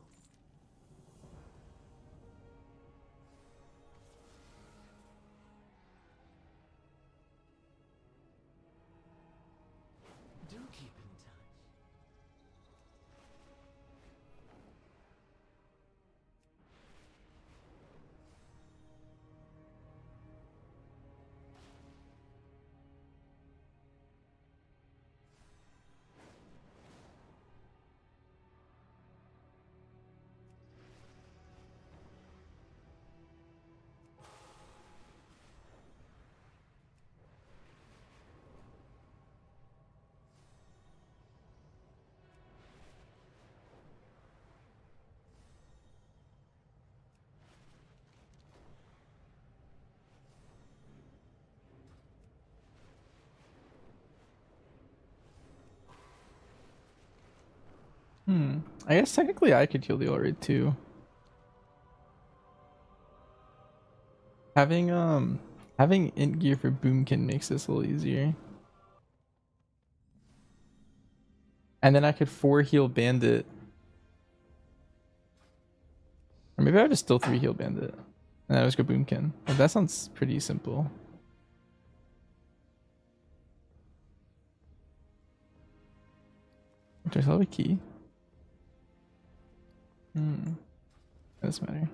Do keep in touch. I guess technically I could heal the Ulrate too. Having int gear for Boomkin makes this a little easier. And then I could 4 heal Bandit. Or maybe I would just still 3 heal Bandit. And I just go Boomkin. But that sounds pretty simple. Do I still have a key? Doesn't matter.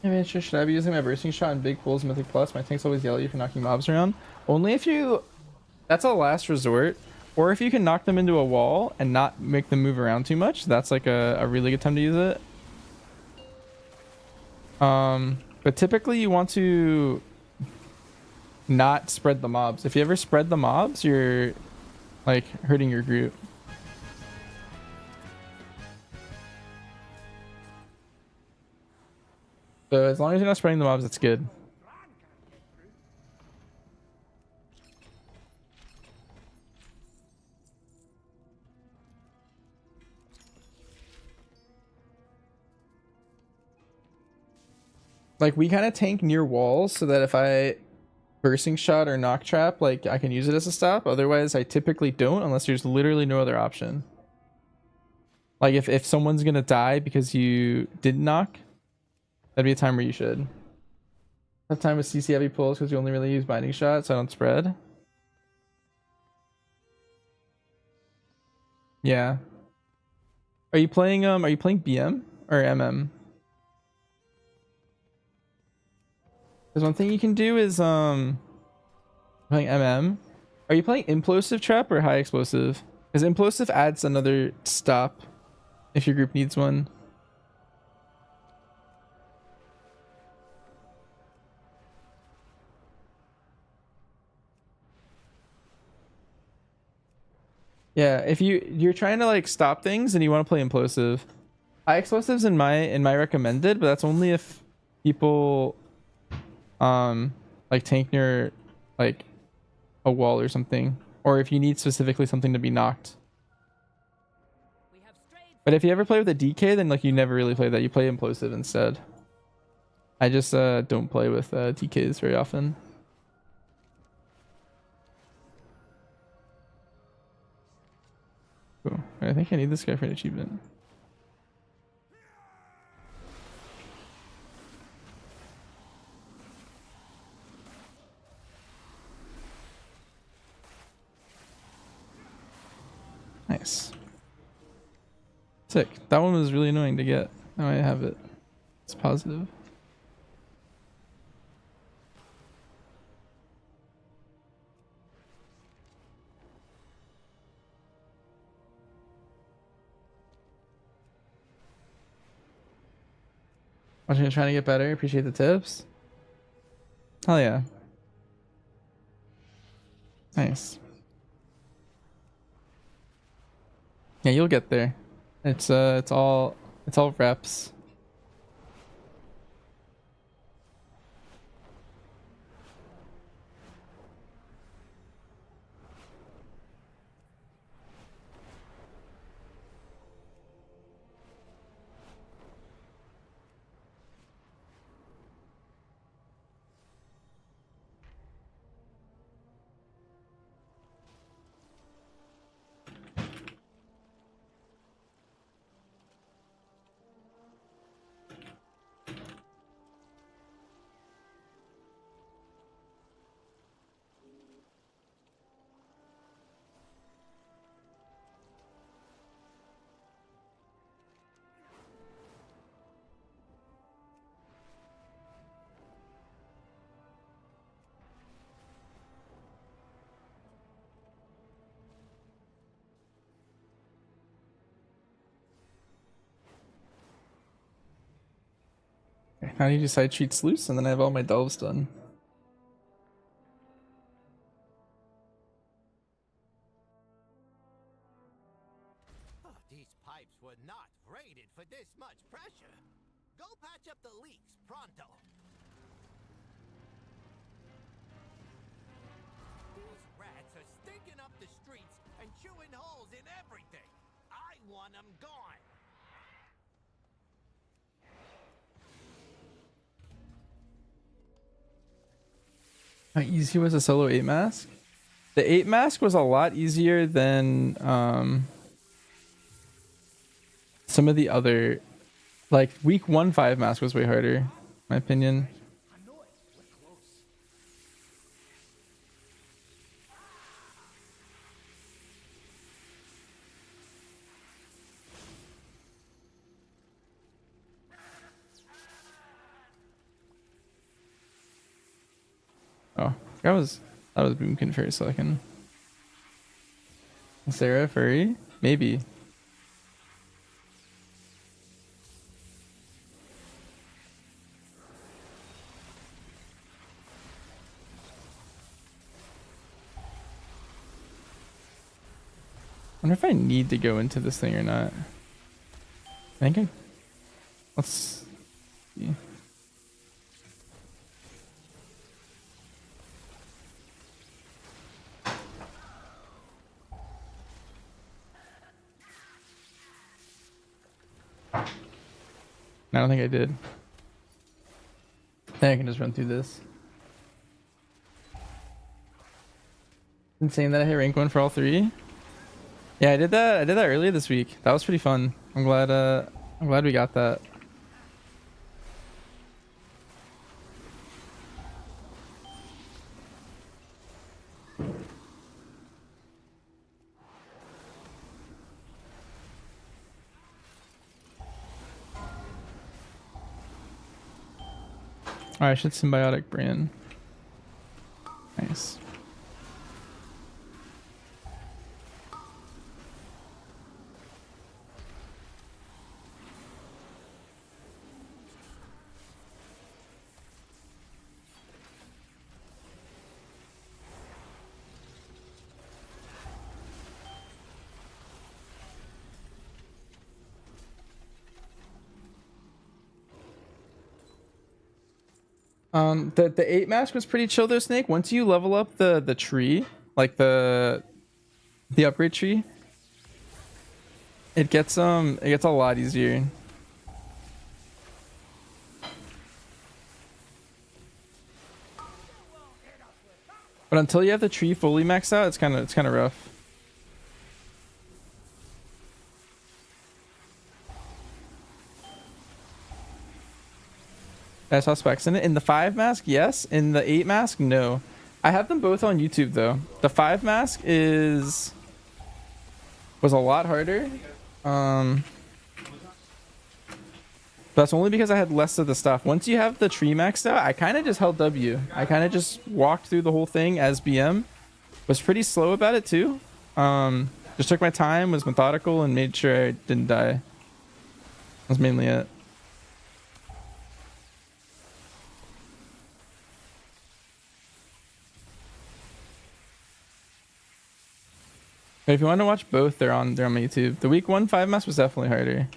Hey, should I be using my bursting shot in big pools, Mythic Plus? My tanks always yell at you for knocking mobs around. Only if you... That's a last resort. Or if you can knock them into a wall and not make them move around too much. That's like a really good time to use it. But typically you want to not spread the mobs. If you ever spread the mobs, you're like hurting your group. So as long as you're not spreading the mobs, it's good. Like we kind of tank near walls so that if I bursting shot or knock trap, like I can use it as a stop. Otherwise I typically don't unless there's literally no other option. Like if someone's gonna die because you didn't knock, that'd be a time where you should. That time with CC heavy pulls because you only really use binding shots, so I don't spread. Yeah. Are you playing BM or MM? Because one thing you can do is playing MM. Are you playing implosive trap or high explosive? Because implosive adds another stop if your group needs one. Yeah, if you're trying to like stop things and you want to play implosive. High explosives in my recommended, but that's only if people like tank near like a wall or something, or if you need specifically something to be knocked. But if you ever play with a DK, then like you never really play that. You play implosive instead. I just don't play with DKs very often. Cool. I think I need this guy for an achievement. Nice. Sick. That one was really annoying to get. Now I have it. It's positive. Watching it, trying to get better. Appreciate the tips. Hell yeah. Nice. Yeah, you'll get there. It's all reps. Okay, now you decide treats loose, and then I have all my delves done. Oh, these pipes were not rated for this much pressure. Go patch up the leaks pronto. These rats are stinking up the streets and chewing holes in everything. I want them gone. How easy was a solo 8 mask? The 8 mask was a lot easier than some of the other, like week 1 5 mask was way harder, in my opinion. That was Boomkin for a second. Sarah Furry? Maybe. I wonder if I need to go into this thing or not. I think let's see. I don't think I did. I think I can just run through this. Insane that I hit rank 1 for all 3. Yeah, I did that earlier this week. That was pretty fun. I'm glad we got that. Oh, I should symbiotic brand. Nice. The 8 mask was pretty chill though, Snake. Once you level up the tree, like the upgrade tree, it gets a lot easier. But until you have the tree fully maxed out, it's kind of rough. I saw specs in it. In the 5 mask, yes. In the 8 mask, no. I have them both on YouTube though. The 5 mask was a lot harder. That's only because I had less of the stuff. Once you have the tree maxed out, I kind of just held W. I kind of just walked through the whole thing as BM. Was pretty slow about it too. Just took my time, was methodical, and made sure I didn't die. That's mainly it. But if you want to watch both, they're on my YouTube. The week 1 5 mask was definitely harder.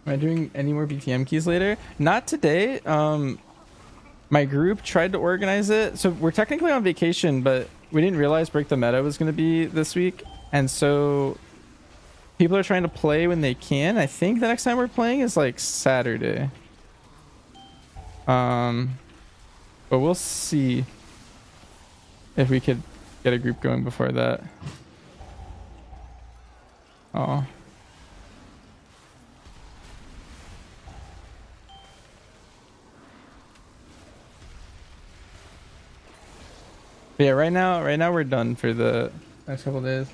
Am I doing any more BTM keys later? Not today. My group tried to organize it. So we're technically on vacation, but we didn't realize Break the Meta was going to be this week. And so people are trying to play when they can. I think the next time we're playing is like Saturday. But we'll see if we could get a group going before that. Oh. But yeah, right now we're done for the next couple days.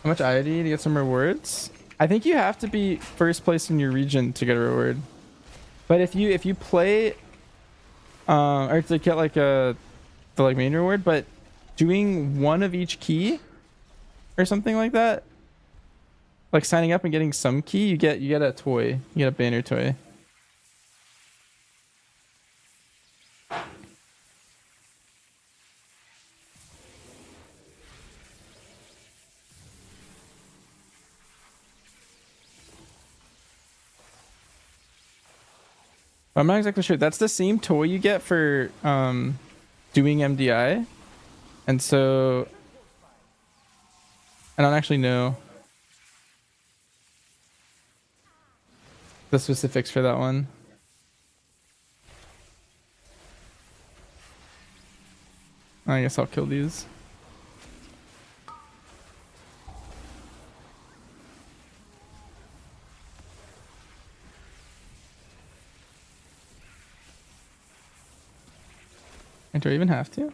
How much ID to get some rewards? I think you have to be first place in your region to get a reward. But if you play or to get like the like main reward, but doing one of each key or something like that, like signing up and getting some key, you get a toy. You get a banner toy. I'm not exactly sure. That's the same toy you get for doing MDI. And so I don't actually know the specifics for that one. I guess I'll kill these. And do I even have to?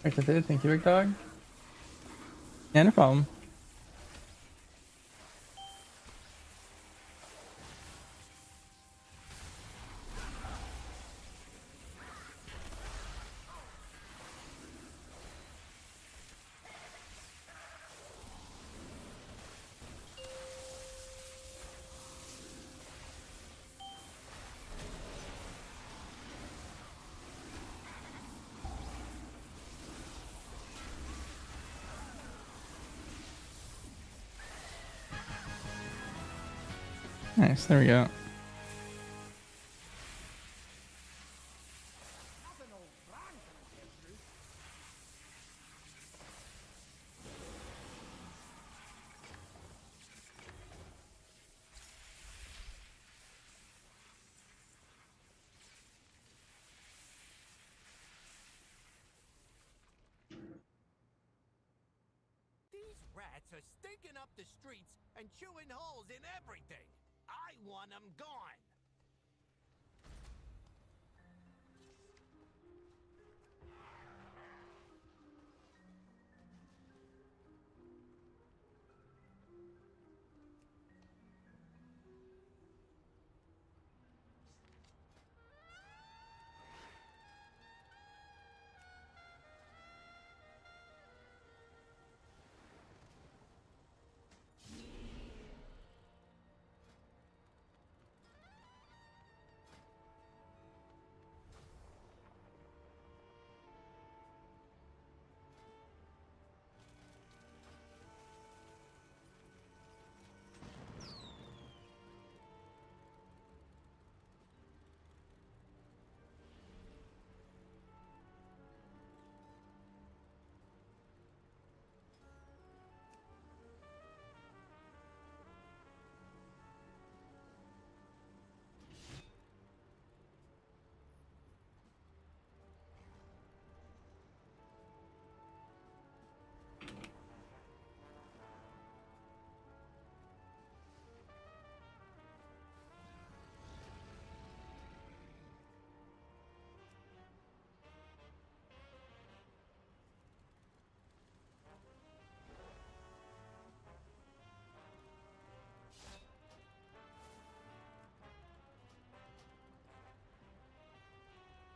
Accepted. Thank you, big dog. Yeah, no problem. Nice, there we go. These rats are stinking up the streets and chewing holes in everything. I want them gone.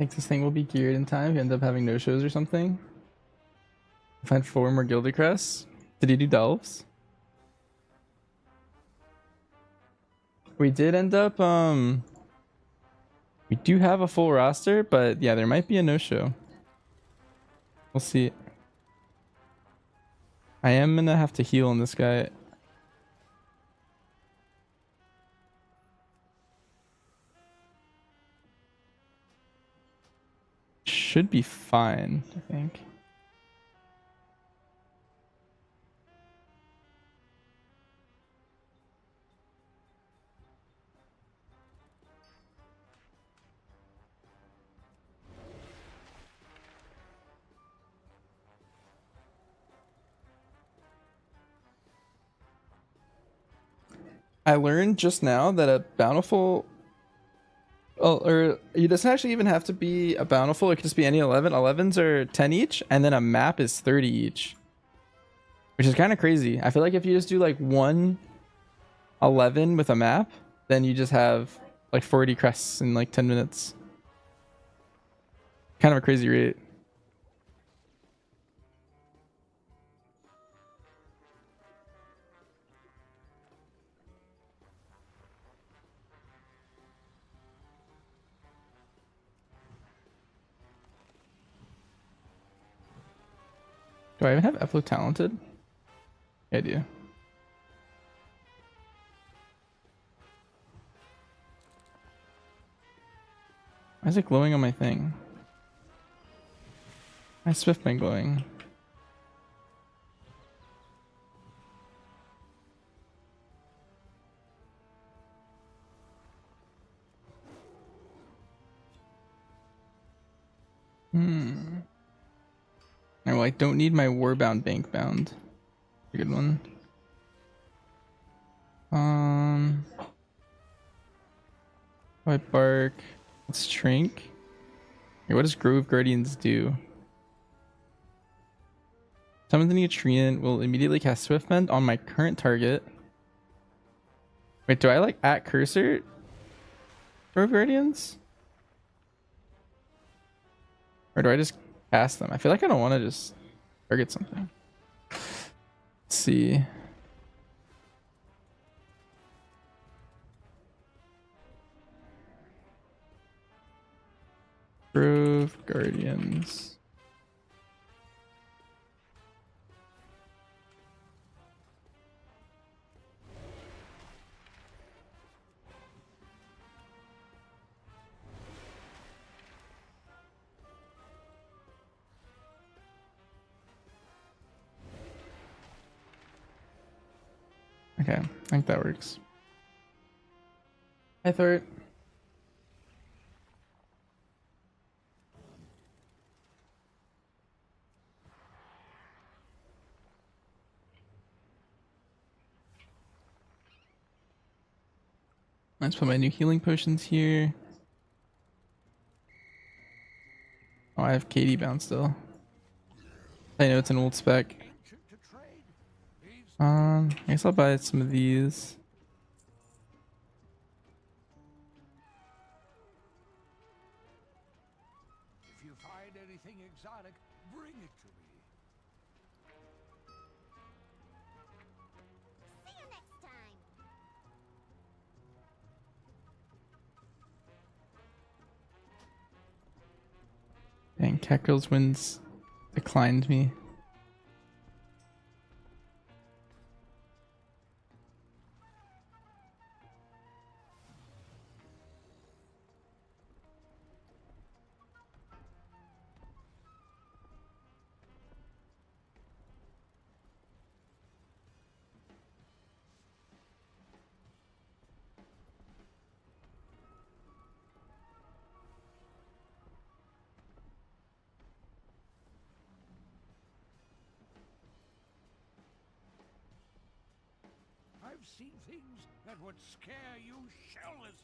think this thing will be geared in time if you end up having no shows or something. Find 4 more Gilded Crests. Did he do Delves? We did end up, we do have a full roster, but yeah, there might be a no-show. We'll see. I am gonna have to heal on this guy. Should be fine, I think. I learned just now that a bountiful, or it doesn't actually even have to be a bountiful. It could just be any 11. 11s are 10 each, and then a map is 30 each, which is kind of crazy. I feel like if you just do like 1 11 with a map, then you just have like 40 crests in like 10 minutes. Kind of a crazy rate. Do I even have Eflo talented? Yeah, I do. Why is it glowing on my thing? My Swift been glowing. Oh, I don't need my Warbound Bank Bound. A good one. White Bark. Let's Trink. Hey, what does Grove Guardians do? Summon the Nutrient will immediately cast Swift Bend on my current target. Wait, do I like at cursor Grove Guardians? Or do I just cast them? I feel like I don't want to just target something. Let's see. Grove Guardians. Okay, I think that works. Hi, Thort. Let's put my new healing potions here. Oh, I have Katie bound still. I know it's an old spec. I guess I'll buy some of these. If you find anything exotic, bring it to me. See you next time. Dang, Catgirl's wins declined me. I've seen things that would scare you shellless.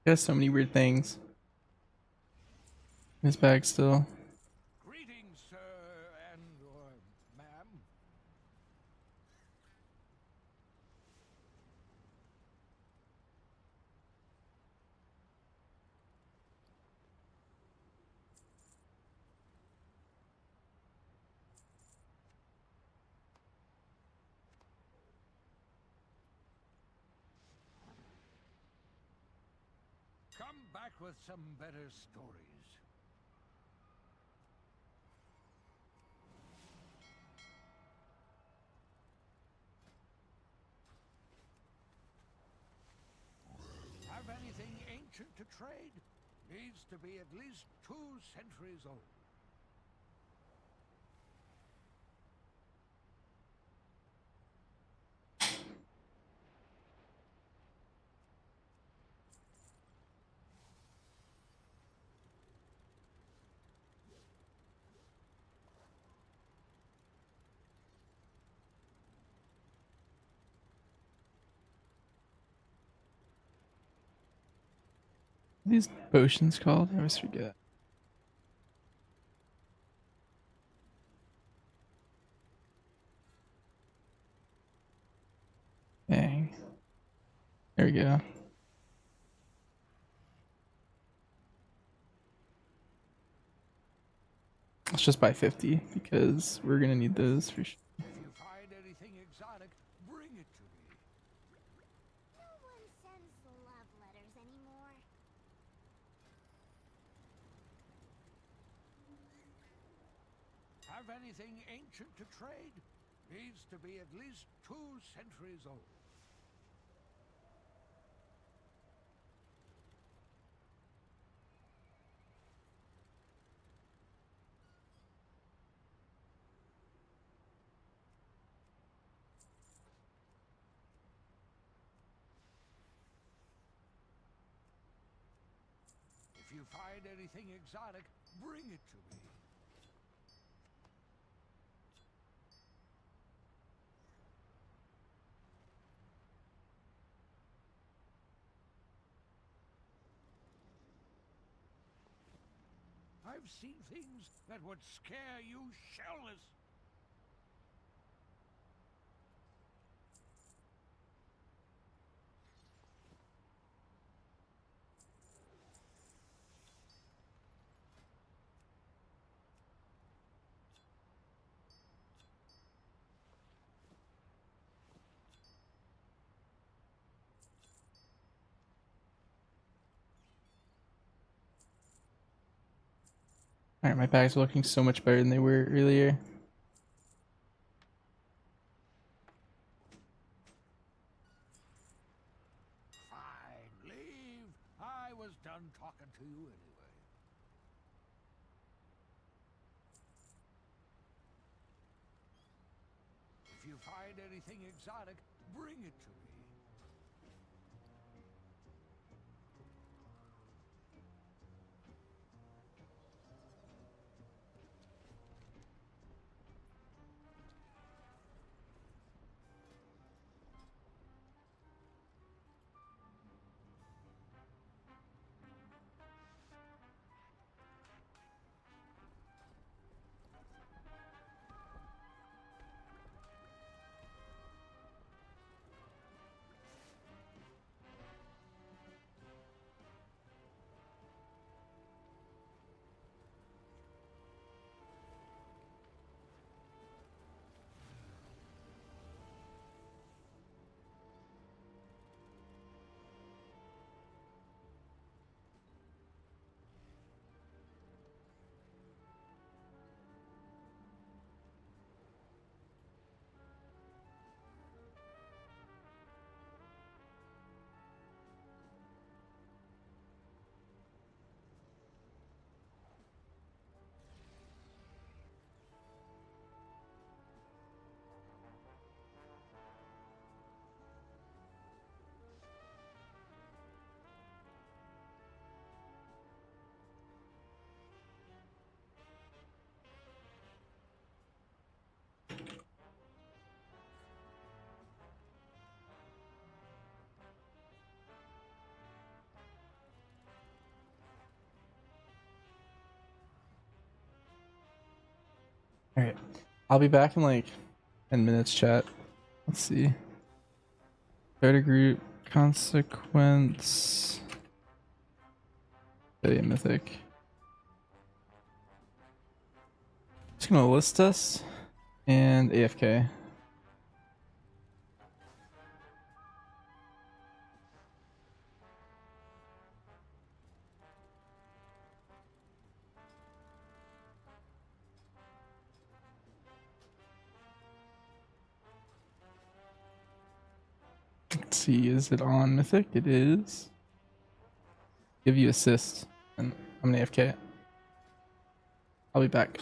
He has so many weird things in his bag still. Greetings, sir and or ma'am. Come back with some better stories. Have anything ancient to trade? Needs to be at least 2 centuries old. These potions called? I always forget. Dang. There we go. Let's just buy 50 because we're gonna need those for sure. If you find anything exotic, bring it to me. No one sends love letters anymore. Have anything ancient to trade? Needs to be at least 2 centuries old. If you find anything exotic, bring it to me. I've seen things that would scare you shellless. Alright, my bags are looking so much better than they were earlier. Fine, leave. I was done talking to you anyway. If you find anything exotic, bring it to me. All right, I'll be back in like 10 minutes. Chat. Let's see. Start a group. Consequence. Study mythic. Just gonna list us and AFK. Let's see, is it on Mythic? It is. Give you assist, and I'm an AFK. I'll be back.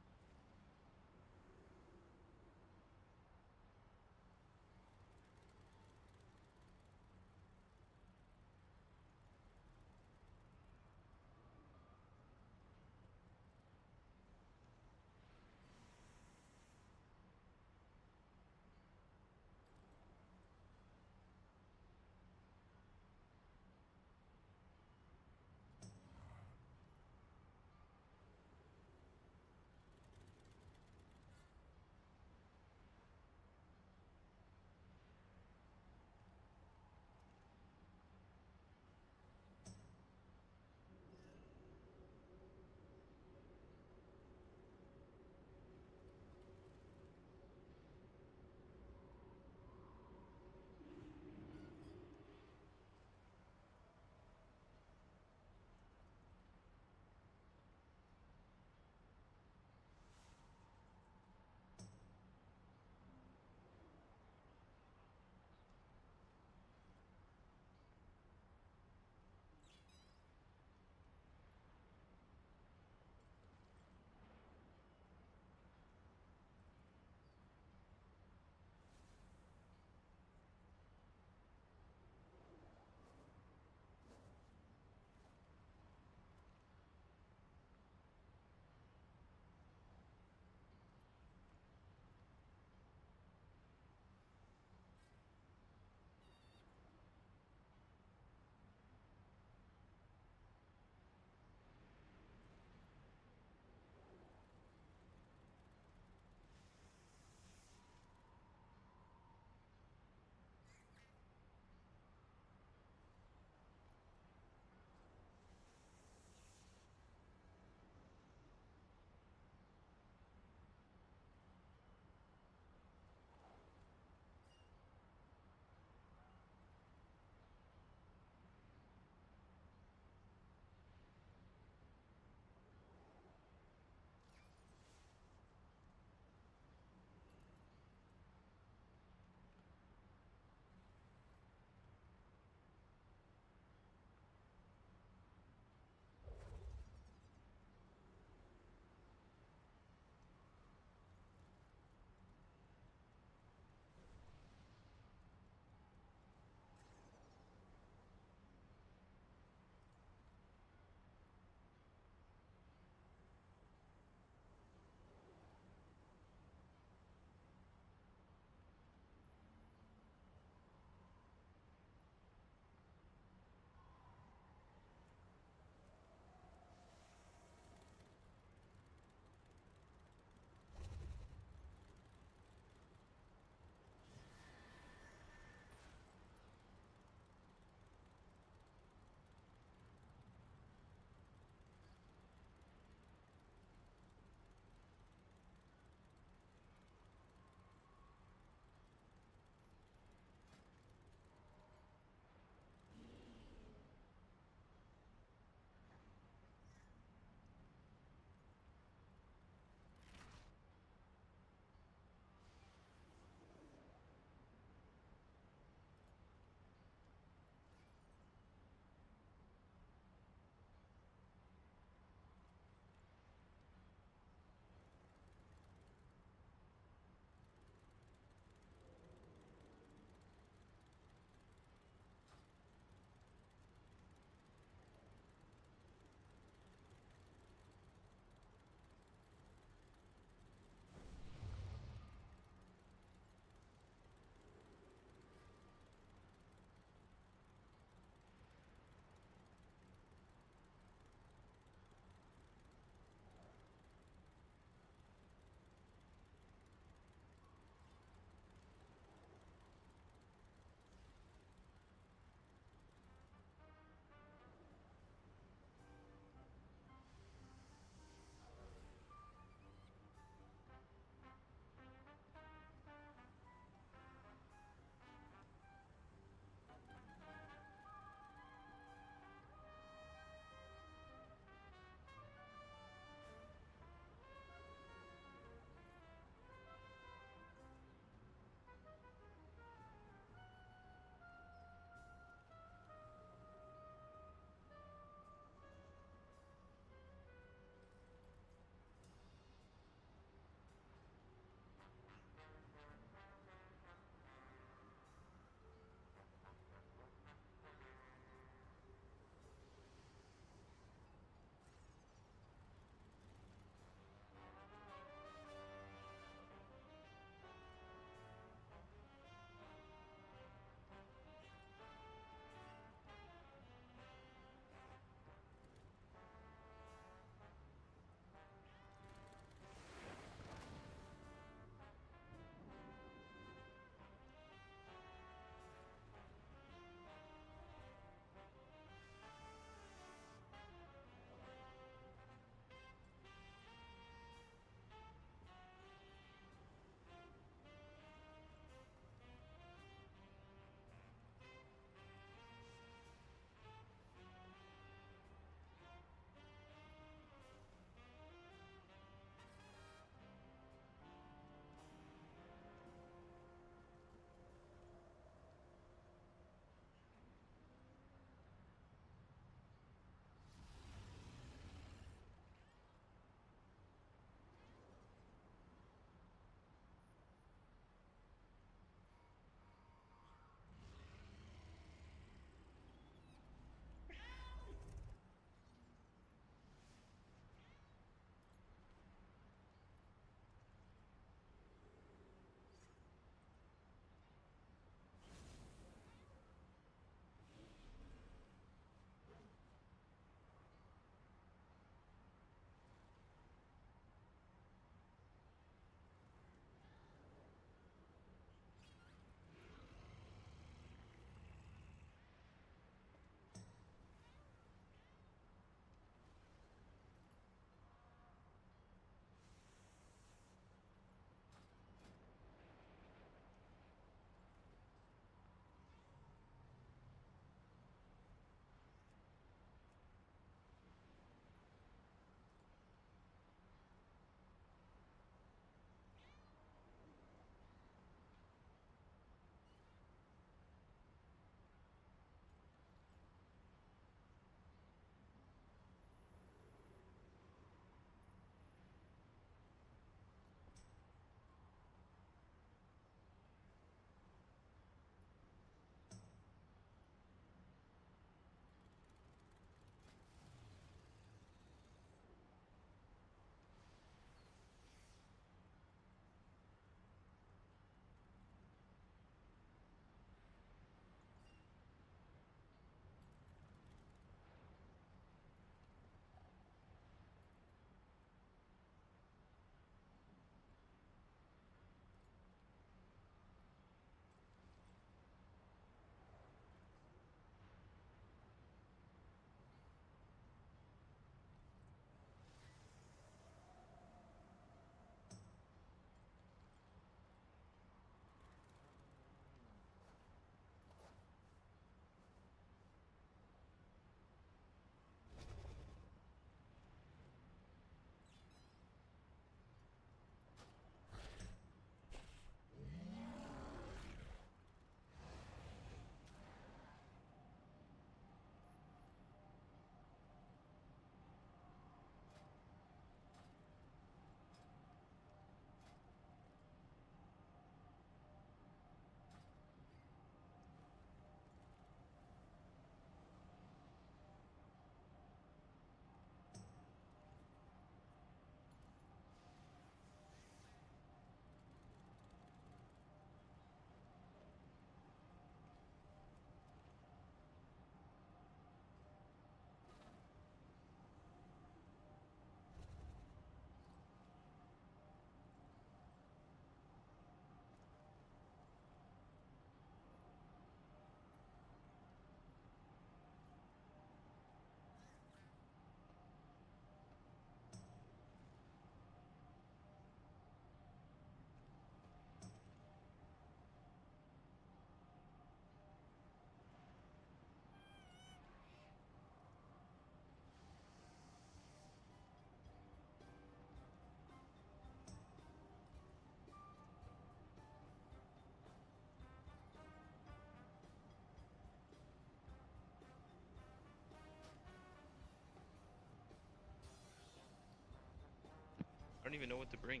even know what to bring.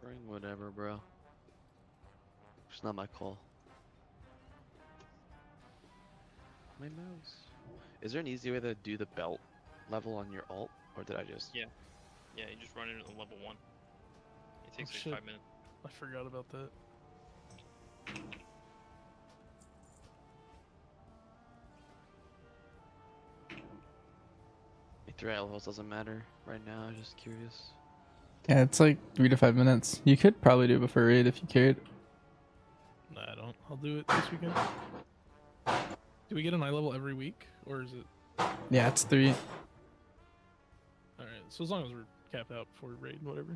Bring whatever, bro. It's not my call. My mouse. Is there an easy way to do the belt level on your alt, or did I just? Yeah. Yeah, you just run it at level 1. It takes like shit. 5 minutes. I forgot about that. Three levels doesn't matter right now. I'm just curious. Yeah, it's like 3 to 5 minutes. You could probably do it before raid if you cared. Nah, I don't. I'll do it this weekend. Do we get an eye level every week, or is it? Yeah, it's 3. All right. So as long as we're capped out before raid, whatever.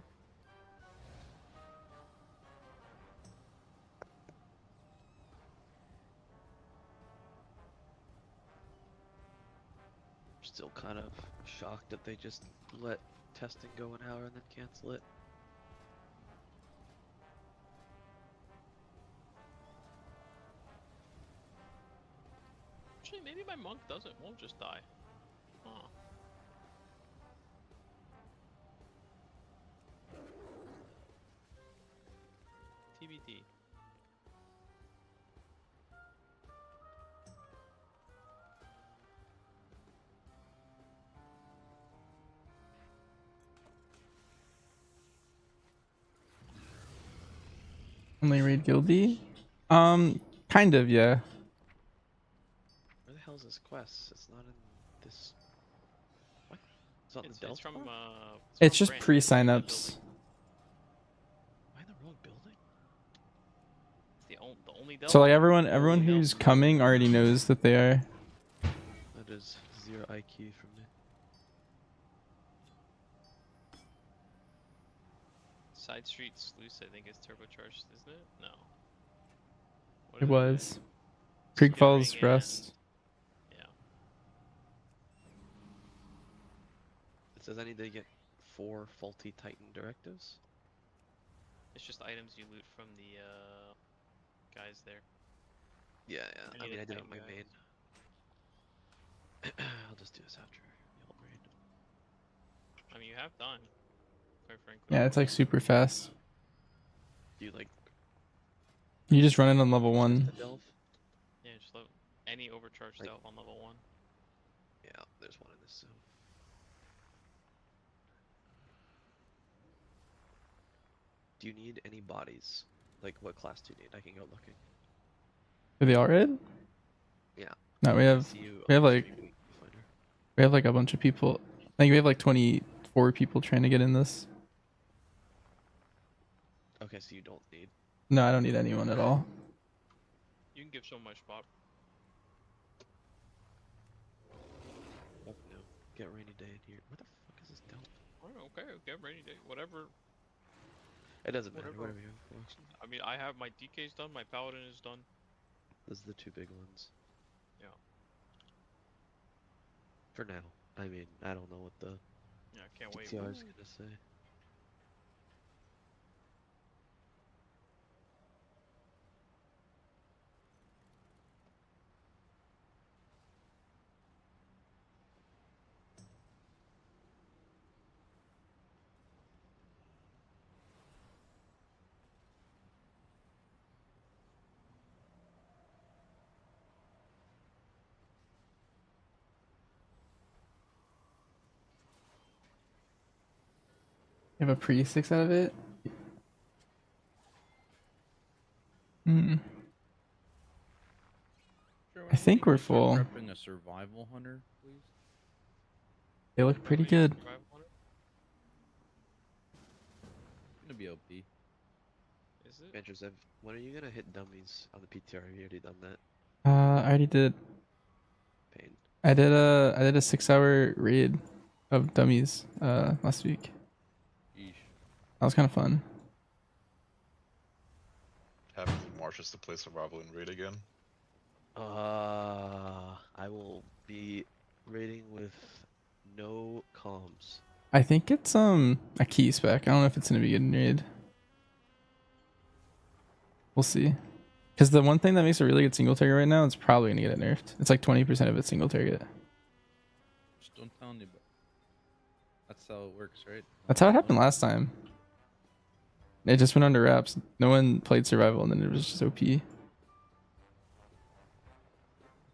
Still kind of shocked that they just let testing go an hour and then cancel it. Actually, maybe my monk won't just die. Huh. TBD. Only raid guildy? Kind of, yeah. Where the hell is this quest? It's not in this. What? It's not in the Delph It's from bar? It's from just Brand. pre-signups. Am I in the wrong building? It's the only So like Delph. everyone who's coming already knows that they are. That is 0 IQ from me. Side Street Sluice, I think, is turbocharged, isn't it? No. What It is was. Creek Falls Skittering Rust. Yeah. It says I need to get 4 faulty Titan directives. It's just items you loot from the guys there. Yeah, yeah. I mean, I did it on my guys. main. I'll just do this after the old raid. I mean, you have time, quite frankly. Yeah, it's like super fast. Do you like? You just run it on level 1. Yeah, just any overcharged Like- Delph on level 1. Yeah, there's one in this zone. Do you need any bodies? Like, what class do you need? I can go looking. Are they all red? Yeah. No, we have like a bunch of people. I think we have like 24 people trying to get in this. Okay, so you don't need. No, I don't need anyone at all. You can give someone my spot. Fuck no. Get rainy day in here. What the fuck is this Delph? Oh, okay, rainy day, whatever. It doesn't matter. Whatever. Whatever you have. I mean, I have my DK's done, my Paladin is done. Those are the 2 big ones. Yeah. For now. I mean, I don't know what the Yeah, I can't wait. PTR is gonna say. You have a pre-6 out of it? Hmm. I think we're full. Prepping a survival hunter, please. They look pretty good. Gonna be OP. Is it? Joseph, when are you gonna hit dummies on the PTR? Have you already done that? I already did. Pain. I did a 6-hour raid of dummies last week. That was kind of fun. Having Marches to play survival in raid again. I will be raiding with no comms. I think it's a key spec. I don't know if it's gonna be good in raid. We'll see. Because the one thing that makes a really good single target right now is probably gonna get nerfed. It's like 20% of its single target. Just don't tell anybody. That's how it works, right? That's how it happened last time. It just went under wraps. No one played survival, and then it was just OP. I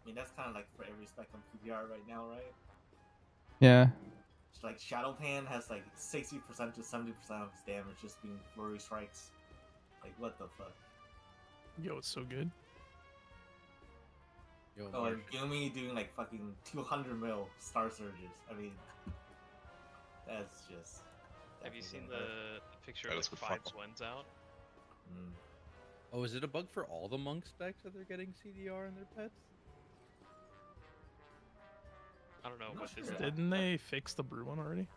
mean, that's kind of like for every spec on PTR right now, right? Yeah. It's like Shadowpan has like 60% to 70% of his damage just being flurry strikes. Like, what the fuck? Yo, it's so good. Yo, Oh, and Gumi doing like fucking 200 mil star surges. I mean, that's just. Have you seen the picture Yeah, of that's like good 5 fun. Swens out? Oh, is it a bug for all the monk specs that they're getting CDR in their pets? I don't know, but this Didn't they fix the brew one already?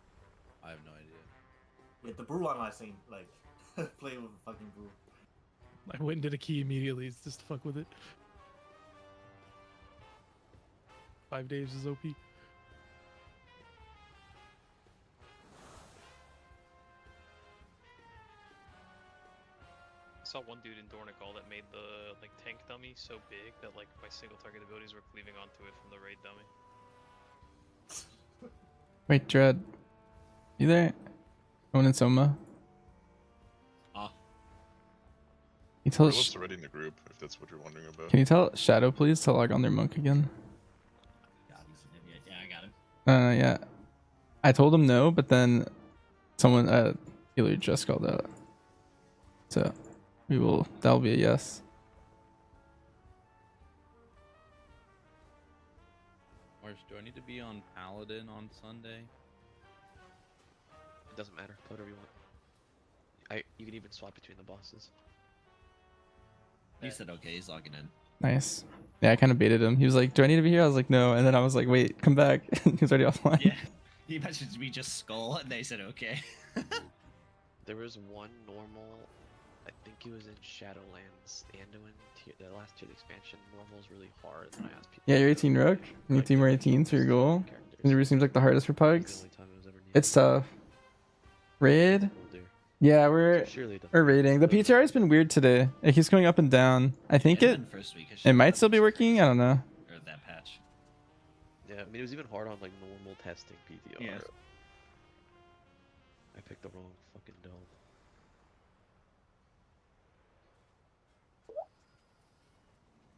I have no idea. Yeah, the brew one I've seen, like, play with a fucking brew. I went and did a key immediately just to fuck with it. 5 days is OP. I saw one dude in Dornical that made the like tank dummy so big that like my single target abilities were cleaving onto it from the raid dummy. Wait, Dread. You there? Going in Soma? Ah. You tell Philip's already in the group, if that's what you're wondering about. Can you tell Shadow please to log on their monk again? Yeah, I got him. Yeah. I told him no, but then someone healer just called out. So that'll be a yes. Marsh, do I need to be on Paladin on Sunday? It doesn't matter. Play whatever you want. You can even swap between the bosses. He said okay, he's logging in. Nice. Yeah, I kind of baited him. He was like, "Do I need to be here?" I was like, "No," and then I was like, "Wait, come back." He was already offline. Yeah. He messaged me just skull and they said okay. There was one normal, I think it was in Shadowlands, the Anduin tier, the last tier of the expansion. Normal is really hard, and I asked people. Yeah, you're 18 Rook. You need 2 more 18s for your goal. It seems like the hardest for pugs. It's tough. Raid? Yeah, we're raiding. The PTR has been weird today. It keeps going up and down. I think it might still be working. I don't know. Or that patch. Yeah, I mean it was even hard on like normal testing PTR. Yeah. I picked the wrong fucking dome.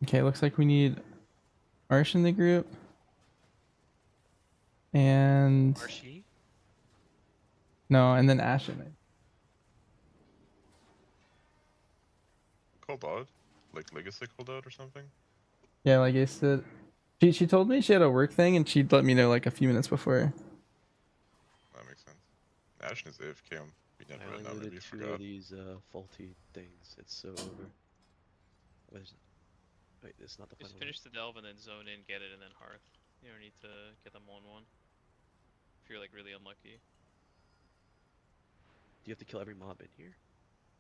Okay, looks like we need Marsh in the group. And Marshy? no, and then Ash in it. Called out? Like Legacy called out or something? Yeah, like I said, she told me she had a work thing, and she'd let me know like a few minutes before. That makes sense. Ashen is AFK on I right only now, maybe looted you 2 forgot. of these faulty things. It's so over. Wait, it's not the Just final. finish the delve and then zone in, get it, and then hearth. You don't need to get them on one. If you're like really unlucky. Do you have to kill every mob in here?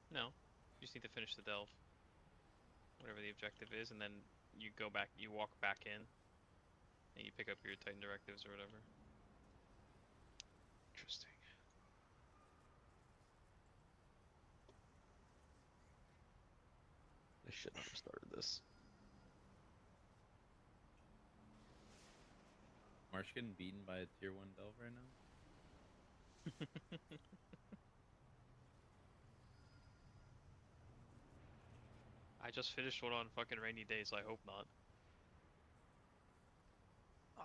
No, you just need to finish the delve. Whatever the objective is, and then you go back, you walk back in, and you pick up your Titan directives or whatever. Interesting. I should not have started this. Marsh getting beaten by a tier 1 delve right now? I just finished one on fucking rainy days, so I hope not. Oh,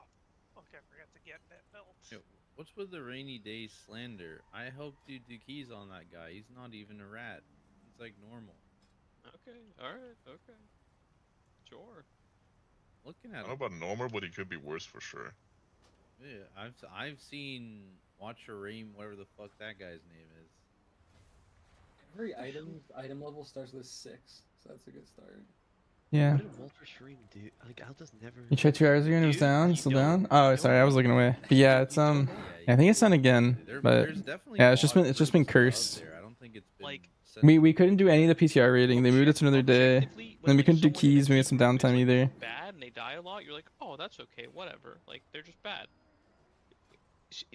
okay, I forgot to get that belt. Yo, what's with the rainy day slander? I helped you do keys on that guy. He's not even a rat. He's like normal. Okay, alright, okay. Sure. Looking I at don't know him. about normal, but he could be worse for sure. Yeah, I've seen Watcher Ream, whatever the fuck that guy's name is. Every item level starts with 6, so that's a good start. Yeah. What did Walter Shreem do? Like, I'll just never. You tried 2 hours ago and it was down, still down. Oh, sorry, I was looking away. But yeah, it's I think it's done again. But yeah, it's just been cursed. I don't think it's been like We couldn't do any of the PTR rating. They moved it to another day. Then we couldn't do keys. We had some downtime either. Bad and they die a lot, you're like, oh, that's okay, whatever. Like, they're just bad.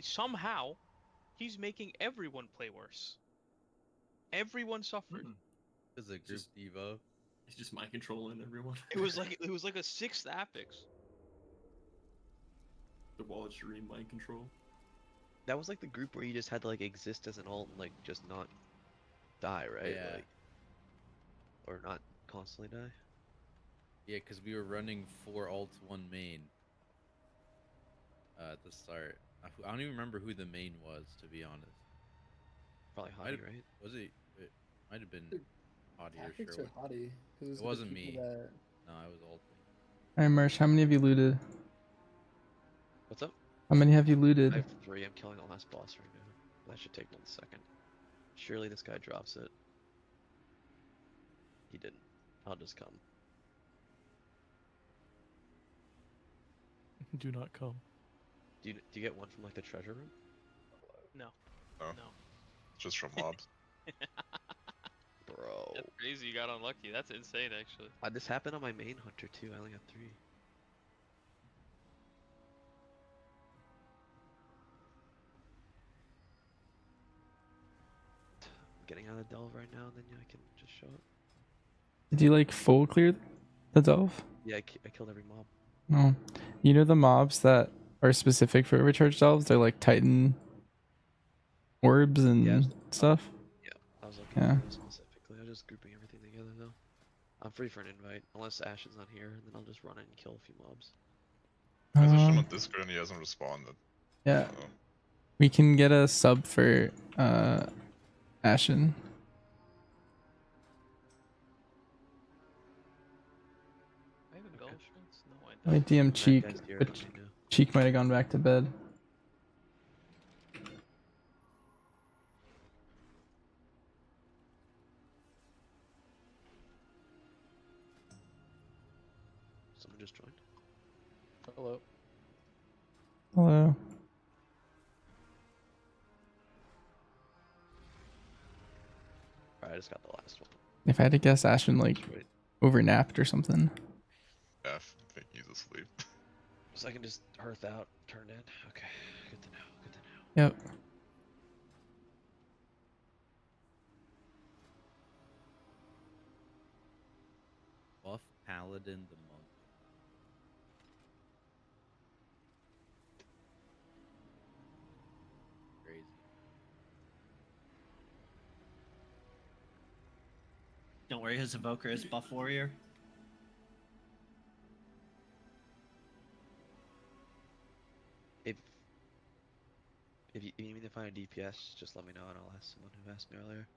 Somehow, he's making everyone play worse. Everyone suffered. It's a group devo. It's just mind controlling everyone. It was like a 6th Apex. The Wallet Stream mind control. that was like the group where you just had to like exist as an alt and like just not die, right? Yeah. Like, or not constantly die. Yeah, because we were running 4 alts, 1 main. At the start. I don't even remember who the main was, to be honest. Probably Hottie, right? Was it? It might have been Hottie or Tactics Sherwood. or Hottie? Because It wasn't the me. people that... No, I was ulting. Alright, Merch, how many have you looted? What's up? How many have you I looted? have 3. I'm killing the last boss right now. That should take 1 second. Surely this guy drops it. He didn't. I'll just come. Do not come. Do you get one from like the treasure room? No. No. No. Just from mobs. Bro. That's crazy. You got unlucky. That's insane, actually. This happened on my main hunter too. I only got 3. I'm getting out of delve right now, and then I can just show up. Did you like full clear the delve? Yeah, I killed every mob. No. You know the mobs that are specific for overcharge delves? They're like Titan orbs and stuff. Yeah, I was looking at those specifically. I was just grouping everything together though. I'm free for an invite, unless Ash is not here, and then I'll just run in and kill a few mobs. I messaged him on Discord and he hasn't responded. Yeah. So. We can get a sub for Ashen. I have embellishments? No, I I don't. DM Cheek, guy's here, but let me know. Cheek might have gone back to bed. Someone just joined. Hello. Hello. Alright, I just got the last one. If I had to guess, Ashen like overnapped or something. Yeah, I think he's asleep. So I can just hearth out, turn in. Okay, good to know. Good to know. Yep. Buff Paladin the monk. Crazy. Don't worry, his evoker is buff warrior. If you need me to find a DPS, just let me know and I'll ask someone who asked me earlier.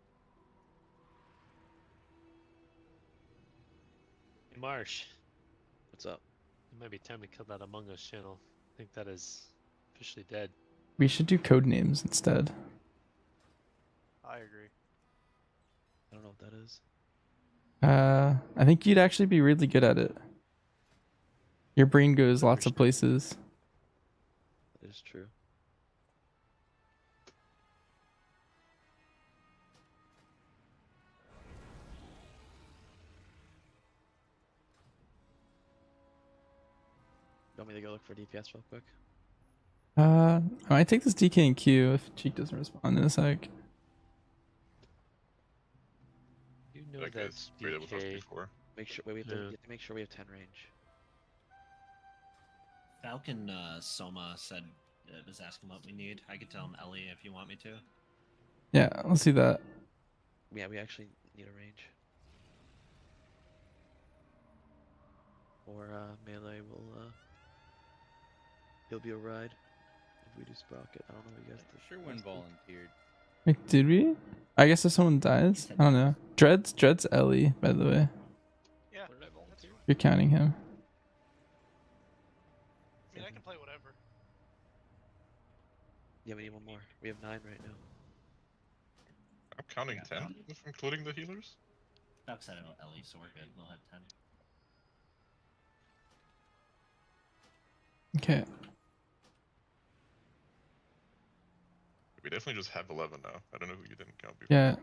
Hey Marsh, What's up? it might be time to kill that Among Us channel. I think that is officially dead. We should do code names instead. I agree. I don't know what that is. I think you'd actually be really good at it. Your brain goes lots of places. That is true. You want me to go look for DPS real quick? I might take this DK and Q if Cheek doesn't respond in a sec. You know That guy's played it with us before. Make sure we have to make sure we have 10 range. Falcon Soma said was asking what we need. I could tell him Ellie if you want me to. Yeah, let's do that. Yeah, we actually need a range. Or melee will he'll be a ride if we do Sprocket. I don't know what you guys did. Sherwin volunteered. Wait, did we? I guess if someone dies, I don't know. Dread's Ellie, by the way. Yeah. What did I volunteer? You're counting him. I mean, I can play whatever. Yeah, we need one more. We have 9 right now. I'm counting 10, if including the healers. Doc said about Ellie, so we're good. We'll have 10. Okay. We definitely just have 11 now. I don't know who you didn't count before. Yeah.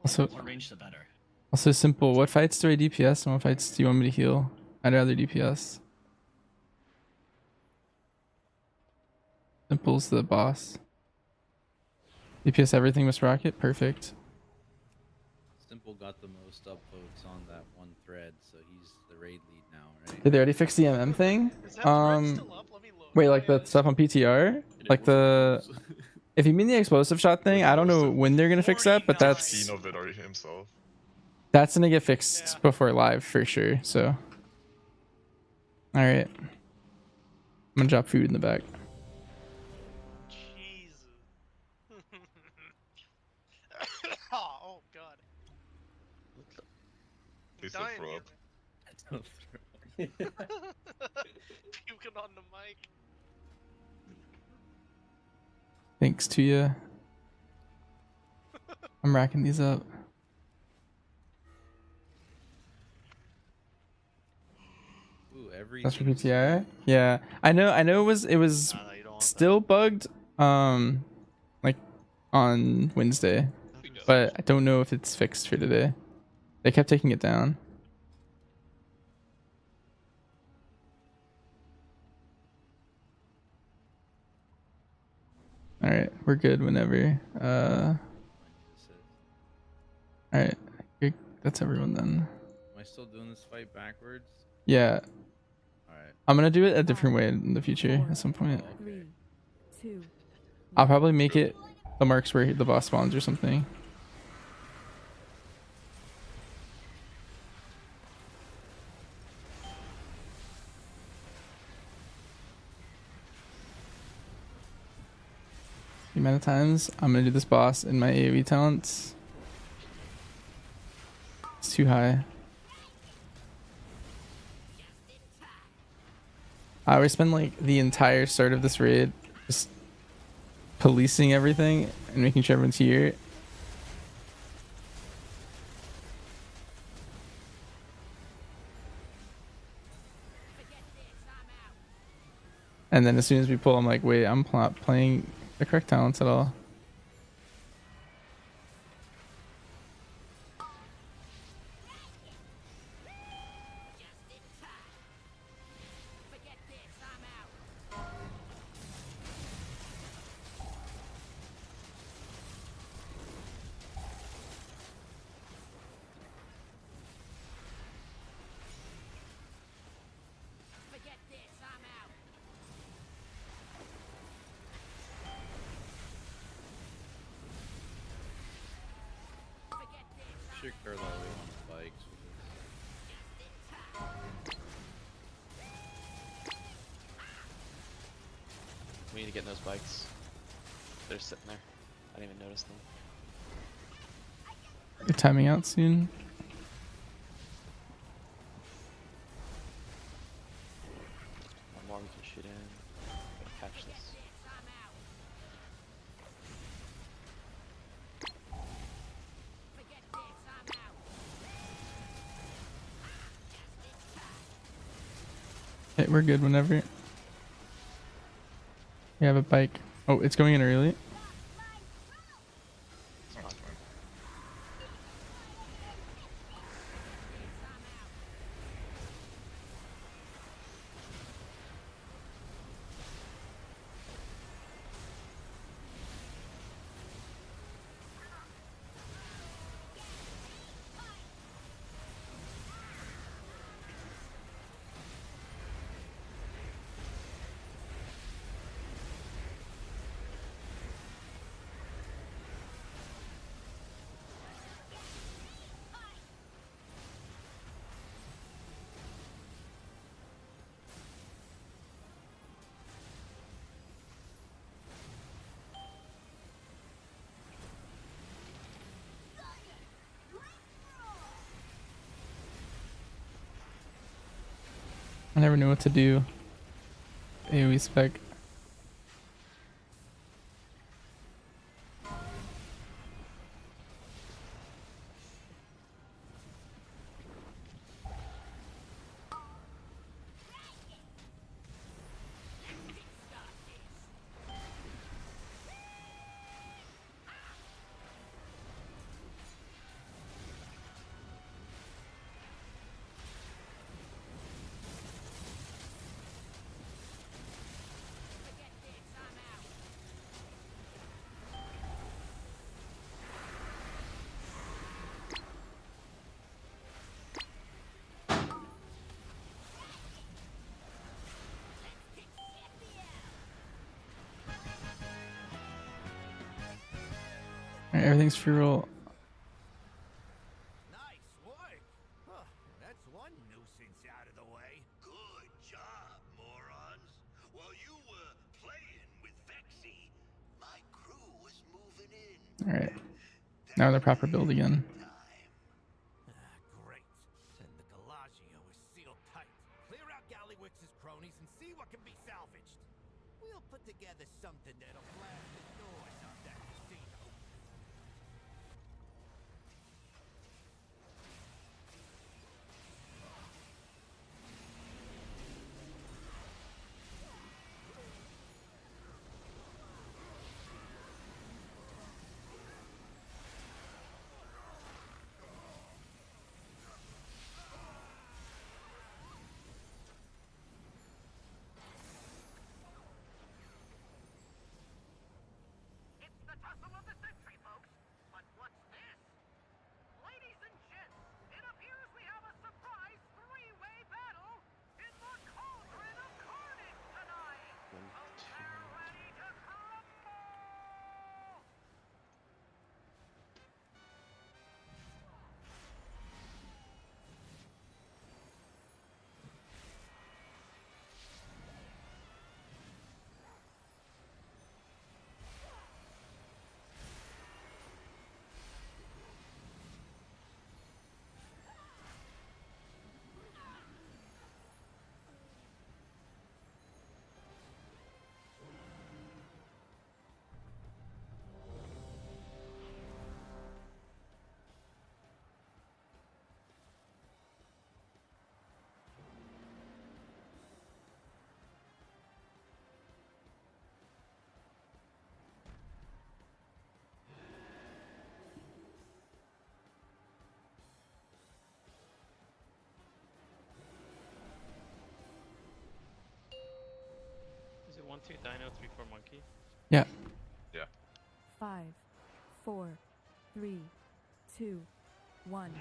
Also, More range, the better. Also simple. What fights do I DPS and what fights do you want me to heal? I'd rather DPS. Simple's the boss. DPS everything with rocket. Perfect. Simple got the most upvotes on that one thread, so he's the raid lead now, right? Did they already fix the MM thing? Wait, like the stuff on PTR? Like the if you mean the explosive shot thing, I don't know when they're gonna fix that, but that's 15 of it already himself. that's gonna get fixed before live for sure. So, all right, I'm gonna drop food in the back. Oh god. Please don't throw up. Don't Puking on the mic. Thanks to you. I'm racking these up. Ooh, every That's for PTR. Yeah, I know. It was still bugged. Like on Wednesday, but I don't know if it's fixed for today. They kept taking it down. All right, we're good whenever. All right, that's everyone then. Am I still doing this fight backwards? Yeah. Alright. I'm gonna do it a different way in the future at some point. 3, 2. I'll probably make it the marks where the boss spawns or something. The amount of times I'm gonna do this boss in my AoE talents, it's too high. I always spend like the entire start of this raid just policing everything and making sure everyone's here. And then as soon as we pull, I'm like, wait, I'm not playing the correct talents at all. Should curl all the way on spikes. We need to get those bikes. They're sitting there. I didn't even notice them. You're timing out soon. One more we can shoot in. Gotta catch this. Okay, we're good whenever. We have a bike. Oh, it's going in early. I never knew what to do. AoE spec. everything's free roll. Nice work. Huh, that's one nuisance out of the way. Good job, morons. While you were playing with Vexy, my crew was moving in. All right. Now the proper build again. Great. Then the Galagio is sealed tight. Clear out Gallywix's cronies and see what can be salvaged. We'll put together something that'll blast the doors off that casino. It's the tussle of the century, folks. But what's this? Ladies and gents, it appears we have a surprise three-way battle in the Cauldron of Carnage tonight. Prepare ready to crumble! Is it 1-2 Dino 3-4 Monkey? Yeah. Yeah. 5, 4, 3, 2, 1.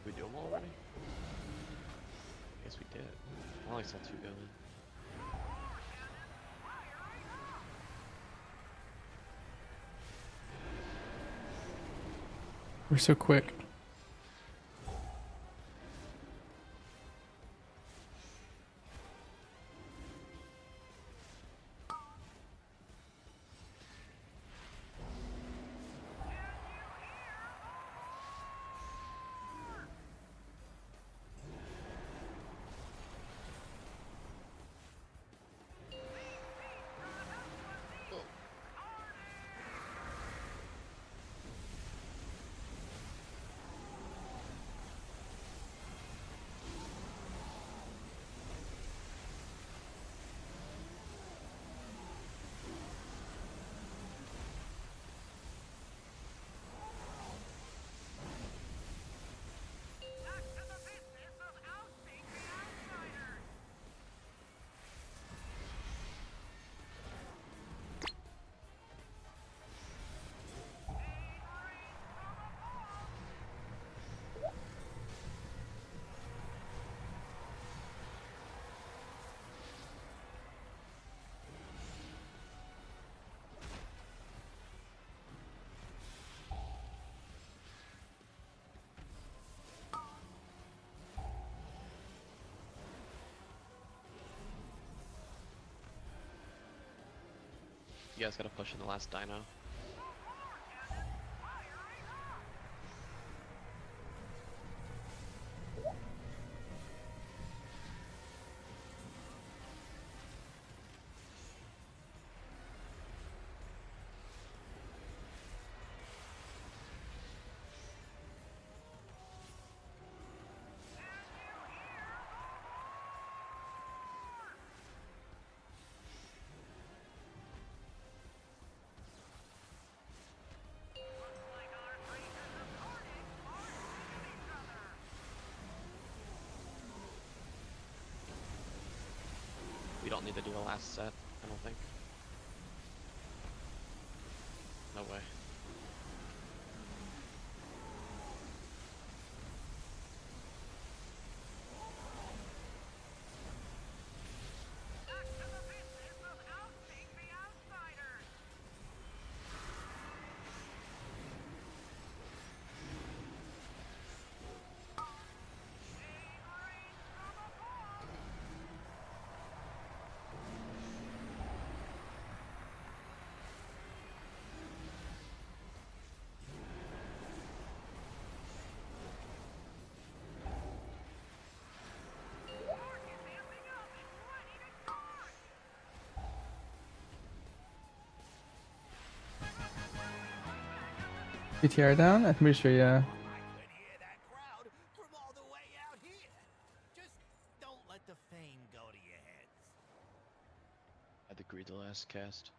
We do them all already? Guess we did. I only saw 2 go in. We're so quick. You guys gotta push in the last dino. don't need to do a last set, I don't think. No way. PTR down? I'm pretty sure, yeah. From all the way out here. Just don't let the fame go to your heads. I'd agree the last cast.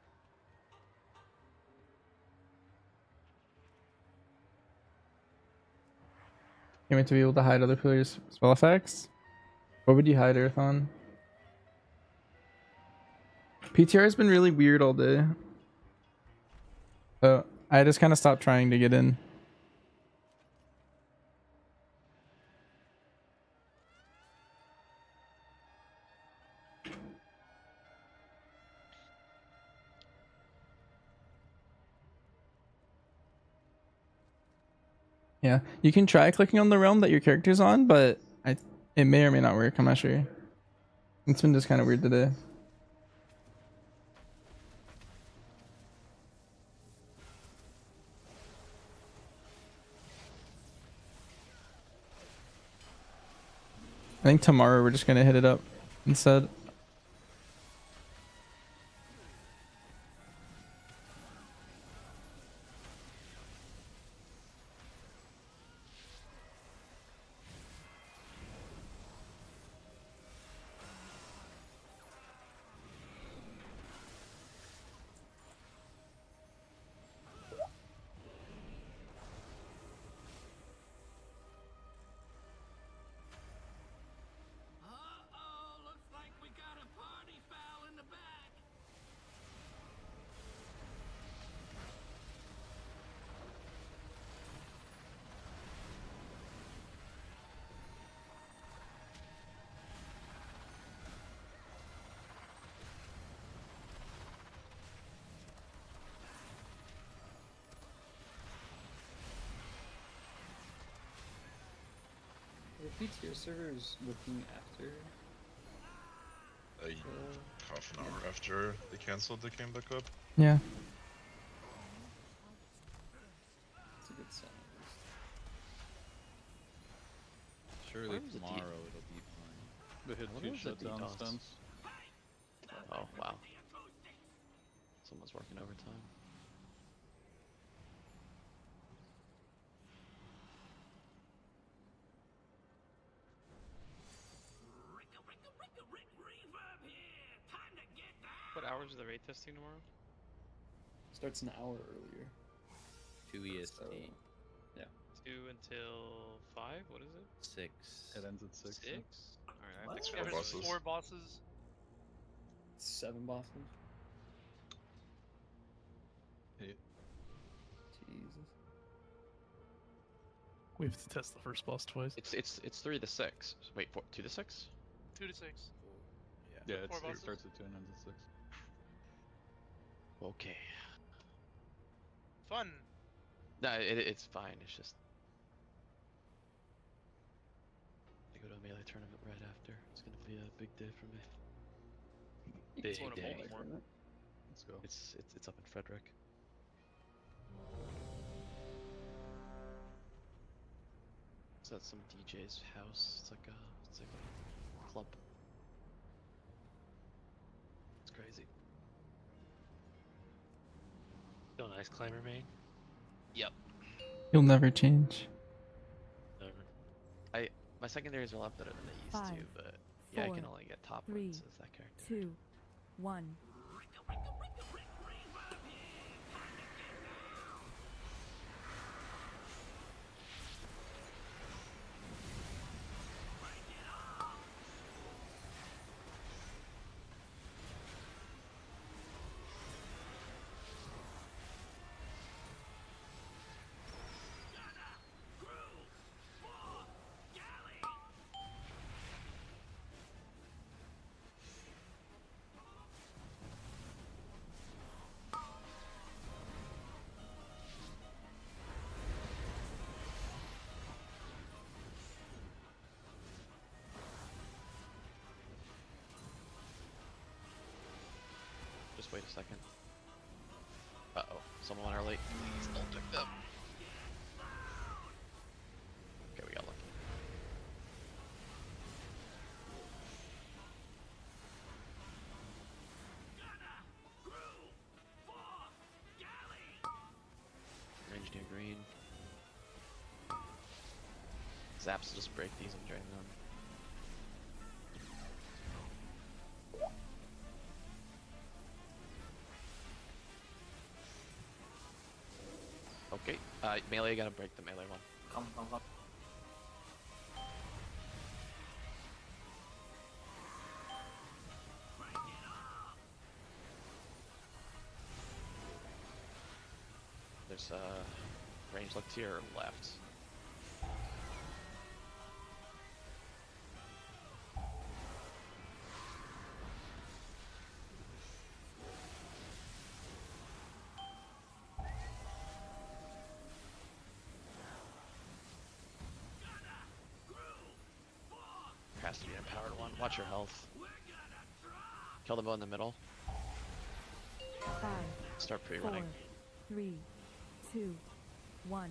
Can't wait to be able to hide other players' spell effects. What would you hide, Earthon? PTR has been really weird all day. So I just kind of stopped trying to get in. Yeah, you can try clicking on the realm that your character's on, but it may or may not work. I'm not sure. It's been just kind of weird today. I think tomorrow we're just gonna hit it up instead. Looks like we got a party foul in the back. The PTR server is looking after. Half an hour after they canceled, they came back up. Yeah. It's a good sign. Surely tomorrow it'll be fine. They had What two was the shutdown DDoS? stunts. Oh, wow. Someone's working overtime. What hours is the raid testing tomorrow? Starts an hour earlier. 2 EST. So, yeah. 2 until 5? What is it? 6. It ends at 6. 6? Alright, I have to Yeah, go there's early. 4 bosses. 7 bosses. 8. Jesus. We have to test the first boss twice. It's 3 to 6. Wait, 2 to 6? 2 to 6. Yeah, Four it bosses. starts at 2 and ends at 6. Okay. Fun. No, it's fine. It's just I go to a melee tournament right after. It's gonna be a big day for me. It's Big one of day. Baltimore. Let's go. It's up in Frederick. It's at some DJ's house. It's like a club. It's crazy. Still nice climber main. Yep. You'll never change. Never. My secondaries are a lot better than they used to, but yeah, I can only get top wins as that character. 2, 1. Wait a second. Uh-oh. Someone went early. Please don't pick them. Okay, we got lucky. Range near green. Zaps will just break these and drain them. Okay, melee, you gotta break the melee one. Come. There's range look to your left. There has to be an empowered one. Watch your health. Kill the bow in the middle. 5, Start 4, pre-running. 3, 2, 1.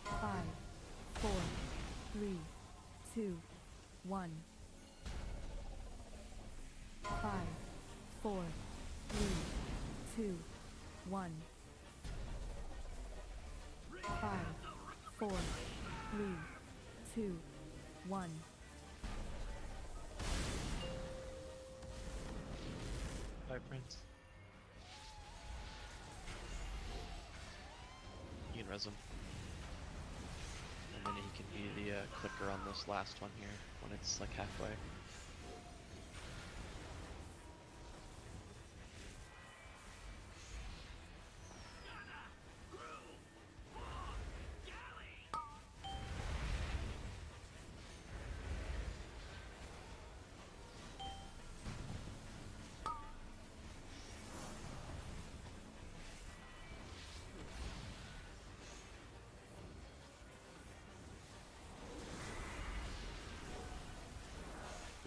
5, 4, 3, 2, 1. 5, 4, 3, 2, 1. 5, 4, 3, 2, 1. Bye, Prince. You can res him. And then he can be the clicker on this last one here when it's like halfway.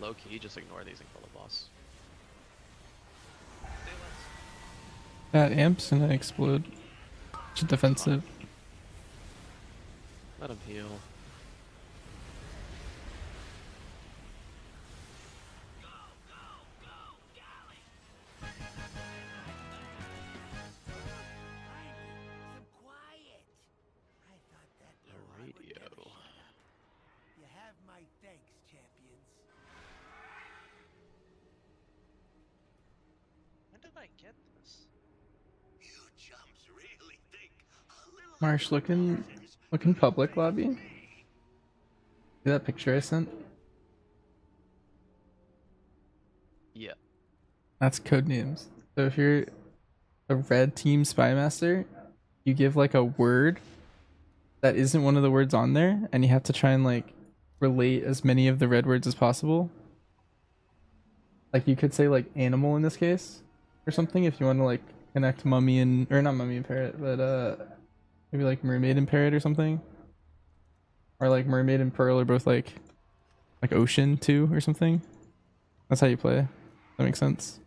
Low key, just ignore these and kill the boss. That amps and then explode. Just defensive. Let him heal. A radio. You have my thanks, champions. When did I get this? You chumps really think a little Marsh, looking public lobby. See that picture I sent? Yeah. That's code names. So if you're a red team spy master, you give like a word that isn't one of the words on there, and you have to try and like relate as many of the red words as possible. Like you could say like animal in this case or something if you want to like connect mummy and, or not mummy and parrot, but maybe like mermaid and parrot or something. Or like mermaid and pearl are both like ocean too or something. That's how you play. That makes sense.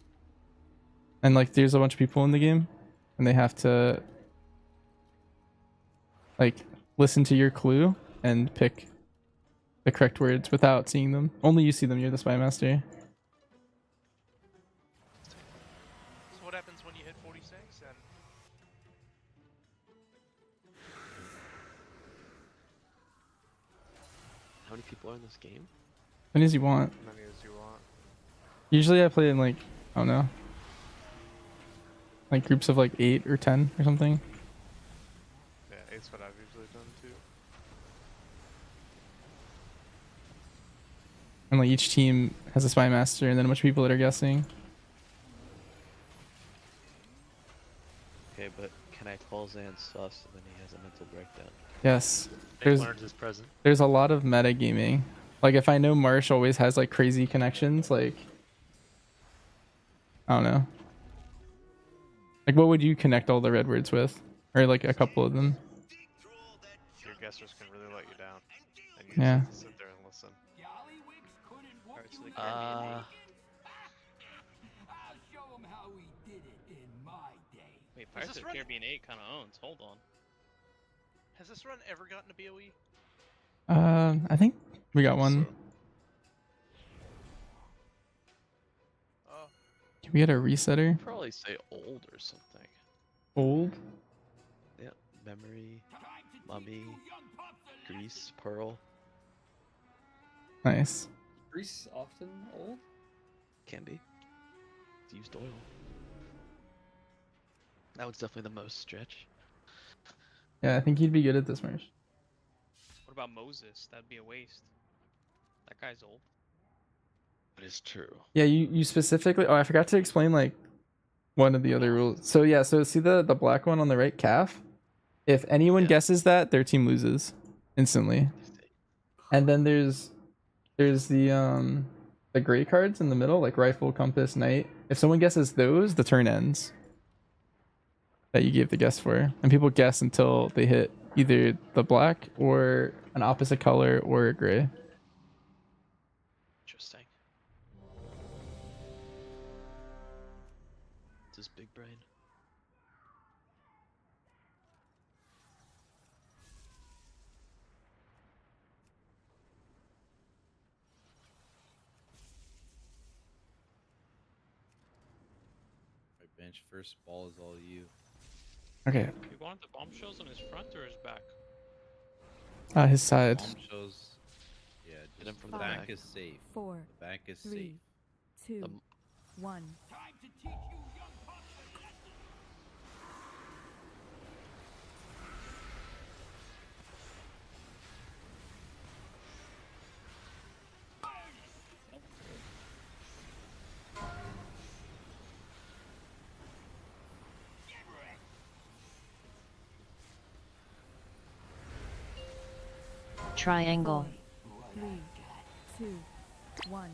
And like there's a bunch of people in the game and they have to like listen to your clue and pick the correct words without seeing them. Only you see them, you're the spy master. So what happens when you hit 46 and How many people are in this game? As many as you want. many as you want? Usually I play in like, I don't know, like groups of like 8 or 10 or something. Yeah, 8's what I've usually done too. And like each team has a spy master and then a bunch of people that are guessing. Okay, but can I call Zan sus and then he has a mental breakdown? Yes. Learns his present. There's a lot of metagaming. Like if I know Marsh always has like crazy connections, like I don't know. Like what would you connect all the red words with? Or like a couple of them? Your guessers can really let you down. And you Yeah. just sit there and listen. Alright, so Pirates this of the run- Caribbean 8 kind of owns. Hold on. Has this run ever gotten a BOE? I think we got one. Oh. Can we get a resetter? Probably say old or something. Old? Yeah, memory, mummy, grease, pearl. Nice. Grease often old? Can be. It's used oil. That was definitely the most stretch. Yeah, I think he'd be good at this merge. What about Moses? That'd be a waste. That guy's old. That is true. Yeah, you specifically. Oh, I forgot to explain like one of the other rules. So yeah, so see the black one on the right, calf. If anyone guesses that, their team loses instantly. And then there's the gray cards in the middle, like rifle, compass, knight. If someone guesses those, the turn ends. That you gave the guess for, and people guess until they hit either the black or an opposite color or a gray. Interesting. This is big brain. Right, bench, first ball is all you. Okay. You want the bomb shells on his front or his back? His side. Bomb shows. Yeah, Hit him just from the the back back. is safe. 4, The back is 3, safe. 2, 1. Triangle. 3, 2, 1.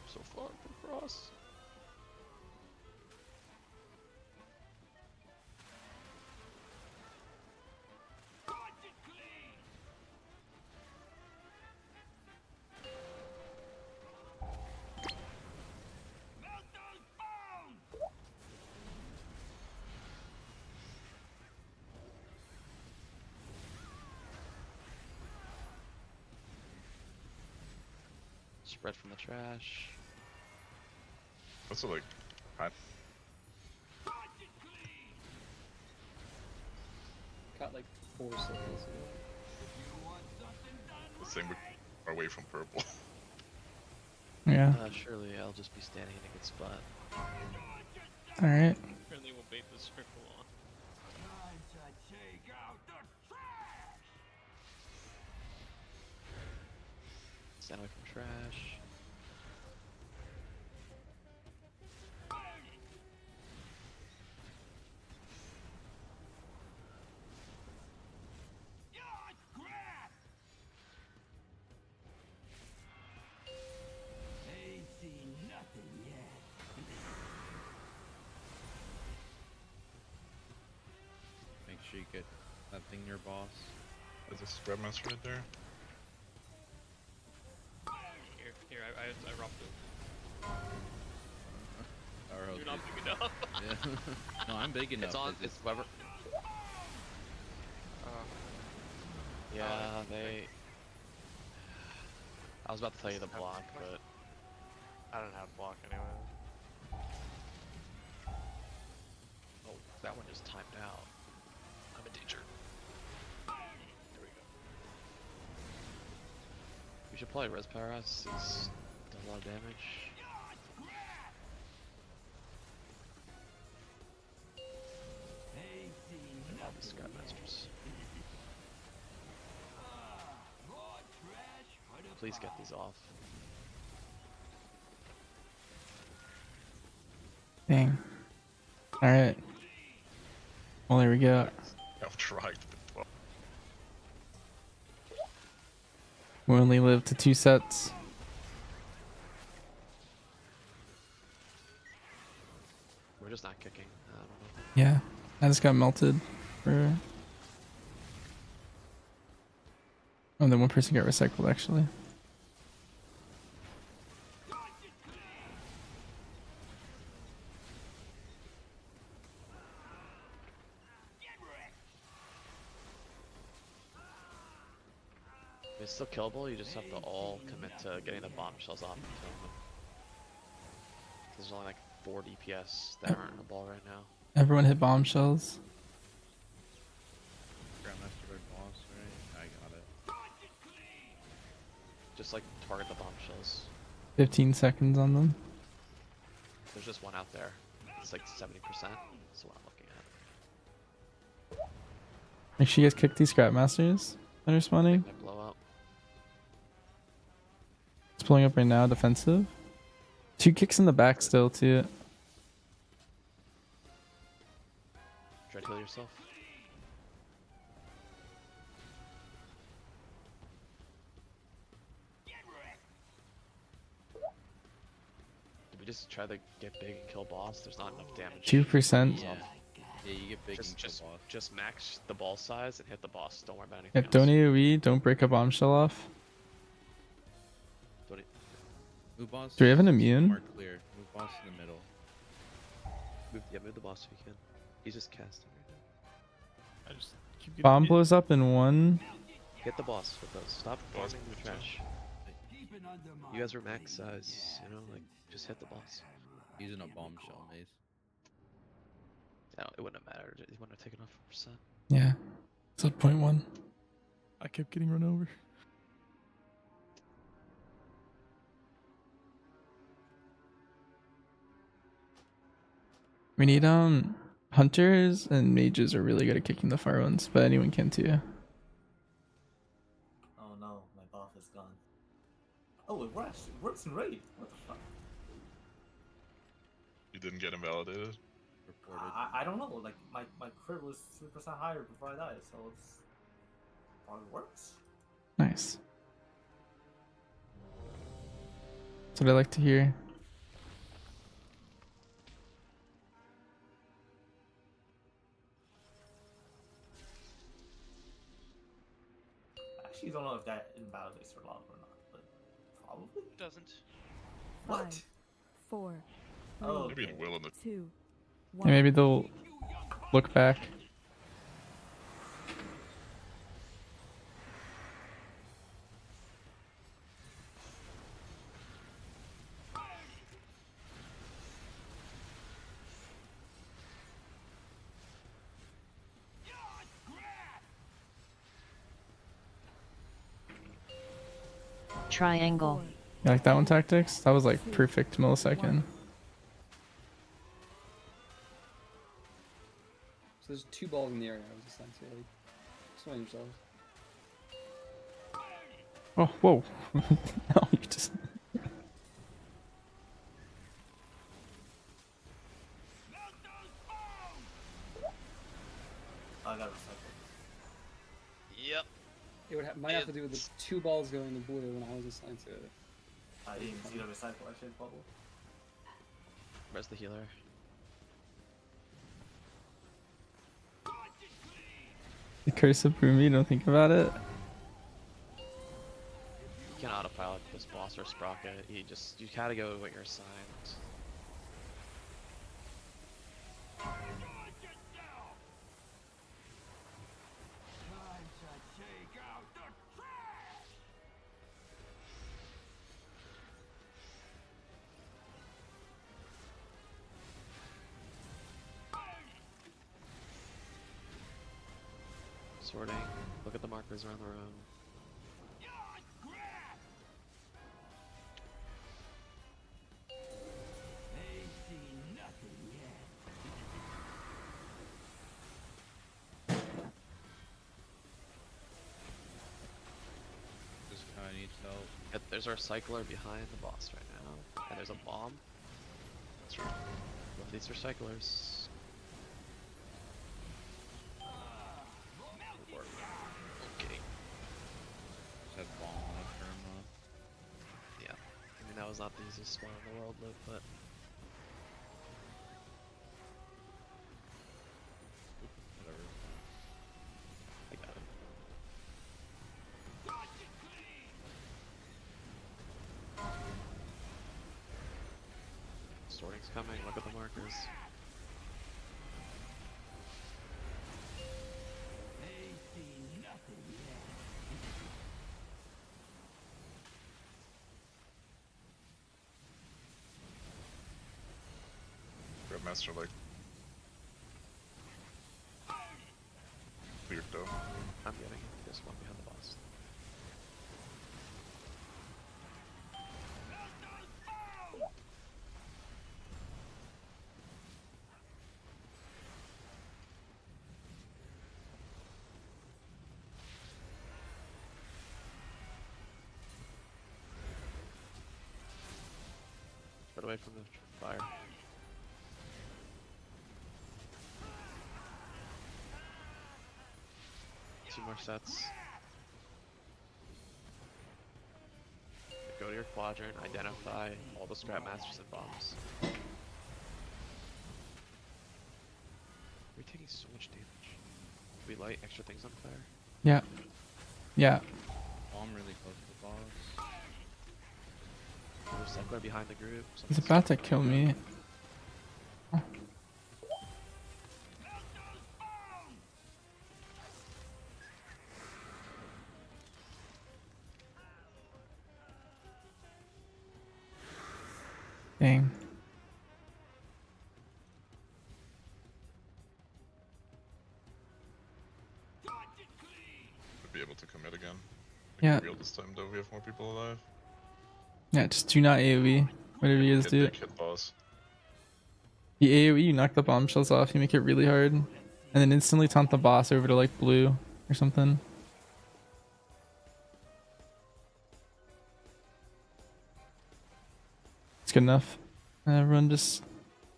So far from cross. Spread from the trash. Also, like, I Got like 4 seconds. the same with away from purple. Yeah. Surely I'll just be standing in a good spot. All right. Apparently we'll bait the circle on. Stand away from trash. Ain't seen nothing yet. Make sure you get that thing near boss. There's a spread master right there. Here, I robbed it. Or You're not big enough. Yeah. No, I'm big enough. It's on. It's Weber. Yeah, they. I was about to tell you the block, but I don't have block anyway. oh, that one just timed out. I'm in danger. There we go. We should probably res power us. It's does a lot of damage. Ain't seen All the scrap masters. Please get these off. Dang. All right. Well, there we go. I've tried. But We only live to 2 sets. We're just not kicking. I don't know. Yeah. I just got melted for. Oh, then one person got recycled actually. It's still killable, you just have to all commit to getting the bombshells off and killing them. There's only like 4 DPS that aren't in the ball right now. Everyone hit bombshells. Grandmaster Red Boss, right? I got it. Just like target the bombshells. 15 seconds on them. There's just one out there. It's like 70%. That's what I'm looking at. Make sure you guys kick these scrap masters that are spawning. They blow up. It's pulling up right now, defensive. 2 kicks in the back still too. Try to heal yourself. Did we just try to get big and kill boss? There's not enough damage. 2%. Yeah. Yeah, you get big and kill just, boss. just max the ball size and hit the boss. Don't worry about anything Yeah, else. don't AoE, don't break a bombshell off. Move boss. Do we have an immune? Mark clear. Move boss in the middle. Move the boss if you can. He's just casting right now. I just keep getting Bomb hit. blows up in 1. Hit the boss with those. Stop farming the trash. You guys are max size, you know, like just hit the boss. Using a bombshell maze. No, it wouldn't have mattered. He wouldn't have taken off percent. Yeah. It's at 0.1. I kept getting run over. We need hunters and mages are really good at kicking the far ones, but anyone can too. Oh no, my buff is gone. Oh, it works. It works in raid. What the fuck? You didn't get invalidated? I don't know. Like my crit was 3% higher before I died, so it's probably works. Nice. That's what I like to hear. I actually don't know if that invalidates her log or not, but probably doesn't. What? 5, 4, 3, Oh, maybe it will in the 2, Yeah, maybe they'll look back. Triangle. You like that one, Tactics? That was like perfect millisecond. So there's 2 balls in the area. I was just like, swing yourselves. Oh, whoa. No, you just... I got recycled. Yep. It might have to do with the 2 balls going to blue when I was assigned to it. I didn't see the recycle. I should bubble. Where's the healer? The curse of Brumi, don't think about it. You can autopilot this boss or sprocket. You gotta go with what you're assigned. Sorting. Look at the markers around the room. This guy needs help. There's our cycler behind the boss right now. And there's a bomb. That's right. Both these are cyclers. Okay. Said bomb on a turn off. Yeah. I mean, that was not the easiest spawn in the world, Luke, but... Whatever. I got it. Sorting's coming, look at the markers. Scrapmaster like weird though. I'm getting this one behind the boss. Get away from the fire. Two more sets. Go to your quadrant, identify all the scrap masters and bombs. We're taking so much damage. We light extra things on fire. Yeah. Yeah. Bomb really close to the boss. There's Sekler behind the group. He's about to kill me. Dang. We'd be able to commit again. Yeah. Real this time though, we have more people alive. Yeah, just do not AoE. Whatever you guys Get do. big hit boss. You AoE, you knock the bombshells off, you make it really hard. And then instantly taunt the boss over to like blue or something. It's good enough. And everyone just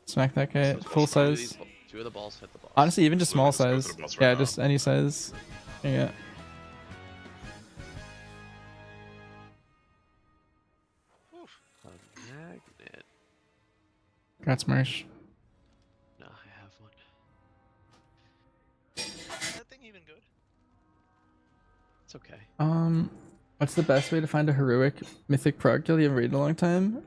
smack that guy at full size. Two of the balls hit the boss. Honestly, even just small Literally just size. go to the boss right Yeah, now. just any size. Yeah. A magnet. Congrats, Marsh. No, I have one. Is that thing even good? It's okay. What's the best way to find a heroic mythic prog kill you haven't raided in a long time?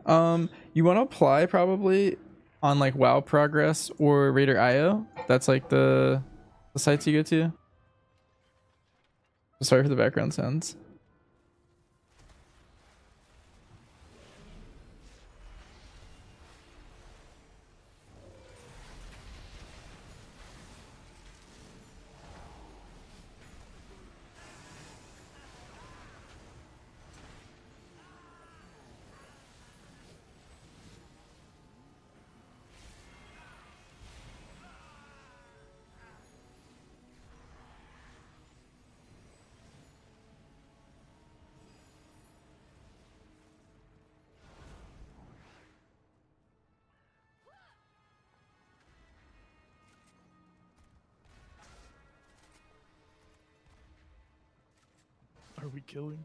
You want to apply probably on like WoW Progress or Raider IO. That's like the sites you go to. Sorry for the background sounds. Are we killing?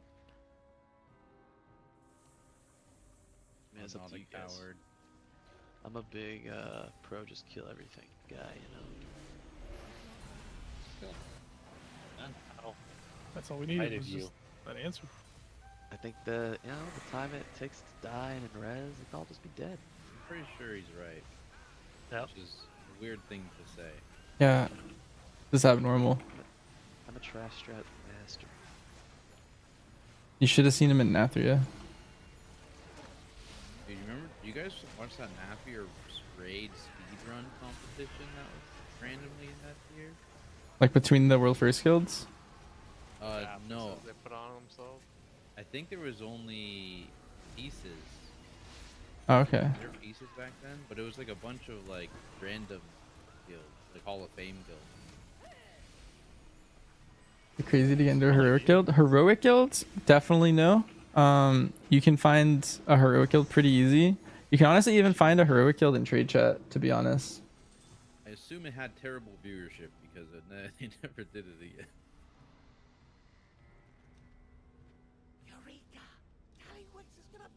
Man, it's I'm up not to you a guys. coward. I'm a big pro just kill everything guy, you know. Oh. That's all we needed. Right Was of you. just that answer. I think the time it takes to die and in res, like, I'll just be dead. I'm pretty sure he's right. Yep. Which is a weird thing to say. Yeah. This is abnormal. I'm a trash strat master. You should have seen him in Nathria. Hey, you remember? You guys watch that Napier raid speedrun competition that was randomly that year? Like between the World First Guilds? No. They put on themselves. I think there was only pieces. Oh, okay. There were pieces back then, but it was like a bunch of like random guilds, like Hall of Fame guilds. Crazy to get into a heroic guild. Heroic guilds? Definitely no. You can find a heroic guild pretty easy. You can honestly even find a heroic guild in trade chat, to be honest. I assume it had terrible viewership because they never did it again.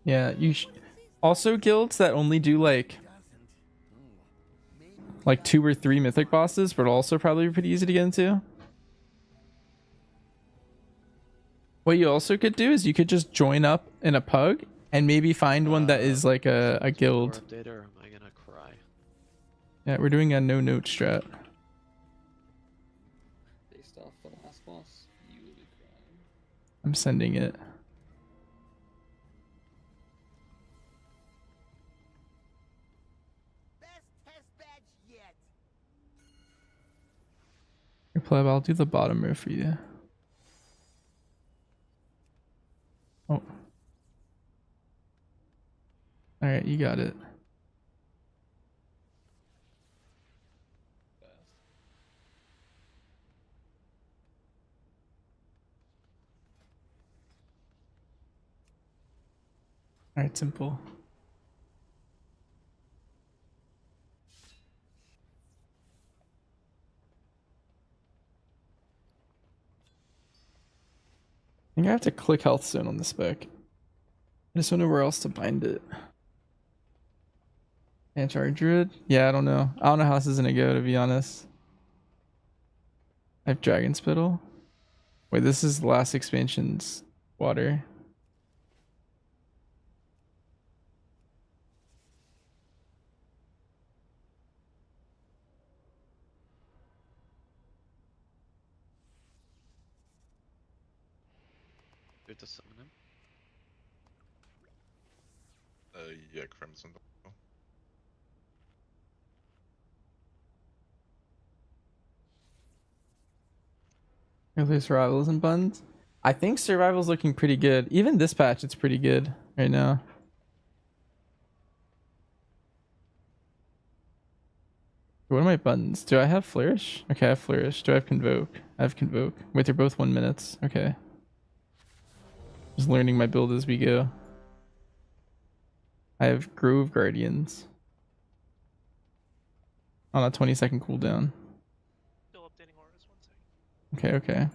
Yeah, also guilds that only do like 2 or 3 mythic bosses, but also probably pretty easy to get into. What you also could do is you could just join up in a pug and maybe find one that is like a guild. Update or am I gonna cry? Yeah, we're doing a no note strat. Based off the last boss, you will be crying. I'm sending it. Best test bed Here, pleb, I'll do the bottom row for you. Oh. Alright, you got it. Alright, simple. I think I have to click health zone on the spec. I just don't know where else to bind it. Anti druid? Yeah, I don't know. I don't know how this is gonna go, to be honest. I have dragon spittle. Wait, this is the last expansion's water. Good to summon him. Yeah, Crimson. Early survivals and buns. I think survival's looking pretty good. Even this patch, it's pretty good right now. What are my buttons? Do I have flourish? Okay, I have flourish. Do I have convoke? I have convoke. Wait, they're both 1 minute. Okay. Just learning my build as we go. I have Grove Guardians on a 20-second cooldown. Still updating auras, 1 second. Okay, okay.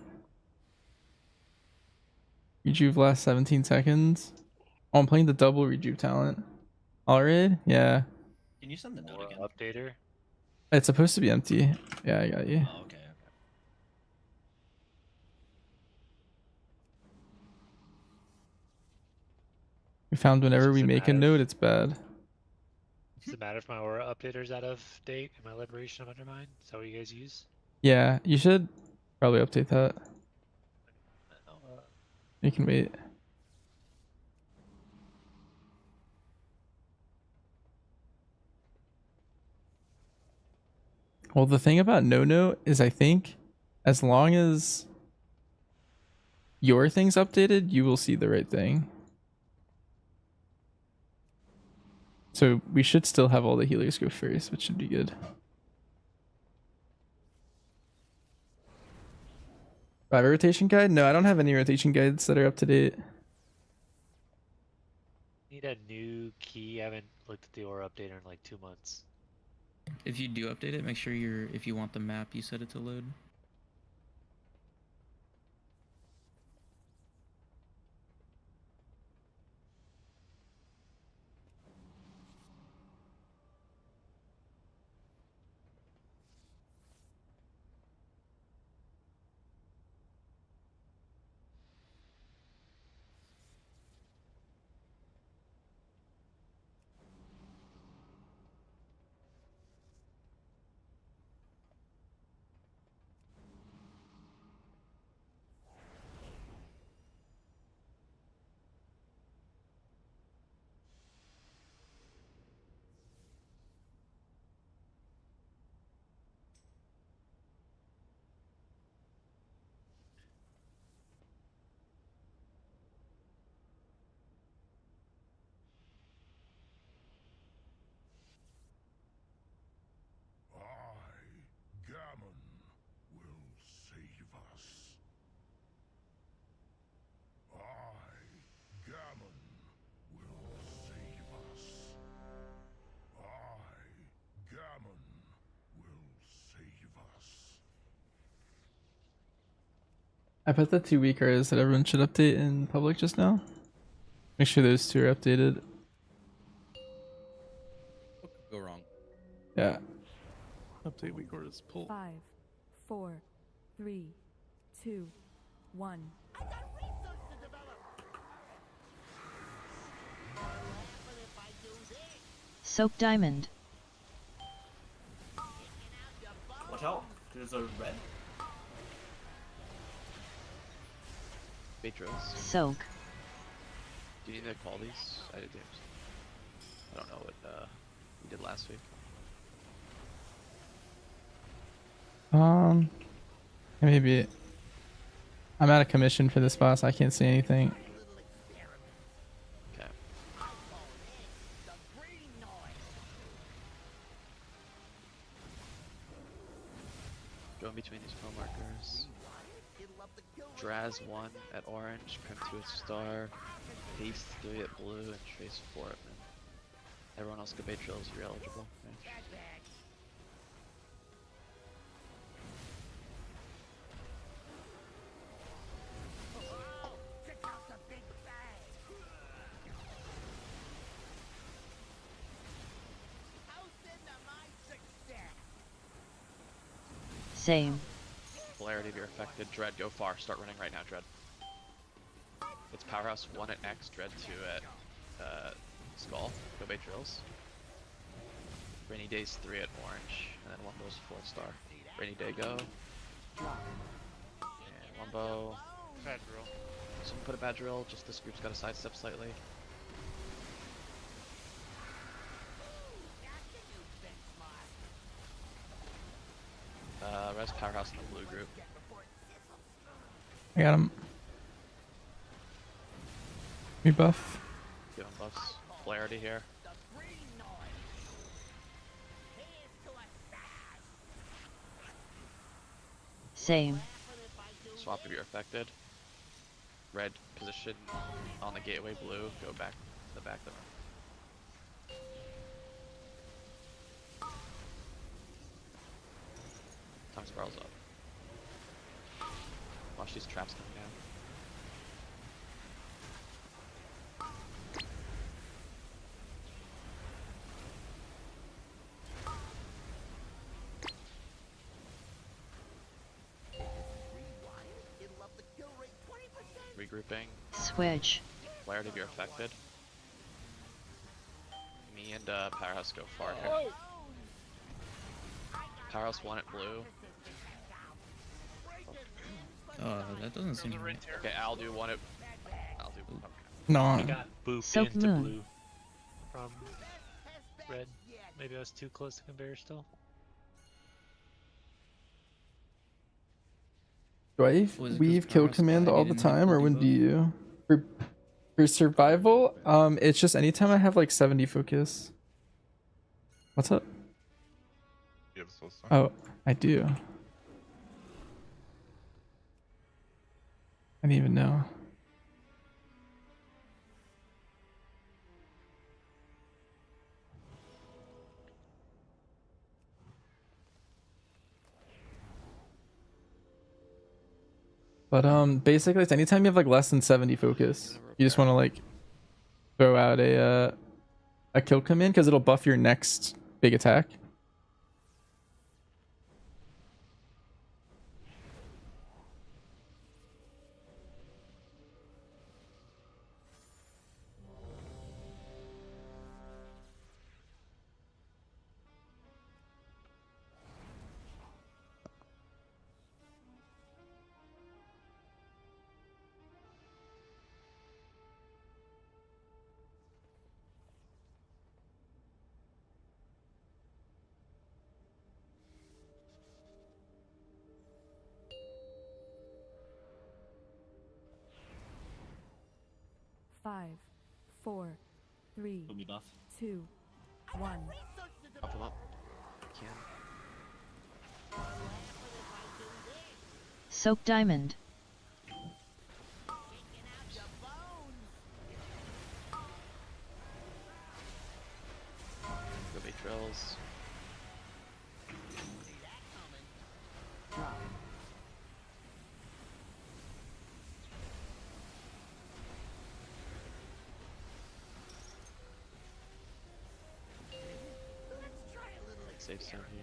Rejuve lasts 17 seconds. Oh, I'm playing the double rejuve talent. Alright, yeah. Can you send the note again? Updater. It's supposed to be empty. Yeah, I got you. Oh, okay, okay. We found whenever we Does it make a matter note, it's bad. Does it matter if my aura updater's out of date and my liberation of undermine? Is that what you guys use? Yeah, you should probably update that. Oh, You can wait. Well, the thing about no is I think as long as your thing's updated, you will see the right thing. So we should still have all the healers go first, which should be good. Do I have a rotation guide? No, I don't have any rotation guides that are up to date. need a new key. I haven't looked at the aura updater in like 2 months. If you do update it, make sure if you want the map, you set it to load. Gammon will save us. Gammon will save us. Gammon will save us. I put the 2 weakers that everyone should update in public just now. Make sure those 2 are updated. What could go wrong? Yeah. Update weak orders pull. 5, 4, 3, 2, 1. Soap Diamond. Watch out, there's a red. Matros. Soak. Do you need to call these? I did. I don't know what we did last week. Maybe. I'm out of commission for this boss. I can't see anything. Okay. Go in between these pro markers. Draz 1 at orange, Prim 2 at star, Haste 3 at blue, and Trace 4 at min. Everyone else go bait drills, you're eligible. Okay. Same. Polarity if you're affected. Dread, go far. Start running right now, Dread. It's Powerhouse 1 at X, Dread 2 at Skull. Go bait drills. Rainy Days 3 at orange, and then Wumbo's 4th star. Rainy Day go. And Wumbo. Bad drill. Someone put a bad drill, just this group's got to sidestep slightly. Res Powerhouse in the blue group. I got him. Rebuff. Give him buffs. Polarity here. Same. Swap if you're affected. Red position on the gateway, blue, go back to the back of the room. Time spirals up. Watch these traps coming down. Regrouping. Switch. Polarity if you're affected. Me and Powerhouse go far here. Powerhouse 1 at blue. That doesn't seem right. Okay, I'll do 1 at... I'll do... Okay. No. He got booped Soap into moon. blue from red. Maybe I was too close to conveyor still. Do I Was it 'cause weave kill Powerhouse command died, all he the didn't have time, the or when debuff? do you? For survival, it's just anytime I have like 70 focus. What's up? You have a soul star? Oh, I do. I didn't even know. But basically it's anytime you have like less than 70 focus, you just want to like throw out a kill command because it'll buff your next big attack. Five, four, three, Put me buff. 2, 1. Buff him up. Can. Soap diamond. Go bait drills. Save some here.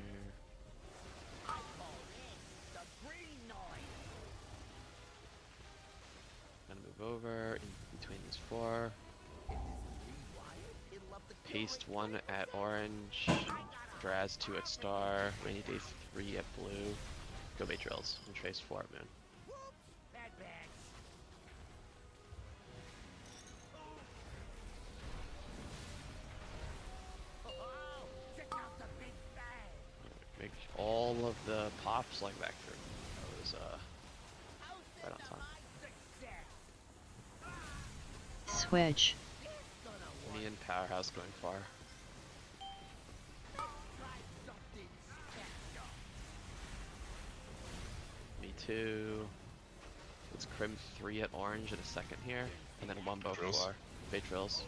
Gonna move over in between these 4. Paste 1 at orange. Draz 2 at star. Rainy Day 3 at blue. Go bait drills. And Trace 4 at moon. Make all of the pops like back through. That was Switch. Me and Powerhouse going far. Me too. Let's crim 3 at orange in a second here, and then 1 bow Drills. for Bay Drills.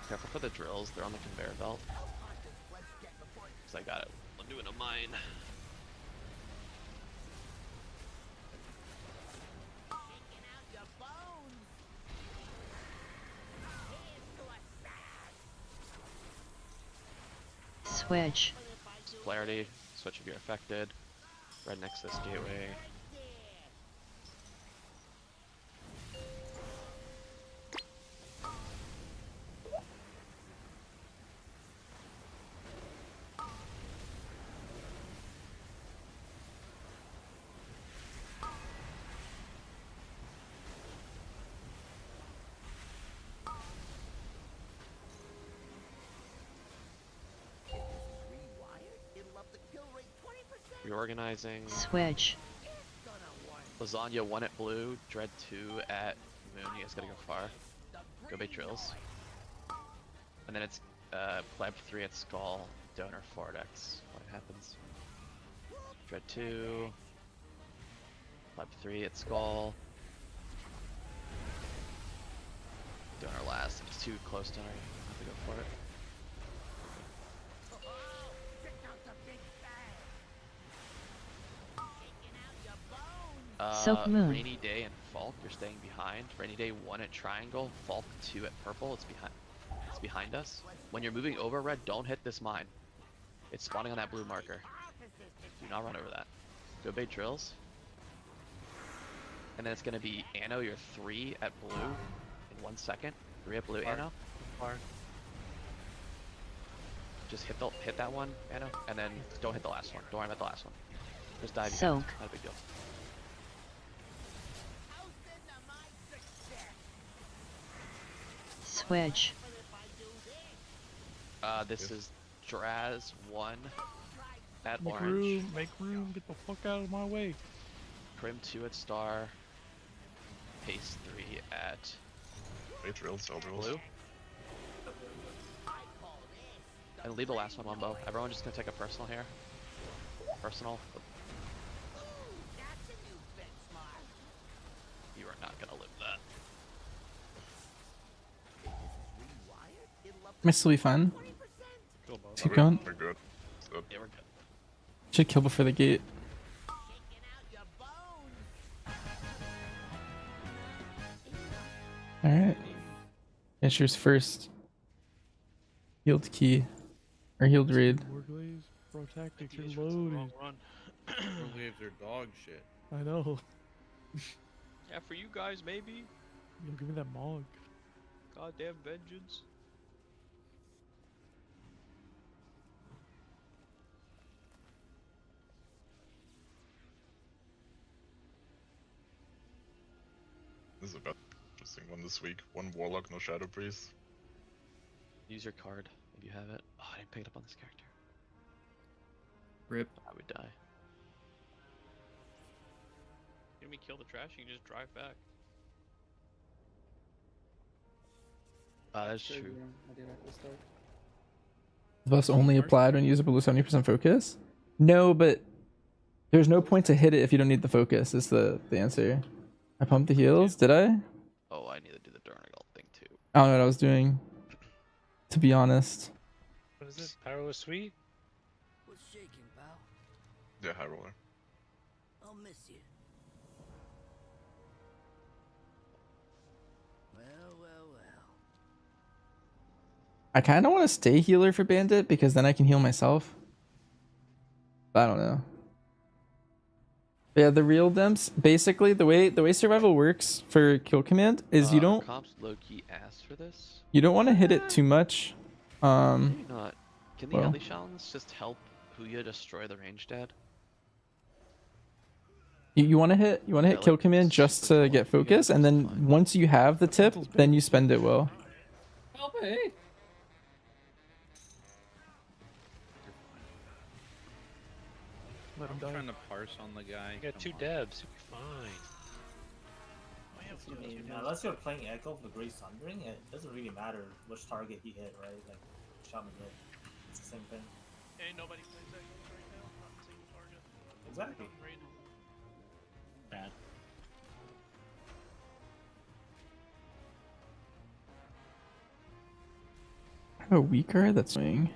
Careful for the drills, they're on the conveyor belt. Cause I got it. I'm doing a mine. Switch. Polarity, switch if you're affected. Red Nexus gateway. Reorganizing. Switch. Lasagna 1 at blue, Dread 2 at moon. You guys gotta go far. Go bait drills. And then it's pleb 3 at skull, donor 4 at X. What happens? Dread 2. Pleb 3 at skull. Donor last. If it's too close donor, you have to go for it. Silk Moon. Rainy Day and Falk, you're staying behind. Rainy Day 1 at triangle, Falk 2 at purple, it's behind us. When you're moving over red, don't hit this mine. It's spawning on that blue marker. Do not run over that. Go bait drills. And then it's gonna be Anno, you're 3 at blue in 1 second. 3 at blue, Anno. Just hit that one, Anno, and then don't hit the last one. Don't worry about the last one. Just dive. Soak. Not a big deal. Switch. This is Draz 1 at Make orange. room, make room, get the fuck out of my way. Crim 2 at star. Pace 3 at Bait drills, cell drills. blue. And leave the last one bow. Everyone just gonna take a personal here. Personal. You are not gonna live that. Might still be fun. Cool, Keep going. We're good. Yeah, we're good. Should kill before the gate. Alright. Asher's first healed key. Or healed raid. Warglaze, bro tactics, you're It's the wrong loaded. run. Only if they're dog shit. I know. Yeah, for you guys, maybe. Yo, give me that mog. Goddamn vengeance. This is a bad interesting one this week. 1 warlock, no shadow priest. Use your card if you have it. Oh, I didn't pick it up on this character. Rip. I would die. Enemy kill the trash, you can just drive back. That's Sure, true. I did at the start. Thus only applied when you use a below 70% focus? No, but there's no point to hit it if you don't need the focus, is the answer. I pumped the heals, did I? Oh, I need to do the Durnagal thing too. I don't know what I was doing. To be honest. What is it? Powerless Sweet? What's shaking, pal? Yeah, high roller. I'll miss you. Well, well, well. I kind of want to stay healer for Bandit because then I can heal myself. But I don't know. But yeah, the real demps, basically the way survival works for kill command is you don't Comps low-key asked for this. you don't want to hit it too much. Maybe not. Can the well. Ellie Shells just help Huya destroy the range dad? You want to hit kill command just to get focus, and then once you have the tip, then you spend it well. Help me! Let him I'm die. trying to parse on the guy. You got Come 2 on. debs. You'll be fine. Unless you're playing Echo for Great Sundering, it doesn't really matter which target he hit, right? Like, Shaman hit. It's the same thing. Ain't nobody plays Echoes right now. Not a single target. Exactly. Unrated. Bad. I have a weaker that's swing.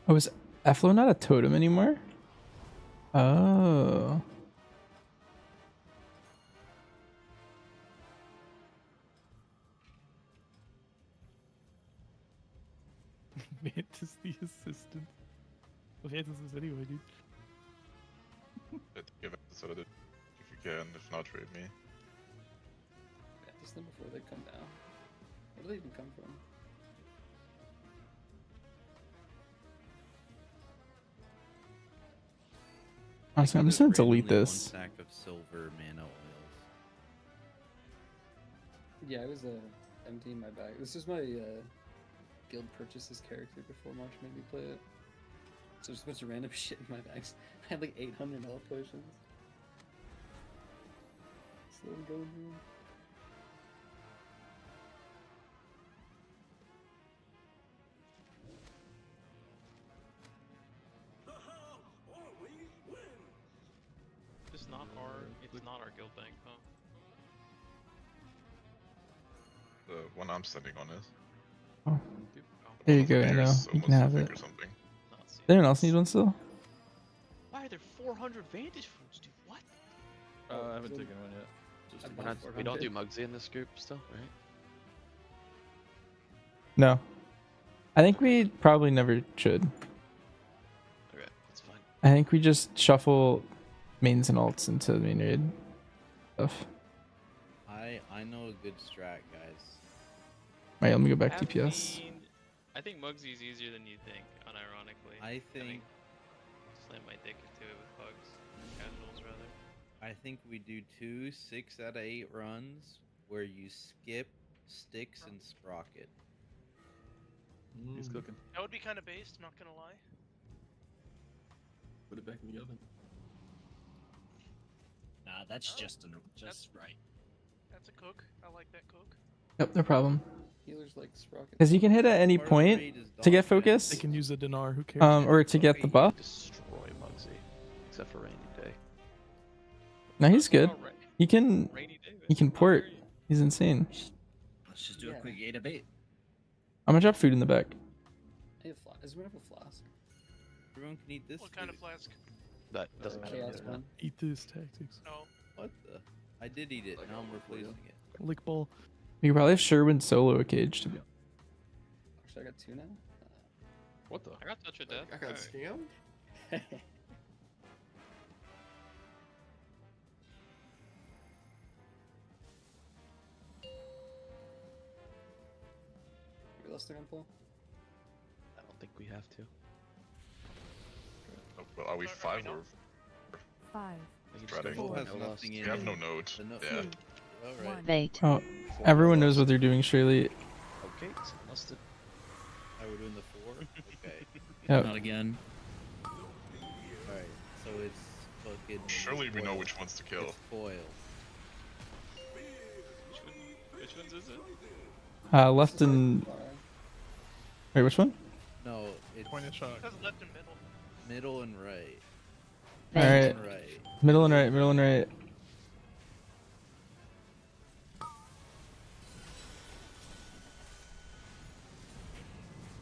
Oh, is Efflo not a totem anymore? Oh. Mantis the assistant. Well, Mantis is anyway, dude. Give it so that if you can, if not, trade me. Yeah, just them before they come down. Where do they even come from? Honestly, I'm just gonna delete Randomly this. 1 stack of silver mana oils. Yeah, I was emptying my bag. This is my guild purchases character before March made me play it. So there's a bunch of random shit in my bags. I had like 800 health potions. Still going through. It's not our guild bank, huh? The one I'm sending on is. Oh. There you go, I know. You can have it. Or something. Does anyone else need one still? Why are there 400 Vantage fruits, dude? What? I haven't taken one yet. We don't do Mugsy in this group still, right? No. I think we probably never should. Okay, that's fine. I think we just shuffle mains and alts into the main raid stuff. I know a good strat, guys. Alright, let me go back TPS. I think Mugsy's easier than you think, unironically. I think Slam my dick into it with bugs. Casuals, rather. I think we do 2 6 out of 8 runs where you skip Sticks and Sprocket. He's cooking. That would be kind of based, not gonna lie. Put it back in the oven. Nah, that's just right. That's a cook. I like that cook. Yep, no problem. Healers like Sprocket. Because you can hit at any point to get focus. They can use a dinar, who cares? Or to get the buff. Destroy Mugsy, except for Rainy Day. No, he's good. He can port. He's insane. Let's just do a quick 8 of 8. I'm gonna drop food in the back. Hey, is there a flask? Everyone can eat this. What kind of flask? That doesn't matter. Chaos one. Eat this tactics. No. What the? I did eat it. Now I'm replacing it. Lick ball. We could probably have Sherwin solo a cage to be. Actually, I got 2 now. What the? I got touch of death. I got scammed? We lost the gunpole. I don't think we have to. Oh, well, are we 5 or 5. Threading? Four. Has nothing We in have it. no node. Yeah. Alright. Bait. Oh, everyone knows what they're doing, surely. Okay, so must have. Oh, we're doing the 4? Okay. Yep. Not again. Alright, so it's fucking. Surely we know foil. which ones to kill. It's foil. Which ones is it? Left and. Wait, which one? No, it's Point and shot. It says left and middle. middle and right. Alright. And right. Middle and right, middle and right.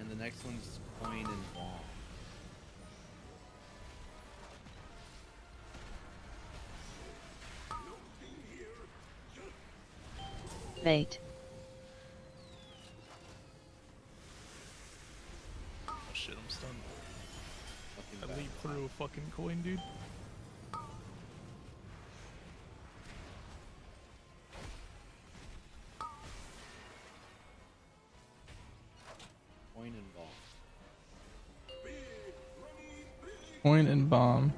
And the next one's point and bomb. Bait. Oh shit, I'm stunned. Fucking I bad. leaped through a fucking coin, dude. Point and bomb. Point and bomb.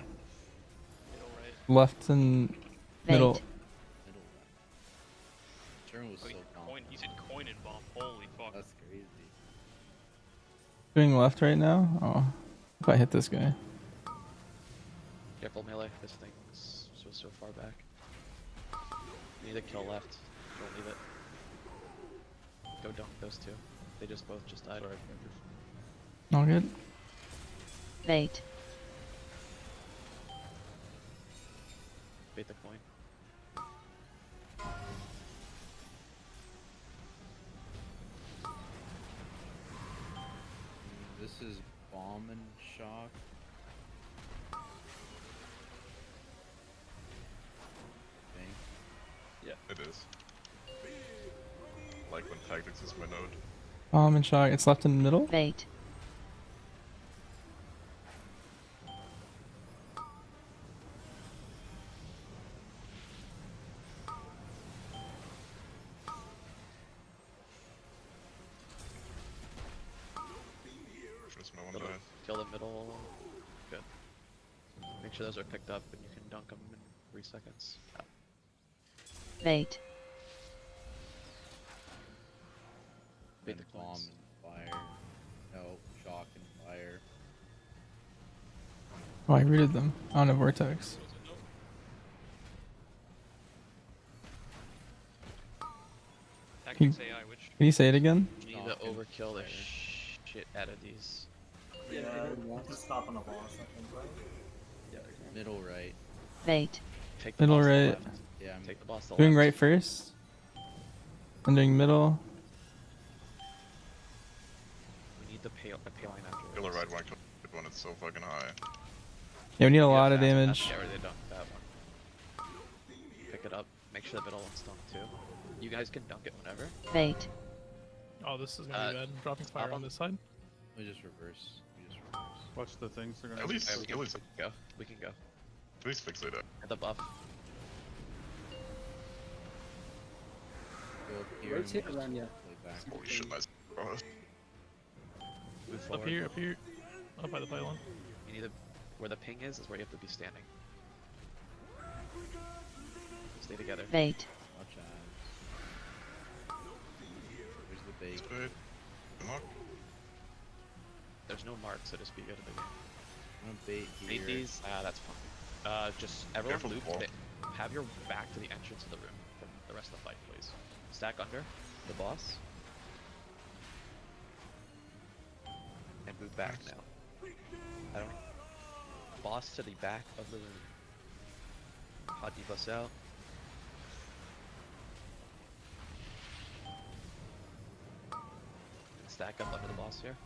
Middle right. Left and middle. Middle left. Turn was Oh, so coin. He said coin and bomb. Holy fuck. That's crazy. Doing left right now. Oh, if I hit this guy. Careful melee. This thing's so far back. You need to kill left. Don't leave it. Go dunk those two. They just both died. All good. Bait. Bait the coin. This is bomb and shock. Yeah. It is. Like when tactics is my node. Bomb and shock. It's left and middle. Bait. First my one Kill, dies. kill the middle. Good. Make sure those are picked up and you can dunk them in 3 seconds. Bait. Bait the Bomb coins. and fire. No, shock and fire. Oh, I rooted them on a vortex. Tactics AI, which? Can you say it again? You need to overkill the shit out of these. Yeah, just stop on the boss, I think, right? Yeah, Middle right. Bait. Take the Middle boss to the right. left. Yeah, I'm Take the boss to the Doing left. right first. I'm doing middle. We need the pale line after. Kill the right one, kill the one, it's so fucking high. Yeah, we need a lot of Fast enough. damage. Yeah, they dunk that one. Pick it up. Make sure the middle one's dunked too. You guys can dunk it whenever. Bait. Oh, this is gonna be bad. I'm dropping fire on this side. We just reverse. Watch the things they're gonna At least, we can go. We can go. at least fix it up. Hit the buff. Go up here. Rotate and around, yeah. play back. Holy shit, nice. Bro. Move Up forward. here, up here. Up by the pylon. You need to. Where the ping is where you have to be standing. Stay together. Bait. Watch out. Where's the bait? Good. Good luck. There's no mark, so just be good at the game. I'm gonna bait here. Bait these. That's fine. Just everyone Careful loop. ball. Have your back to the entrance of the room for the rest of the fight, please. Stack under the boss. And move back now. I don't. Boss to the back of the room. Hot debuffs out. And stack up under the boss here.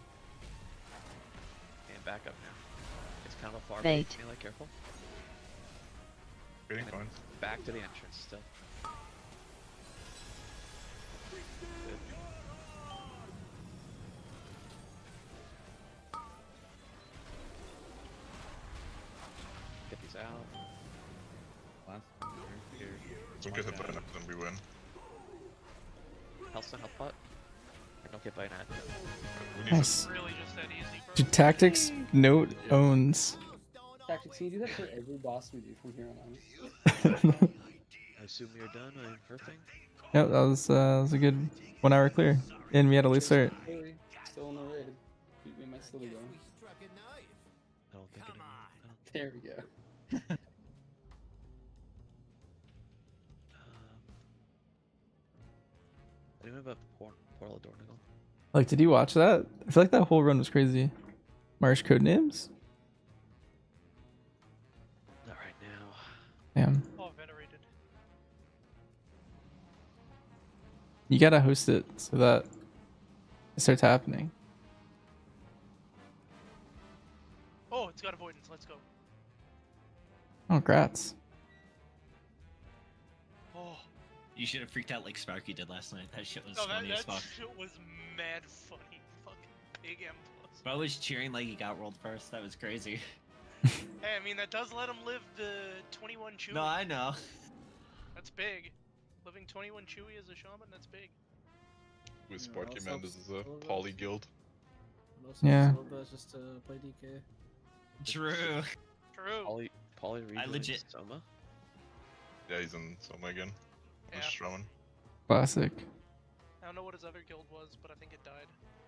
And back up now. It's kind of a far Bait. bait. Melee, careful. Getting And fine. back to the entrance still. Good. Get these out. Last one here. Don't get hit by enough, then we win. Health stun, health pot. Or don't get by an ad. We need Nice. Really just that easy. Dude, tactics note owns. Tactics, can you do that for every boss we do from here on out? I assume you're done. I'm earthing. Yep, that was a good 1 hour clear. And we had a late start. Hurry, still in the raid. We might still be going. I don't think anyone. There we go. Anyone have a portal door nickel? Like, did you watch that? I feel like that whole run was crazy. Marsh code names? Not right now. Damn. Oh, venerated. You gotta host it so that it starts happening. Oh, it's got avoidance. Let's go. Oh, grats. Oh. You should have freaked out like Sparky did last night. That shit was No, funny as that fuck. shit was mad funny. Fucking big M+. Bro was cheering like he got rolled first. That was crazy. Hey, I mean, that does let him live the 21 Chewy. No, I know. That's big. Living 21 Chewy as a shaman, that's big. With Yeah, Sparky also Man, this is a helps. poly guild. Also, Yeah. Just to play DK. True. True. Poly I legit. Soma. Yeah, he's in Soma again. Yeah. Just throwing. Classic. I don't know what his other guild was, but I think it died.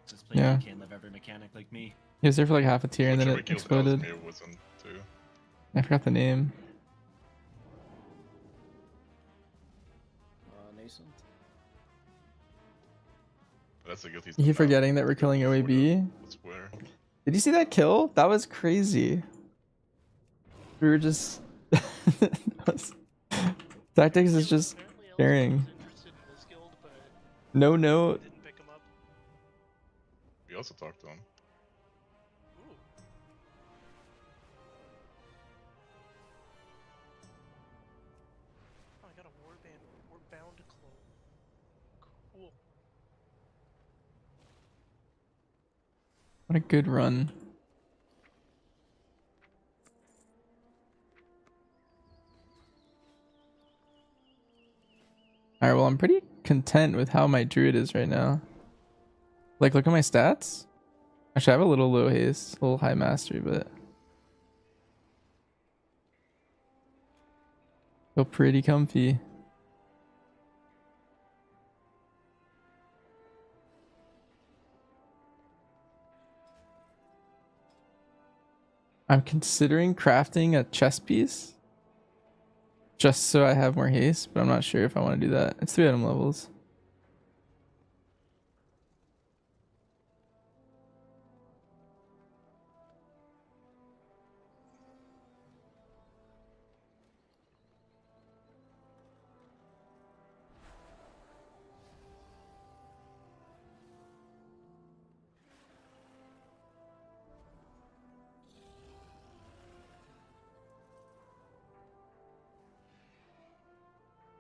Just play Yeah. can't live every mechanic like me. He was there for like half a tier and then Whichever it guild exploded. Ellesmere was in too. I forgot the name. Nascent. That's the guild he's You keep forgetting that we're killing OAB. Square. Did you see that kill? That was crazy. We were just Tactics is just caring. No note. We also talked to him. Oh, I got a warband cloak. Cool. What a good run. Alright, well I'm pretty content with how my druid is right now. Like, look at my stats. Actually, I have a little low haste, a little high mastery, but feel pretty comfy. I'm considering crafting a chest piece just so I have more haste, but I'm not sure if I want to do that. It's 3 item levels.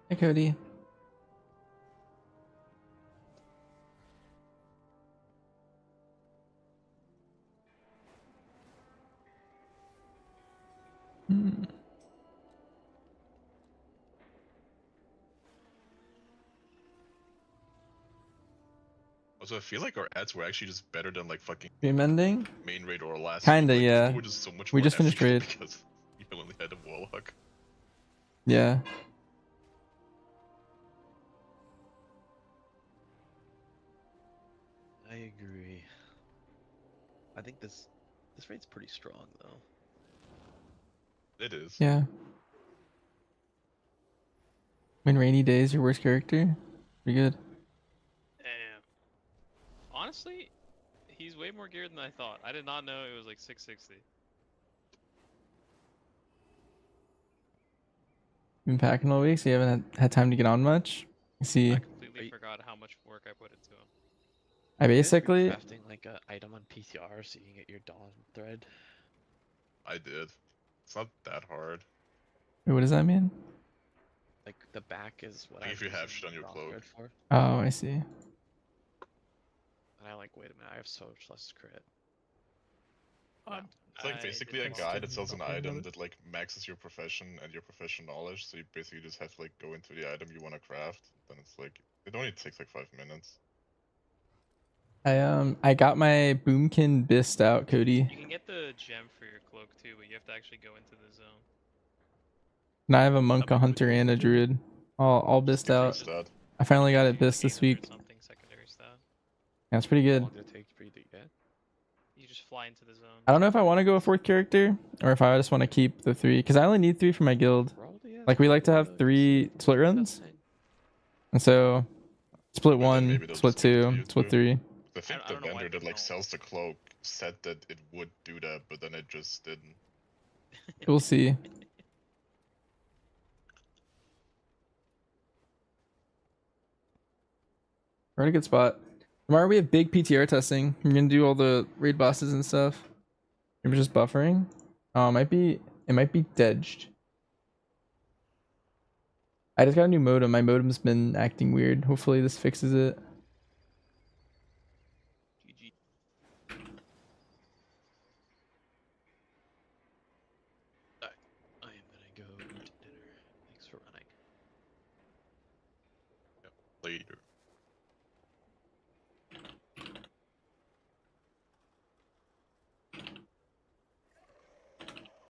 Hey, Cody. Also, I feel like our ads were actually just better than like fucking Stream ending? main raid or last Kinda, week. Like, yeah. people were just so much We more just finished ethical raid. because you only had a warlock. Yeah. I agree. I think this raid's pretty strong though. It is. Yeah. When rainy days, your worst character? Pretty good. Damn. Honestly, he's way more geared than I thought. I did not know it was like 660. Been packing all week, so you haven't had time to get on much. You see, I completely forgot how much work I put into him. I basically crafting like a item on PTR so you can get your dawn thread. I did. It's not that hard. Wait, what does that mean? Like the back is what Like I'm if you have using shit on your dawn cloak. thread for. Oh, I see. And I like, wait a minute, I have so much less crit. It's like basically a guy that sells an item that like maxes your profession and your profession knowledge, so you basically just have to like go into the item you want to craft. Then it's like it only takes like 5 minutes. I got my boomkin bist out, Cody. You can get the gem for your cloak too, but you have to actually go into the zone. And I have a monk, a hunter, and a druid. All bist out. I finally got it bist this week. Something secondary stat. Yeah, it's pretty good. How long did it take for you to get? You just fly into the zone. I don't know if I want to go a 4th character or if I just want to keep the 3, because I only need 3 for my guild. Like, we like to have 3 split runs. And so, split 1, split 2, split 3. I think the vendor that like sells the cloak said that it would do that, but then it just didn't. We'll see. We're at a good spot. Tomorrow we have big PTR testing. We're gonna do all the raid bosses and stuff. Maybe just buffering. Oh, it might be dedged. I just got a new modem. My modem's been acting weird. Hopefully this fixes it. I am gonna go eat dinner. Thanks for running. Later.